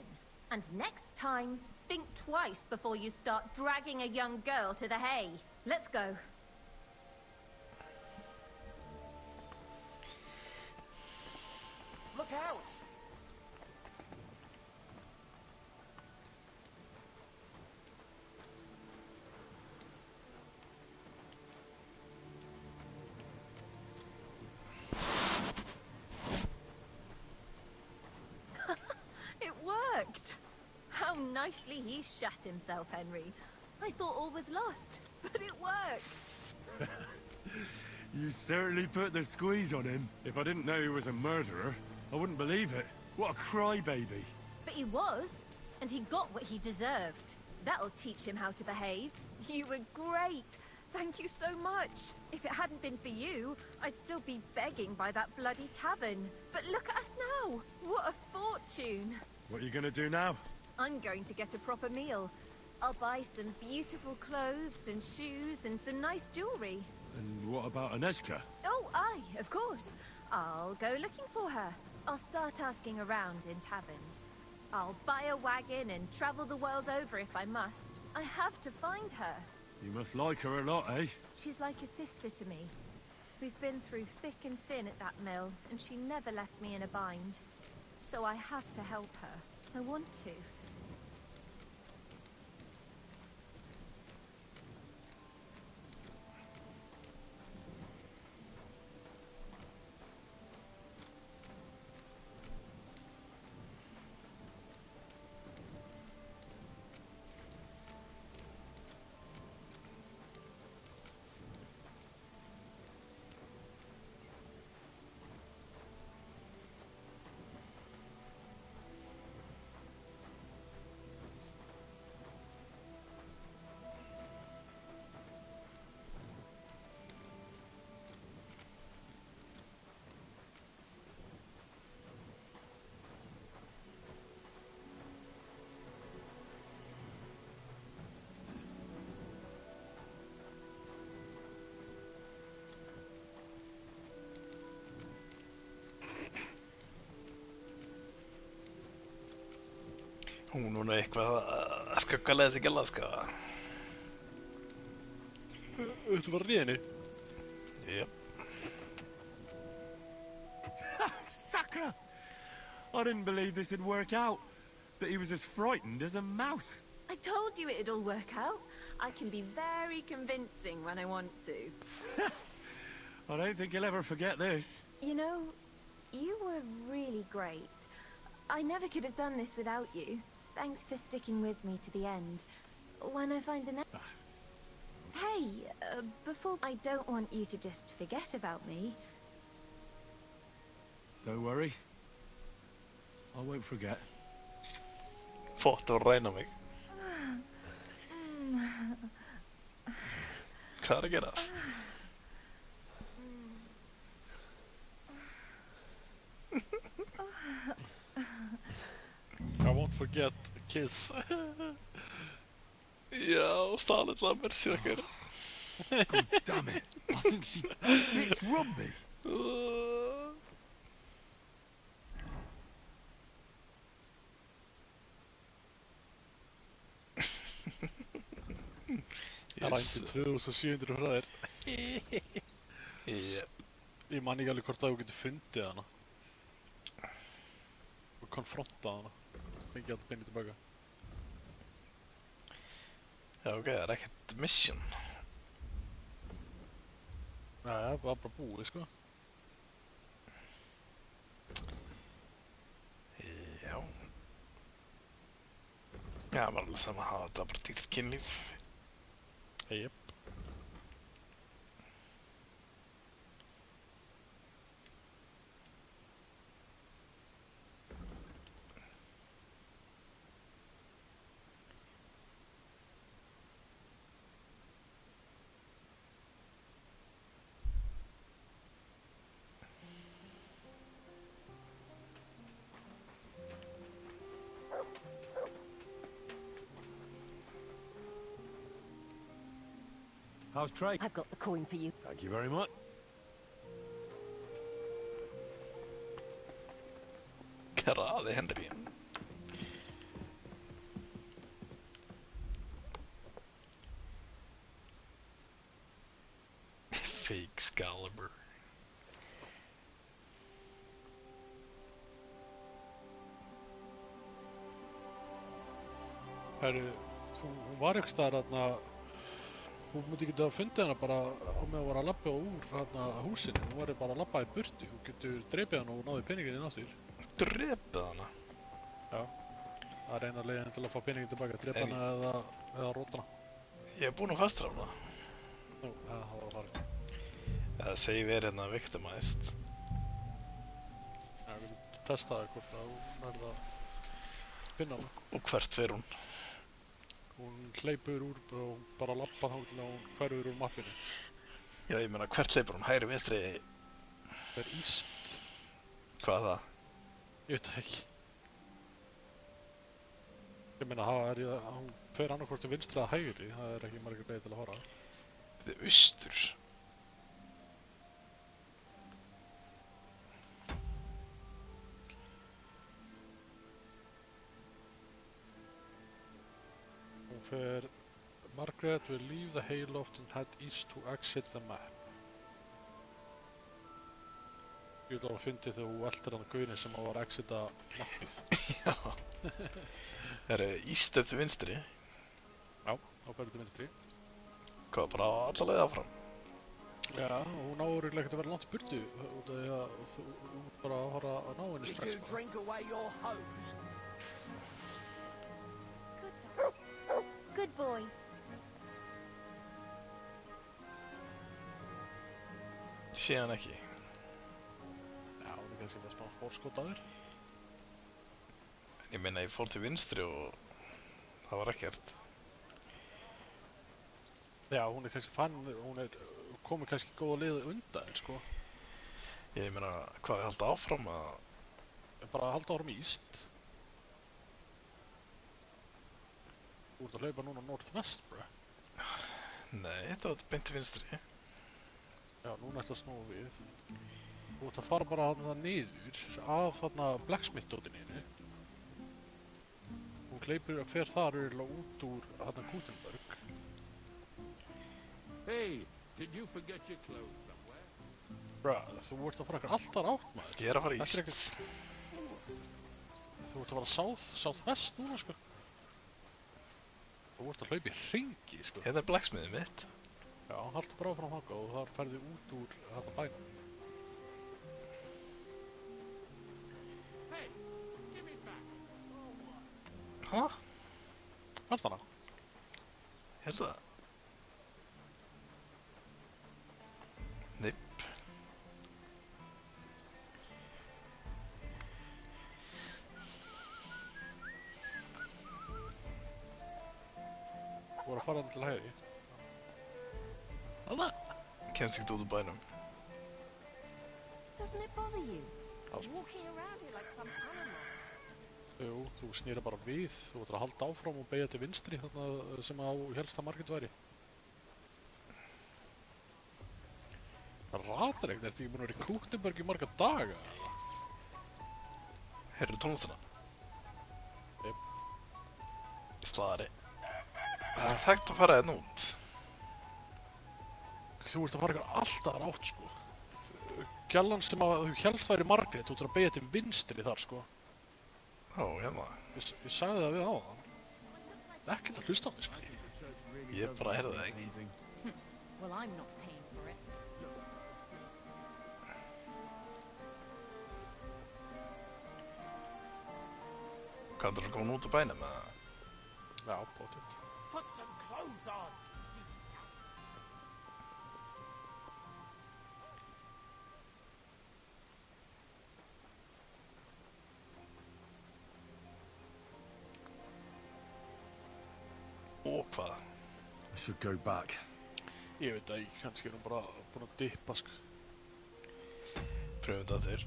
And next time, think twice before you start dragging a young girl to the hay. Let's go. Look out! It worked! How nicely he shat himself, Henry. I thought all was lost, but it worked. You certainly put the squeeze on him. If I didn't know he was a murderer, I wouldn't believe it. What a crybaby. But he was, and he got what he deserved. That'll teach him how to behave. You were great. Thank you so much. If it hadn't been for you, I'd still be begging by that bloody tavern. But look at us now. What a fortune. What are you gonna do now? I'm going to get a proper meal. I'll buy some beautiful clothes and shoes and some nice jewelry. And what about Aneshka? Oh, aye, of course. I'll go looking for her. I'll start asking around in taverns. I'll buy a wagon and travel the world over if I must. I have to find her. You must like her a lot, eh? She's like a sister to me. We've been through thick and thin at that mill, and she never left me in a bind. So I have to help her. I want to. Hún er eitthvað að skuggalega sig Alaska. Þetta var réni. Yep. Sakra! I didn't believe this would work out, but he was as frightened as a mouse. I told you it'd all work out. I can be very convincing when I want to. I don't think he'll ever forget this. You know, you were really great. I never could have done this without you. Thanks for sticking with me to the end. When I find the next... Hey, before... I don't want you to just forget about me. Don't worry. I won't forget. Fått att räna mig. Kargerast. I won't forget kiss. Ja, och Stalin Lambert söker. God damn it! I think it's Rumby. Það rændi 2700 hræðir. Ég man ekki alveg hvort að þú getur fundið hana og konfrontað hana. Fengið alltaf penni tilbaka. Já, ok, það ekkert mission. Nei, það var bara búið, sko. Já. Já, var alveg sama að hafa þetta bara dýrt kynlíf. Jep. How's trade? I've got the coin for you. Thank you very much. Grazie, Henry. Herru, hún var ykkur staðar þarna, hún myndi geta fundið hana bara á með að vera að labba úr þarna húsinu, hún var bara að labba í burtu, hún getur drepið hana og náði peningin inn á þér. Drepið hana? Já, það er eina leiðin til að fá peningin tilbaka, drepa hana eða róta hana. Ég búinn að fastráða hana. Nú, það var að fara. Það segi verið hérna victimized. Já, við getum testaði hvort að hún verði að finna hana. Og hvert fer hún? Hún hleypur úr og bara labba þá til að hún hverfur úr mappinu. Já, ég meina hvert hleypur hún? Hægri, vinstri? Það er íst. Hvað er það? Ég veit það ekki. Ég meina, hún fer annarkvort til vinstri eða hægri, það er ekki margir leið til að fara. Þetta er austur. Hún fer... Margaret will leave the hayloft and head east to exit the map. Ég vil alveg fyndi þegar þú eldir hann að gauðin sem var að exita mappið. Já. Það er íst eftir vinstri. Já, þá ferður til vinstri. Hvað, bara alla leið áfram? Já, hún áður ekkert að vera langt í burtu út af því að þú bara að fara að ná henni strax. Did you drink away your hose? Good boy. Sé hann ekki. Já, hún er kannski bara smá fórskotaður. Ég meina, ég fór til vinstri og það var ekkert. Já, hún er kannski hún er komið kannski góða liðið undan, sko. Ég meina, hvað er haldið áfram að... Bara halda áfram íst. Þú ert að hlaupa núna northwest, bro. Nei, þetta var beint til vinstri. Já, núna ertu að snúa við. Þú ert að fara bara þarna niður að þarna blacksmith-dótinni. Hún hleypur að fer þar örugglega út úr þarna Gutenberg. Hey, did you forget your clothes somewhere? Bruh, þú ert að fara eitthvað alltaf átt, maður. Ég er að fara íst. Þú ert að fara southwest núna, sko. Þú ert að hlaupa í hringi, sko. Þetta er blacksmithið mitt. Já, haltu bara áfram þangað og þar ferðu út úr þarna bænum. Hey, give me back. Hæ? Hvað er það? Er það? Neip. Þú voru að fara hann til hægri. Alla! Kemst ekki út úr bænum. Doesn't it bother you? Walking around here like some animal. Jú, þú snýra bara við, þú ætlar að halda áfram og beygja til vinstri þarna sem á helsta Margrét væri. Það ratar ekkert, ertu ekki búin að vera í Gutenberg í marga daga? Heyrðu tónlistina? Jep. Slari. Það er þekkt að fara hérna út. Þú ert að fara eitthvað alltaf rátt, sko. Gjallan sem að þú helst væri Margrét, þú ætlar að beygja til vinstri þar, sko. Ó, hérna. Ég sagði það við á hann. Ekkert að hlusta á mig, sko. Ég bara heyrði það ekki. Well, I'm not paying for it. Hvað er það að koma út úr bænum, eða? Já, bótið. Put some clothes on. Ó, hvað? I should go back. Ég veit ekki, kannski er hún bara búin að dippa, sko. Pröfum þetta þér.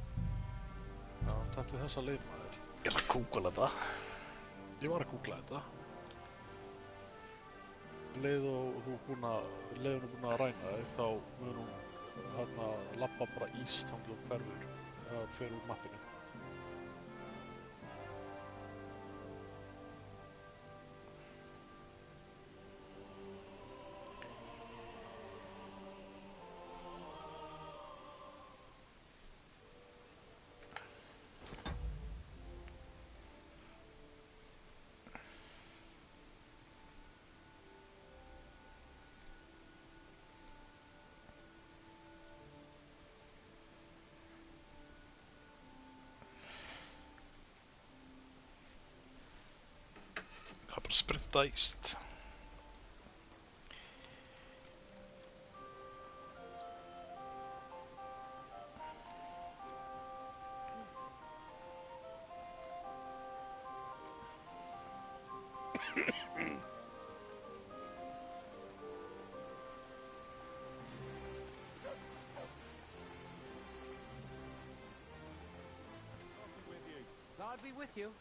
Já, takk til þessa leið, maður. Ég ætla að googla þetta. Ég var að googla þetta. Leið og þú búin að ræna þig, þá mun hún hérna labba bara íst hann til hverfur eða fer úr mappinu. bara sprinta íst. God be with you.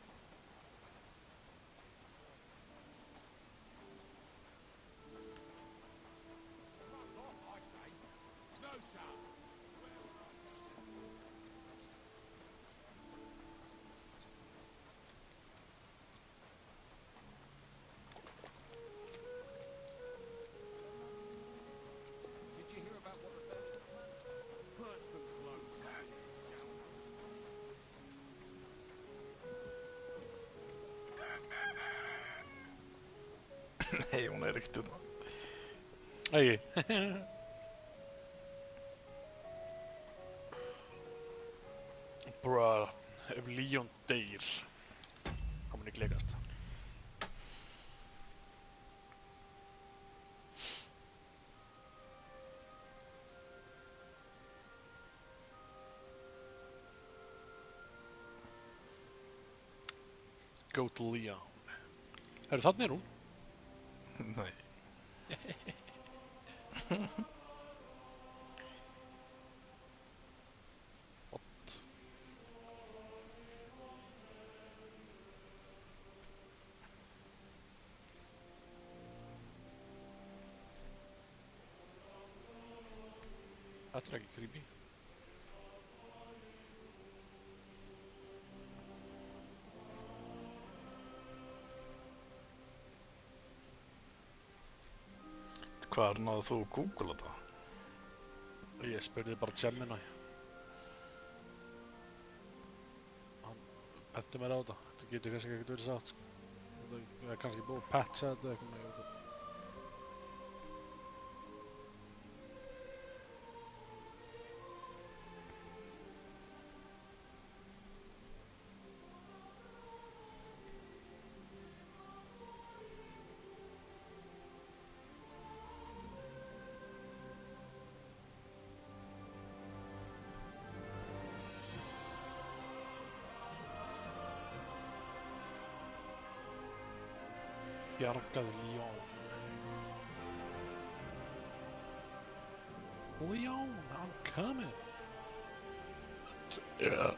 Nej, hon är riktigt bra. Hej. Bruh, Leon deyr. Það mun ekki leikast. Go to Leon. Herru, þarna er hún. Nej. Þetta er ekki creepy. Hvar náðu þú að googla þetta? Ég spurði bara Gemini. Hann benti mér á þetta. Þetta getur kannski ekkert verið satt, sko. Það er kannski búið að patcha þetta eitthvað með þetta. Bjargaði Leon. Leon, I'm coming. Yeah.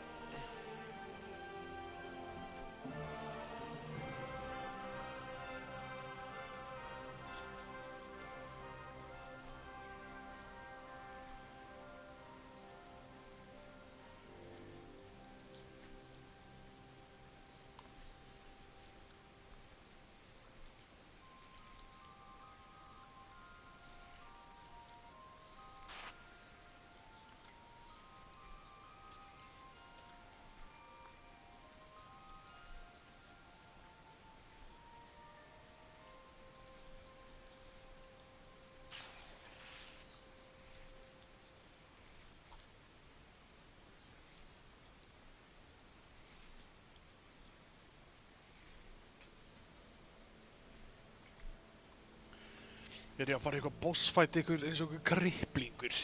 Er ég að fara eitthvað bossfight ykkur eins og ykkur kripplingur?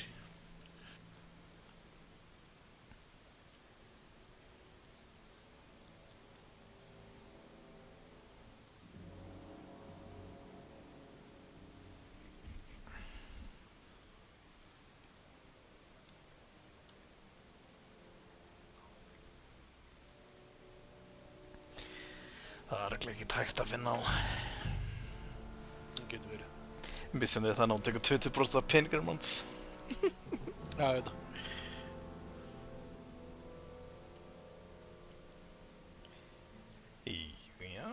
Það er ekki hægt að finna á. Það getur verið. Vissi ni att han tekur 20% af peningunum hans? Já, ég veit það. Já.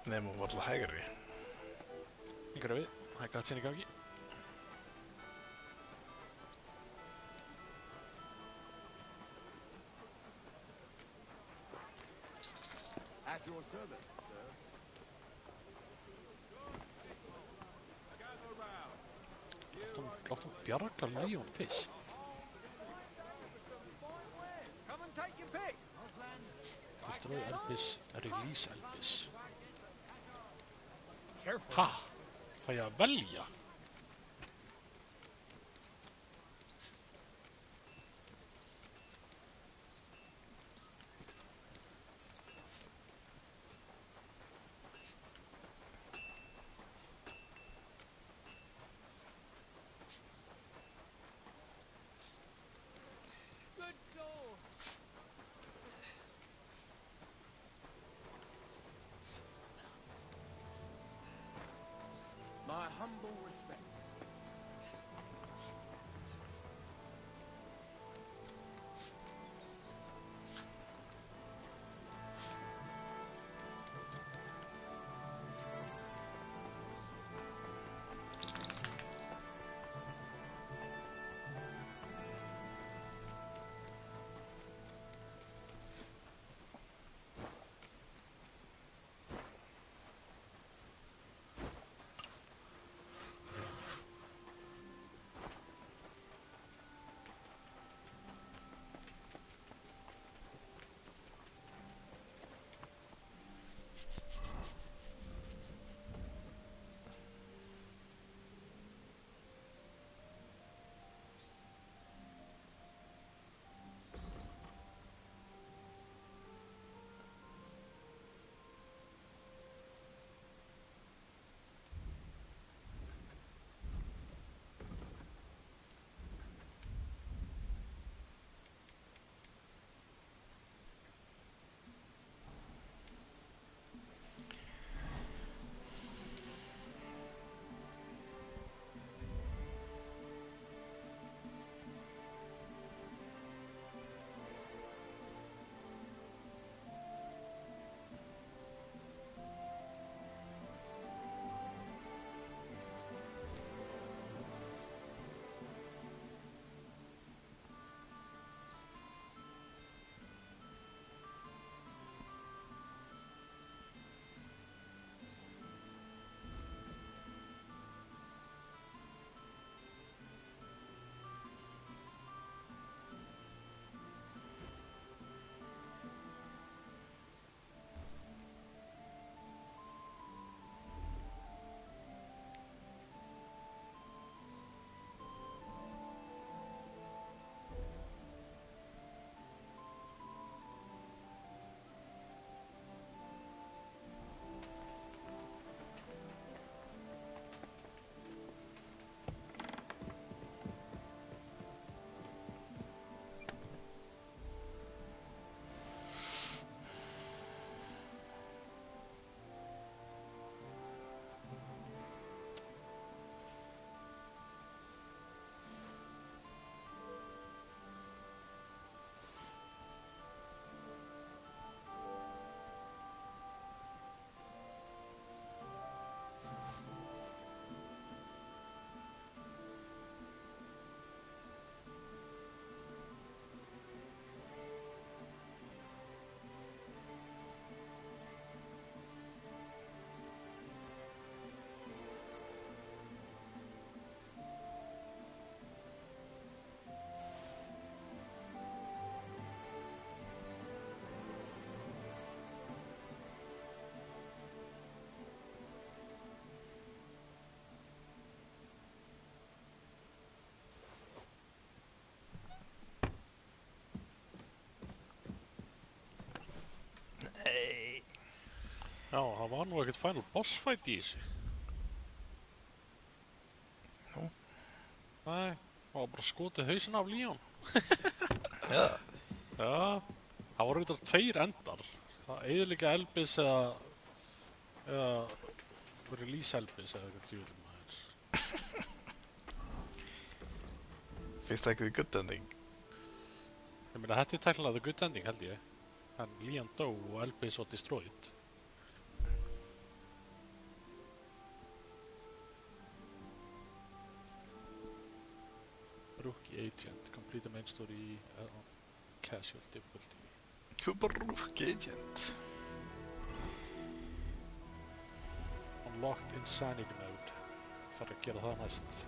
Nefnum hún var alltaf hægri. Yngra við, það er gæt sinni gangi. your service, sir. Látum bjarga Leon fyrst. Come and take your pick. Destroy Elvis, release Elvis. Careful. Ha! Fæ ég að velja? My humble respect. Já, það var nú ekkert final boss fight í þessu. Nú? Nei, það var bara skotið hausinn af Leon. Já. Já, það voru eitthvað 2 endar. Það eyðileggja Elvis eða release Elvis eða eitthvað djúlum aðeins. Finnst það ekki the good ending? Ég meina, þetta tæknilega the good ending held ég. En Leon dó og Elvis var destroyed. Rookie agent, complete the main story on casual difficulty. Þú er bara rookie agent. Unlocked Insanity Mode. Þarf að gera það næst.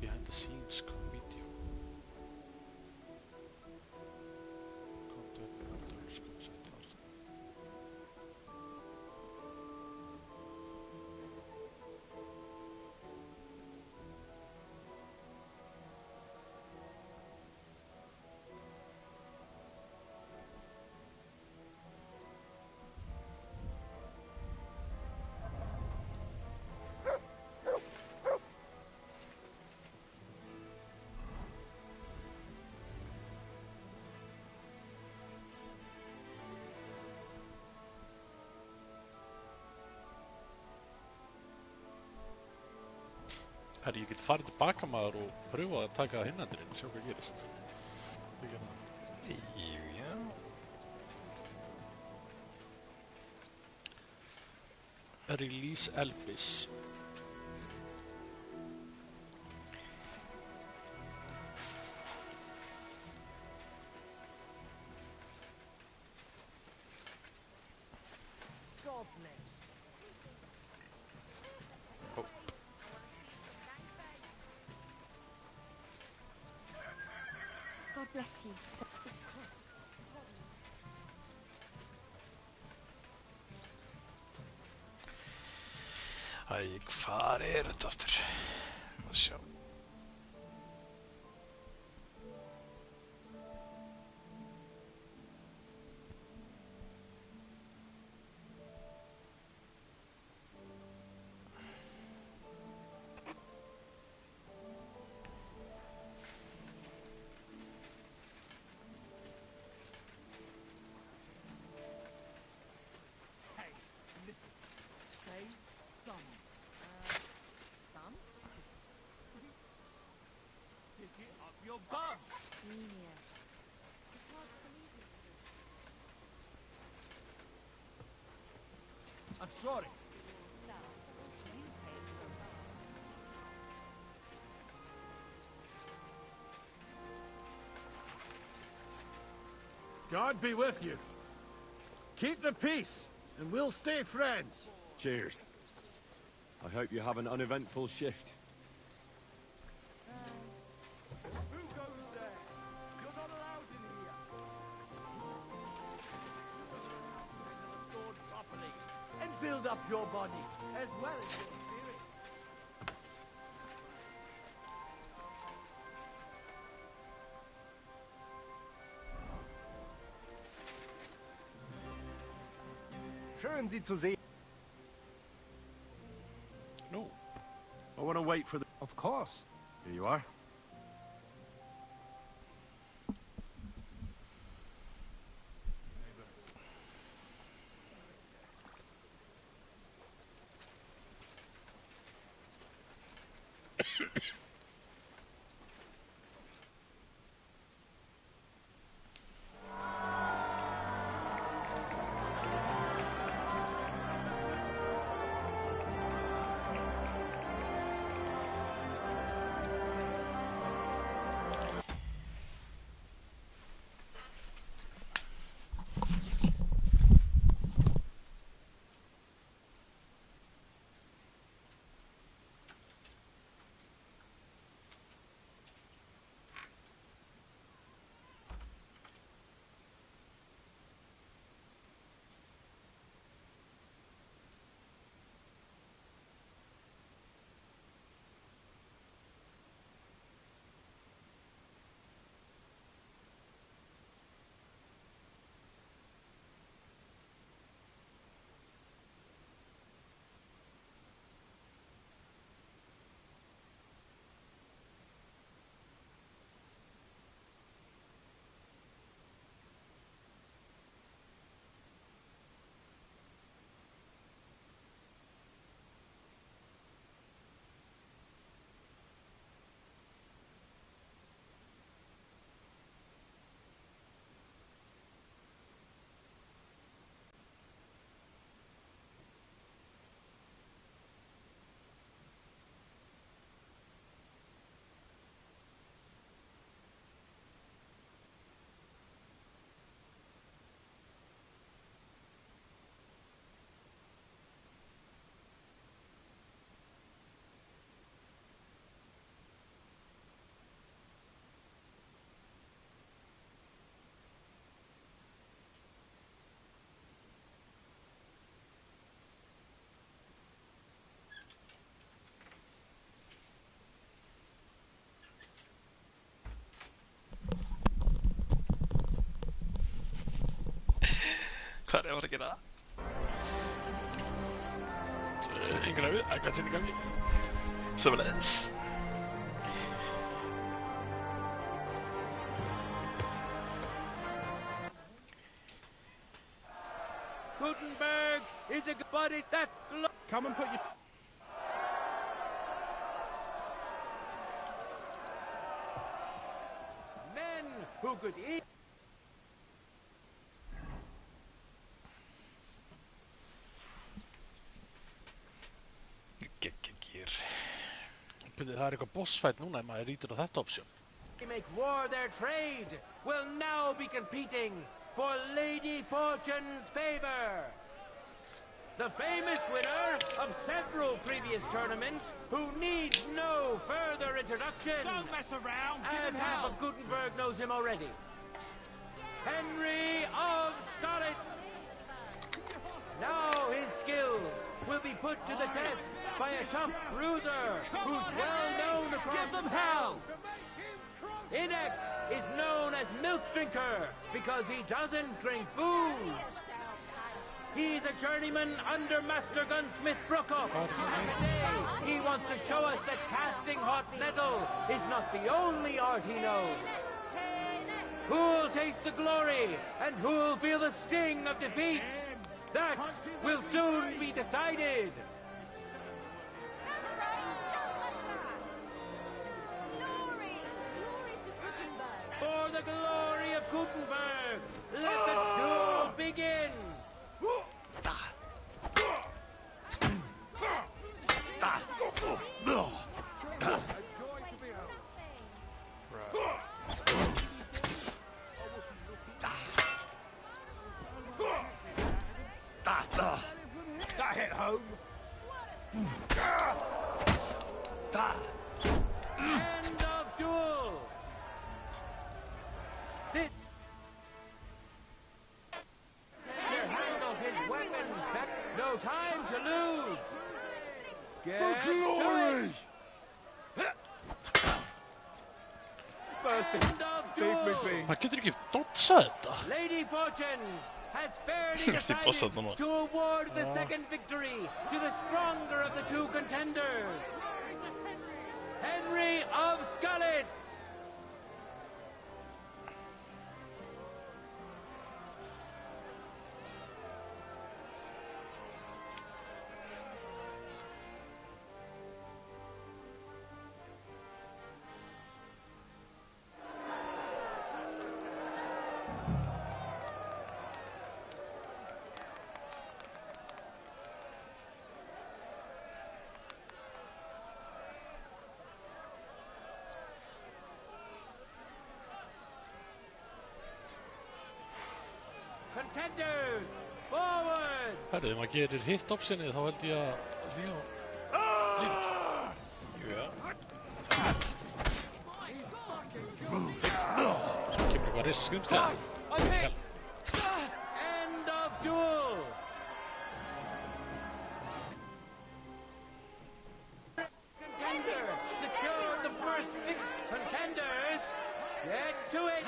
Behind the scenes video. Content builders, concept art. Herri, ég get farið tilbaka maður og pröfa að taka það hinnandurinn, sjá hvað gerist. Já. Release Elvis. God bless. God bless you. Æ, hvar þetta aftur? Má sjá. Hey, listen. Say thumb. Thumb? Stick it up your bum. Genius. I'm sorry. God be with you. Keep the peace, and we'll stay friends. Cheers. I hope you have an uneventful shift. Who goes there? You're not allowed in here. Stored properly and build up your body as well as your spirit. Schön, Sie zu sehen. No. I want to wait for the... Of course. Here you are. Hvað er að gera? Ingen við, eitthvað til í gangi. Sömuleiðis. Gutenberg is a body that's Come and put your... Men who could eat... Það er eitthvað bossfight núna ef maður rítur á þetta option. They make war their trade, will now be competing for Lady Fortune's favor. The famous winner of several previous tournaments, who needs no further introduction. Don't mess around, give and him half hell. of Gutenberg knows him already. Henry of Skalitz. Now his skills will be put to the test by a tough bruiser who's well known across... Give them hell! Inek is known as Milk Drinker because he doesn't drink booze. He's a journeyman under Master Gunsmith Brookhoff. He wants to show us that casting hot metal is not the only art he knows. Who'll taste the glory and who'll feel the sting of defeat? That will soon be decided. For the glory of Gutenberg, let the duel begin. That hit home. End of duel. This handles his weapon. No time to lose. Get For glory! Mercy, leave me be. Það getur ekki dodsa þetta. Lady Fortune has fairly decided to award the second victory to the stronger of the two contenders, Henry of Skalitz. Contenders, forward! Herðu, ef maður gerir hitt optionið þá held ég að Leo lífur. Kemur eitthvað risk skrimslega. End of duel! Contender, secure the first six contenders. Get to it!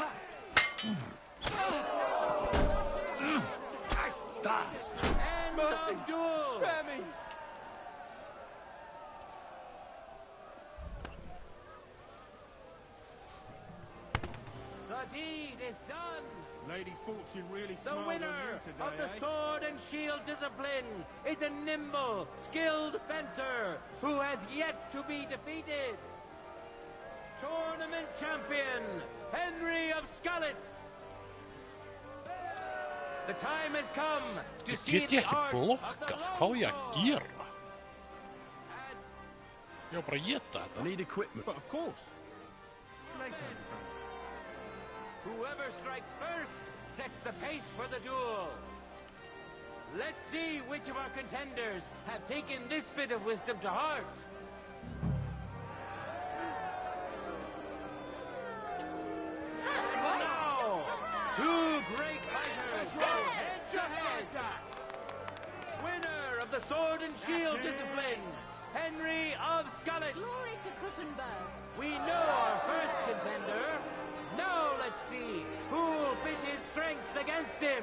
Mercy, spare me! The deed is done. Lady Fortune really The smiled winner on you today, of the eh? sword and shield discipline is a nimble, skilled fencer who has yet to be defeated. Tournament champion, Henry of Skalitz. The time has come to see Get the ég ekki art blokkað? Hvað á ég að gera? Ég var bara að geta þetta. Need equipment. But of course. Later. Whoever strikes first sets the pace for the duel. Let's see which of our contenders have taken this bit of wisdom to heart. That's right. Now, two great fighters go head to head. Winner of the sword and shield discipline, Henry of Skalitz. Glory to Gutenberg. We know our first contender. Now let's see who'll pit his strength against him.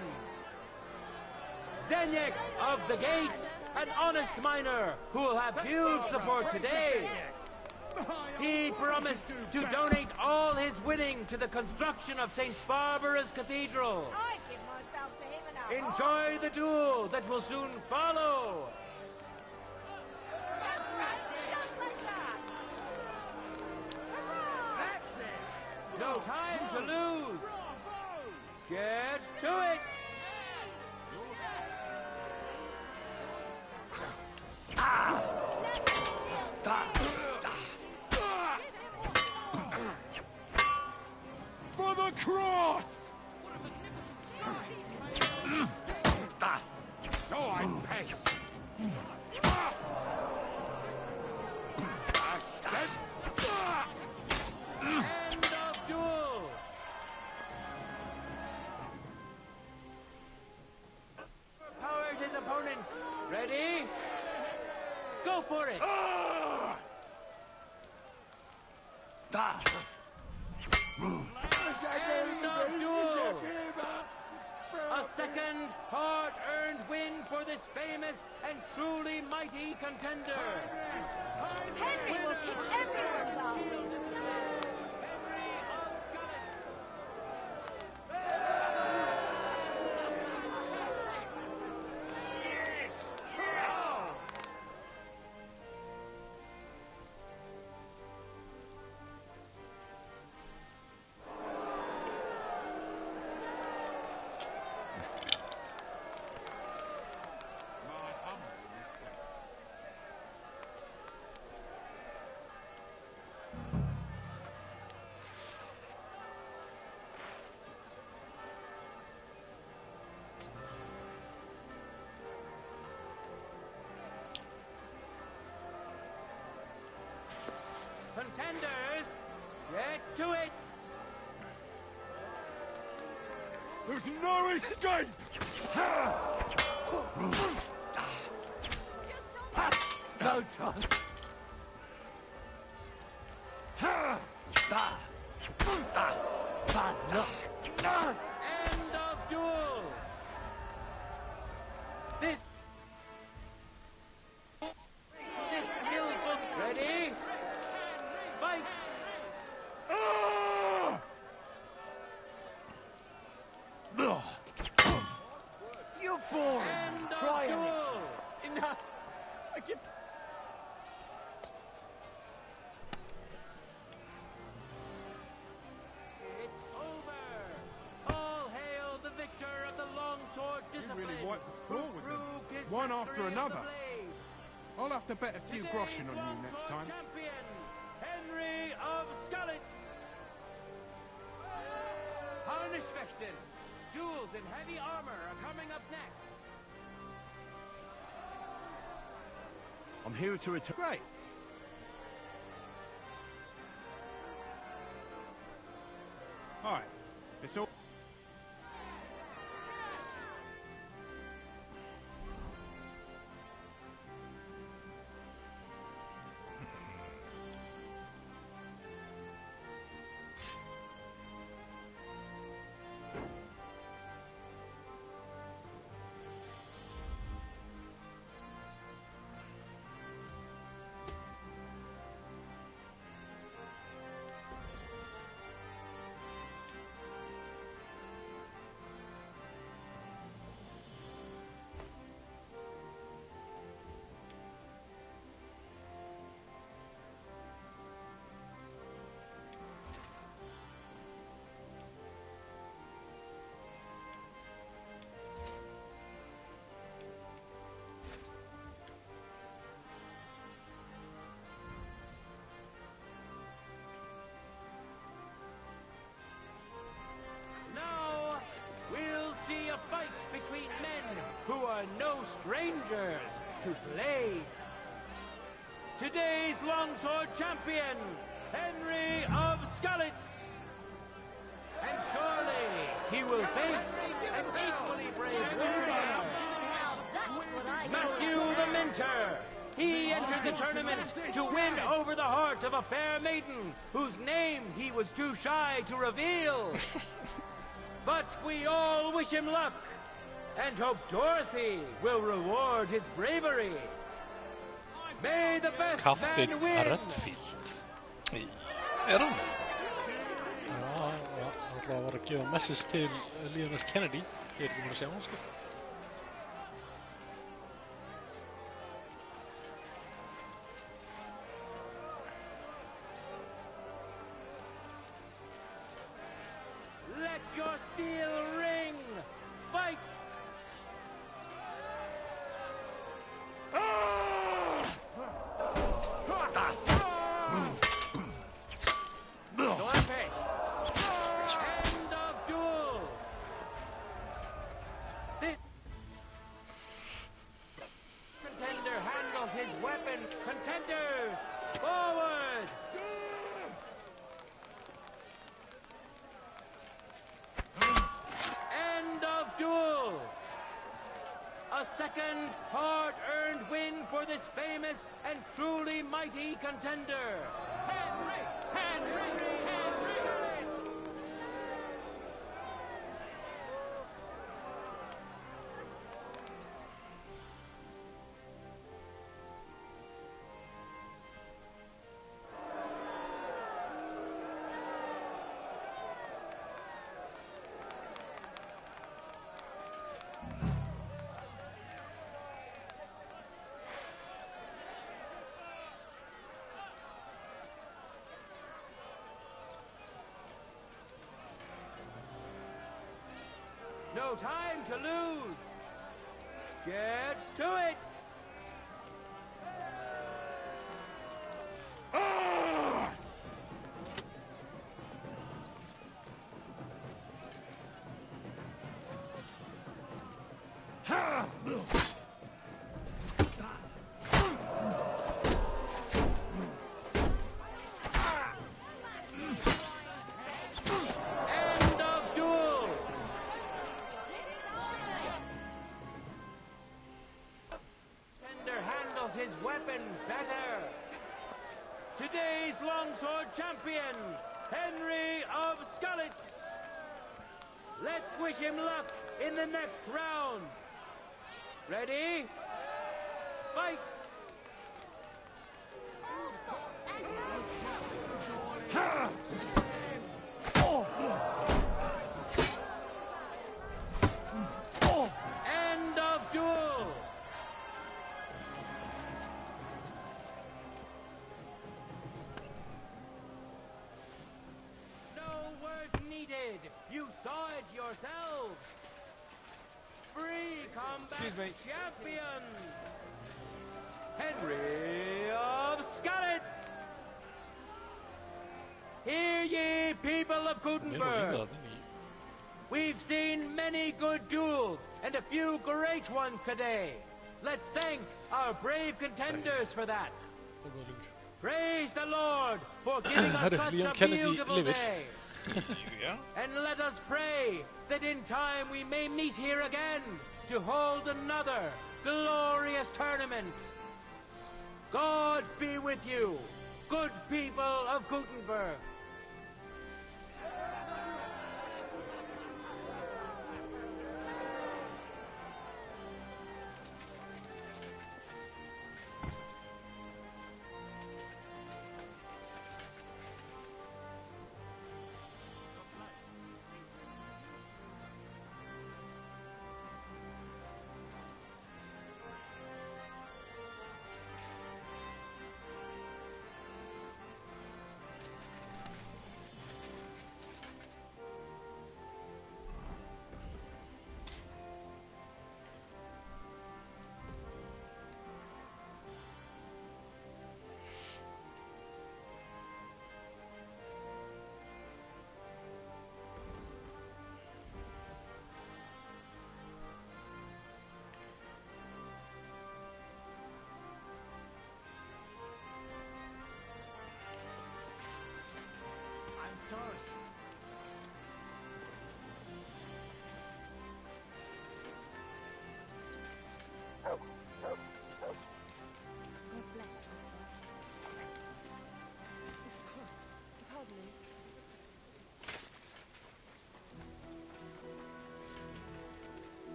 Zdeněk of the Gate, an honest miner who will have huge support today. He promised to donate all his winning to the construction of St. Barbara's Cathedral. I give myself to him and Enjoy the duel that will soon follow. No time to lose. Get to it. For the cross! Oh, I pay. End of duel. Powers his opponent. Ready? Go for it. End of duel. A second hard-earned win for this famous and truly mighty contender. Henry will kick everyone's ass. Contenders, get to it! There's no escape! No chance. Bad luck. End of duel! This skillful. Ready? Fight! You're boring. End of Try duel! it. Enough. I give... It's over! All hail the victor of the longsword discipline! You really wiped the floor with them, proved his one mastery after of the another. blade. I'll have to bet a few groschen on you next time. Champion, Henry of Skalitz! Harnischfechten! Duels in heavy armor are coming up next. I'm here to return. Great. Alright. It's all... Now, we'll see a fight between men who are no strangers to blade. Today's longsword champion, Henry of Skalitz. And surely he will face an equally brave warrior, Matthew the Minter. He entered the tournament to win over the heart of a fair maiden whose name he was too shy to reveal. But we all wish him luck, and hope Dorothy will reward his bravery. May the best Captain man win! Redfield. Er hún? Já, það var að gefa message til Leon S. Kennedy. Ég ekki búin að sjá hann, sko. Let your steel ring! Fight! End of duel! Contender handles his weapon. Contenders, forward! End of duel! A second hard-earned win for this famous and truly mighty contender. Henry! Henry! Henry! No time to lose. Get to it. End of duel. Tender handles his weapon better. Today's longsword champion, Henry of Skalitz. Let's wish him luck in the next round. Ready? Fight! End of duel! No words needed. You saw it yourselves. Free combat champion, Henry of Skalitz. Hear ye, people of Gutenberg. We've seen many good duels and a few great ones today. Let's thank our brave contenders for that. Praise the Lord for giving us such a beautiful day. And let us pray that in time we may meet here again to hold another glorious tournament. God be with you, good people of Gutenberg.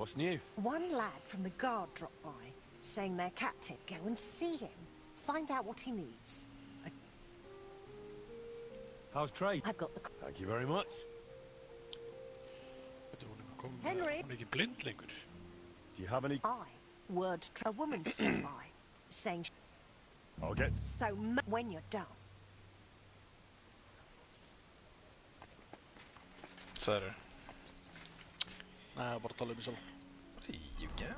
What's new? One lad from the guard dropped by, saying they're captive. Go and see him. Find out what he needs. How's trade? I've got the... Thank you very much. Henry! Hún ekki blind lengur. Do you have any... Word a woman stopped by, saying... I'll get... So when you're done. Sagði þér? Nei, bara tala mig sjálf. You can.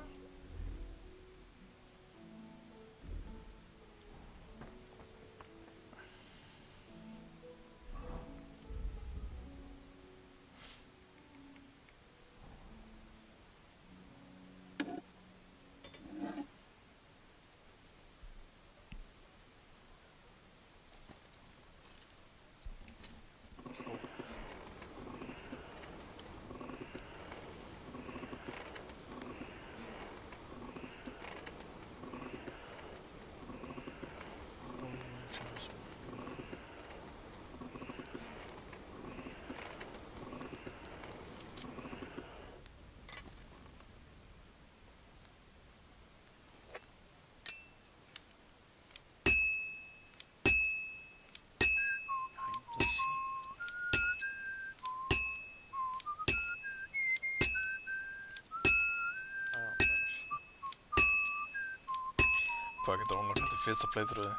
Hvað getur unlockað til fyrsta playthroughið?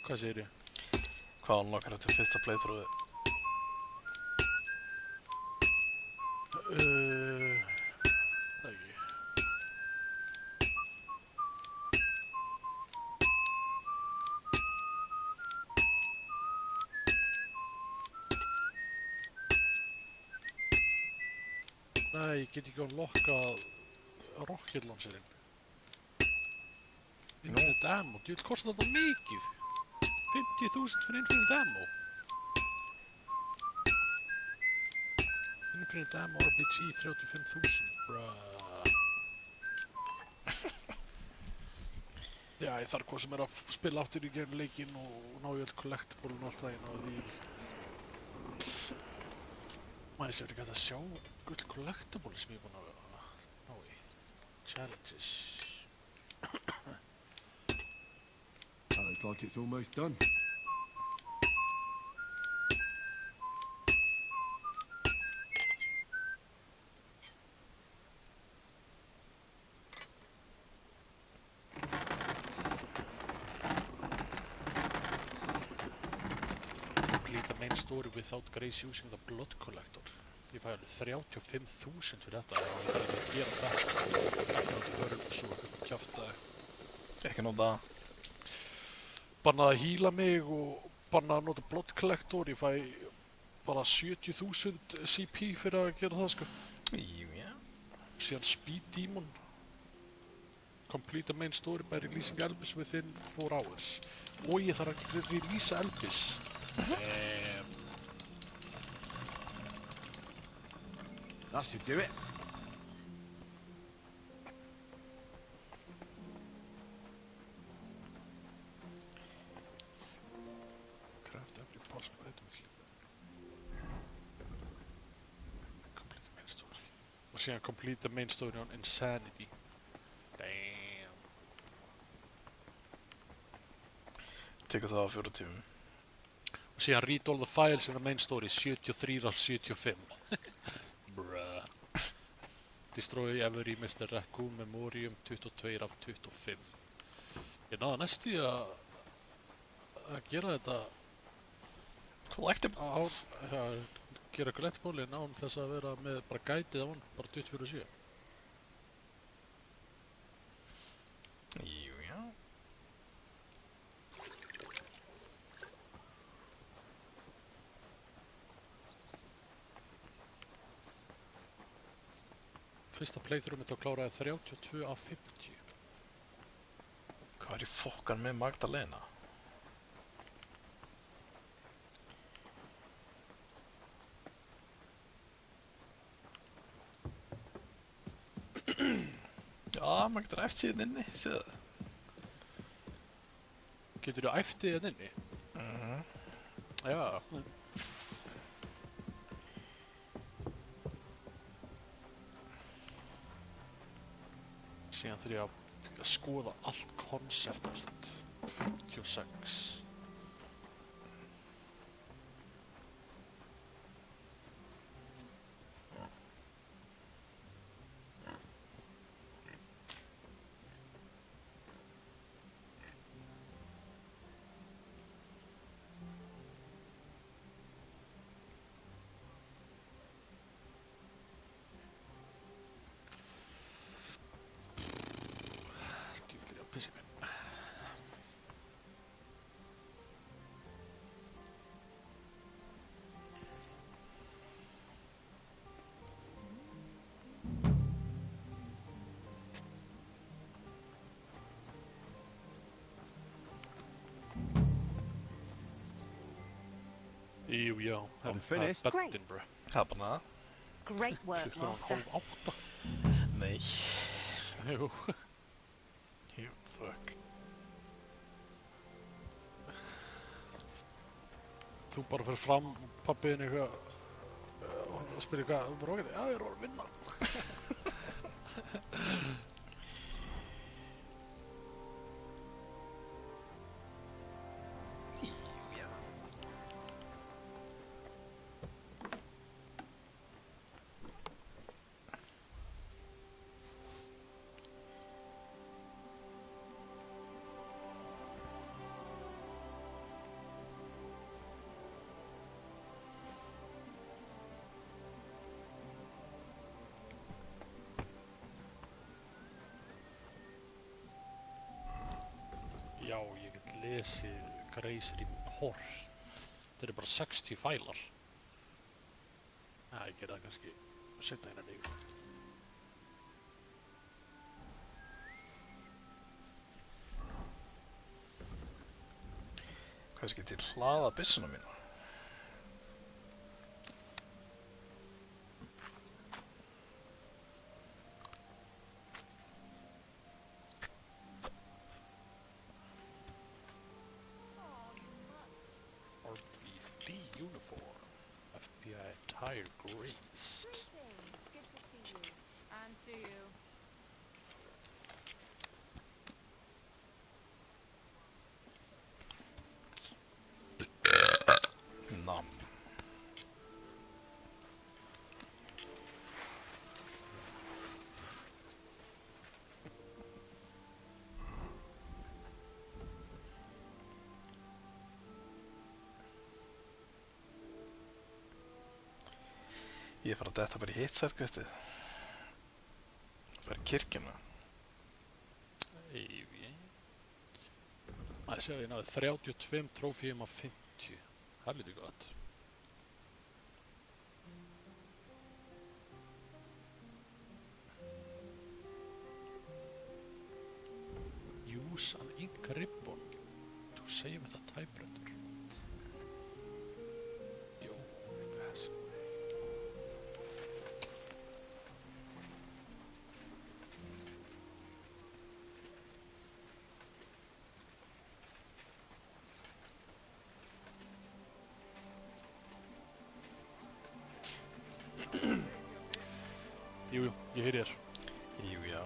Hvað segir ég? Hvað unlockar til fyrsta playthroughið? Það ekki. Nei, ég get ekki unlockað Rocket Launcherinn. Infinite Ammo, djúvill kostar þetta mikið. 50.000 fyrir Infinite Ammo. Infinite Ammo RPG 35.000, bruh. Já, ég þarf hvað sem að spila aftur í gegnum leikinn og ná í öll collectible og allt það ég náði því. Maður sé ekki að sjá öll collectible sem ég er búinn að ná í. Challenges. Looks like it's almost done. Complete the main story without Grace using the blood collector. Ég fæ alveg 35.000 fyrir þetta og ég þarf ekki að gera þetta. Ekki náttúrulega börn og svo eitthvað kjaftaði. Ekki nota það. Bannað að hýla mig og bannað að nota blood collector. Ég fæ bara 70.000 CP fyrir að gera það sko. Já. Síðan Speed Demon. Complete the main story by releasing Elvis within 4 hours. Og ég þarf að release Elvis. That should do it. Craft every possible item with you. Complete the main story. Og síðan complete the main story on Insanity. Damn. Tekur það á 4 tímum. Og síðan read all the files in the main story 73 af 75. Bruh. Destroy every Mr. Raccoon Memoriam 22 af 25. Ég náði næst í að gera þetta collectibles. Gera collectible en án þess að vera með bara gætið á hann, bara 24/7. Jú, já. Fyrsta playthrough mitt að kláraði 32 af 50. Hvað er í fokkan með Magdalena? Já, maður getur æft síðan inni, séð það. Getur þú æft síðan inni? Mhm. Já. Síðan þurf ég að skoða allt concept art 56. Já, I'm finished. Great. Hapna. Great work, master. Nei. Jú. Jú, fuck. Þú bara fyrir fram, pappiðin eitthvað og spyrir hvað, þú bara okkur, já, ég er að vinna. Já, ég get lesið Greysir í port. Þetta eru bara 60 fælar. Já, ég gera það kannski setna hérna niður. Kannski til hlaða byssuna mína. Tire greased. Good to see you. And to you. Nam. Ég fara að detta bara í hitset, veistu. Bara í kirkjuna. Það séu ég náði 32 trófíum af 50. Það er lítið gott. Use an ink ribbon to save the typewriter. Jó, fast. Jú, ég heyri þér. Jú, já.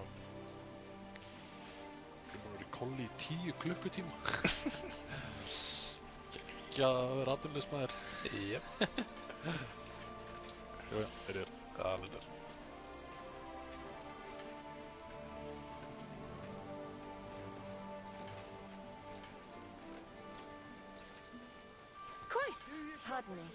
Ég er búin að vera í kolli í 10 klukkutíma. Ekki að vera atvinnuleysmaður. Jep. Jú, heyri þér. Alveg þér. Christ! Pardon me.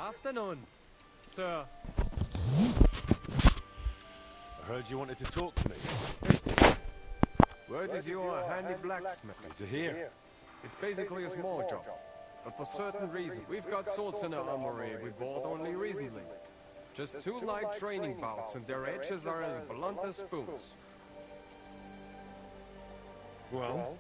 Afternoon, sir. I heard you wanted to talk to me. Word is you're a handy blacksmith. Good to hear. It's basically a small job. but for certain reasons. We've got swords in our armory we bought only recently. Just 2 light training bouts, and their edges are as blunt as spoons. Well,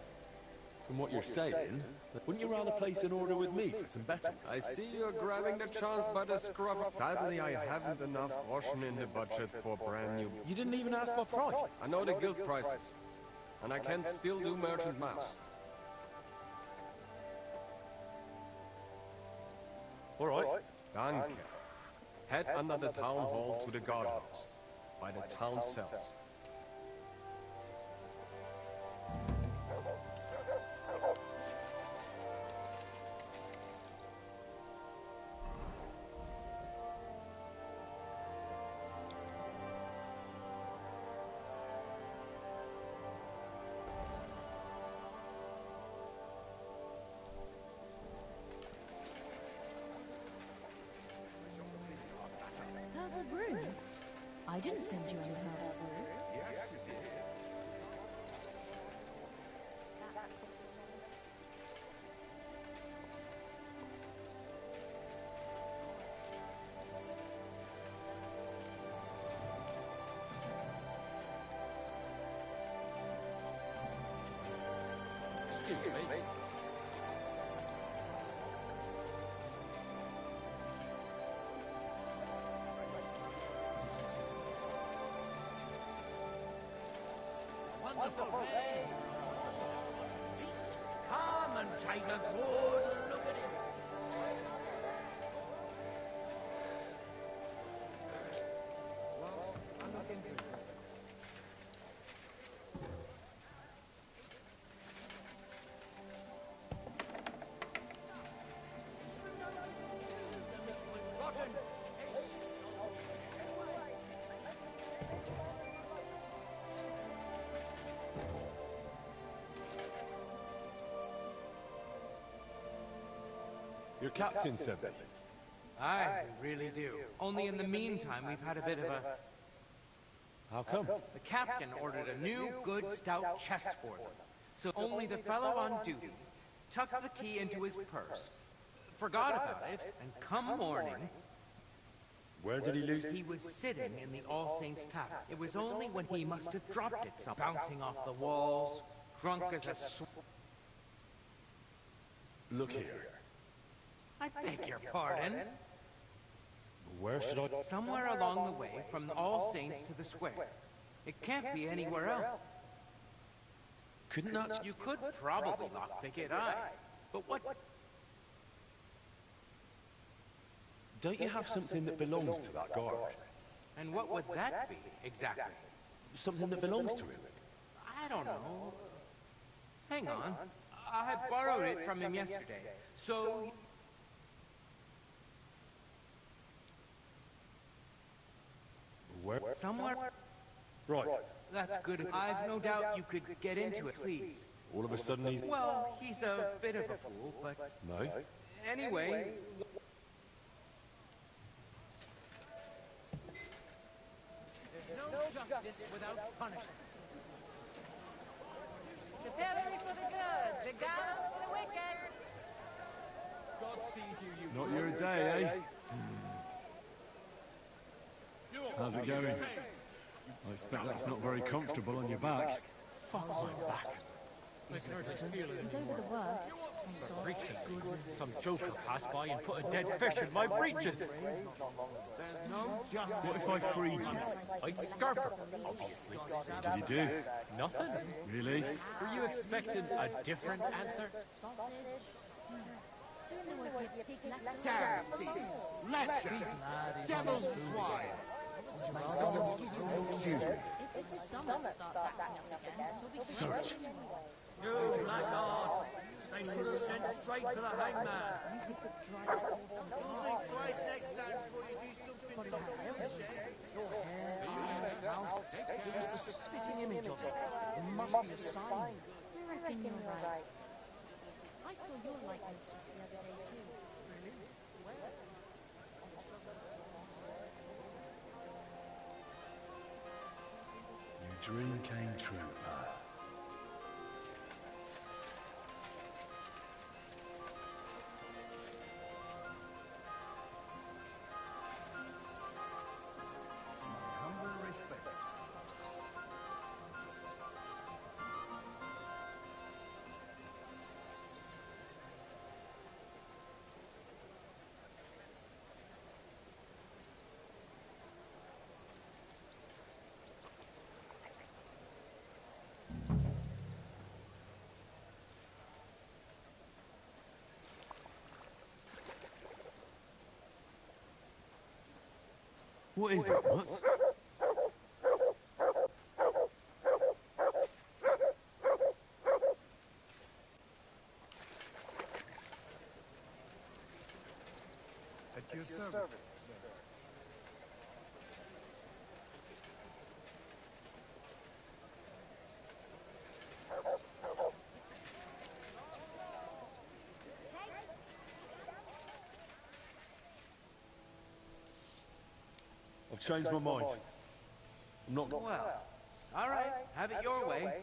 from what you're saying, wouldn't you rather place an order with me for some better? I see you're grabbing the chance by the scruff. Sadly, I haven't enough groschen in the budget for brand new... You didn't even ask my price. I know the guild prices, and I can still do merchant mouse. All right. Danke. Head under the town hall to the guardhouse, by the town cells. Purple broom? I didn't send you any purple broom. Yes, you did. Excuse me. Wonderful day. Come and take a good look at him. Well, I'm looking into it. Rotten. Your captain said that. Aye, we really do. Only in the meantime, we've had a bit of a... How come? The captain ordered a new, good, stout chest for them. So only the fellow on duty tucked the key into his purse, forgot about it, and come morning... Where did he lose it? He was sitting in the All Saints Tavern. It was only when he must have dropped it, bouncing off the walls, drunk as a Look here. I beg your pardon? Where should I... Somewhere along the way, from the All Saints to the square. It can't be anywhere else. Couldn't that... You could probably lockpick it, aye. But what... Don't you have something that belongs to that guard? And what would that be, exactly? Something that belongs to him? I don't know. Hang on. I borrowed it from him yesterday. So... Where? Somewhere... Right. That's good. I've no doubt you could get into it, please. All of a sudden he's... Well, he's a bit of a fool, but... No? Anyway... There's no justice without punishment. The pillory for the good, the gallows for the wicked. God sees you, you... Not your day, eh? How's it going? I expect that's not very comfortable on your back. Fuck my back. He's over the worst. Thank God. Some joker passed by and put a dead fish in my breeches. There's no justice. What if I freed you? I'd scarp her, obviously. What did you do? Nothing. Really? Were you expecting a different answer? Damn thief! Lecher! Devil's swine! Excuse me. If his stomach starts acting up again, he'll be Search. You blackguard! Station sent straight for the hangman! Think twice next time before you do something Your hair, eyes, mouth. It was the spitting image of it. It must be a sign. I reckon you're right. I saw your likeness just the other day too. Really? Your dream came true, pal. What is it, Nuts? At your service, sir. I've changed my mind. I'm not... Well, all right, have it your way.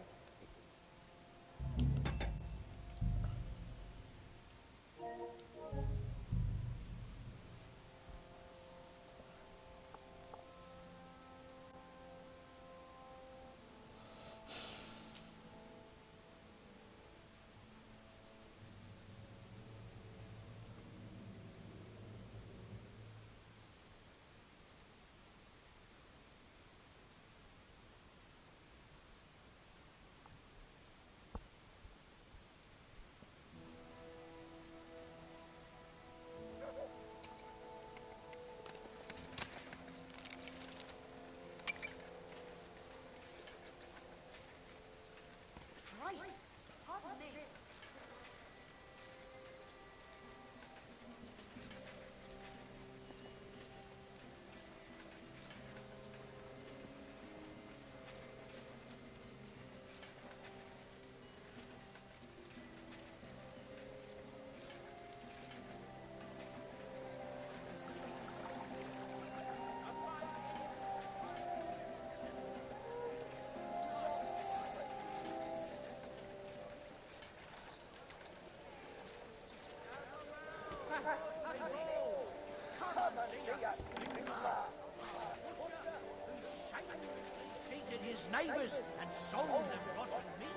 Cheated his neighbours and sold them rotten meat.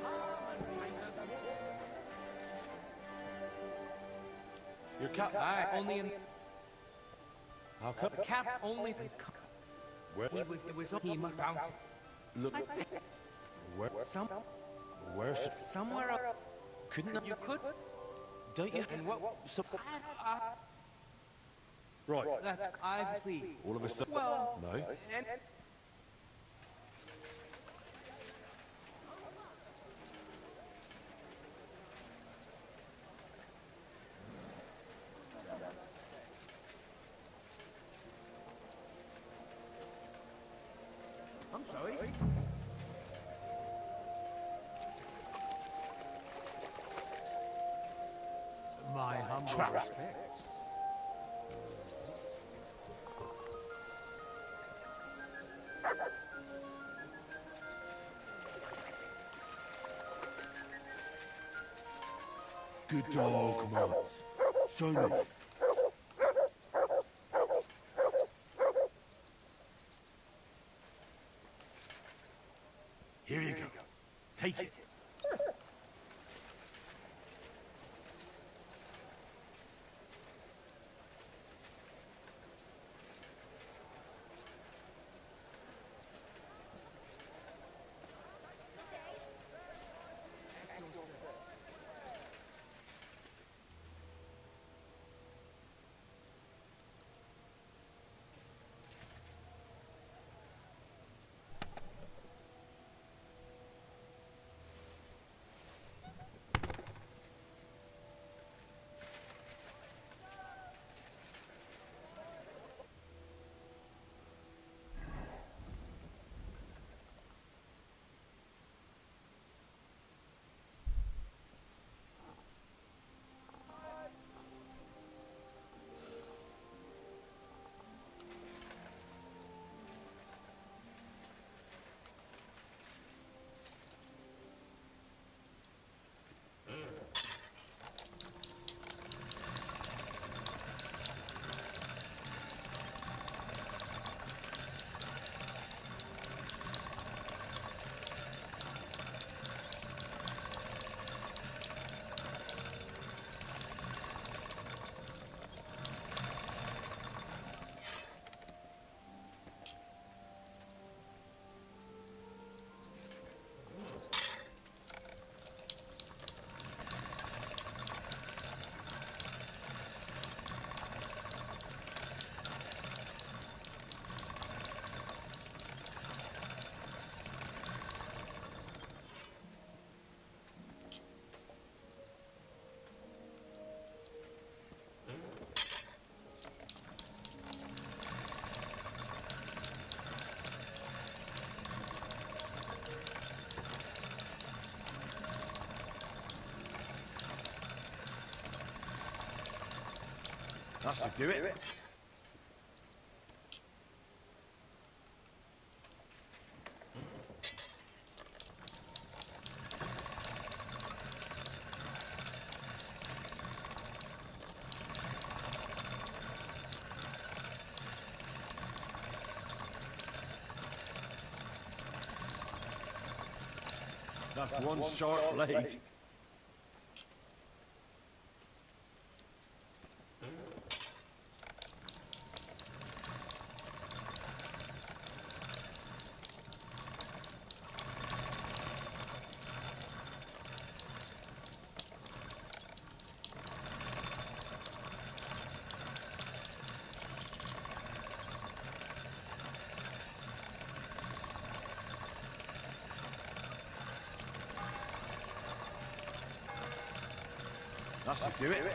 Come and take them. Your cap... Aye, only in... How come? The cap only... Where? He must bounce. Look... Where? Where? Somewhere... Couldn't... You could... Don't you... And what... Right. That's... I've pleased. All of a sudden... Well... No. And... I'm sorry. My humble respects. Good dog, Mons. Show me. Here you go. Take it. That should do it. That's one sharp blade. That should do it.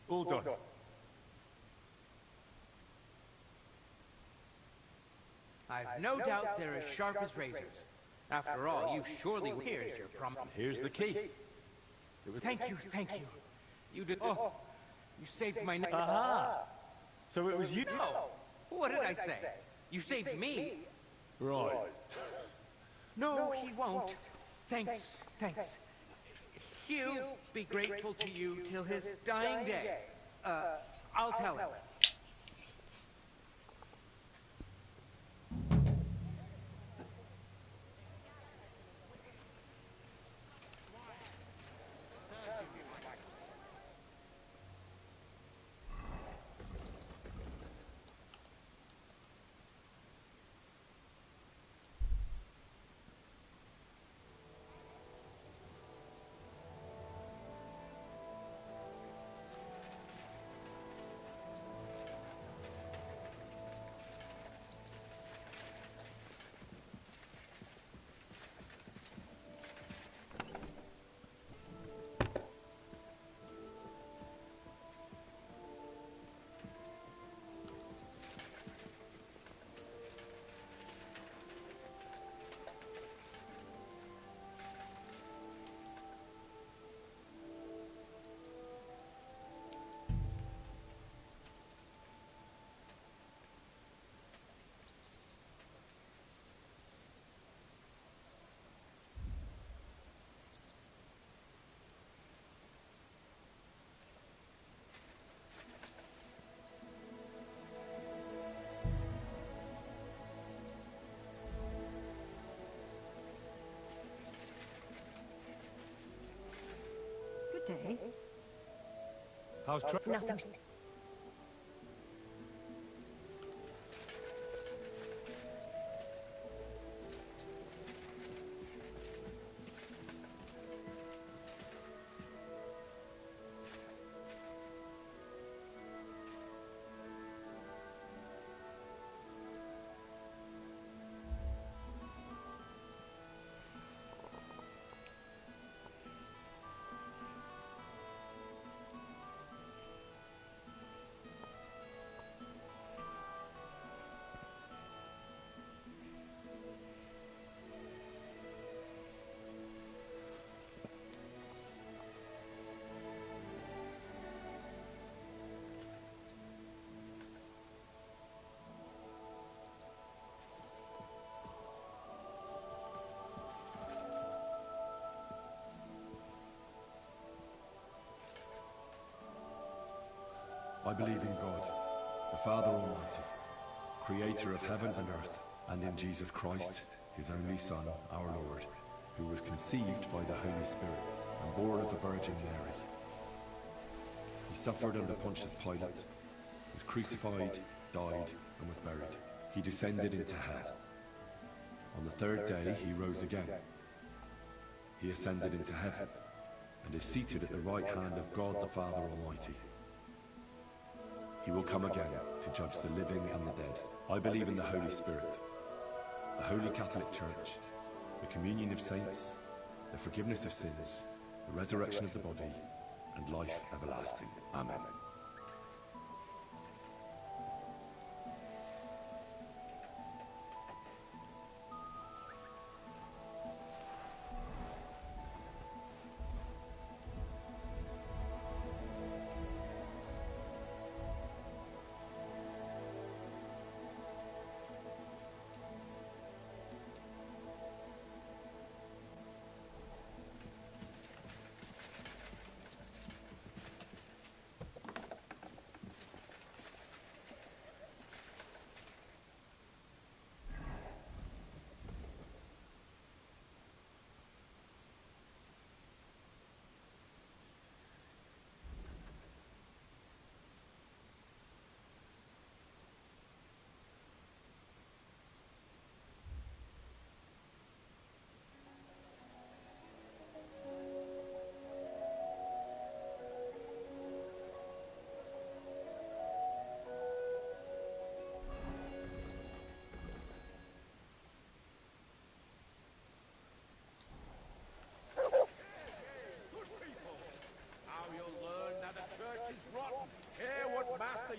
All done. I've no doubt they're as sharp as razors. After all, you surely here's your promise. Here's the key. Thank you, thank you. You did. Oh, you saved my. Aha! So it was you. No. What did I say? You saved me. Right. No, he won't. Thanks, thanks. He'll be grateful to you till his dying day. I'll tell him. Day. How's Nothing. I believe in God, the Father Almighty, creator of heaven and earth, and in Jesus Christ, his only Son, our Lord, who was conceived by the Holy Spirit and born of the Virgin Mary. He suffered under Pontius Pilate, was crucified, died, and was buried. He descended into hell. On the third day, he rose again. He ascended into heaven, and is seated at the right hand of God the Father Almighty. He will come again to judge the living and the dead. I believe in the Holy Spirit, the Holy Catholic Church, the communion of saints, the forgiveness of sins, the resurrection of the body, and life everlasting. Amen.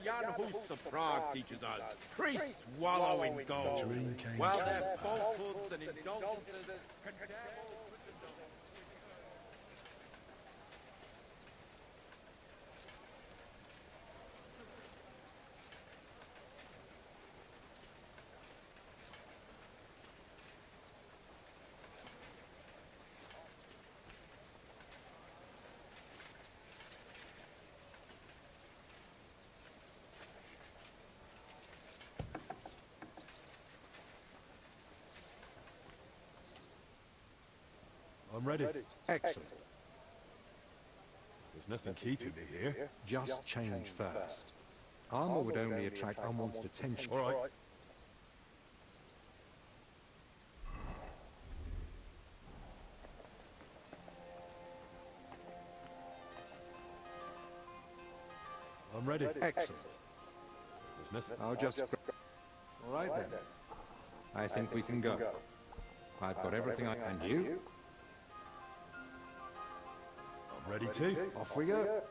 Jan Hus of Prague teaches us. Priests wallow in gold, while their falsehoods and indulgences condemn all Christendom. I'm ready. Excellent. There's nothing keeping me here. Just change first. Armor would only attract unwanted attention. All right. I'm ready. Excellent. There's nothing. I'll just... All right then. I think we can go. I've got everything I... And you? I'm ready too. Off we go.